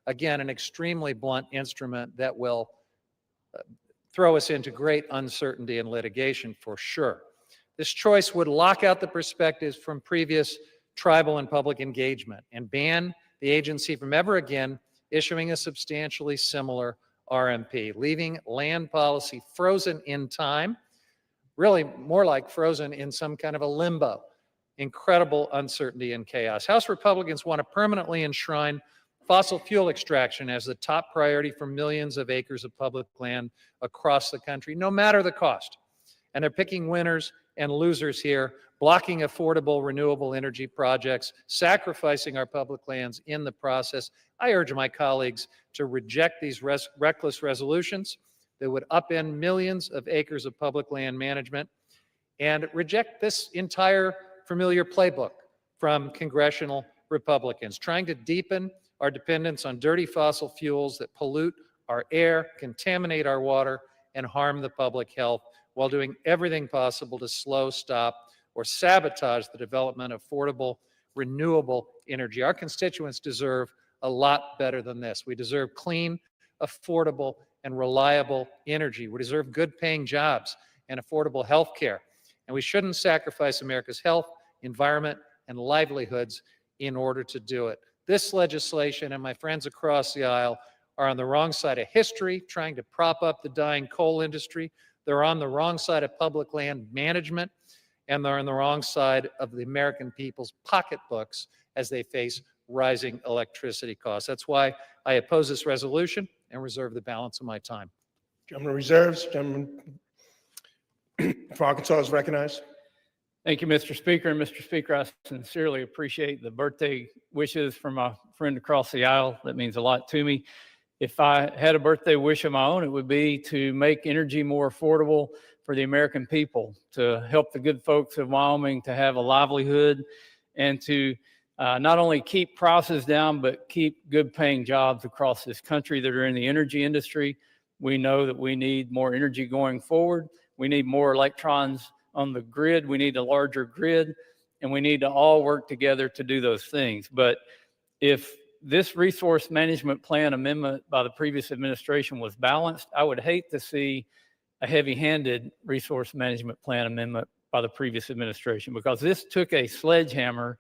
again, an extremely blunt instrument that will throw us into great uncertainty and litigation for sure. This choice would lock out the perspectives from previous tribal and public engagement and ban the agency from ever again issuing a substantially similar RMP, leaving land policy frozen in time, really more like frozen in some kind of a limbo. Incredible uncertainty and chaos. House Republicans want to permanently enshrine fossil fuel extraction as the top priority for millions of acres of public land across the country, no matter the cost. And they're picking winners and losers here, blocking affordable renewable energy projects, sacrificing our public lands in the process. I urge my colleagues to reject these reckless resolutions that would upend millions of acres of public land management and reject this entire familiar playbook from congressional Republicans, trying to deepen our dependence on dirty fossil fuels that pollute our air, contaminate our water, and harm the public health, while doing everything possible to slow, stop, or sabotage the development of affordable, renewable energy. Our constituents deserve a lot better than this. We deserve clean, affordable, and reliable energy. We deserve good-paying jobs and affordable health care. And we shouldn't sacrifice America's health, environment, and livelihoods in order to do it. This legislation and my friends across the aisle are on the wrong side of history, trying to prop up the dying coal industry. They're on the wrong side of public land management, and they're on the wrong side of the American people's pocketbooks as they face rising electricity costs. That's why I oppose this resolution and reserve the balance of my time. Gentleman reserves. Gentleman for Arkansas is recognized. Thank you, Mr. Speaker. And Mr. Speaker, I sincerely appreciate the birthday wishes from my friend across the aisle. That means a lot to me. If I had a birthday wish of my own, it would be to make energy more affordable for the American people, to help the good folks of Wyoming to have a livelihood, and to not only keep prices down, but keep good paying jobs across this country that are in the energy industry. We know that we need more energy going forward. We need more electrons on the grid. We need a larger grid, and we need to all work together to do those things. But if this resource management plan amendment by the previous administration was balanced, I would hate to see a heavy-handed resource management plan amendment by the previous administration, because this took a sledgehammer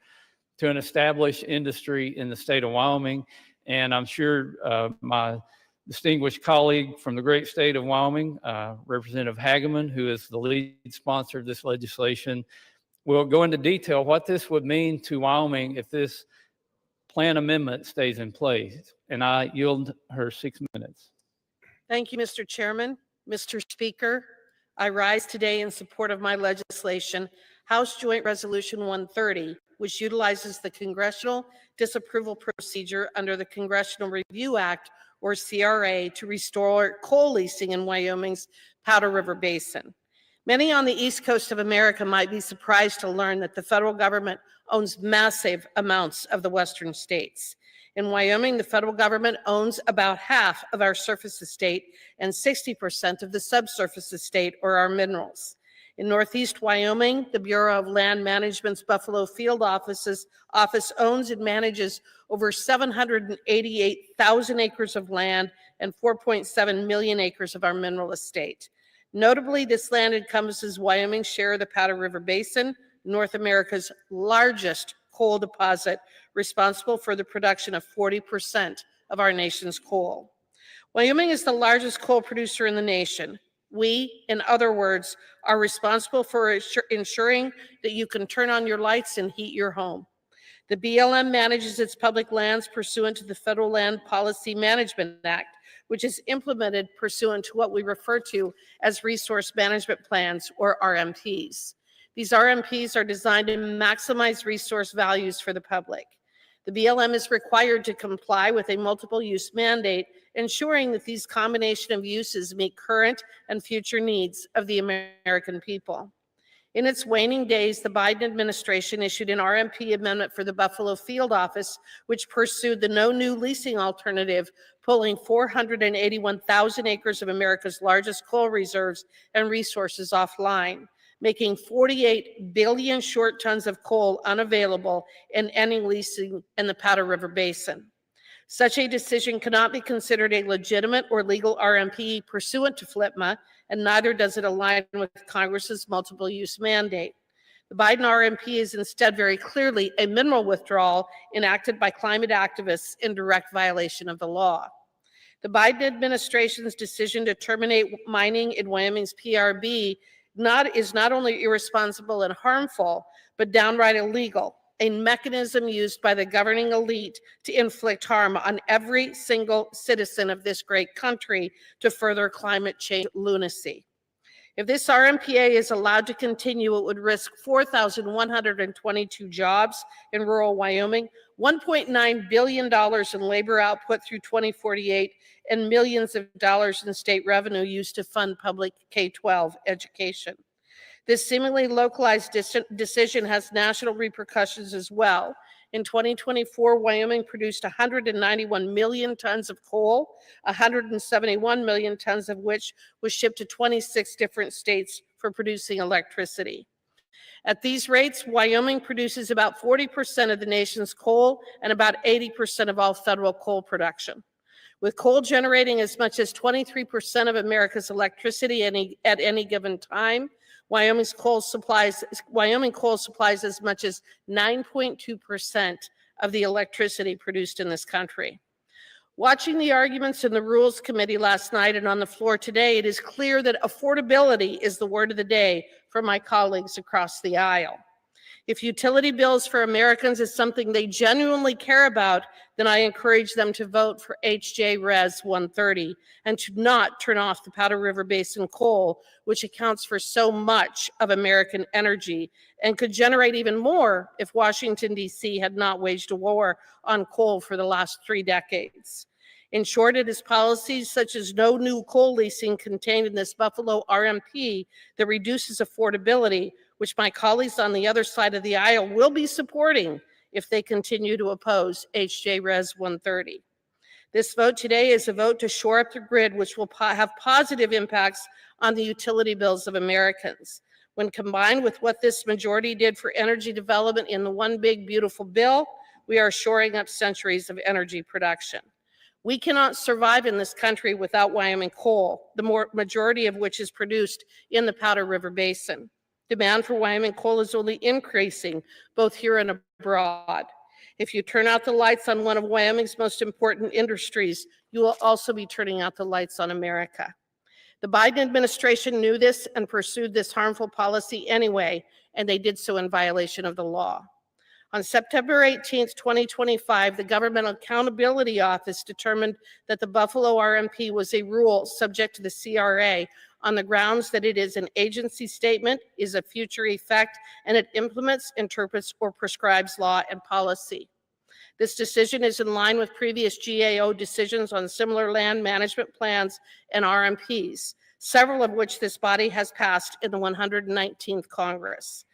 to an established industry in the state of Wyoming. And I'm sure my distinguished colleague from the great state of Wyoming, Representative Hageman, who is the lead sponsor of this legislation, will go into detail what this would mean to Wyoming if this plan amendment stays in place. And I yield her 6 minutes. Thank you, Mr. Chairman. Mr. Speaker, I rise today in support of my legislation, House Joint Resolution 130, which utilizes the Congressional Disapproval Procedure under the Congressional Review Act, or CRA, to restore coal leasing in Wyoming's Powder River Basin. Many on the East Coast of America might be surprised to learn that the federal government owns massive amounts of the western states. In Wyoming, the federal government owns about half of our surface estate and 60% of the subsurface estate, or our minerals. In Northeast Wyoming, the Bureau of Land Management's Buffalo Field office owns and manages over 788,000 acres of land and 4.7 million acres of our mineral estate. Notably, this land encompasses Wyoming's share of the Powder River Basin, North America's largest coal deposit, responsible for the production of 40% of our nation's coal. Wyoming is the largest coal producer in the nation. We, in other words, are responsible for ensuring that you can turn on your lights and heat your home. The BLM manages its public lands pursuant to the Federal Land Policy Management Act, which is implemented pursuant to what we refer to as Resource Management Plans, or RMPs. These RMPs are designed to maximize resource values for the public. The BLM is required to comply with a multiple use mandate, ensuring that these combination of uses meet current and future needs of the American people. In its waning days, the Biden administration issued an RMP amendment for the Buffalo Field office, which pursued the no new leasing alternative, pulling 481,000 acres of America's largest coal reserves and resources offline, making 48 billion short tons of coal unavailable and ending leasing in the Powder River Basin. Such a decision cannot be considered a legitimate or legal RMP pursuant to FLPMA, and neither does it align with Congress's multiple use mandate. The Biden RMP is instead very clearly a mineral withdrawal enacted by climate activists in direct violation of the law. The Biden administration's decision to terminate mining in Wyoming's PRB is not only irresponsible and harmful, but downright illegal, a mechanism used by the governing elite to inflict harm on every single citizen of this great country to further climate change lunacy. If this RMPA is allowed to continue, it would risk 4,122 jobs in rural Wyoming, $1.9 billion in labor output through 2048, and millions of dollars in state revenue used to fund public K-12 education. This seemingly localized decision has national repercussions as well. In 2024, Wyoming produced 191 million tons of coal, 171 million tons of which was shipped to 26 different states for producing electricity. At these rates, Wyoming produces about 40% of the nation's coal and about 80% of all federal coal production. With coal generating as much as 23% of America's electricity at any given time, Wyoming coal supplies as much as 9.2% of the electricity produced in this country. Watching the arguments in the Rules Committee last night and on the floor today, it is clear that affordability is the word of the day for my colleagues across the aisle. If utility bills for Americans is something they genuinely care about, then I encourage them to vote for HJ Res 130 and to not turn off the Powder River Basin coal, which accounts for so much of American energy and could generate even more if Washington, D.C. had not waged a war on coal for the last 3 decades. In short, it is policies such as no new coal leasing contained in this Buffalo RMP that reduces affordability, which my colleagues on the other side of the aisle will be supporting if they continue to oppose HJ Res 130. This vote today is a vote to shore up the grid, which will have positive impacts on the utility bills of Americans. When combined with what this majority did for energy development in the One Big Beautiful Bill, we are shoring up centuries of energy production. We cannot survive in this country without Wyoming coal, the majority of which is produced in the Powder River Basin. Demand for Wyoming coal is only increasing, both here and abroad. If you turn out the lights on one of Wyoming's most important industries, you will also be turning out the lights on America. The Biden administration knew this and pursued this harmful policy anyway, and they did so in violation of the law. On September 18, 2025, the Government Accountability Office determined that the Buffalo RMP was a rule subject to the CRA on the grounds that it is an agency statement, is a future effect, and it implements, interprets, or prescribes law and policy. This decision is in line with previous GAO decisions on similar land management plans and RMPs, several of which this body has passed in the 119th Congress.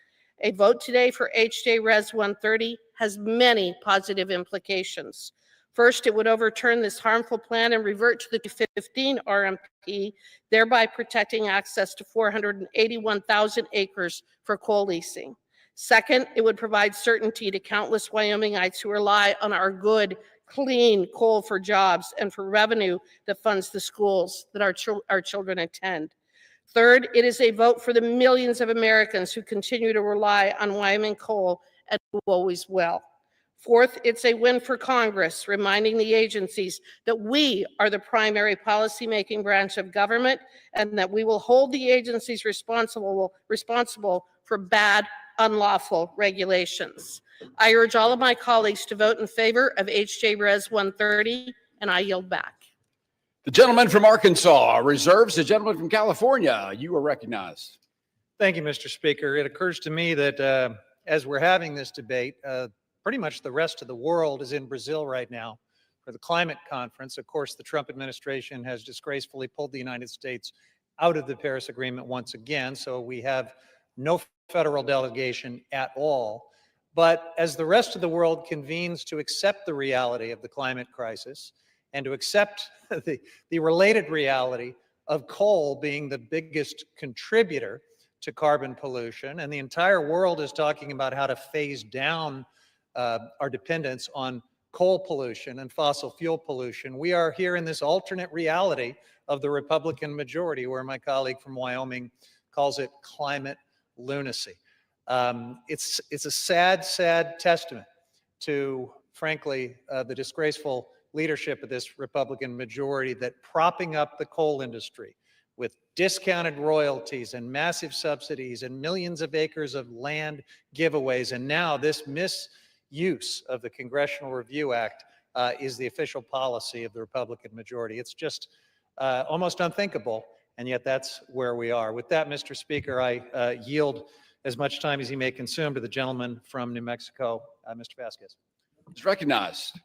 A vote today for HJ Res 130 has many positive implications. First, it would overturn this harmful plan and revert to the 15 RMP, thereby protecting access to 481,000 acres for coal leasing. Second, it would provide certainty to countless Wyomingites who rely on our good, clean coal for jobs and for revenue that funds the schools that our children attend. Third, it is a vote for the millions of Americans who continue to rely on Wyoming coal and who always will. Fourth, it's a win for Congress, reminding the agencies that we are the primary policymaking branch of government and that we will hold the agencies responsible for bad, unlawful regulations. I urge all of my colleagues to vote in favor of HJ Res 130, and I yield back. The gentleman from Arkansas reserves. The gentleman from California, you are recognized. Thank you, Mr. Speaker. It occurs to me that as we're having this debate, pretty much the rest of the world is in Brazil right now for the climate conference. Of course, the Trump administration has disgracefully pulled the United States out of the Paris Agreement once again, so we have no federal delegation at all. But as the rest of the world convenes to accept the reality of the climate crisis and to accept the related reality of coal being the biggest contributor to carbon pollution, and the entire world is talking about how to phase down our dependence on coal pollution and fossil fuel pollution, we are here in this alternate reality of the Republican majority, where my colleague from Wyoming calls it climate lunacy. It's a sad, sad testament to, frankly, the disgraceful leadership of this Republican majority that propping up the coal industry with discounted royalties and massive subsidies and millions of acres of land giveaways, and now this misuse of the Congressional Review Act is the official policy of the Republican majority. It's just almost unthinkable, and yet that's where we are. With that, Mr. Speaker, I yield as much time as he may consume to the gentleman from New Mexico, Mr. Vasquez. It's recognized.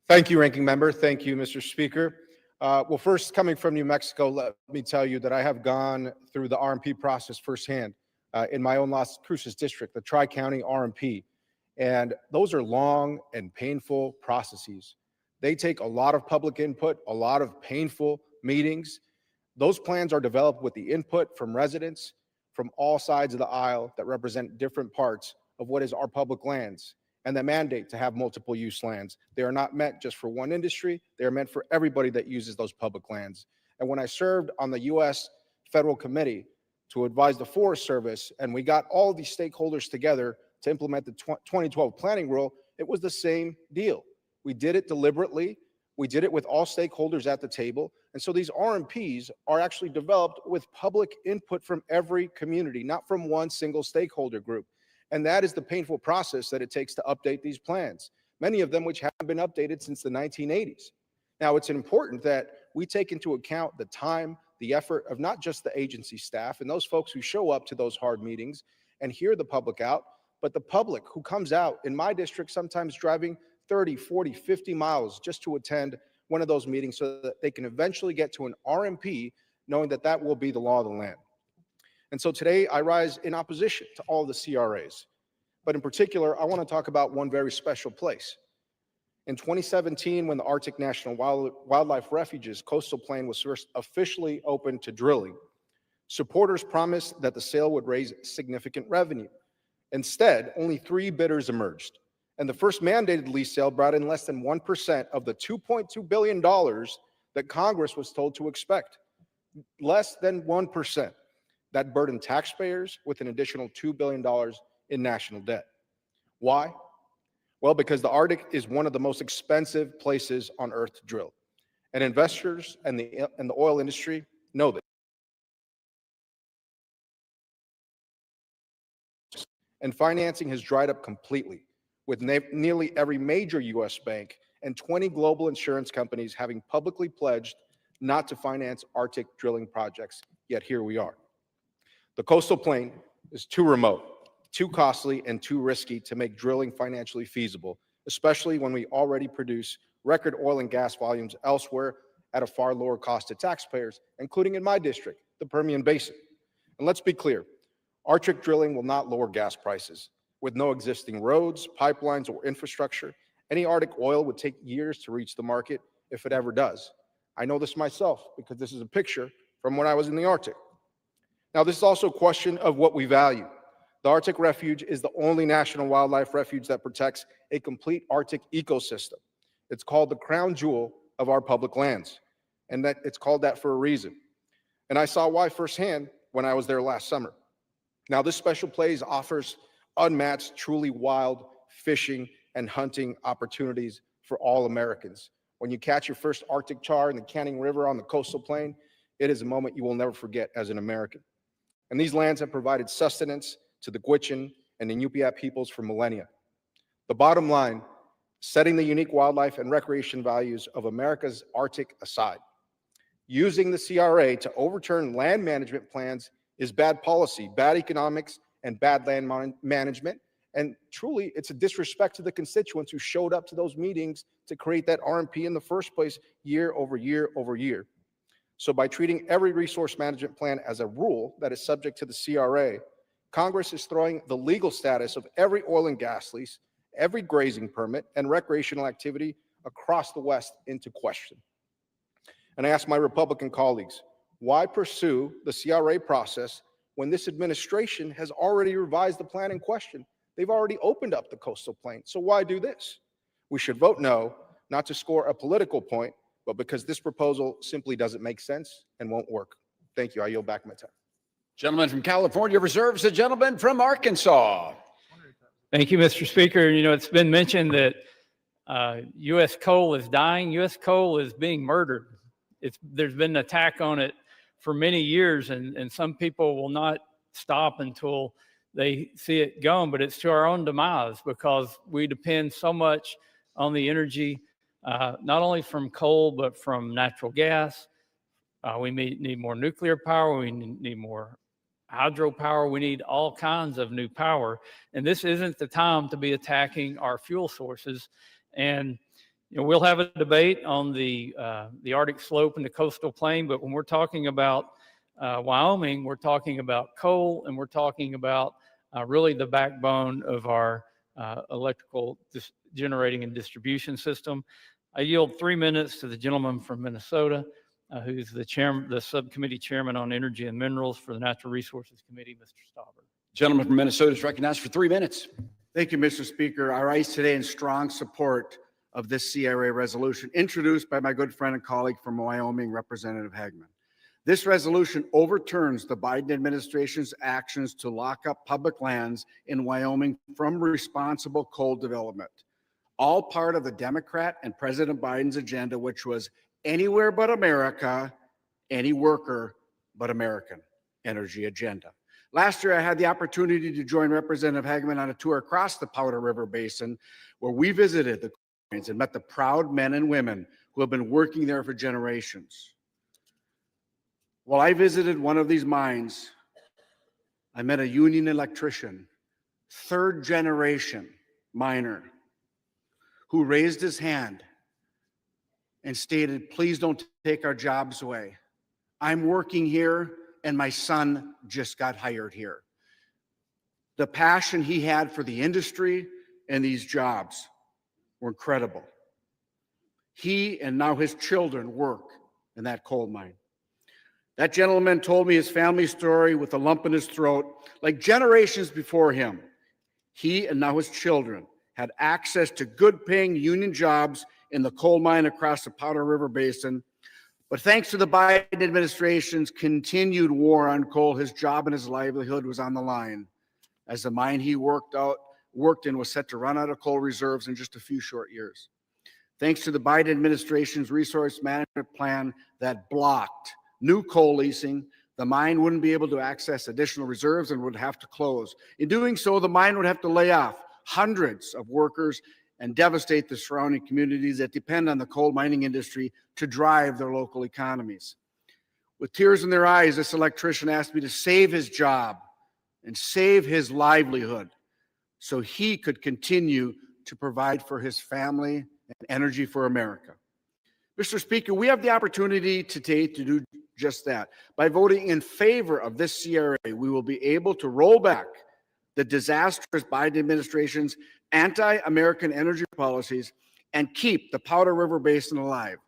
Thank you, Ranking Member. Thank you, Mr. Speaker. Well, first, coming from New Mexico, let me tell you that I have gone through the RMP process firsthand in my own Las Cruces district, the Tri-County RMP. And those are long and painful processes. They take a lot of public input, a lot of painful meetings. Those plans are developed with the input from residents from all sides of the aisle that represent different parts of what is our public lands and that mandate to have multiple use lands. They are not meant just for one industry. They are meant for everybody that uses those public lands. And when I served on the U.S. Federal Committee to advise the Forest Service, and we got all these stakeholders together to implement the 2012 planning rule, it was the same deal. We did it deliberately. We did it with all stakeholders at the table. And so these RMPs are actually developed with public input from every community, not from one single stakeholder group. And that is the painful process that it takes to update these plans, many of them which haven't been updated since the 1980s. Now, it's important that we take into account the time, the effort of not just the agency staff and those folks who show up to those hard meetings and hear the public out, but the public who comes out in my district, sometimes driving 30, 40, 50 miles just to attend one of those meetings so that they can eventually get to an RMP knowing that that will be the law of the land. And so today I rise in opposition to all the CRAs. But in particular, I want to talk about one very special place. In 2017, when the Arctic National Wildlife Refuge's coastal plain was first officially opened to drilling, supporters promised that the sale would raise significant revenue. Instead, only 3 bidders emerged. And the first mandated lease sale brought in less than 1% of the $2.2 billion that Congress was told to expect. Less than 1%. That burdened taxpayers with an additional $2 billion in national debt. Why? Well, because the Arctic is one of the most expensive places on Earth to drill. And investors and the oil industry know this. And financing has dried up completely, with nearly every major U.S. bank and 20 global insurance companies having publicly pledged not to finance Arctic drilling projects, yet here we are. The coastal plain is too remote, too costly, and too risky to make drilling financially feasible, especially when we already produce record oil and gas volumes elsewhere at a far lower cost to taxpayers, including in my district, the Permian Basin. And let's be clear, Arctic drilling will not lower gas prices. With no existing roads, pipelines, or infrastructure, Any Arctic oil would take years to reach the market if it ever does. I know this myself because this is a picture from when I was in the Arctic. Now, this is also a question of what we value. The Arctic Refuge is the only national wildlife refuge that protects a complete Arctic ecosystem. It's called the crown jewel of our public lands, and that it's called that for a reason. And I saw why firsthand when I was there last summer. Now, this special place offers unmatched, truly wild fishing and hunting opportunities for all Americans. When you catch your first Arctic char in the Canning River on the coastal plain, it is a moment you will never forget as an American. And these lands have provided sustenance to the Gwich'in and Inupiat peoples for millennia. The bottom line, setting the unique wildlife and recreation values of America's Arctic aside, using the CRA to overturn land management plans is bad policy, bad economics, and bad land management. And truly, it's a disrespect to the constituents who showed up to those meetings to create that RMP in the first place year over year over year. So by treating every resource management plan as a rule that is subject to the CRA, Congress is throwing the legal status of every oil and gas lease, every grazing permit, and recreational activity across the West into question. And I ask my Republican colleagues, why pursue the CRA process when this administration has already revised the plan in question? They've already opened up the coastal plain. So why do this? We should vote no, not to score a political point, but because this proposal simply doesn't make sense and won't work. Thank you. I yield back my time. Gentleman from California reserves, the gentleman from Arkansas. Thank you, Mr. Speaker. You know, it's been mentioned that U.S. coal is dying. U.S. coal is being murdered. There's been an attack on it for many years, and some people will not stop until they see it gone, but it's to our own demise because we depend so much on the energy, not only from coal, but from natural gas. We need more nuclear power. We need more hydropower. We need all kinds of new power. And this isn't the time to be attacking our fuel sources. And you know, we'll have a debate on the Arctic slope and the coastal plain, but when we're talking about Wyoming, we're talking about coal, and we're talking about really the backbone of our electrical generating and distribution system. I yield 3 minutes to the gentleman from Minnesota, who's the subcommittee chairman on energy and minerals for the Natural Resources Committee, Mr. Stauber. Gentleman from Minnesota is recognized for 3 minutes. Thank you, Mr. Speaker. I rise today in strong support of this CRA resolution introduced by my good friend and colleague from Wyoming, Representative Hagman. This resolution overturns the Biden administration's actions to lock up public lands in Wyoming from responsible coal development, all part of the Democrat and President Biden's agenda, which was anywhere but America, any worker but American energy agenda. Last year, I had the opportunity to join Representative Hagman on a tour across the Powder River Basin, where we visited the mines and met the proud men and women who have been working there for generations. While I visited one of these mines, I met a union electrician, third generation miner, who raised his hand and stated, "Please don't take our jobs away. I'm working here and my son just got hired here." The passion he had for the industry and these jobs were incredible. He and now his children work in that coal mine. That gentleman told me his family story with a lump in his throat. Like generations before him, he and now his children had access to good paying union jobs in the coal mine across the Powder River Basin. But thanks to the Biden administration's continued war on coal, his job and his livelihood was on the line, as the mine he worked in was set to run out of coal reserves in just a few short years. Thanks to the Biden administration's resource management plan that blocked new coal leasing, the mine wouldn't be able to access additional reserves and would have to close. In doing so, the mine would have to lay off hundreds of workers and devastate the surrounding communities that depend on the coal mining industry to drive their local economies. With tears in their eyes, this electrician asked me to save his job and save his livelihood so he could continue to provide for his family and energy for America. Mr. Speaker, we have the opportunity today to do just that. By voting in favor of this CRA, we will be able to roll back the disastrous Biden administration's anti-American energy policies and keep the Powder River Basin alive.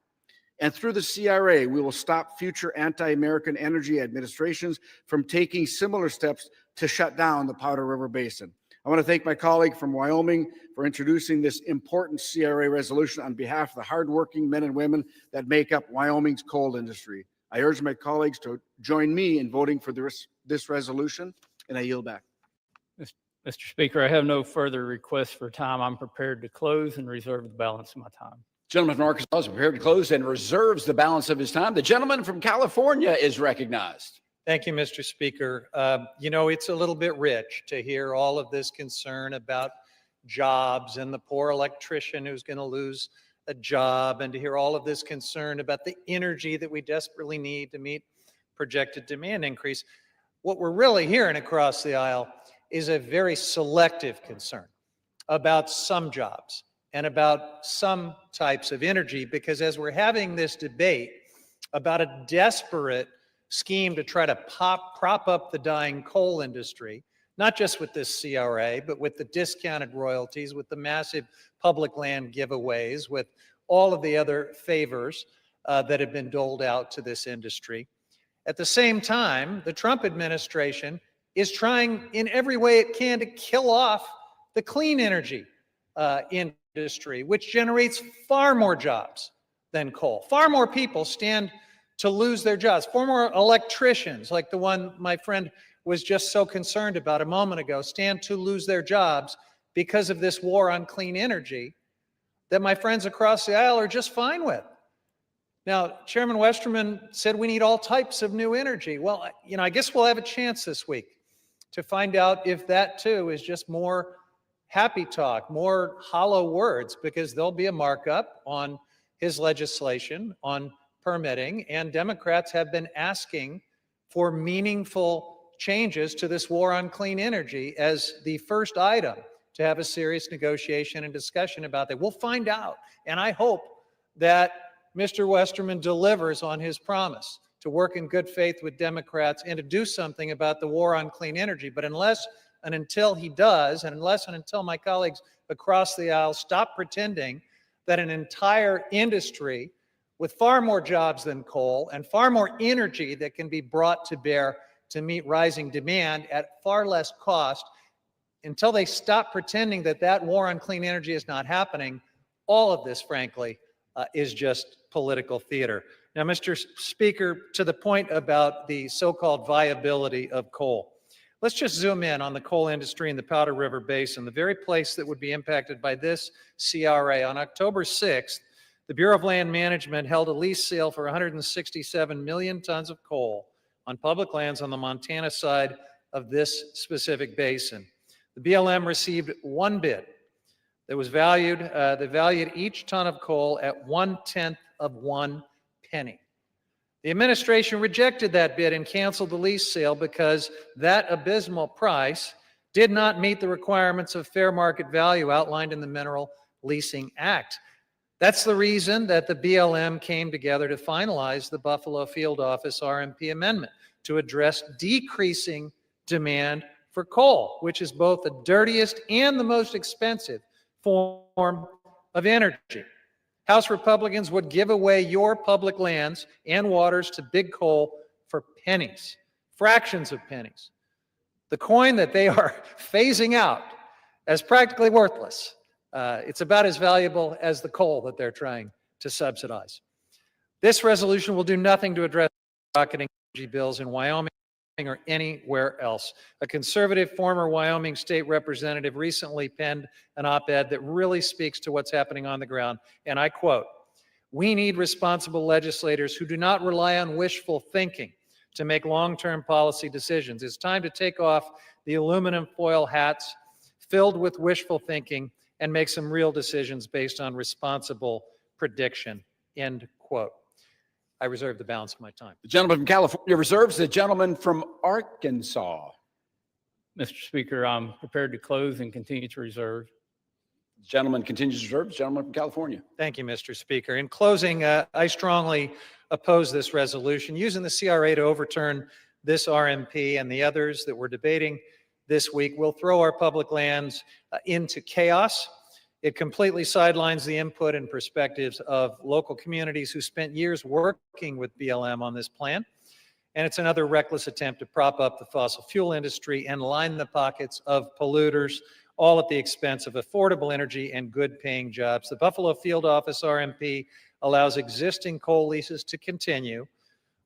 And through the CRA, we will stop future anti-American energy administrations from taking similar steps to shut down the Powder River Basin. I want to thank my colleague from Wyoming for introducing this important CRA resolution on behalf of the hardworking men and women that make up Wyoming's coal industry. I urge my colleagues to join me in voting for this resolution, and I yield back. Mr. Speaker, I have no further requests for time. I'm prepared to close and reserve the balance of my time. Gentleman from Arkansas is prepared to close and reserves the balance of his time. The gentleman from California is recognized. Thank you, Mr. Speaker. You know, it's a little bit rich to hear all of this concern about jobs and the poor electrician who's going to lose a job, and to hear all of this concern about the energy that we desperately need to meet projected demand increase. What we're really hearing across the aisle is a very selective concern about some jobs and about some types of energy, because as we're having this debate about a desperate scheme to try to prop up the dying coal industry, not just with this CRA, but with the discounted royalties, with the massive public land giveaways, with all of the other favors that have been doled out to this industry. At the same time, the Trump administration is trying in every way it can to kill off the clean energy industry, which generates far more jobs than coal. Far more people stand to lose their jobs. Far more electricians, like the one my friend was just so concerned about a moment ago, stand to lose their jobs because of this war on clean energy that my friends across the aisle are just fine with. Now, Chairman Westerman said we need all types of new energy. Well, you know, I guess we'll have a chance this week to find out if that too is just more happy talk, more hollow words, because there'll be a markup on his legislation on permitting, and Democrats have been asking for meaningful changes to this war on clean energy as the first item to have a serious negotiation and discussion about that. We'll find out, and I hope that Mr. Westerman delivers on his promise to work in good faith with Democrats and to do something about the war on clean energy. But unless and until he does, and unless and until my colleagues across the aisle stop pretending that an entire industry with far more jobs than coal and far more energy that can be brought to bear to meet rising demand at far less cost, until they stop pretending that that war on clean energy is not happening, all of this, frankly, is just political theater. Now, Mr. Speaker, to the point about the so-called viability of coal, let's just zoom in on the coal industry in the Powder River Basin, the very place that would be impacted by this CRA. On October 6th, the Bureau of Land Management held a lease sale for 167 million tons of coal on public lands on the Montana side of this specific basin. The BLM received one bid that was valued, that valued each ton of coal at 1/10 of 1 penny. The administration rejected that bid and canceled the lease sale because that abysmal price did not meet the requirements of fair market value outlined in the Mineral Leasing Act. That's the reason that the BLM came together to finalize the Buffalo Field Office RMP amendment to address decreasing demand for coal, which is both the dirtiest and the most expensive form of energy. House Republicans would give away your public lands and waters to big coal for pennies, fractions of pennies. The coin that they are phasing out as practically worthless. It's about as valuable as the coal that they're trying to subsidize. This resolution will do nothing to address rocketing energy bills in Wyoming or anywhere else. A conservative former Wyoming state representative recently penned an op-ed that really speaks to what's happening on the ground. And I quote, "We need responsible legislators who do not rely on wishful thinking to make long-term policy decisions. It's time to take off the aluminum foil hats filled with wishful thinking and make some real decisions based on responsible prediction," end quote. I reserve the balance of my time. The gentleman from California reserves. The gentleman from Arkansas. Mr. Speaker, I'm prepared to close and continue to reserve. The gentleman continues to reserve. The gentleman from California. Thank you, Mr. Speaker. In closing, I strongly oppose this resolution. Using the CRA to overturn this RMP and the others that we're debating this week will throw our public lands into chaos. It completely sidelines the input and perspectives of local communities who spent years working with BLM on this plan. And it's another reckless attempt to prop up the fossil fuel industry and line the pockets of polluters, all at the expense of affordable energy and good-paying jobs. The Buffalo Field Office RMP allows existing coal leases to continue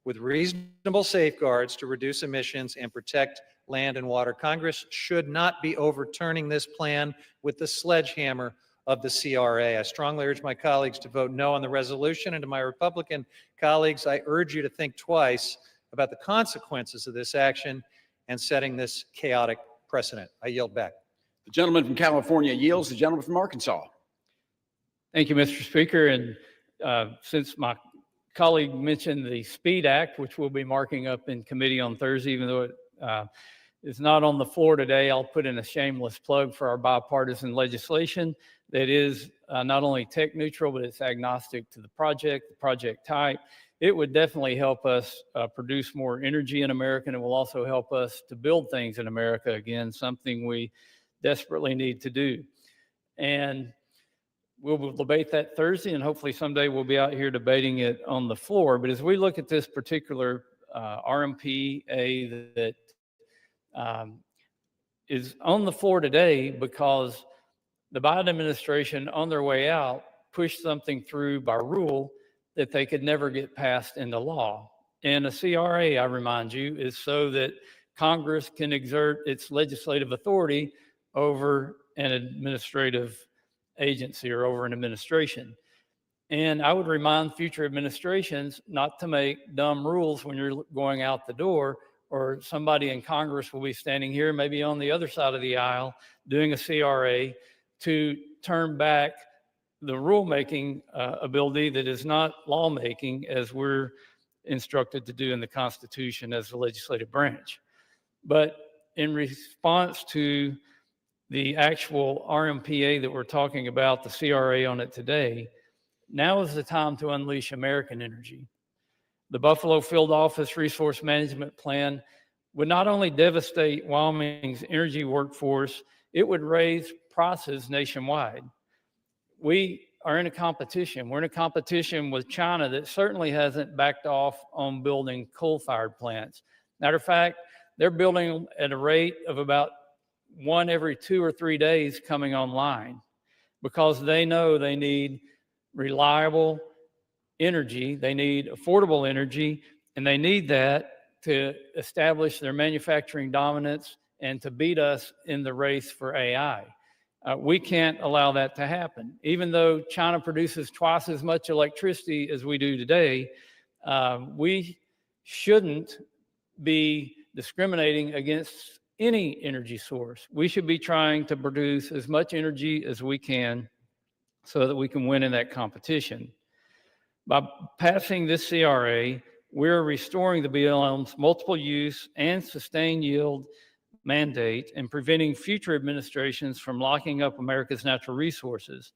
with reasonable safeguards to reduce emissions and protect land and water. Congress should not be overturning this plan with the sledgehammer of the CRA. I strongly urge my colleagues to vote no on the resolution, and to my Republican colleagues, I urge you to think twice about the consequences of this action and setting this chaotic precedent. I yield back. The gentleman from California yields. The gentleman from Arkansas. Thank you, Mr. Speaker. And since my colleague mentioned the SPEED Act, which we'll be marking up in committee on Thursday, even though it is not on the floor today, I'll put in a shameless plug for our bipartisan legislation that is not only tech neutral, but it's agnostic to the project type. It would definitely help us produce more energy in America, and it will also help us to build things in America again, something we desperately need to do. And we'll debate that Thursday, and hopefully someday we'll be out here debating it on the floor. But as we look at this particular RMPA that is on the floor today because the Biden administration on their way out pushed something through by rule that they could never get passed into law. And a CRA, I remind you, is so that Congress can exert its legislative authority over an administrative agency or over an administration. And I would remind future administrations not to make dumb rules when you're going out the door, or somebody in Congress will be standing here, maybe on the other side of the aisle, doing a CRA to turn back the rulemaking ability that is not lawmaking as we're instructed to do in the Constitution as the legislative branch. But in response to the actual RMPA that we're talking about, the CRA on it today, now is the time to unleash American energy. The Buffalo Field Office Resource Management Plan would not only devastate Wyoming's energy workforce, it would raise prices nationwide. We are in a competition. We're in a competition with China that certainly hasn't backed off on building coal-fired plants. Matter of fact, they're building at a rate of about one every 2 or 3 days coming online because they know they need reliable energy, they need affordable energy, and they need that to establish their manufacturing dominance and to beat us in the race for AI. We can't allow that to happen. Even though China produces twice as much electricity as we do today, we shouldn't be discriminating against any energy source. We should be trying to produce as much energy as we can so that we can win in that competition. By passing this CRA, we're restoring the BLM's multiple use and sustained yield mandate and preventing future administrations from locking up America's natural resources.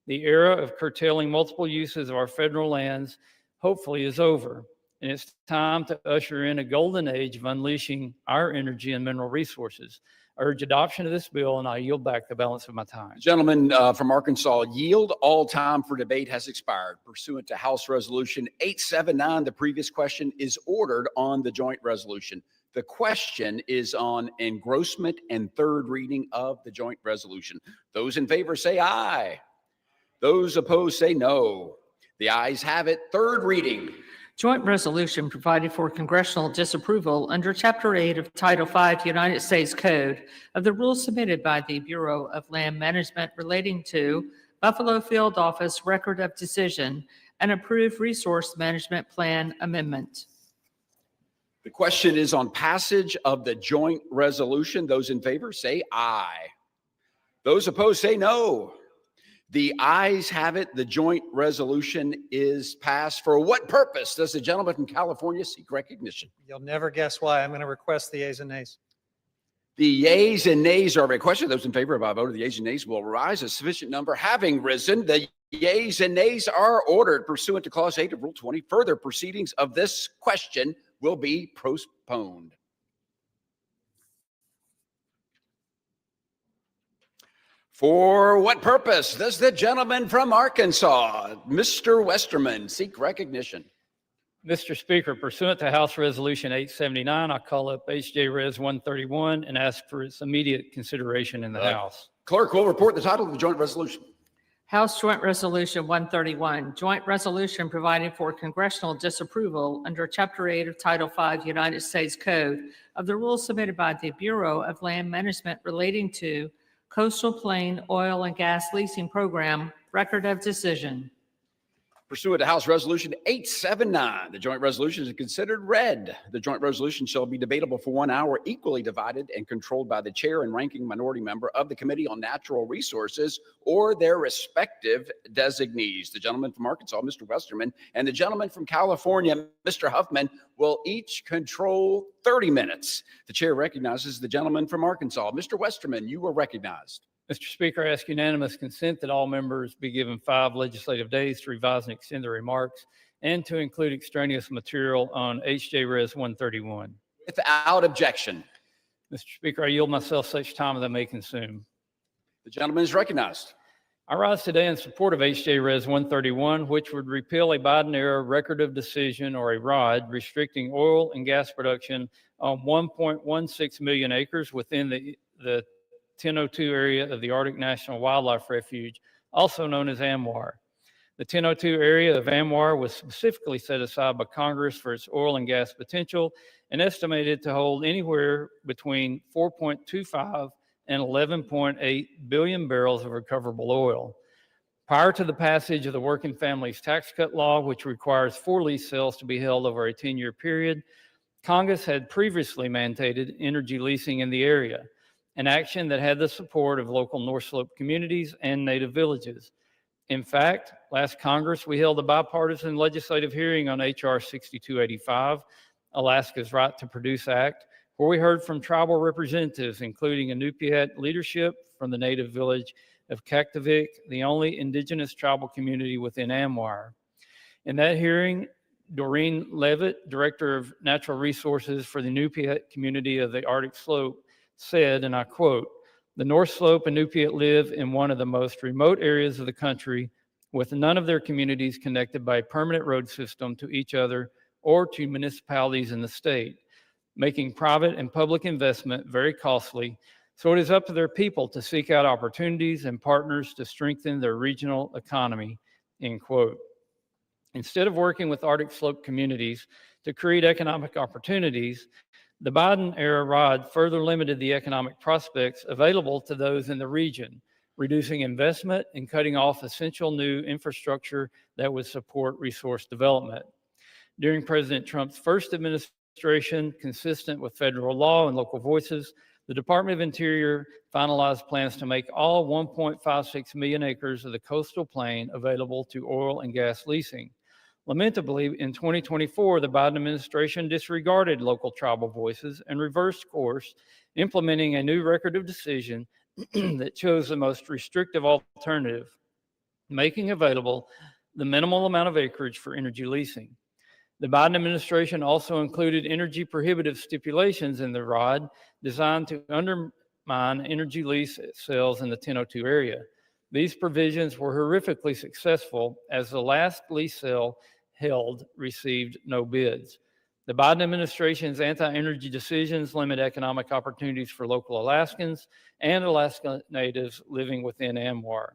The era of curtailing multiple uses of our federal lands hopefully is over, and it's time to usher in a golden age of unleashing our energy and mineral resources. I urge adoption of this bill, and I yield back the balance of my time. Gentleman from Arkansas, yield. All time for debate has expired. Pursuant to House Resolution 879, the previous question is ordered on the joint resolution. The question is on engrossment and third reading of the joint resolution. Those in favor say aye. Those opposed say no. The ayes have it. Third reading. Joint resolution providing for congressional disapproval under Chapter 8 of Title 5 United States Code of the rules submitted by the Bureau of Land Management relating to Buffalo Field Office Record of Decision and approved Resource Management Plan Amendment. The question is on passage of the joint resolution. Those in favor say aye. Those opposed say no. The ayes have it. The joint resolution is passed. For what purpose does the gentleman from California seek recognition? You'll never guess why. I'm going to request the yeas and nays. The yeas and nays are requested. Those in favor of our vote of the yeas and nays will rise. A sufficient number having risen, the yeas and nays are ordered pursuant to Clause 8 of Rule 20. Further proceedings of this question will be postponed. For what purpose does the gentleman from Arkansas, Mr. Westerman, seek recognition? Mr. Speaker, pursuant to House Resolution 879, I call up H.J. Res. 131 and ask for its immediate consideration in the House. Clerk will report the title of the joint resolution. House Joint Resolution 131, joint resolution providing for congressional disapproval under Chapter 8 of Title 5 United States Code of the rules submitted by the Bureau of Land Management relating to Coastal Plain Oil and Gas Leasing Program, record of decision. Pursuant to House Resolution 879, the joint resolution is considered read. The joint resolution shall be debatable for 1 hour, equally divided and controlled by the chair and ranking minority member of the Committee on Natural Resources or their respective designees. The gentleman from Arkansas, Mr. Westerman, and the gentleman from California, Mr. Huffman, will each control 30 minutes. The chair recognizes the gentleman from Arkansas. Mr. Westerman, you are recognized. Mr. Speaker, I ask unanimous consent that all members be given 5 legislative days to revise and extend their remarks and to include extraneous material on H.J. Res. 131. Without objection. Mr. Speaker, I yield myself such time as I may consume. The gentleman is recognized. I rise today in support of H.J. Res. 131, which would repeal a Biden-era record of decision, or a ROD, restricting oil and gas production on 1.16 million acres within the 1002 area of the Arctic National Wildlife Refuge, also known as ANWR. The 1002 area of ANWR was specifically set aside by Congress for its oil and gas potential and estimated to hold anywhere between 4.25 and 11.8 billion barrels of recoverable oil. Prior to the passage of the Working Families Tax Cut Law, which requires 4 lease sales to be held over a 10-year period, Congress had previously mandated energy leasing in the area, an action that had the support of local North Slope communities and native villages. In fact, last Congress, we held a bipartisan legislative hearing on H.R. 6285, Alaska's Right to Produce Act, where we heard from tribal representatives, including Inupiat leadership from the native village of Kaktovik, the only indigenous tribal community within ANWR. In that hearing, Doreen Levitt, Director of Natural Resources for the Inupiat community of the Arctic Slope, said, and I quote, "The North Slope and Inupiat live in one of the most remote areas of the country, with none of their communities connected by a permanent road system to each other or to municipalities in the state, making private and public investment very costly, so it is up to their people to seek out opportunities and partners to strengthen their regional economy," end quote. Instead of working with Arctic Slope communities to create economic opportunities, the Biden-era ROD further limited the economic prospects available to those in the region, reducing investment and cutting off essential new infrastructure that would support resource development. During President Trump's first administration, consistent with federal law and local voices, the Department of Interior finalized plans to make all 1.56 million acres of the coastal plain available to oil and gas leasing. Lamentably, in 2024, the Biden administration disregarded local tribal voices and reversed course, implementing a new record of decision that chose the most restrictive alternative, making available the minimal amount of acreage for energy leasing. The Biden administration also included energy prohibitive stipulations in the ROD designed to undermine energy lease sales in the 1002 area. These provisions were horrifically successful, as the last lease sale held received no bids. The Biden administration's anti-energy decisions limit economic opportunities for local Alaskans and Alaska natives living within ANWR.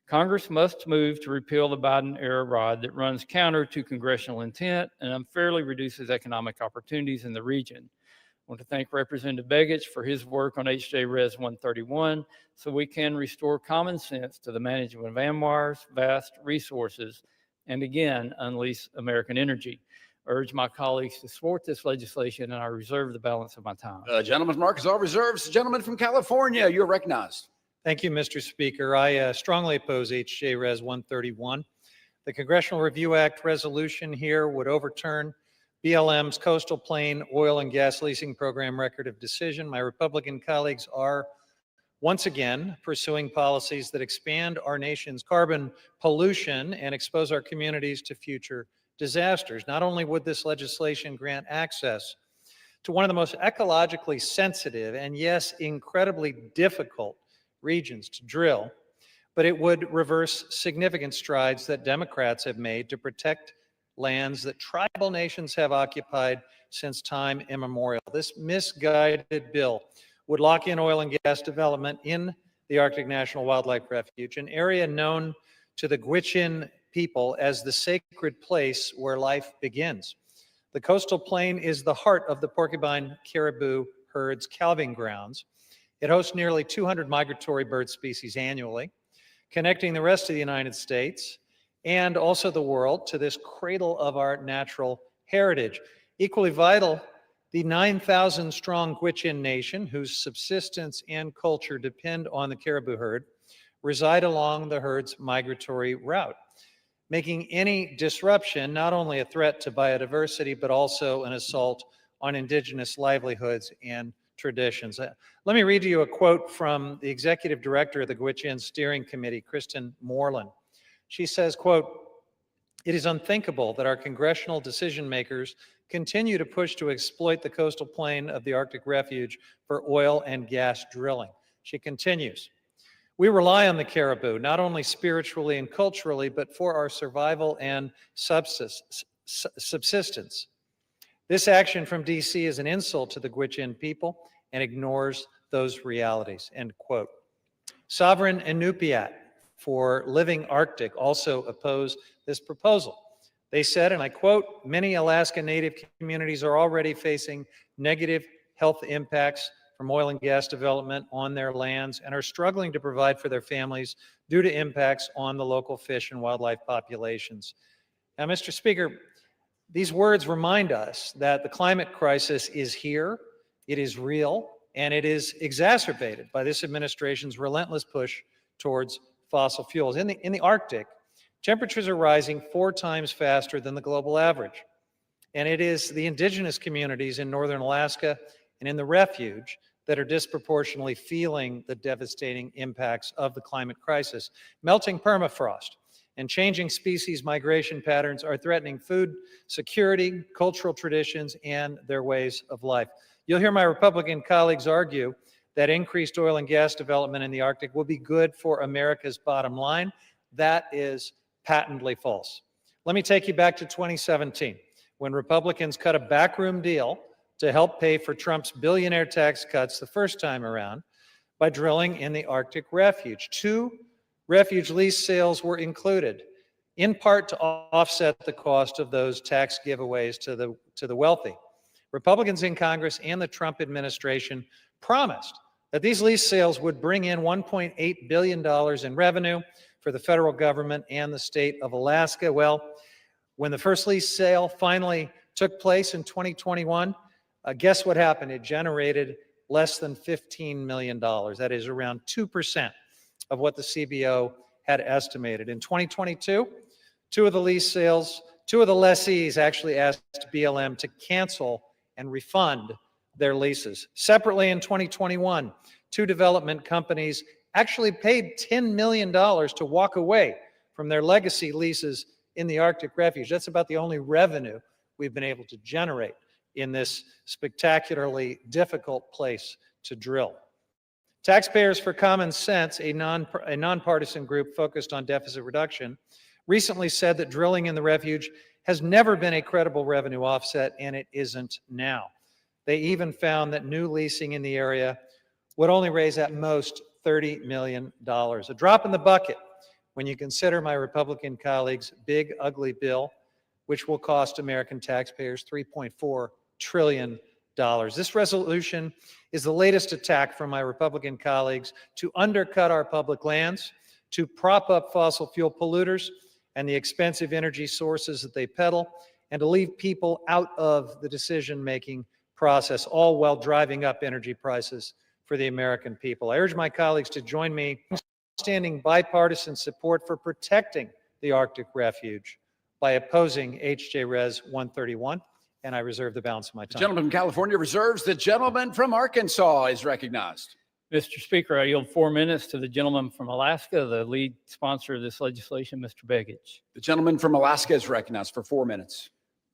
Congress must move to repeal the Biden-era ROD that runs counter to congressional intent and unfairly reduces economic opportunities in the region. I want to thank Representative Begich for his work on H.J. Res. 131 so we can restore common sense to the management of ANWR's vast resources and again unleash American energy. I urge my colleagues to support this legislation, and I reserve the balance of my time. Gentleman from Arkansas reserves. The gentleman from California, you're recognized. Thank you, Mr. Speaker. I strongly oppose H.J. Res. 131. The Congressional Review Act resolution here would overturn BLM's Coastal Plain Oil and Gas Leasing Program record of decision. My Republican colleagues are once again pursuing policies that expand our nation's carbon pollution and expose our communities to future disasters. Not only would this legislation grant access to one of the most ecologically sensitive and, yes, incredibly difficult regions to drill, but it would reverse significant strides that Democrats have made to protect lands that tribal nations have occupied since time immemorial. This misguided bill would lock in oil and gas development in the Arctic National Wildlife Refuge, an area known to the Gwich'in people as the sacred place where life begins. The coastal plain is the heart of the porcupine caribou herd's calving grounds. It hosts nearly 200 migratory bird species annually, connecting the rest of the United States and also the world to this cradle of our natural heritage. Equally vital, the 9,000 strong Gwich'in nation, whose subsistence and culture depend on the caribou herd, reside along the herd's migratory route, making any disruption not only a threat to biodiversity, but also an assault on indigenous livelihoods and traditions. Let me read to you a quote from the executive director of the Gwich'in Steering Committee, Kristen Moreland. She says, quote, "It is unthinkable that our congressional decision makers continue to push to exploit the coastal plain of the Arctic Refuge for oil and gas drilling." She continues, "We rely on the caribou, not only spiritually and culturally, but for our survival and subsistence. This action from DC is an insult to the Gwich'in people and ignores those realities," end quote. Sovereign Inupiat for Living Arctic also oppose this proposal. They said, and I quote, "Many Alaska Native communities are already facing negative health impacts from oil and gas development on their lands and are struggling to provide for their families due to impacts on the local fish and wildlife populations." Now, Mr. Speaker, these words remind us that the climate crisis is here, it is real, and it is exacerbated by this administration's relentless push towards fossil fuels. In the Arctic, temperatures are rising 4 times faster than the global average. And it is the indigenous communities in northern Alaska and in the refuge that are disproportionately feeling the devastating impacts of the climate crisis. Melting permafrost and changing species migration patterns are threatening food security, cultural traditions, and their ways of life. You'll hear my Republican colleagues argue that increased oil and gas development in the Arctic will be good for America's bottom line. That is patently false. Let me take you back to 2017, when Republicans cut a backroom deal to help pay for Trump's billionaire tax cuts the first time around by drilling in the Arctic Refuge. 2 refuge lease sales were included, in part to offset the cost of those tax giveaways to the wealthy. Republicans in Congress and the Trump administration promised that these lease sales would bring in $1.8 billion in revenue for the federal government and the state of Alaska. Well, when the first lease sale finally took place in 2021, guess what happened? It generated less than $15 million. That is around 2% of what the CBO had estimated. In 2022, 2 of the lessees actually asked BLM to cancel and refund their leases. Separately, in 2021, 2 development companies actually paid $10 million to walk away from their legacy leases in the Arctic Refuge. That's about the only revenue we've been able to generate in this spectacularly difficult place to drill. Taxpayers for Common Sense, a nonpartisan group focused on deficit reduction, recently said that drilling in the refuge has never been a credible revenue offset, and it isn't now. They even found that new leasing in the area would only raise at most $30 million. A drop in the bucket when you consider my Republican colleagues' big, ugly bill, which will cost American taxpayers $3.4 trillion. This resolution is the latest attack from my Republican colleagues to undercut our public lands, to prop up fossil fuel polluters and the expensive energy sources that they peddle, and to leave people out of the decision-making process, all while driving up energy prices for the American people. I urge my colleagues to join me in standing bipartisan support for protecting the Arctic Refuge by opposing H.J. Res. 131, and I reserve the balance of my The Uh, time. gentleman from California reserves. The gentleman from Arkansas is recognized. Mr. Speaker, I yield 4 minutes to the gentleman from Alaska, the lead sponsor of this legislation, Mr. Begich. The gentleman from Alaska is recognized for 4 minutes.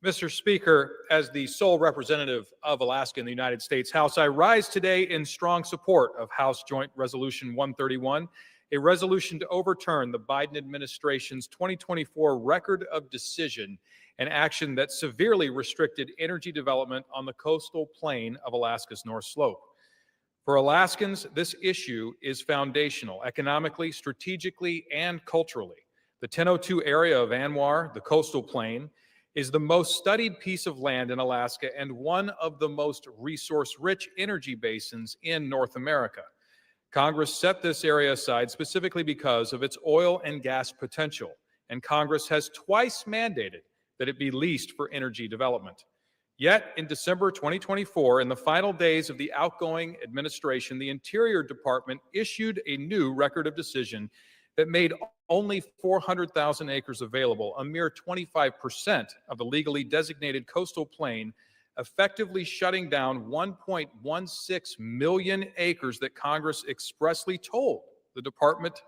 Mr. Speaker, as the sole representative of Alaska in the United States House, I rise today in strong support of House Joint Resolution 131, a resolution to overturn the Biden administration's 2024 record of decision and action that severely restricted energy development on the coastal plain of Alaska's North Slope. For Alaskans, this issue is foundational economically, strategically, and culturally. The 1002 area of ANWR, the coastal plain, is the most studied piece of land in Alaska and one of the most resource-rich energy basins in North America. Congress set this area aside specifically because of its oil and gas potential, and Congress has twice mandated that it be leased for energy development. Yet, in December 2024, in the final days of the outgoing administration, the Interior Department issued a new record of decision that made only 400,000 acres available, a mere 25% of the legally designated coastal plain, effectively shutting down 1.16 million acres that Congress expressly told the department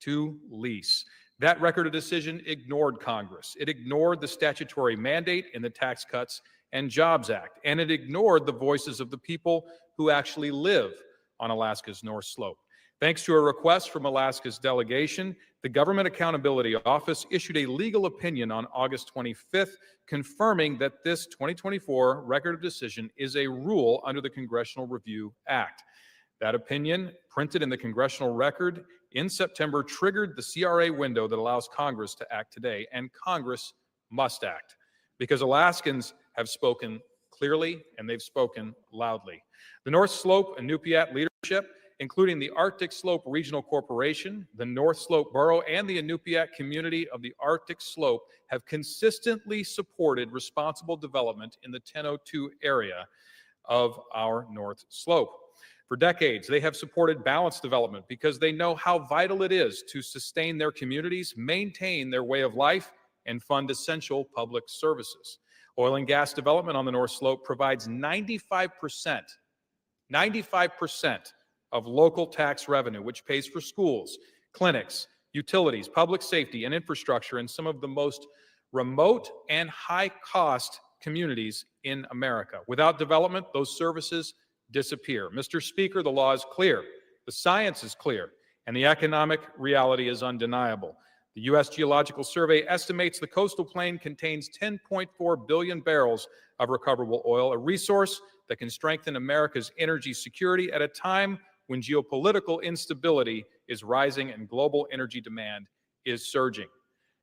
to lease. That record of decision ignored Congress. It ignored the statutory mandate in the Tax Cuts and Jobs Act, and it ignored the voices of the people who actually live on Alaska's North Slope. Thanks to a request from Alaska's delegation, the Government Accountability Office issued a legal opinion on August 25th, confirming that this 2024 record of decision is a rule under the Congressional Review Act. That opinion, printed in the congressional record in September, triggered the CRA window that allows Congress to act today, and Congress must act because Alaskans have spoken clearly and they've spoken loudly. The North Slope and Inupiat leadership, including the Arctic Slope Regional Corporation, the North Slope Borough, and the Inupiat community of the Arctic Slope, have consistently supported responsible development in the 1002 area of our North Slope. For decades, they have supported balanced development because they know how vital it is to sustain their communities, maintain their way of life, and fund essential public services. Oil and gas development on the North Slope provides 95% of local tax revenue, which pays for schools, clinics, utilities, public safety, and infrastructure in some of the most remote and high-cost communities in America. Without development, those services disappear. Mr. Speaker, the law is clear, the science is clear, and the economic reality is undeniable. The U.S. Geological Survey estimates the coastal plain contains 10.4 billion barrels of recoverable oil, a resource that can strengthen America's energy security at a time when geopolitical instability is rising and global energy demand is surging.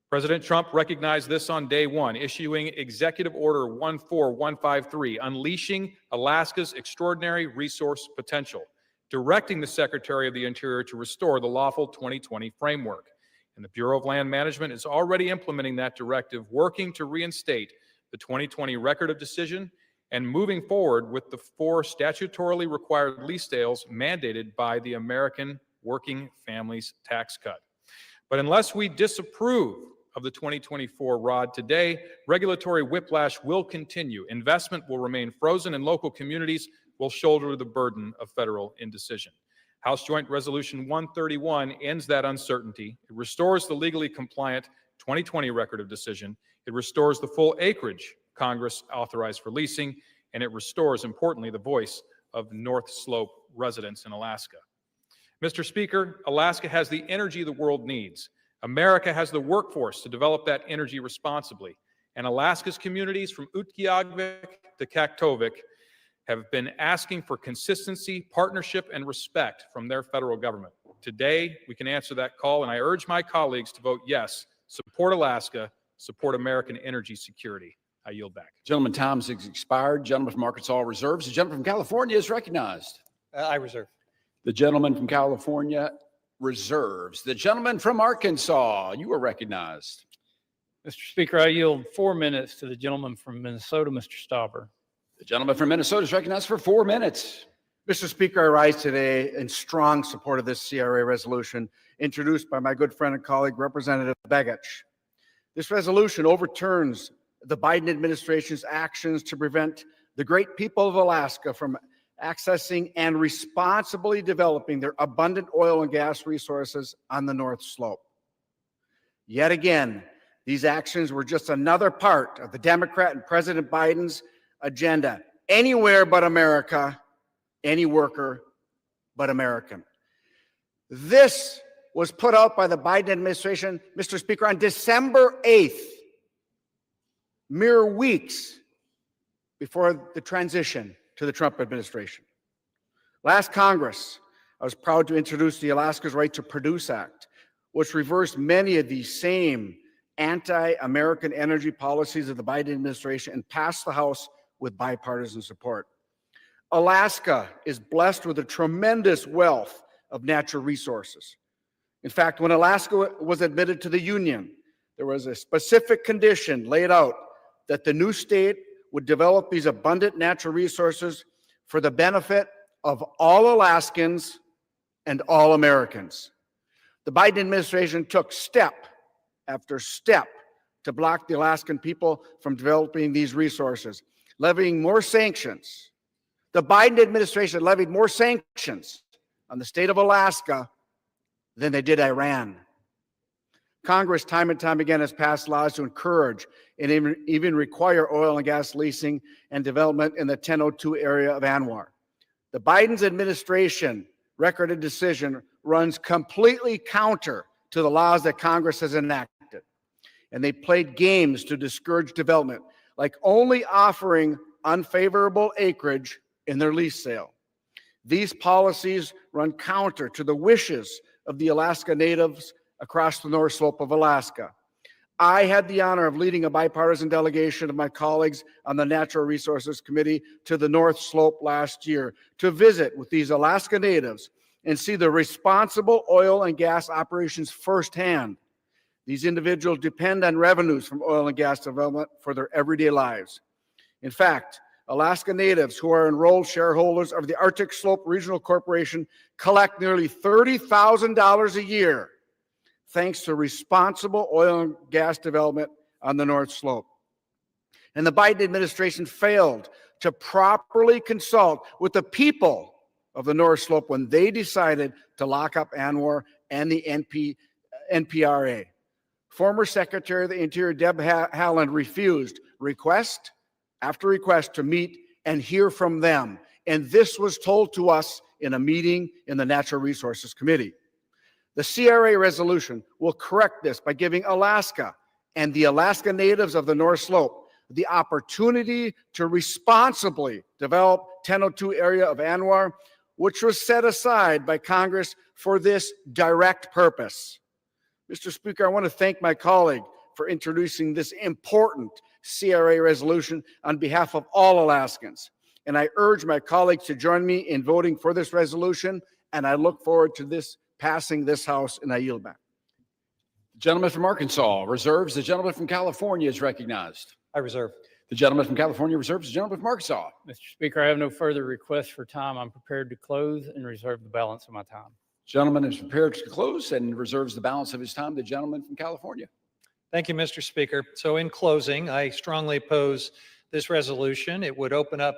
President Trump recognized this on day one, issuing Executive Order 14153, unleashing Alaska's extraordinary resource potential, directing the Secretary of the Interior to restore the lawful 2020 framework. And the Bureau of Land Management is already implementing that directive, working to reinstate the 2020 record of decision and moving forward with the 4 statutorily required lease sales mandated by the American Working Families Tax Cut. But unless we disapprove of the 2024 ROD today, regulatory whiplash will continue. Investment will remain frozen, and local communities will shoulder the burden of federal indecision. House Joint Resolution 131 ends that uncertainty. It restores the legally compliant 2020 record of decision. It restores the full acreage Congress authorized for leasing, and it restores, importantly, the voice of North Slope residents in Alaska. Mr. Speaker, Alaska has the energy the world needs. America has the workforce to develop that energy responsibly. And Alaska's communities from Utqiagvik to Kaktovik have been asking for consistency, partnership, and respect from their federal government. Today, we can answer that call, and I urge my colleagues to vote yes, support Alaska, support American energy security. I yield back. Gentleman, time has expired. Gentleman from Arkansas reserves. The gentleman from California is recognized. I reserve. The gentleman from California reserves. The gentleman from Arkansas, you are recognized. Mr. Speaker, I yield 4 minutes to the gentleman from Minnesota, Mr. Stauber. The gentleman from Minnesota is recognized for 4 minutes. Mr. Speaker, I rise today in strong support of this CRA resolution introduced by my good friend and colleague, Representative Begich. This resolution overturns the Biden administration's actions to prevent the great people of Alaska from accessing and responsibly developing their abundant oil and gas resources on the North Slope. Yet again, These actions were just another part of the Democrat and President Biden's agenda. Anywhere but America, any worker but American. This was put out by the Biden administration, Mr. Speaker, on December 8th, mere weeks before the transition to the Trump administration. Last Congress, I was proud to introduce the Alaska's Right to Produce Act, which reversed many of these same anti-American energy policies of the Biden administration and passed the House with bipartisan support. Alaska is blessed with a tremendous wealth of natural resources. In fact, when Alaska was admitted to the Union, there was a specific condition laid out that the new state would develop these abundant natural resources for the benefit of all Alaskans and all Americans. The Biden administration took step after step to block the Alaskan people from developing these resources, levying more sanctions. The Biden administration levied more sanctions on the state of Alaska than they did Iran. Congress time and time again has passed laws to encourage and even require oil and gas leasing and development in the 1002 area of ANWR. The Biden's administration record of decision runs completely counter to the laws that Congress has enacted. And they played games to discourage development, like only offering unfavorable acreage in their lease sale. These policies run counter to the wishes of the Alaska Natives across the North Slope of Alaska. I had the honor of leading a bipartisan delegation of my colleagues on the Natural Resources Committee to the North Slope last year to visit with these Alaska Natives and see the responsible oil and gas operations firsthand. These individuals depend on revenues from oil and gas development for their everyday lives. In fact, Alaska Natives who are enrolled shareholders of the Arctic Slope Regional Corporation collect nearly $30,000 a year thanks to responsible oil and gas development on the North Slope. And the Biden administration failed to properly consult with the people of the North Slope when they decided to lock up ANWR and the NPRA. Former Secretary of the Interior Deb Haaland refused request after request to meet and hear from them. And this was told to us in a meeting in the Natural Resources Committee. The CRA resolution will correct this by giving Alaska and the Alaska Natives of the North Slope the opportunity to responsibly develop 1002 area of ANWR, which was set aside by Congress for this direct purpose. Mr. Speaker, I want to thank my colleague for introducing this important CRA resolution on behalf of all Alaskans. And I urge my colleagues to join me in voting for this resolution, and I look forward to this passing this House, and I yield back. The gentleman from Arkansas reserves. The gentleman from California is recognized. I reserve. The gentleman from California reserves. The gentleman from Arkansas. Mr. Speaker, I have no further requests for time. I'm prepared to close and reserve the balance of my time. Gentleman is prepared to close and reserves the balance of his time. The gentleman from California. Thank you, Mr. Speaker. So in closing, I strongly oppose this resolution. It would open up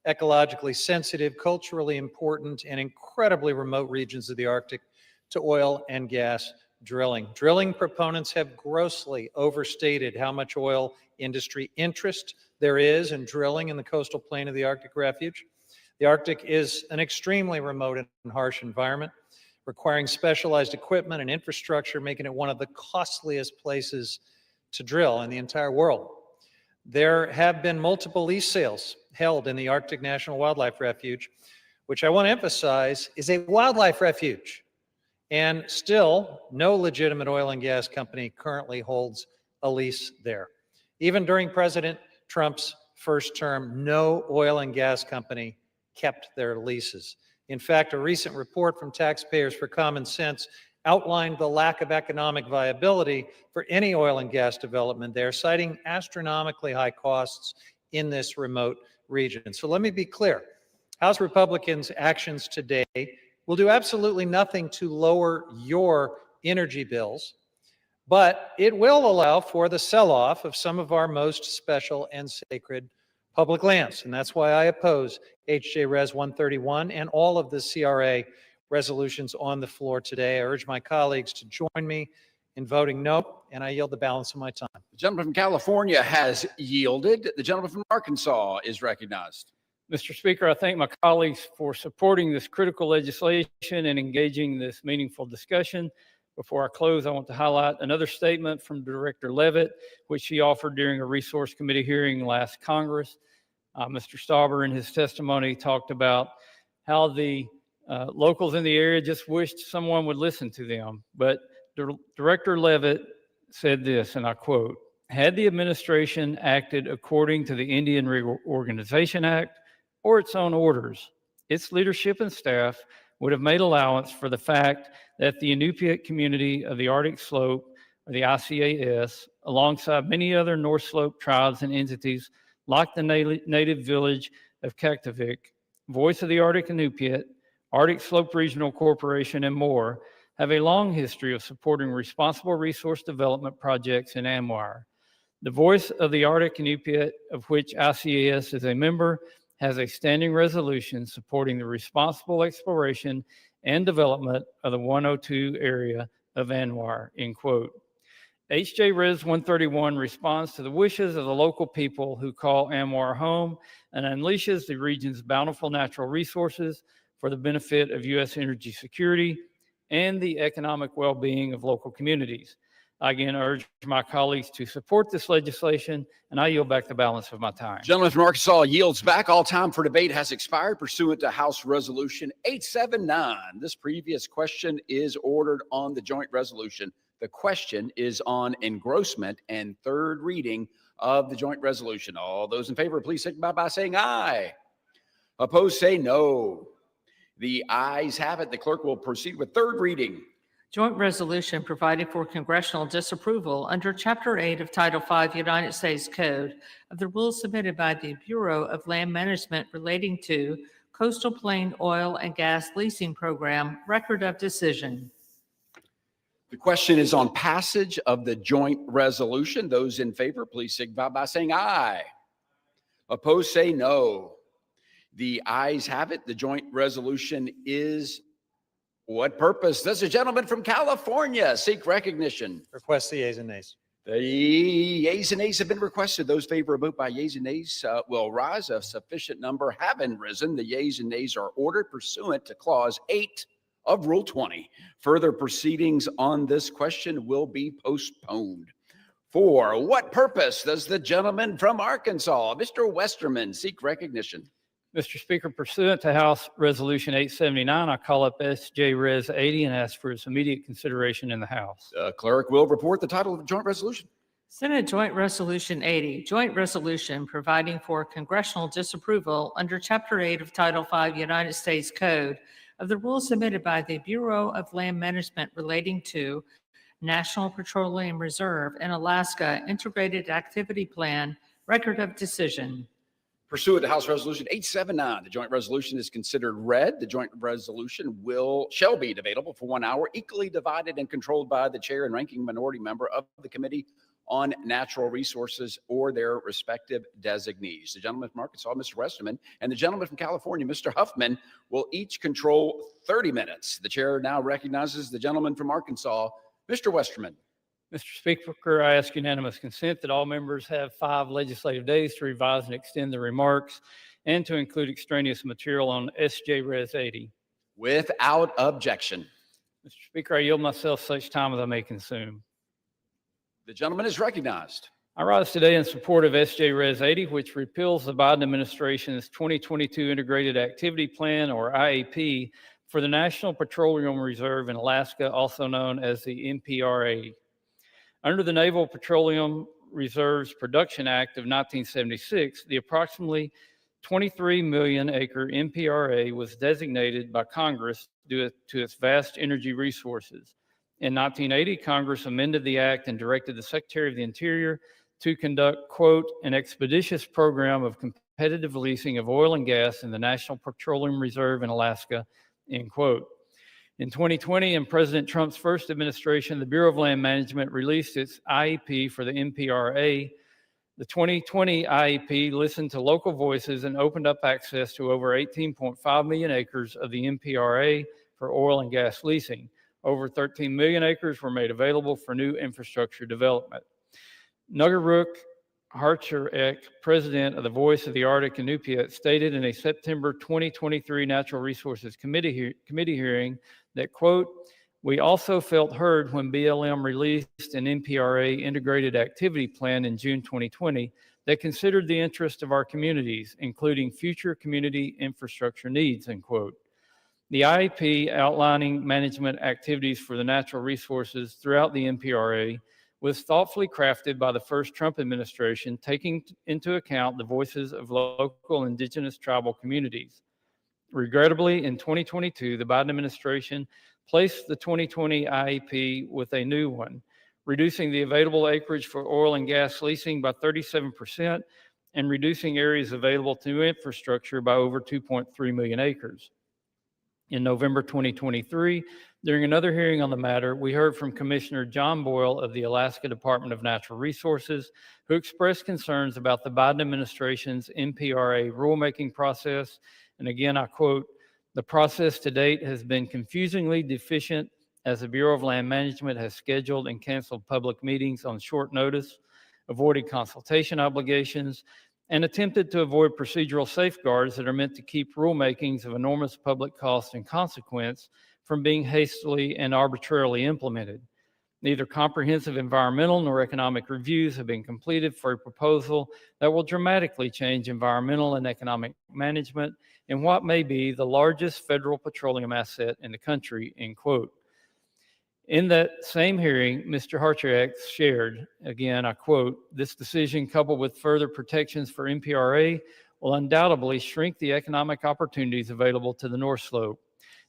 ecologically sensitive, culturally important, and incredibly remote regions of the Arctic to oil and gas drilling. Drilling proponents have grossly overstated how much oil industry interest there is in drilling in the coastal plain of the Arctic Refuge. The Arctic is an extremely remote and harsh environment, requiring specialized equipment and infrastructure, making it one of the costliest places to drill in the entire world. There have been multiple lease sales held in the Arctic National Wildlife Refuge, which I want to emphasize is a wildlife refuge. And still, no legitimate oil and gas company currently holds a lease there. Even during President Trump's first term, no oil and gas company kept their leases. In fact, a recent report from Taxpayers for Common Sense outlined the lack of economic viability for any oil and gas development there, citing astronomically high costs in this remote region. So let me be clear. House Republicans' actions today will do absolutely nothing to lower your energy bills, but it will allow for the sell-off of some of our most special and sacred public lands. And that's why I oppose HJ Res 131 and all of the CRA resolutions on the floor today. I urge my colleagues to join me in voting no and I yield the balance of my time. The gentleman from California has yielded. The gentleman from Arkansas is recognized. Mr. Speaker, I thank my colleagues for supporting this critical legislation and engaging this meaningful discussion. Before I close, I want to highlight another statement from Director Levitt, which she offered during a Resource Committee hearing last Congress. Mr. Stauber, in his testimony, talked about how the locals in the area just wished someone would listen to them. But Director Levitt said this, and I quote, "Had the administration acted according to the Indian Reorganization Act or its own orders, its leadership and staff would have made allowance for the fact that the Inupiat community of the Arctic Slope, or the ICAS, alongside many other North Slope tribes and entities like the native village of Kaktovik, Voice of the Arctic Inupiat, Arctic Slope Regional Corporation, and more, have a long history of supporting responsible resource development projects in ANWR. The Voice of the Arctic Inupiat, of which ICAS is a member, has a standing resolution supporting the responsible exploration and development of the 102 area of ANWR," end quote. HJ Res 131 responds to the wishes of the local people who call ANWR home and unleashes the region's bountiful natural resources for the benefit of U.S. energy security and the economic well-being of local communities. I again urge my colleagues to support this legislation, and I yield back the balance of my time. Gentleman from Arkansas yields back. All time for debate has expired pursuant to House Resolution 879. This previous question is ordered on the joint resolution. The question is on engrossment and third reading of the joint resolution. All those in favor, please signify by saying aye. Opposed, say no. The ayes have it. The clerk will proceed with third reading. Joint resolution providing for congressional disapproval under Chapter 8 of Title 5 United States Code of the rules submitted by the Bureau of Land Management relating to Coastal Plain Oil and Gas Leasing Program, record of decision. The question is on passage of the joint resolution. Those in favor, please signify by saying aye. Opposed, say no. The ayes have it. The joint resolution is what purpose? Does the gentleman from California seek recognition? Request the yeas and nays. The yeas and nays have been requested. Those favor a vote by yeas and nays will rise. A sufficient number have been risen. The yeas and nays are ordered pursuant to Clause 8 of Rule 20. Further proceedings on this question will be postponed. For what purpose does the gentleman from Arkansas, Mr. Westerman, seek recognition? Mr. Speaker, pursuant to House Resolution 879, I call up SJ Res 80 and ask for its immediate consideration in the House. The clerk will report the title of the joint resolution. Senate Joint Resolution 80, joint resolution providing for congressional disapproval under Chapter 8 of Title 5 United States Code of the rules submitted by the Bureau of Land Management relating to National Petroleum Reserve and Alaska Integrated Activity Plan, record of decision. Pursuant to House Resolution 879, the joint resolution is considered read. The joint resolution shall be debatable for 1 hour, equally divided and controlled by the chair and ranking minority member of the Committee on Natural Resources or their respective designees. The gentleman from Arkansas, Mr. Westerman, and the gentleman from California, Mr. Huffman, will each control 30 minutes. The chair now recognizes the gentleman from Arkansas, Mr. Westerman. Mr. Speaker, I ask unanimous consent that all members have 5 legislative days to revise and extend their remarks and to include extraneous material on SJ Res 80. Without objection. Mr. Speaker, I yield myself such time as I may consume. The gentleman is recognized. I rise today in support of SJ Res 80, which repeals the Biden administration's 2022 Integrated Activity Plan, or IAP, for the National Petroleum Reserve in Alaska, also known as the NPRA. Under the Naval Petroleum Reserves Production Act of 1976, the approximately 23 million acre NPRA was designated by Congress due to its vast energy resources. In 1980, Congress amended the act and directed the Secretary of the Interior to conduct, quote, an expeditious program of competitive leasing of oil and gas in the National Petroleum Reserve in Alaska, end quote. In 2020, in President Trump's first administration, the Bureau of Land Management released its IEP for the NPRA. The 2020 IEP listened to local voices and opened up access to over 18.5 million acres of the NPRA for oil and gas leasing. Over 13 million acres were made available for new infrastructure development. Nuggeruk Harcherek, president of the Voice of the Arctic and Inupiat, stated in a September 2023 Natural Resources Committee hearing that, quote, "We also felt heard when BLM released an NPRA integrated activity plan in June 2020 that considered the interest of our communities, including future community infrastructure needs," end quote. The IEP outlining management activities for the natural resources throughout the NPRA was thoughtfully crafted by the first Trump administration, taking into account the voices of local indigenous tribal communities. Regrettably, in 2022, the Biden administration placed the 2020 IEP with a new one, reducing the available acreage for oil and gas leasing by 37% and reducing areas available to new infrastructure by over 2.3 million acres. In November 2023, during another hearing on the matter, we heard from Commissioner John Boyle of the Alaska Department of Natural Resources, who expressed concerns about the Biden administration's NPRA rulemaking process. And again, I quote, "The process to date has been confusingly deficient as the Bureau of Land Management has scheduled and canceled public meetings on short notice, avoided consultation obligations, and attempted to avoid procedural safeguards that are meant to keep rulemakings of enormous public cost and consequence from being hastily and arbitrarily implemented. Neither comprehensive environmental nor economic reviews have been completed for a proposal that will dramatically change environmental and economic management in what may be the largest federal petroleum asset in the country," end quote. In that same hearing, Mr. Harcherek shared, again, I quote, "This decision, coupled with further protections for NPRA, will undoubtedly shrink the economic opportunities available to the North Slope.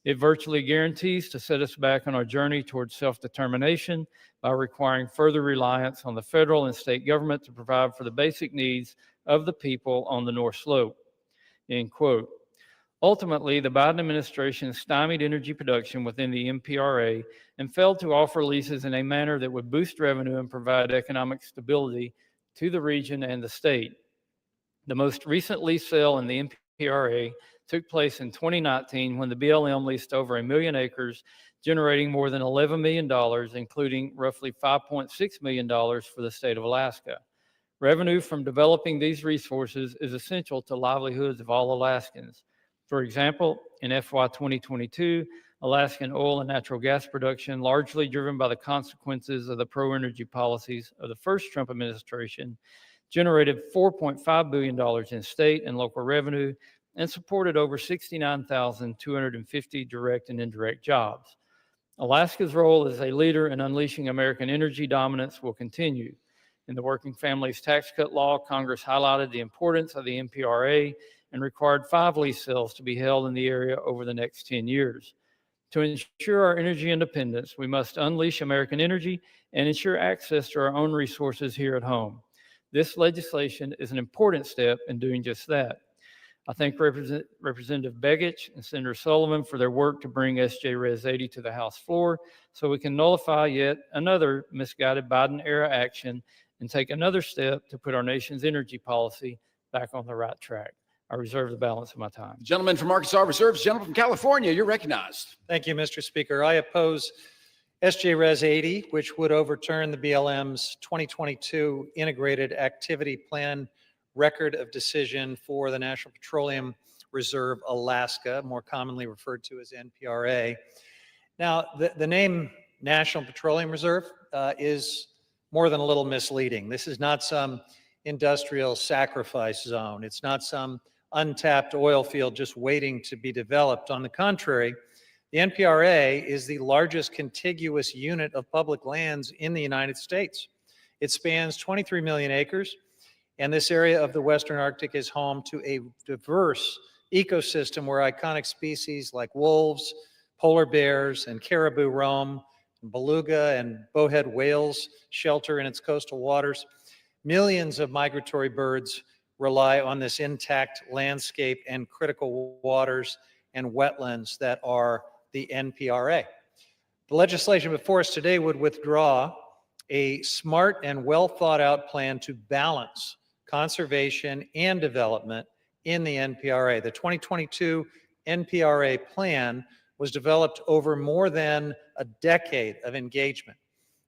It virtually guarantees to set us back on our journey towards self-determination by requiring further reliance on the federal and state government to provide for the basic needs of the people on the North Slope," end quote. Ultimately, the Biden administration stymied energy production within the NPRA and failed to offer leases in a manner that would boost revenue and provide economic stability to the region and the state. The most recent lease sale in the NPRA took place in 2019 when the BLM leased over 1 million acres, generating more than $11 million, including roughly $5.6 million for the state of Alaska. Revenue from developing these resources is essential to livelihoods of all Alaskans. For example, in FY 2022, Alaskan oil and natural gas production, largely driven by the consequences of the pro-energy policies of the first Trump administration, generated $4.5 billion in state and local revenue and supported over 69,250 direct and indirect jobs. Alaska's role as a leader in unleashing American energy dominance will continue. In the Working Families Tax Cut Law, Congress highlighted the importance of the NPRA and required 5 lease sales to be held in the area over the next 10 years. To ensure our energy independence, we must unleash American energy and ensure access to our own resources here at home. This legislation is an important step in doing just that. I thank Representative Begich and Senator Sullivan for their work to bring SJ Res 80 to the House floor so we can nullify yet another misguided Biden-era action and take another step to put our nation's energy policy back on the right track. I reserve the balance of my time. Gentleman from Arkansas reserves. Gentleman from California, you're recognized. Thank you, Mr. Speaker. I oppose SJ Res 80, which would overturn the BLM's 2022 Integrated Activity Plan Record of Decision for the National Petroleum Reserve Alaska, more commonly referred to as NPRA. Now, the name National Petroleum Reserve is more than a little misleading. This is not some industrial sacrifice zone. It's not some untapped oil field just waiting to be developed. On the contrary, the NPRA is the largest contiguous unit of public lands in the United States. It spans 23 million acres, and this area of the Western Arctic is home to a diverse ecosystem where iconic species like wolves, polar bears, and caribou roam, and beluga and bowhead whales shelter in its coastal waters. Millions of migratory birds rely on this intact landscape and critical waters and wetlands that are the NPRA. The legislation before us today would withdraw a smart and well thought out plan to balance conservation and development in the NPRA. The 2022 NPRA plan was developed over more than a decade of engagement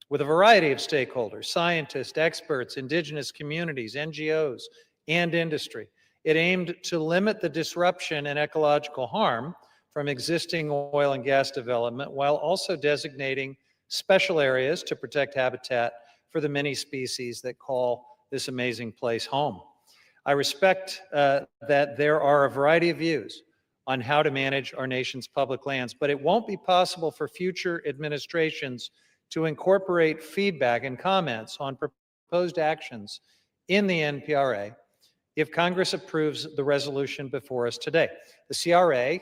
with a variety of stakeholders, scientists, experts, indigenous communities, NGOs, and industry. It aimed to limit the disruption and ecological harm from existing oil and gas development while also designating special areas to protect habitat for the many species that call this amazing place home. I respect that there are a variety of views on how to manage our nation's public lands, but it won't be possible for future administrations to incorporate feedback and comments on proposed actions in the NPRA if Congress approves the resolution before us today. The CRA,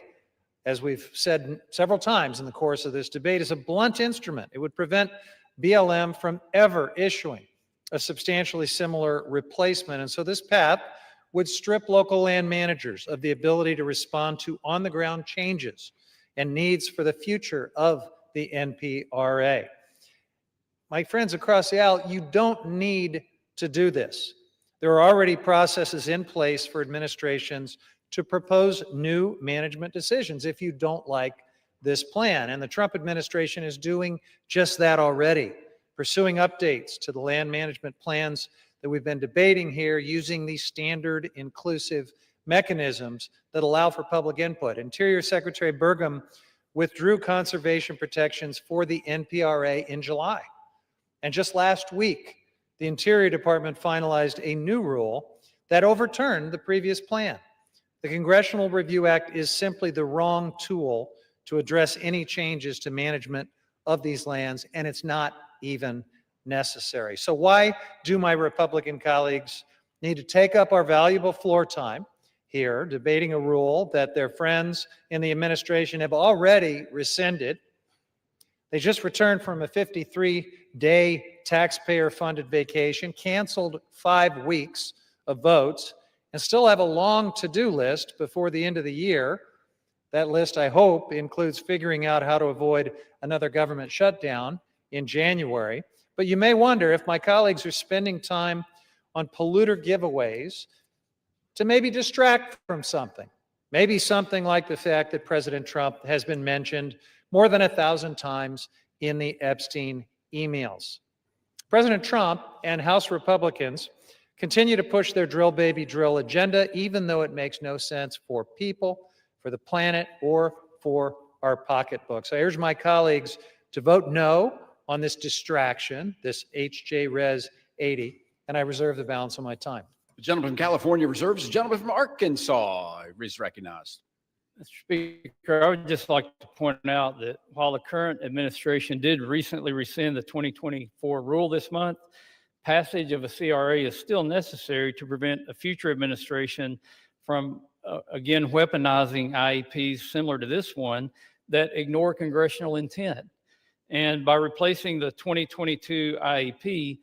as we've said several times in the course of this debate, is a blunt instrument. It would prevent BLM from ever issuing a substantially similar replacement. And so this path would strip local land managers of the ability to respond to on-the-ground changes and needs for the future of the NPRA. My friends across the aisle, you don't need to do this. There are already processes in place for administrations to propose new management decisions if you don't like this plan. And the Trump administration is doing just that already, pursuing updates to the land management plans that we've been debating here using these standard inclusive mechanisms that allow for public input. Interior Secretary Burgum withdrew conservation protections for the NPRA in July. And just last week, the Interior Department finalized a new rule that overturned the previous plan. The Congressional Review Act is simply the wrong tool to address any changes to management of these lands, and it's not even necessary. So why do my Republican colleagues need to take up our valuable floor time here debating a rule that their friends in the administration have already rescinded? They just returned from a 53-day taxpayer-funded vacation, canceled 5 weeks of votes, and still have a long to-do list before the end of the year. That list, I hope, includes figuring out how to avoid another government shutdown in January. But you may wonder if my colleagues are spending time on polluter giveaways to maybe distract from something. Maybe something like the fact that President Trump has been mentioned more than 1,000 times in the Epstein emails. President Trump and House Republicans continue to push their drill baby drill agenda, even though it makes no sense for people, for the planet, or for our pocketbooks. I urge my colleagues to vote no on this distraction, this HJ Res 80, and I reserve the balance of my time. The gentleman from California reserves. The gentleman from Arkansas is recognized. Mr. Speaker, I would just like to point out that while the current administration did recently rescind the 2024 rule this month, passage of a CRA is still necessary to prevent a future administration from, again, weaponizing IEPs similar to this one that ignore congressional intent. And by replacing the 2022 IEP,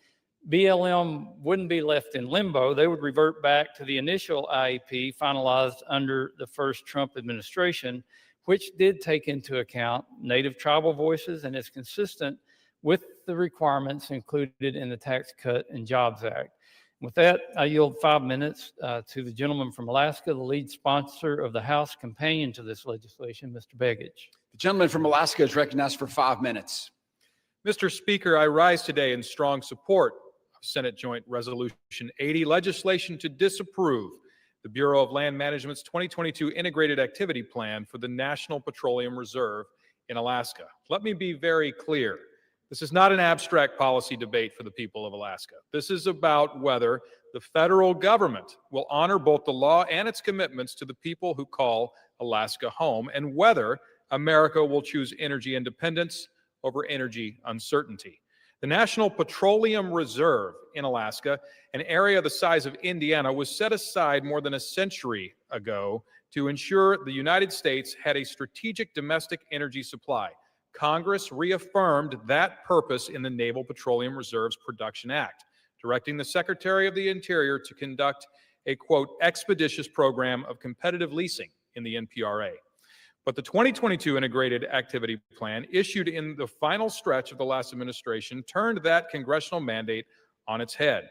BLM wouldn't be left in limbo. They would revert back to the initial IEP finalized under the first Trump administration, which did take into account Native tribal voices and is consistent with the requirements included in the Tax Cut and Jobs Act. With that, I yield 5 minutes to the gentleman from Alaska, the lead sponsor of the House companion to this legislation, Mr. Begich. The gentleman from Alaska is recognized for 5 minutes. Mr. Speaker, I rise today in strong support of Senate Joint Resolution 80, legislation to disapprove the Bureau of Land Management's 2022 Integrated Activity Plan for the National Petroleum Reserve in Alaska. Let me be very clear. This is not an abstract policy debate for the people of Alaska. This is about whether the federal government will honor both the law and its commitments to the people who call Alaska home, and whether America will choose energy independence over energy uncertainty. The National Petroleum Reserve in Alaska, an area the size of Indiana, was set aside more than a century ago to ensure the United States had a strategic domestic energy supply. Congress reaffirmed that purpose in the Naval Petroleum Reserves Production Act, directing the Secretary of the Interior to conduct a, quote, expeditious program of competitive leasing in the NPRA. But the 2022 Integrated Activity Plan, issued in the final stretch of the last administration, turned that congressional mandate on its head.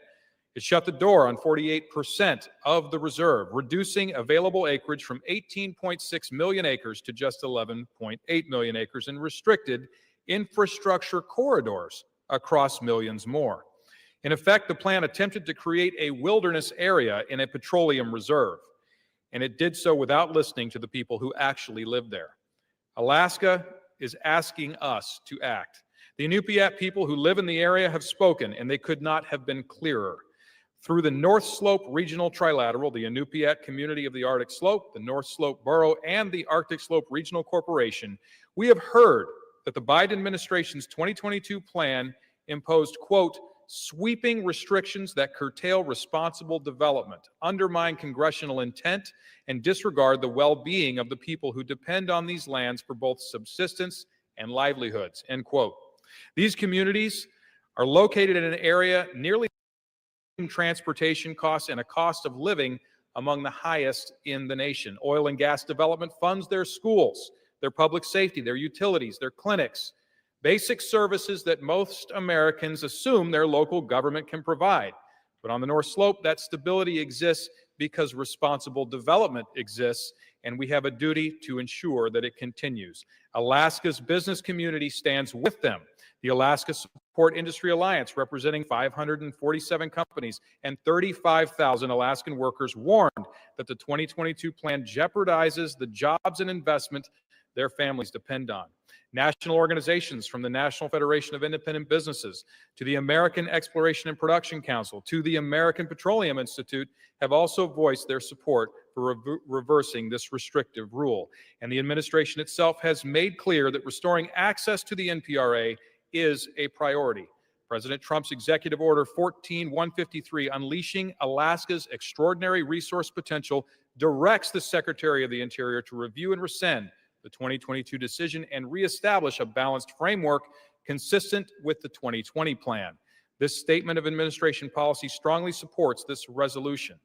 It shut the door on 48% of the reserve, reducing available acreage from 18.6 million acres to just 11.8 million acres, and restricted infrastructure corridors across millions more. In effect, the plan attempted to create a wilderness area in a petroleum reserve, and it did so without listening to the people who actually live there. Alaska is asking us to act. The Inupiat people who live in the area have spoken, and they could not have been clearer. Through the North Slope Regional Trilateral, the Inupiat Community of the Arctic Slope, the North Slope Borough, and the Arctic Slope Regional Corporation, we have heard that the Biden administration's 2022 plan imposed, quote, sweeping restrictions that curtail responsible development, undermine congressional intent, and disregard the well-being of the people who depend on these lands for both subsistence and livelihoods, end quote. These communities are located in an area nearly transportation costs and a cost of living among the highest in the nation. Oil and gas development funds their schools, their public safety, their utilities, their clinics, basic services that most Americans assume their local government can provide. But on the North Slope, that stability exists because responsible development exists, and we have a duty to ensure that it continues. Alaska's business community stands with them. The Alaska Support Industry Alliance, representing 547 companies and 35,000 Alaskan workers, warned that the 2022 plan jeopardizes the jobs and investment their families depend on. National organizations from the National Federation of Independent Businesses to the American Exploration and Production Council to the American Petroleum Institute have also voiced their support for reversing this restrictive rule. And the administration itself has made clear that restoring access to the NPRA is a priority. President Trump's Executive Order 14153, Unleashing Alaska's Extraordinary Resource Potential, directs the Secretary of the Interior to review and rescind the 2022 decision and reestablish a balanced framework consistent with the 2020 plan. This statement of administration policy strongly supports this resolution.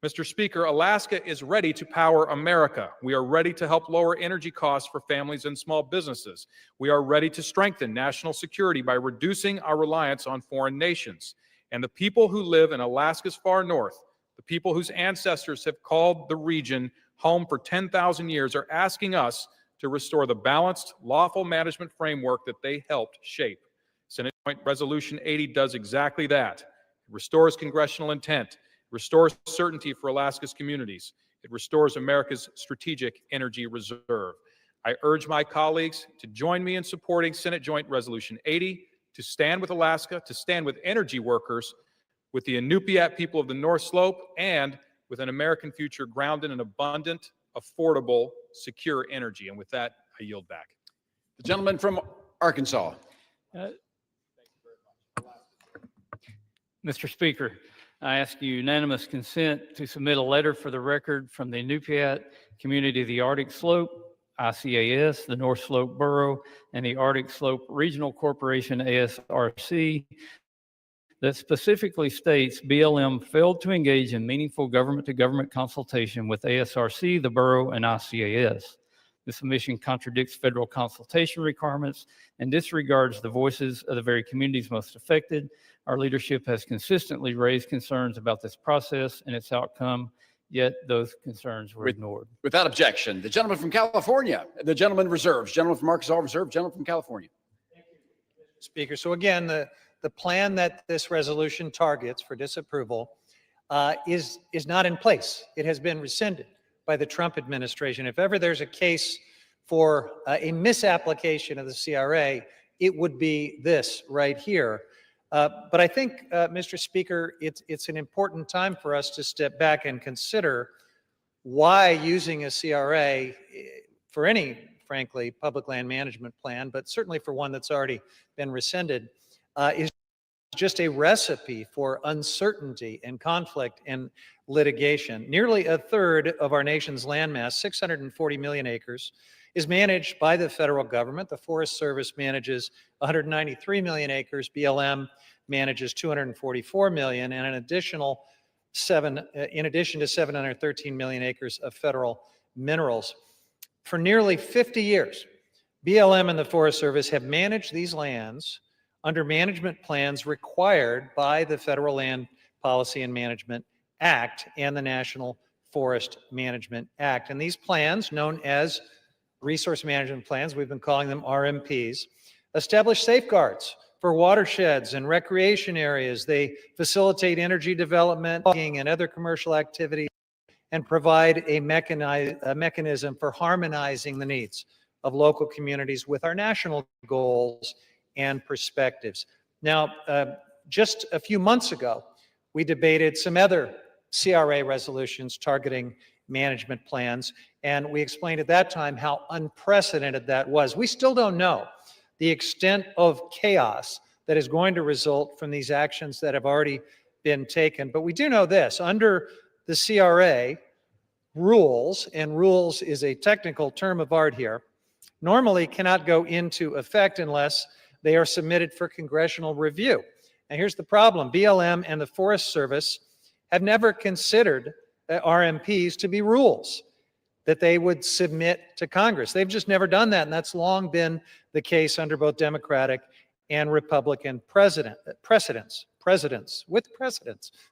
Mr. Speaker, Alaska is ready to power America. We are ready to help lower energy costs for families and small businesses. We are ready to strengthen national security by reducing our reliance on foreign nations. And the people who live in Alaska's far north, the people whose ancestors have called the region home for 10,000 years, are asking us to restore the balanced, lawful management framework that they helped shape. Senate Joint Resolution 80 does exactly that. It restores congressional intent, restores certainty for Alaska's communities. It restores America's strategic energy reserve. I urge my colleagues to join me in supporting Senate Joint Resolution 80, to stand with Alaska, to stand with energy workers, with the Inupiat people of the North Slope, and with an American future grounded in abundant, affordable, secure energy. And with that, I yield back. The gentleman from Arkansas. Mr. Speaker, I ask unanimous consent to submit a letter for the record from the Inupiat Community of the Arctic Slope, ICAS, the North Slope Borough, and the Arctic Slope Regional Corporation, ASRC, that specifically states BLM failed to engage in meaningful government-to-government consultation with ASRC, the borough, and ICAS. This omission contradicts federal consultation requirements and disregards the voices of the very communities most affected. Our leadership has consistently raised concerns about this process and its outcome, yet those concerns were ignored. Without objection, the gentleman from California, the gentleman reserves, gentleman from Arkansas reserve, gentleman from California. Speaker. So again, the plan that this resolution targets for disapproval is not in place. It has been rescinded by the Trump administration. If ever there's a case for a misapplication of the CRA, it would be this right here. But I think, Mr. Speaker, it's an important time for us to step back and consider why using a CRA for any, frankly, public land management plan, but certainly for one that's already been rescinded, is just a recipe for uncertainty and conflict and litigation. Nearly a third of our nation's landmass, 640 million acres, is managed by the federal government. The Forest Service manages 193 million acres. BLM manages 244 million, and in addition to 713 million acres of federal minerals. For nearly 50 years, BLM and the Forest Service have managed these lands under management plans required by the federal land Policy and Management Act and the National Forest Management Act. And these plans, known as resource management plans, we've been calling them RMPs, establish safeguards for watersheds and recreation areas. They facilitate energy development and other commercial activity and provide a mechanism for harmonizing the needs of local communities with our national goals and perspectives. Now, just a few months ago, we debated some other CRA resolutions targeting management plans, and we explained at that time how unprecedented that was. We still don't know the extent of chaos that is going to result from these actions that have already been taken. But we do know this: under the CRA, rules, and rules is a technical term of art here, normally cannot go into effect unless they are submitted for congressional review. And here's the problem: BLM and the Forest Service have never considered RMPs to be rules that they would submit to Congress. They've just never done that, and that's long been the case under both Democratic and Republican precedents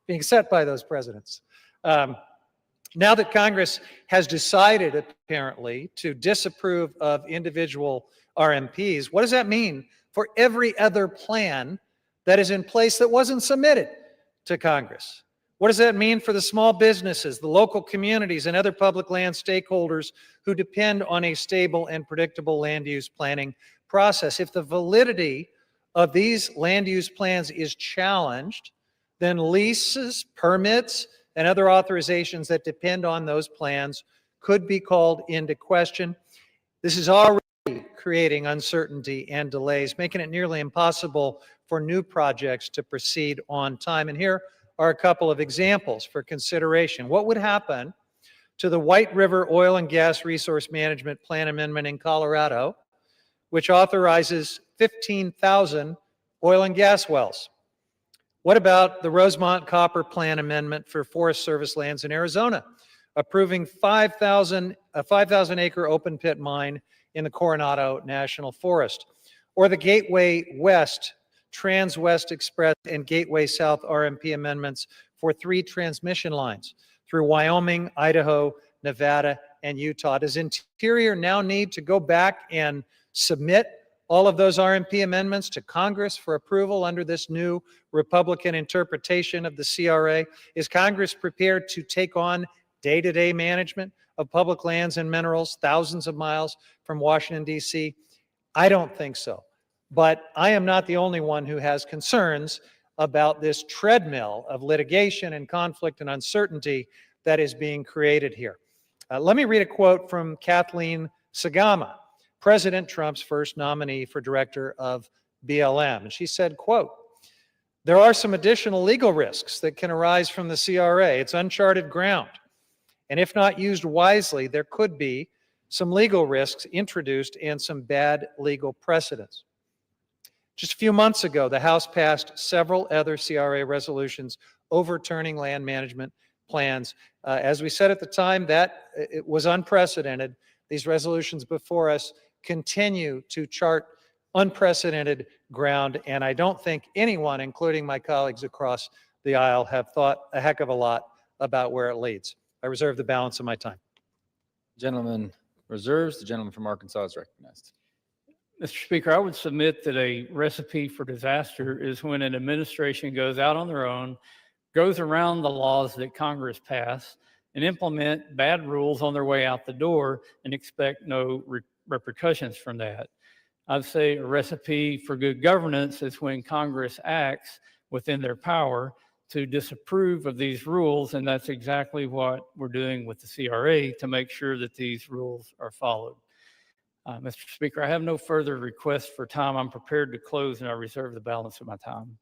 being set by those presidents. Now that Congress has decided, apparently, to disapprove of individual RMPs, what does that mean for every other plan that is in place that wasn't submitted to Congress? What does that mean for the small businesses, the local communities, and other public land stakeholders who depend on a stable and predictable land use planning process? If the validity of these land use plans is challenged, then leases, permits, and other authorizations that depend on those plans could be called into question. This is already creating uncertainty and delays, making it nearly impossible for new projects to proceed on time. And here are a couple of examples for consideration. What would happen to the White River Oil and Gas Resource Management Plan Amendment in Colorado, which authorizes 15,000 oil and gas wells? What about the Rosemont Copper Plan Amendment for Forest Service lands in Arizona, approving a 5,000 acre open pit mine in the Coronado National Forest? Or the Gateway West, Trans-West Express, and Gateway South RMP amendments for 3 transmission lines through Wyoming, Idaho, Nevada, and Utah. Does Interior now need to go back and submit all of those RMP amendments to Congress for approval under this new Republican interpretation of the CRA? Is Congress prepared to take on day-to-day management of public lands and minerals thousands of miles from Washington, D.C.? I don't think so. But I am not the only one who has concerns about this treadmill of litigation and conflict and uncertainty that is being created here. Let me read a quote from Kathleen Sagama, President Trump's first nominee for director of BLM. And she said, quote, "There are some additional legal risks that can arise from the CRA. It's uncharted ground. And if not used wisely, there could be some legal risks introduced and some bad legal precedents." Just a few months ago, the House passed several other CRA resolutions overturning land management plans. As we said at the time, that it was unprecedented. These resolutions before us continue to chart unprecedented ground, and I don't think anyone, including my colleagues across the aisle, have thought a heck of a lot about where it leads. I reserve the balance of my time. Gentleman reserves. The gentleman from Arkansas is recognized. Mr. Speaker, I would submit that a recipe for disaster is when an administration goes out on their own, goes around the laws that Congress passed, and implement bad rules on their way out the door and expect no repercussions from that. I'd say a recipe for good governance is when Congress acts within their power to disapprove of these rules, and that's exactly what we're doing with the CRA to make sure that these rules are followed. Mr. Speaker, I have no further requests for time. I'm prepared to close, and I reserve the balance of my time.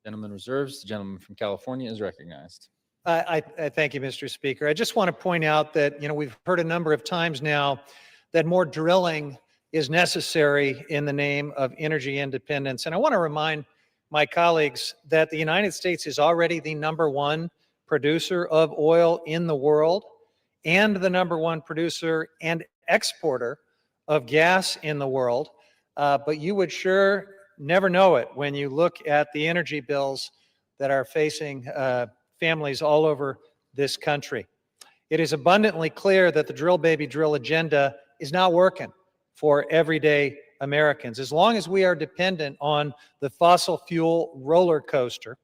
Gentleman reserves. The gentleman from California is recognized. I thank you, Mr. Speaker. I just want to point out that, we've heard a number of times now that more drilling is necessary in the name of energy independence. And I want to remind my colleagues that the United States is already the #1 producer of oil in the world and the #1 producer and exporter of gas in the world. But you would sure never know it when you look at the energy bills that are facing families all over this country. It is abundantly clear that the drill, baby, drill agenda is not working for everyday Americans. As long as we are dependent on the fossil fuel roller coaster,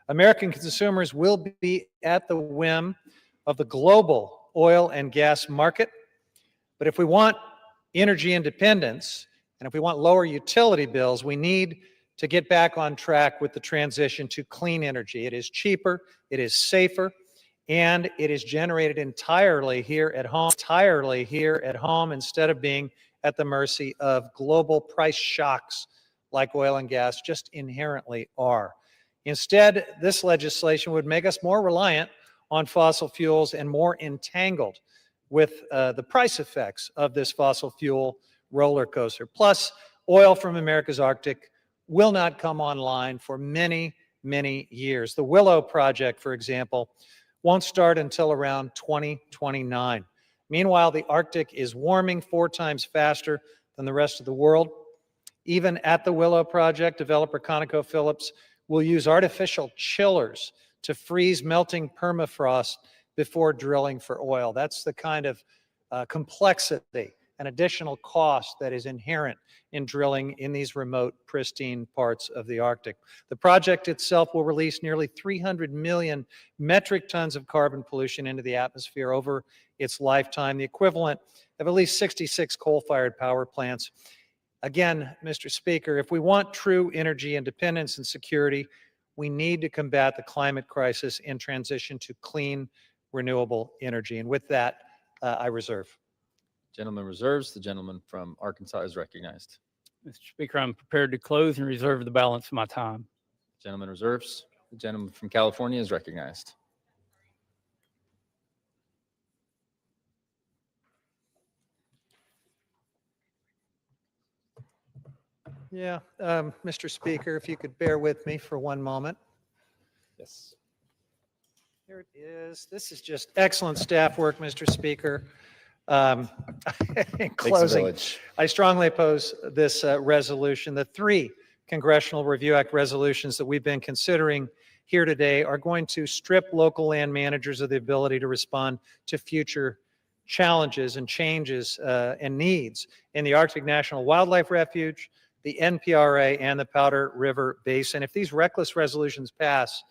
American consumers will be at the whim of the global oil and gas market. But if we want energy independence, and if we want lower utility bills, we need to get back on track with the transition to clean energy. It is cheaper, it is safer, and it is generated entirely here at home instead of being at the mercy of global price shocks like oil and gas just inherently are. Instead, this legislation would make us more reliant on fossil fuels and more entangled with the price effects of this fossil fuel roller coaster. Plus, oil from America's Arctic will not come online for many, many years. The Willow project, for example, won't start until around 2029. Meanwhile, the Arctic is warming 4 times faster than the rest of the world. Even at the Willow project, developer ConocoPhillips will use artificial chillers to freeze melting permafrost before drilling for oil. That's the kind of complexity and additional cost that is inherent in drilling in these remote, pristine parts of the Arctic. The project itself will release nearly 300 million metric tons of carbon pollution into the atmosphere over its lifetime, the equivalent of at least 66 coal-fired power plants. Again, Mr. Speaker, if we want true energy independence and security, we need to combat the climate crisis and transition to clean, renewable energy. And with that, I reserve. Gentleman reserves. The gentleman from Arkansas is recognized. Mr. Speaker, I'm prepared to close and reserve the balance of my time. Gentleman reserves. The gentleman from California is recognized. Yeah, Mr. Speaker, if you could bear with me for one moment. Yes. Here it is. This is just excellent staff work, Mr. Speaker. In closing, I strongly oppose this resolution. The 3 Congressional Review Act resolutions that we've been considering here today are going to strip local land managers of the ability to respond to future challenges and changes and needs in the Arctic National Wildlife Refuge, the NPRA, and the Powder River Basin. If these reckless resolutions pass,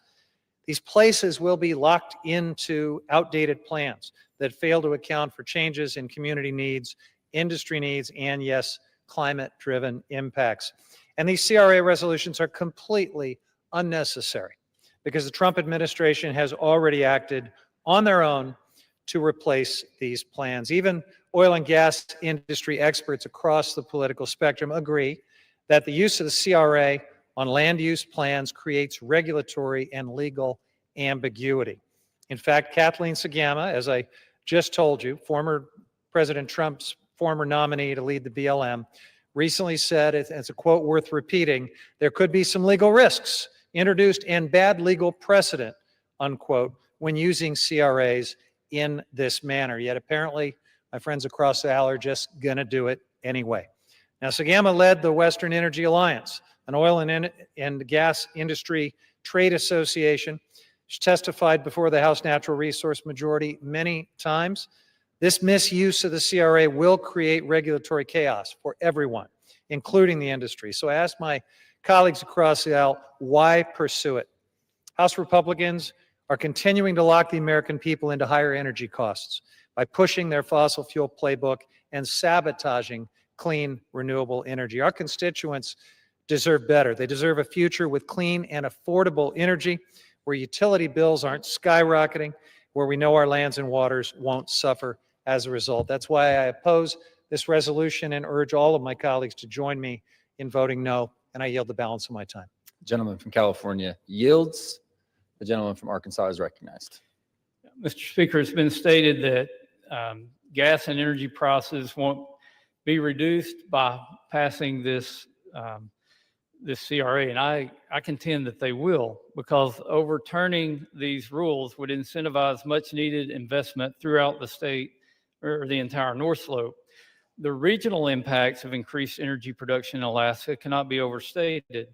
these places will be locked into outdated plans that fail to account for changes in community needs, industry needs, and yes, climate-driven impacts. And these CRA resolutions are completely unnecessary because the Trump administration has already acted on their own to replace these plans. Even oil and gas industry experts across the political spectrum agree that the use of the CRA on land use plans creates regulatory and legal ambiguity. In fact, Kathleen Sagama, as I just told you, former President Trump's former nominee to lead the BLM, recently said, it's a quote worth repeating, there could be some legal risks introduced and bad legal precedent, unquote, when using CRAs in this manner. Yet apparently, my friends across the aisle are just going to do it anyway. Now, Sagama led the Western Energy Alliance, an oil and gas industry trade association. She testified before the House Natural Resource Majority many times. This misuse of the CRA will create regulatory chaos for everyone, including the industry. So I asked my colleagues across the aisle, why pursue it? House Republicans are continuing to lock the American people into higher energy costs by pushing their fossil fuel playbook and sabotaging clean, renewable energy. Our constituents deserve better. They deserve a future with clean and affordable energy where utility bills aren't skyrocketing, where we know our lands and waters won't suffer as a result. That's why I oppose this resolution and urge all of my colleagues to join me in voting no, and I yield the balance of my time. The gentleman from California yields. The gentleman from Arkansas is recognized. Mr. Speaker, it's been stated that gas and energy prices won't be reduced by passing this CRA, and I contend that they will, because overturning these rules would incentivize much needed investment throughout the state or the entire North Slope. The regional impacts of increased energy production in Alaska cannot be overstated.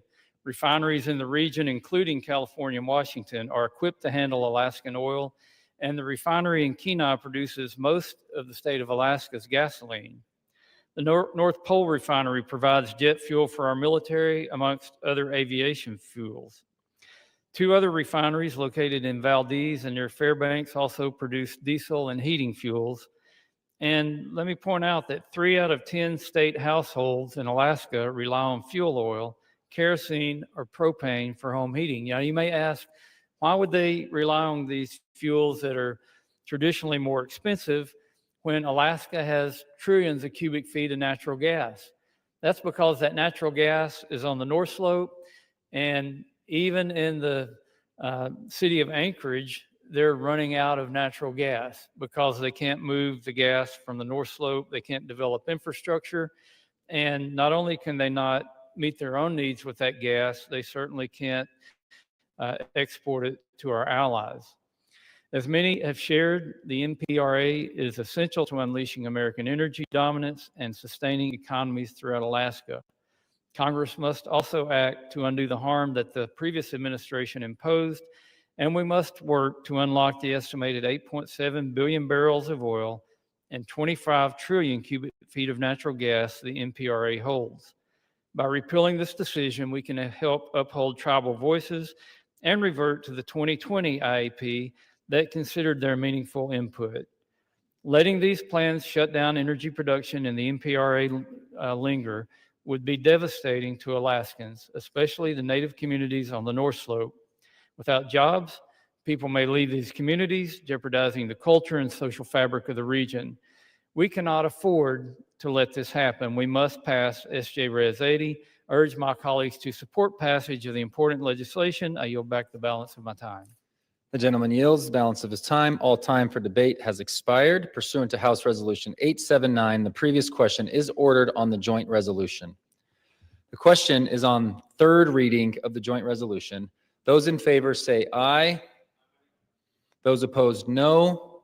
Refineries in the region, including California and Washington, are equipped to handle Alaskan oil, and the refinery in Kenai produces most of the state of Alaska's gasoline. The North Pole Refinery provides jet fuel for our military, amongst other aviation fuels. Two other refineries located in Valdez and near Fairbanks also produce diesel and heating fuels. And let me point out that 3 out of 10 state households in Alaska rely on fuel oil, kerosene, or propane for home heating. Now, you may ask, why would they rely on these fuels that are traditionally more expensive when Alaska has trillions of cubic feet of natural gas? That's because that natural gas is on the North Slope, and even in the city of Anchorage, they're running out of natural gas because they can't move the gas from the North Slope. They can't develop infrastructure. And not only can they not meet their own needs with that gas, they certainly can't export it to our allies. As many have shared, the NPRA is essential to unleashing American energy dominance and sustaining economies throughout Alaska. Congress must also act to undo the harm that the previous administration imposed, and we must work to unlock the estimated 8.7 billion barrels of oil and 25 trillion cubic feet of natural gas the NPRA holds. By repealing this decision, we can help uphold tribal voices and revert to the 2020 IAP that considered their meaningful input. Letting these plans shut down energy production in the NPRA linger would be devastating to Alaskans, especially the Native communities on the North Slope. Without jobs, people may leave these communities, jeopardizing the culture and social fabric of the region. We cannot afford to let this happen. We must pass SJ Res 80. I urge my colleagues to support passage of the important legislation. I yield back the balance of my time. The gentleman yields the balance of his time. All time for debate has expired. Pursuant to House Resolution 879, the previous question is ordered on the joint resolution. The question is on third reading of the joint resolution. Those in favor say aye. Those opposed, no.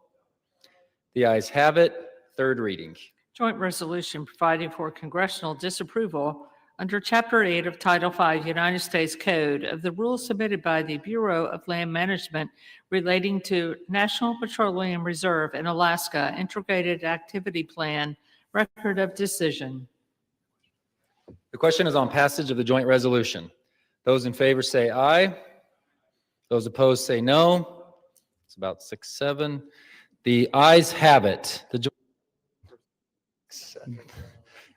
The ayes have it. Third reading. Joint resolution providing for congressional disapproval under Chapter 8 of Title 5 United States Code of the rules submitted by the Bureau of Land Management relating to National Petroleum Reserve in Alaska Integrated Activity Plan Record of Decision. The question is on passage of the joint resolution. Those in favor say aye. Those opposed say no. It's about 6-7. The ayes have it.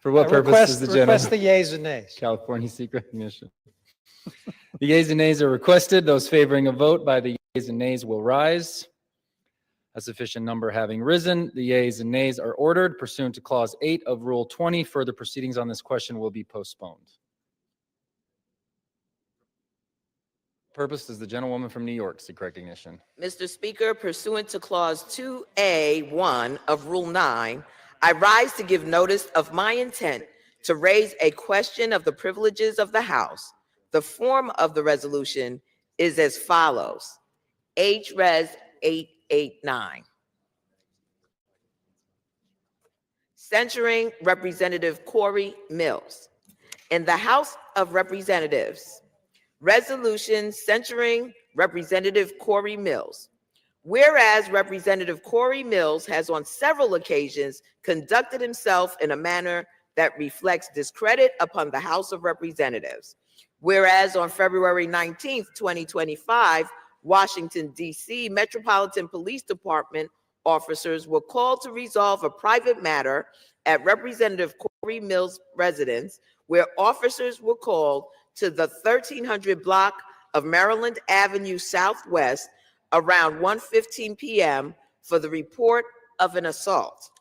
For what purpose is the gentleman? Request the yeas and nays. California seek recognition. The yeas and nays are requested. Those favoring a vote by the yeas and nays will rise. A sufficient number having risen, the yeas and nays are ordered. Pursuant to Clause 8 of Rule 20, further proceedings on this question will be postponed. Purpose is the gentlewoman from New York seek recognition. Mr. Speaker, pursuant to Clause 2A1 of Rule 9, I rise to give notice of my intent to raise a question of the privileges of the House. The form of the resolution is as follows. H-Res 889. Censuring Representative Corey Mills. In the House of Representatives, resolution censuring Representative Corey Mills. Whereas Representative Corey Mills has on several occasions conducted himself in a manner that reflects discredit upon the House of Representatives. Whereas on February 19th, 2025, Washington, D.C. Metropolitan Police Department officers were called to resolve a private matter at Representative Corey Mills' residence, where officers were called to the 1300 block of Maryland Avenue Southwest around 1:15 p.m. for the report of an assault.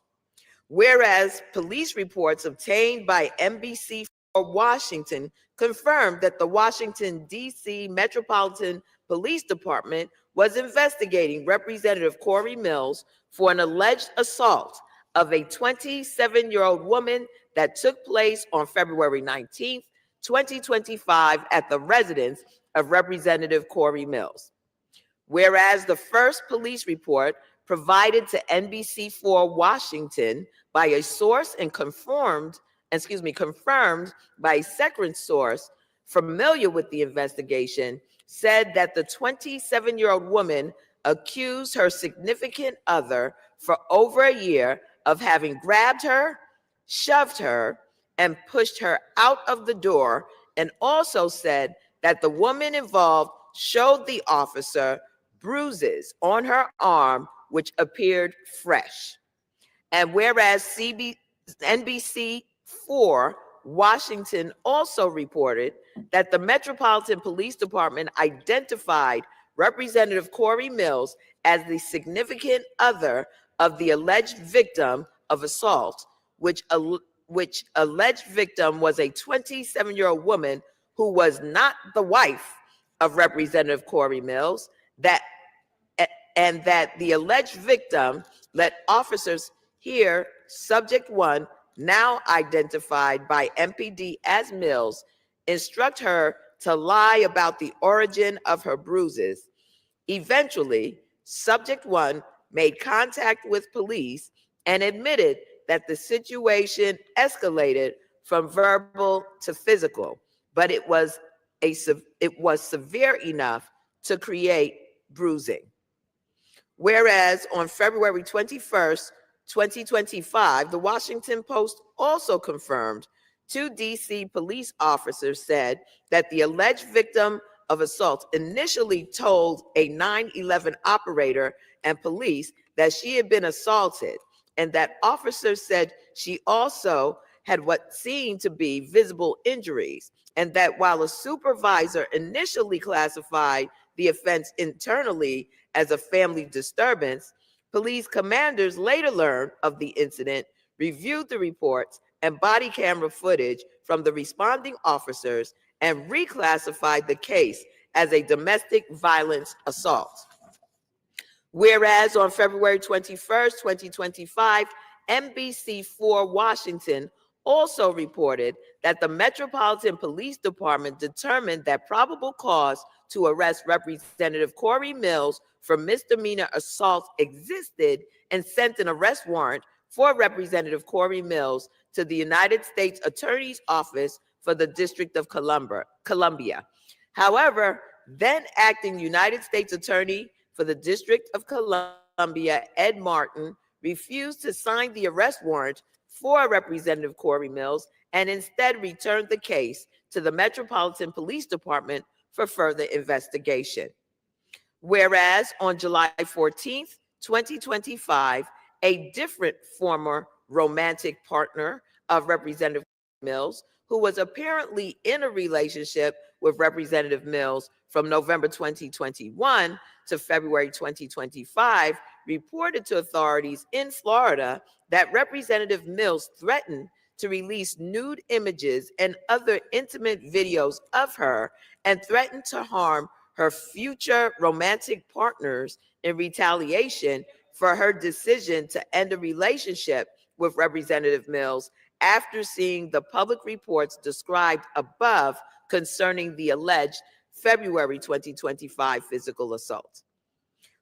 Whereas police reports obtained by NBC for Washington confirmed that the Washington, D.C. Metropolitan Police Department was investigating Representative Corey Mills for an alleged assault of a 27-year-old woman that took place on February 19th, 2025 at the residence of Representative Corey Mills. Whereas the first police report provided to NBC4 Washington by a source and confirmed by a second source familiar with the investigation, said that the 27-year-old woman accused her significant other for over a year of having grabbed her, shoved her, and pushed her out of the door, and also said that the woman involved showed the officer bruises on her arm which appeared fresh. And whereas NBC4 Washington also reported that the Metropolitan Police Department identified Representative Corey Mills as the significant other of the alleged victim of assault, which alleged victim was a 27-year-old woman who was not the wife of Representative Corey Mills, and that the alleged victim let officers here, subject 1, now identified by MPD as Mills, instruct her to lie about the origin of her bruises. Eventually, subject 1 made contact with police and admitted that the situation escalated from verbal to physical, but it was severe enough to create bruising. Whereas on February 21st, 2025, the Washington Post also confirmed 2 DC police officers said that the alleged victim of assault initially told a 9/11 operator and police that she had been assaulted, and that officers said she also had what seemed to be visible injuries, and that while a supervisor initially classified the offense internally as a family disturbance, police commanders later learned of the incident, reviewed the reports and body camera footage from the responding officers, and reclassified the case as a domestic violence assault. Whereas on February 21st, 2025, NBC4 Washington also reported that the Metropolitan Police Department determined that probable cause to arrest Representative Corey Mills for misdemeanor assault existed and sent an arrest warrant for Representative Corey Mills to the United States Attorney's Office for the District of Columbia. However, then acting United States Attorney for the District of Columbia, Ed Martin, refused to sign the arrest warrant for Representative Corey Mills and instead returned the case to the Metropolitan Police Department for further investigation. Whereas on July 14th, 2025, a different former romantic partner of Representative Mills, who was apparently in a relationship with Representative Mills from November 2021 to February 2025, reported to authorities in Florida that Representative Mills threatened to release nude images and other intimate videos of her and threatened to harm her future romantic partners in retaliation for her decision to end a relationship with Representative Mills after seeing the public reports described above concerning the alleged February 2025 physical assault.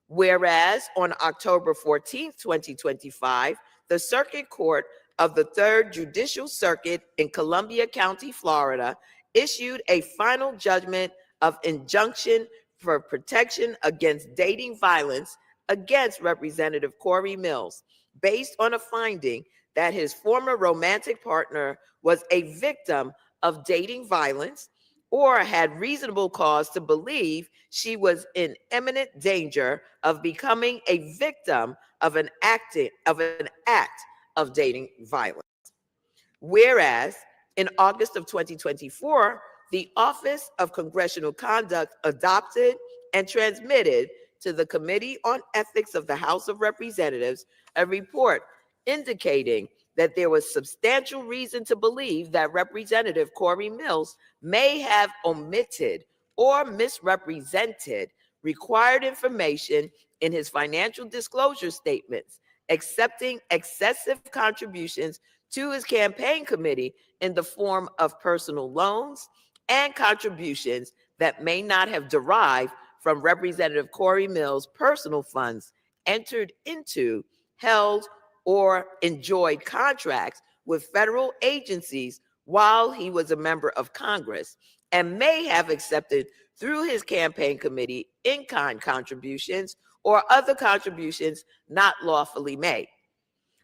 Whereas on October 14th, 2025, the Circuit Court of the Third Judicial Circuit in Columbia County, Florida, issued a final judgment of injunction for protection against dating violence against Representative Corey Mills, based on a finding that his former romantic partner was a victim of dating violence or had reasonable cause to believe she was in imminent danger of becoming a victim of an act of dating violence. Whereas in August of 2024, the Office of Congressional Conduct adopted and transmitted to the Committee on Ethics of the House of Representatives a report indicating that there was substantial reason to believe that Representative Corey Mills may have omitted or misrepresented required information in his financial disclosure statements, accepting excessive contributions to his campaign committee in the form of personal loans and contributions that may not have derived from Representative Corey Mills' personal funds entered into, held, or enjoyed contracts with federal agencies while he was a member of Congress, and may have accepted through his campaign committee in-kind contributions or other contributions not lawfully made.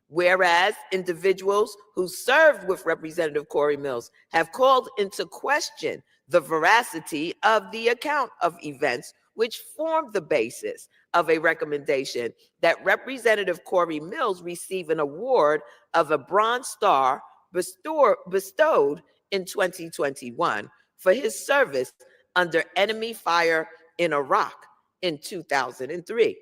Whereas individuals who served with Representative Corey Mills have called into question the veracity of the account of events which formed the basis of a recommendation that Representative Corey Mills receive an award of a Bronze Star bestowed in 2021 for his service under enemy fire in Iraq in 2003.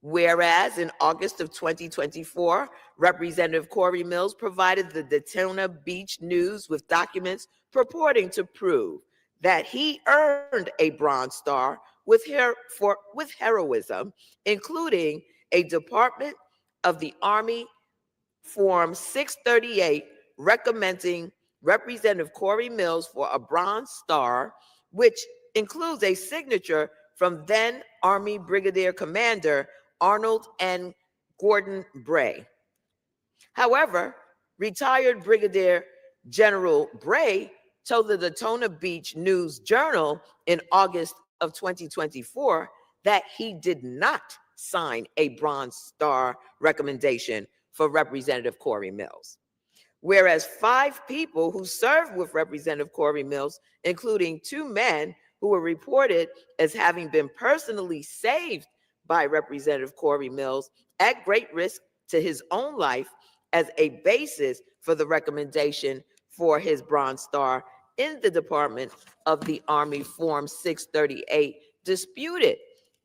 Whereas in August of 2024, Representative Corey Mills provided the Daytona Beach News with documents purporting to prove that he earned a Bronze Star with heroism, including a Department of the Army Form 638 recommending Representative Corey Mills for a Bronze Star, which includes a signature from then Army Brigadier Commander Arnold N. Gordon Bray. However, retired Brigadier General Bray told the Daytona Beach News Journal in August of 2024 that he did not sign a Bronze Star recommendation for Representative Corey Mills. Whereas 5 people who served with Representative Corey Mills, including 2 men who were reported as having been personally saved by Representative Corey Mills at great risk to his own life as a basis for the recommendation for his Bronze Star in the Department of the Army Form 638, disputed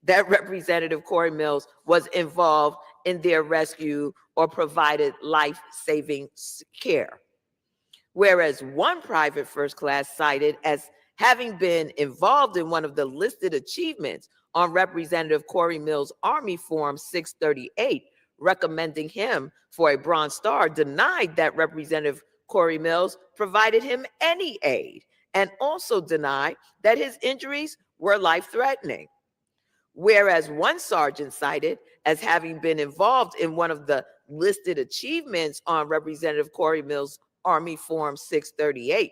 that Representative Corey Mills was involved in their rescue or provided life-saving care. Whereas 1 private first class cited as having been involved in one of the listed achievements on Representative Corey Mills' Army Form 638, recommending him for a Bronze Star, denied that Representative Corey Mills provided him any aid and also denied that his injuries were life-threatening. Whereas 1 sergeant cited as having been involved in one of the listed achievements on Representative Corey Mills' Army Form 638,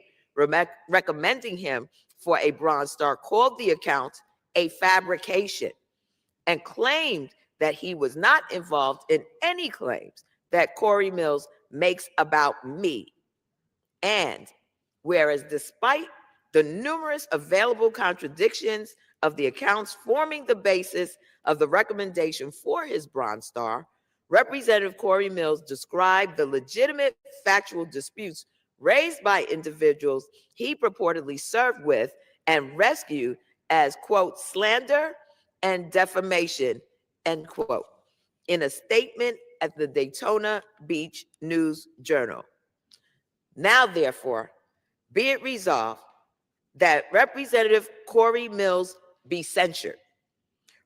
recommending him for a Bronze Star, called the account a fabrication and claimed that he was not involved in any claims that Corey Mills makes about me. And whereas despite the numerous available contradictions of the accounts forming the basis of the recommendation for his Bronze Star, Representative Corey Mills described the legitimate factual disputes raised by individuals he purportedly served with and rescued as, quote, slander and defamation, end quote, in a statement at the Daytona Beach News Journal. Now, therefore, be it resolved that Representative Corey Mills be censured.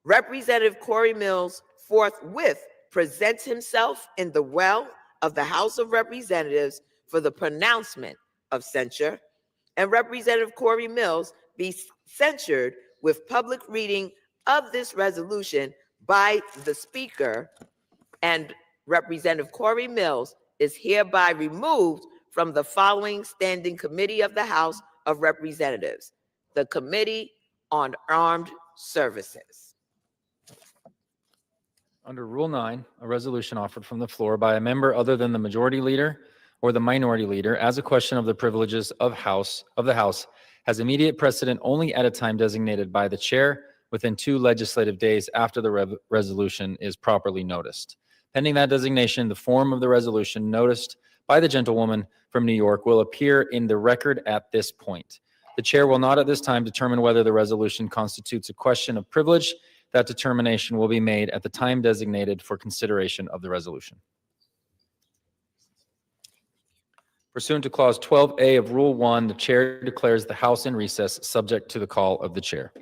Representative Corey Mills forthwith presents himself in the well of the House of Representatives for the pronouncement of censure, and Representative Corey Mills be censured with public reading of this resolution by the Speaker, and Representative Corey Mills is hereby removed from the following standing committee of the House of Representatives, the Committee on Armed Services. Under Rule 9, a resolution offered from the floor by a member other than the majority leader or the minority leader as a question of the privileges of the House has immediate precedent only at a time designated by the chair within 2 legislative days after the resolution is properly noticed. Pending that designation, the form of the resolution noticed by the gentlewoman from New York will appear in the record at this point. The chair will not at this time determine whether the resolution constitutes a question of privilege. That determination will be made at the time designated for consideration of the resolution. Pursuant to Clause 12A of Rule 1, the chair declares the House in recess, subject to the call of the chair.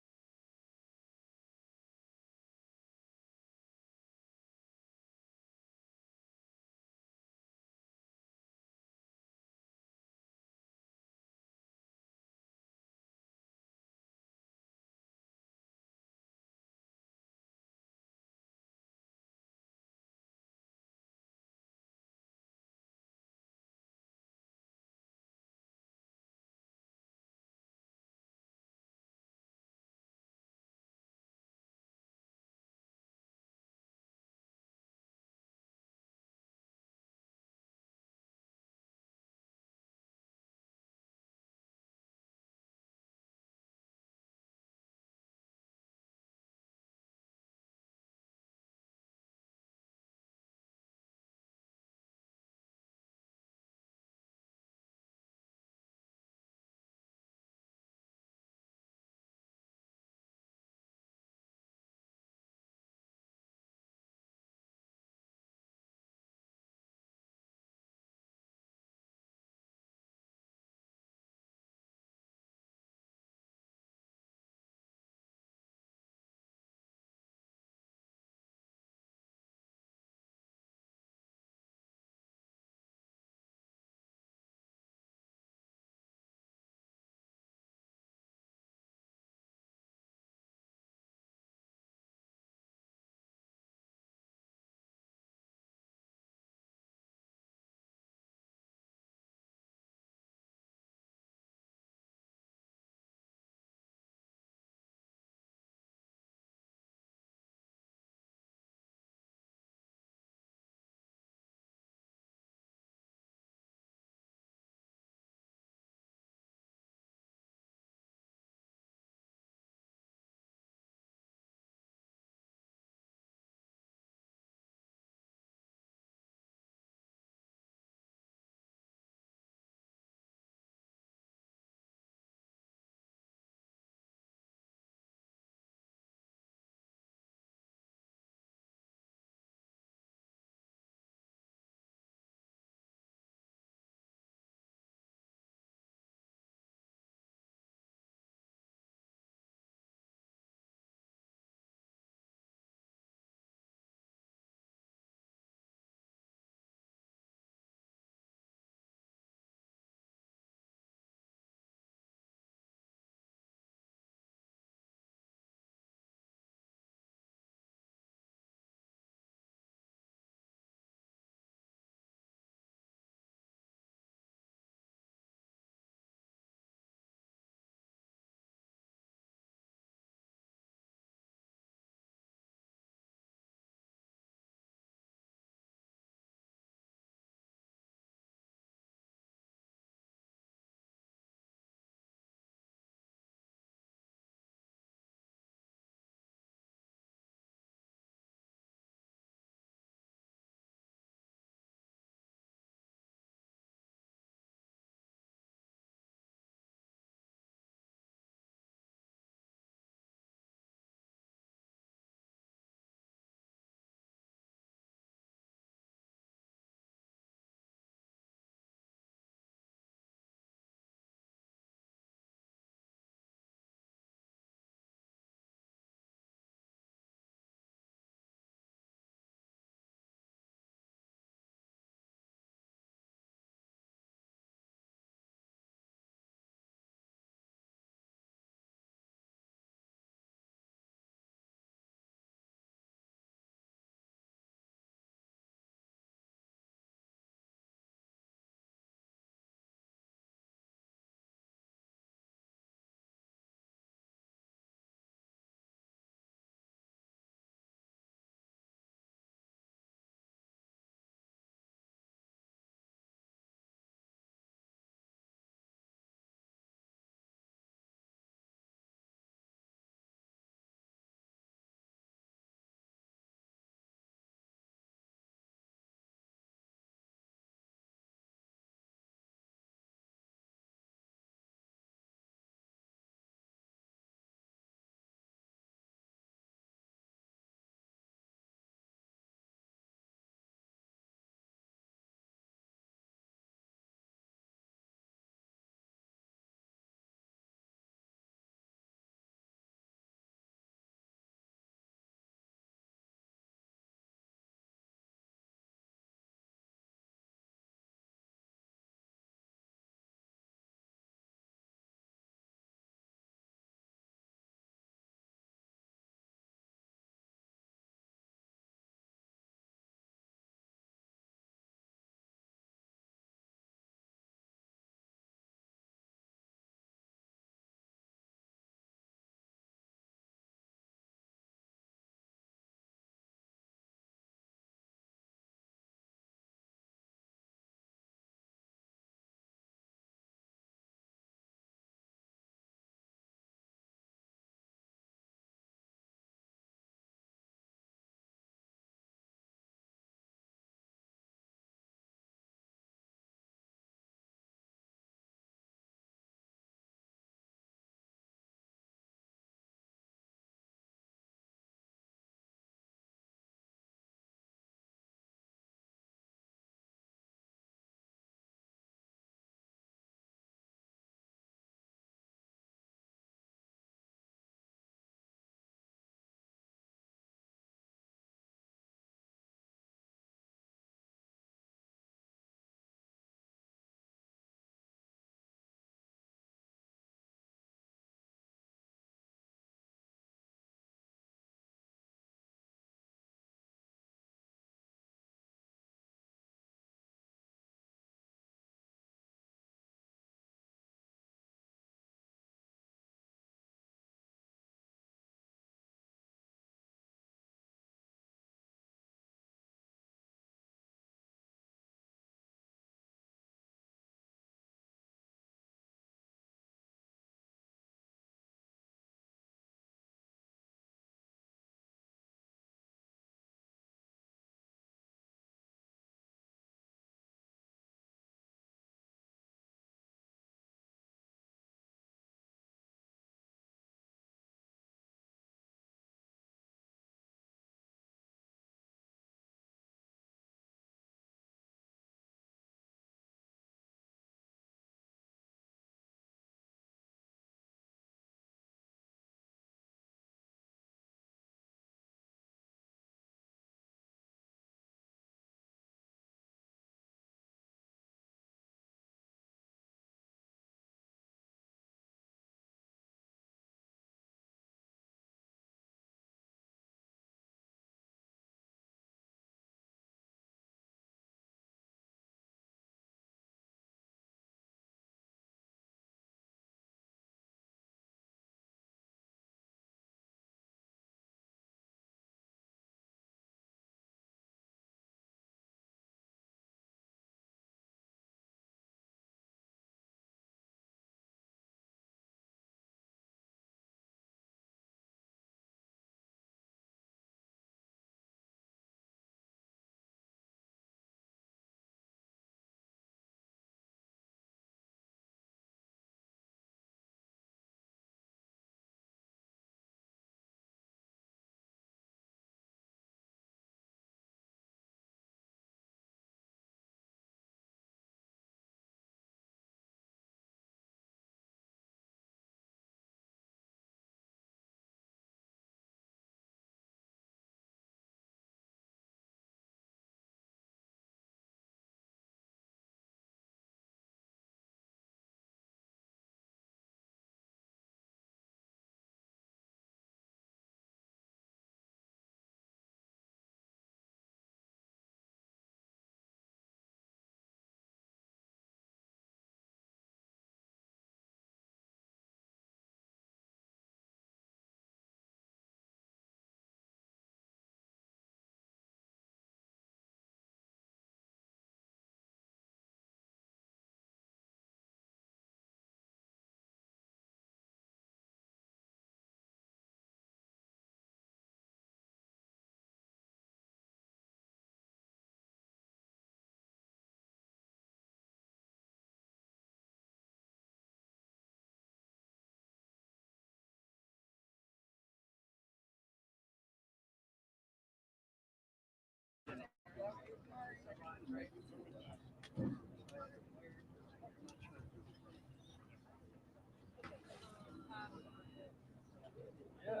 Yeah.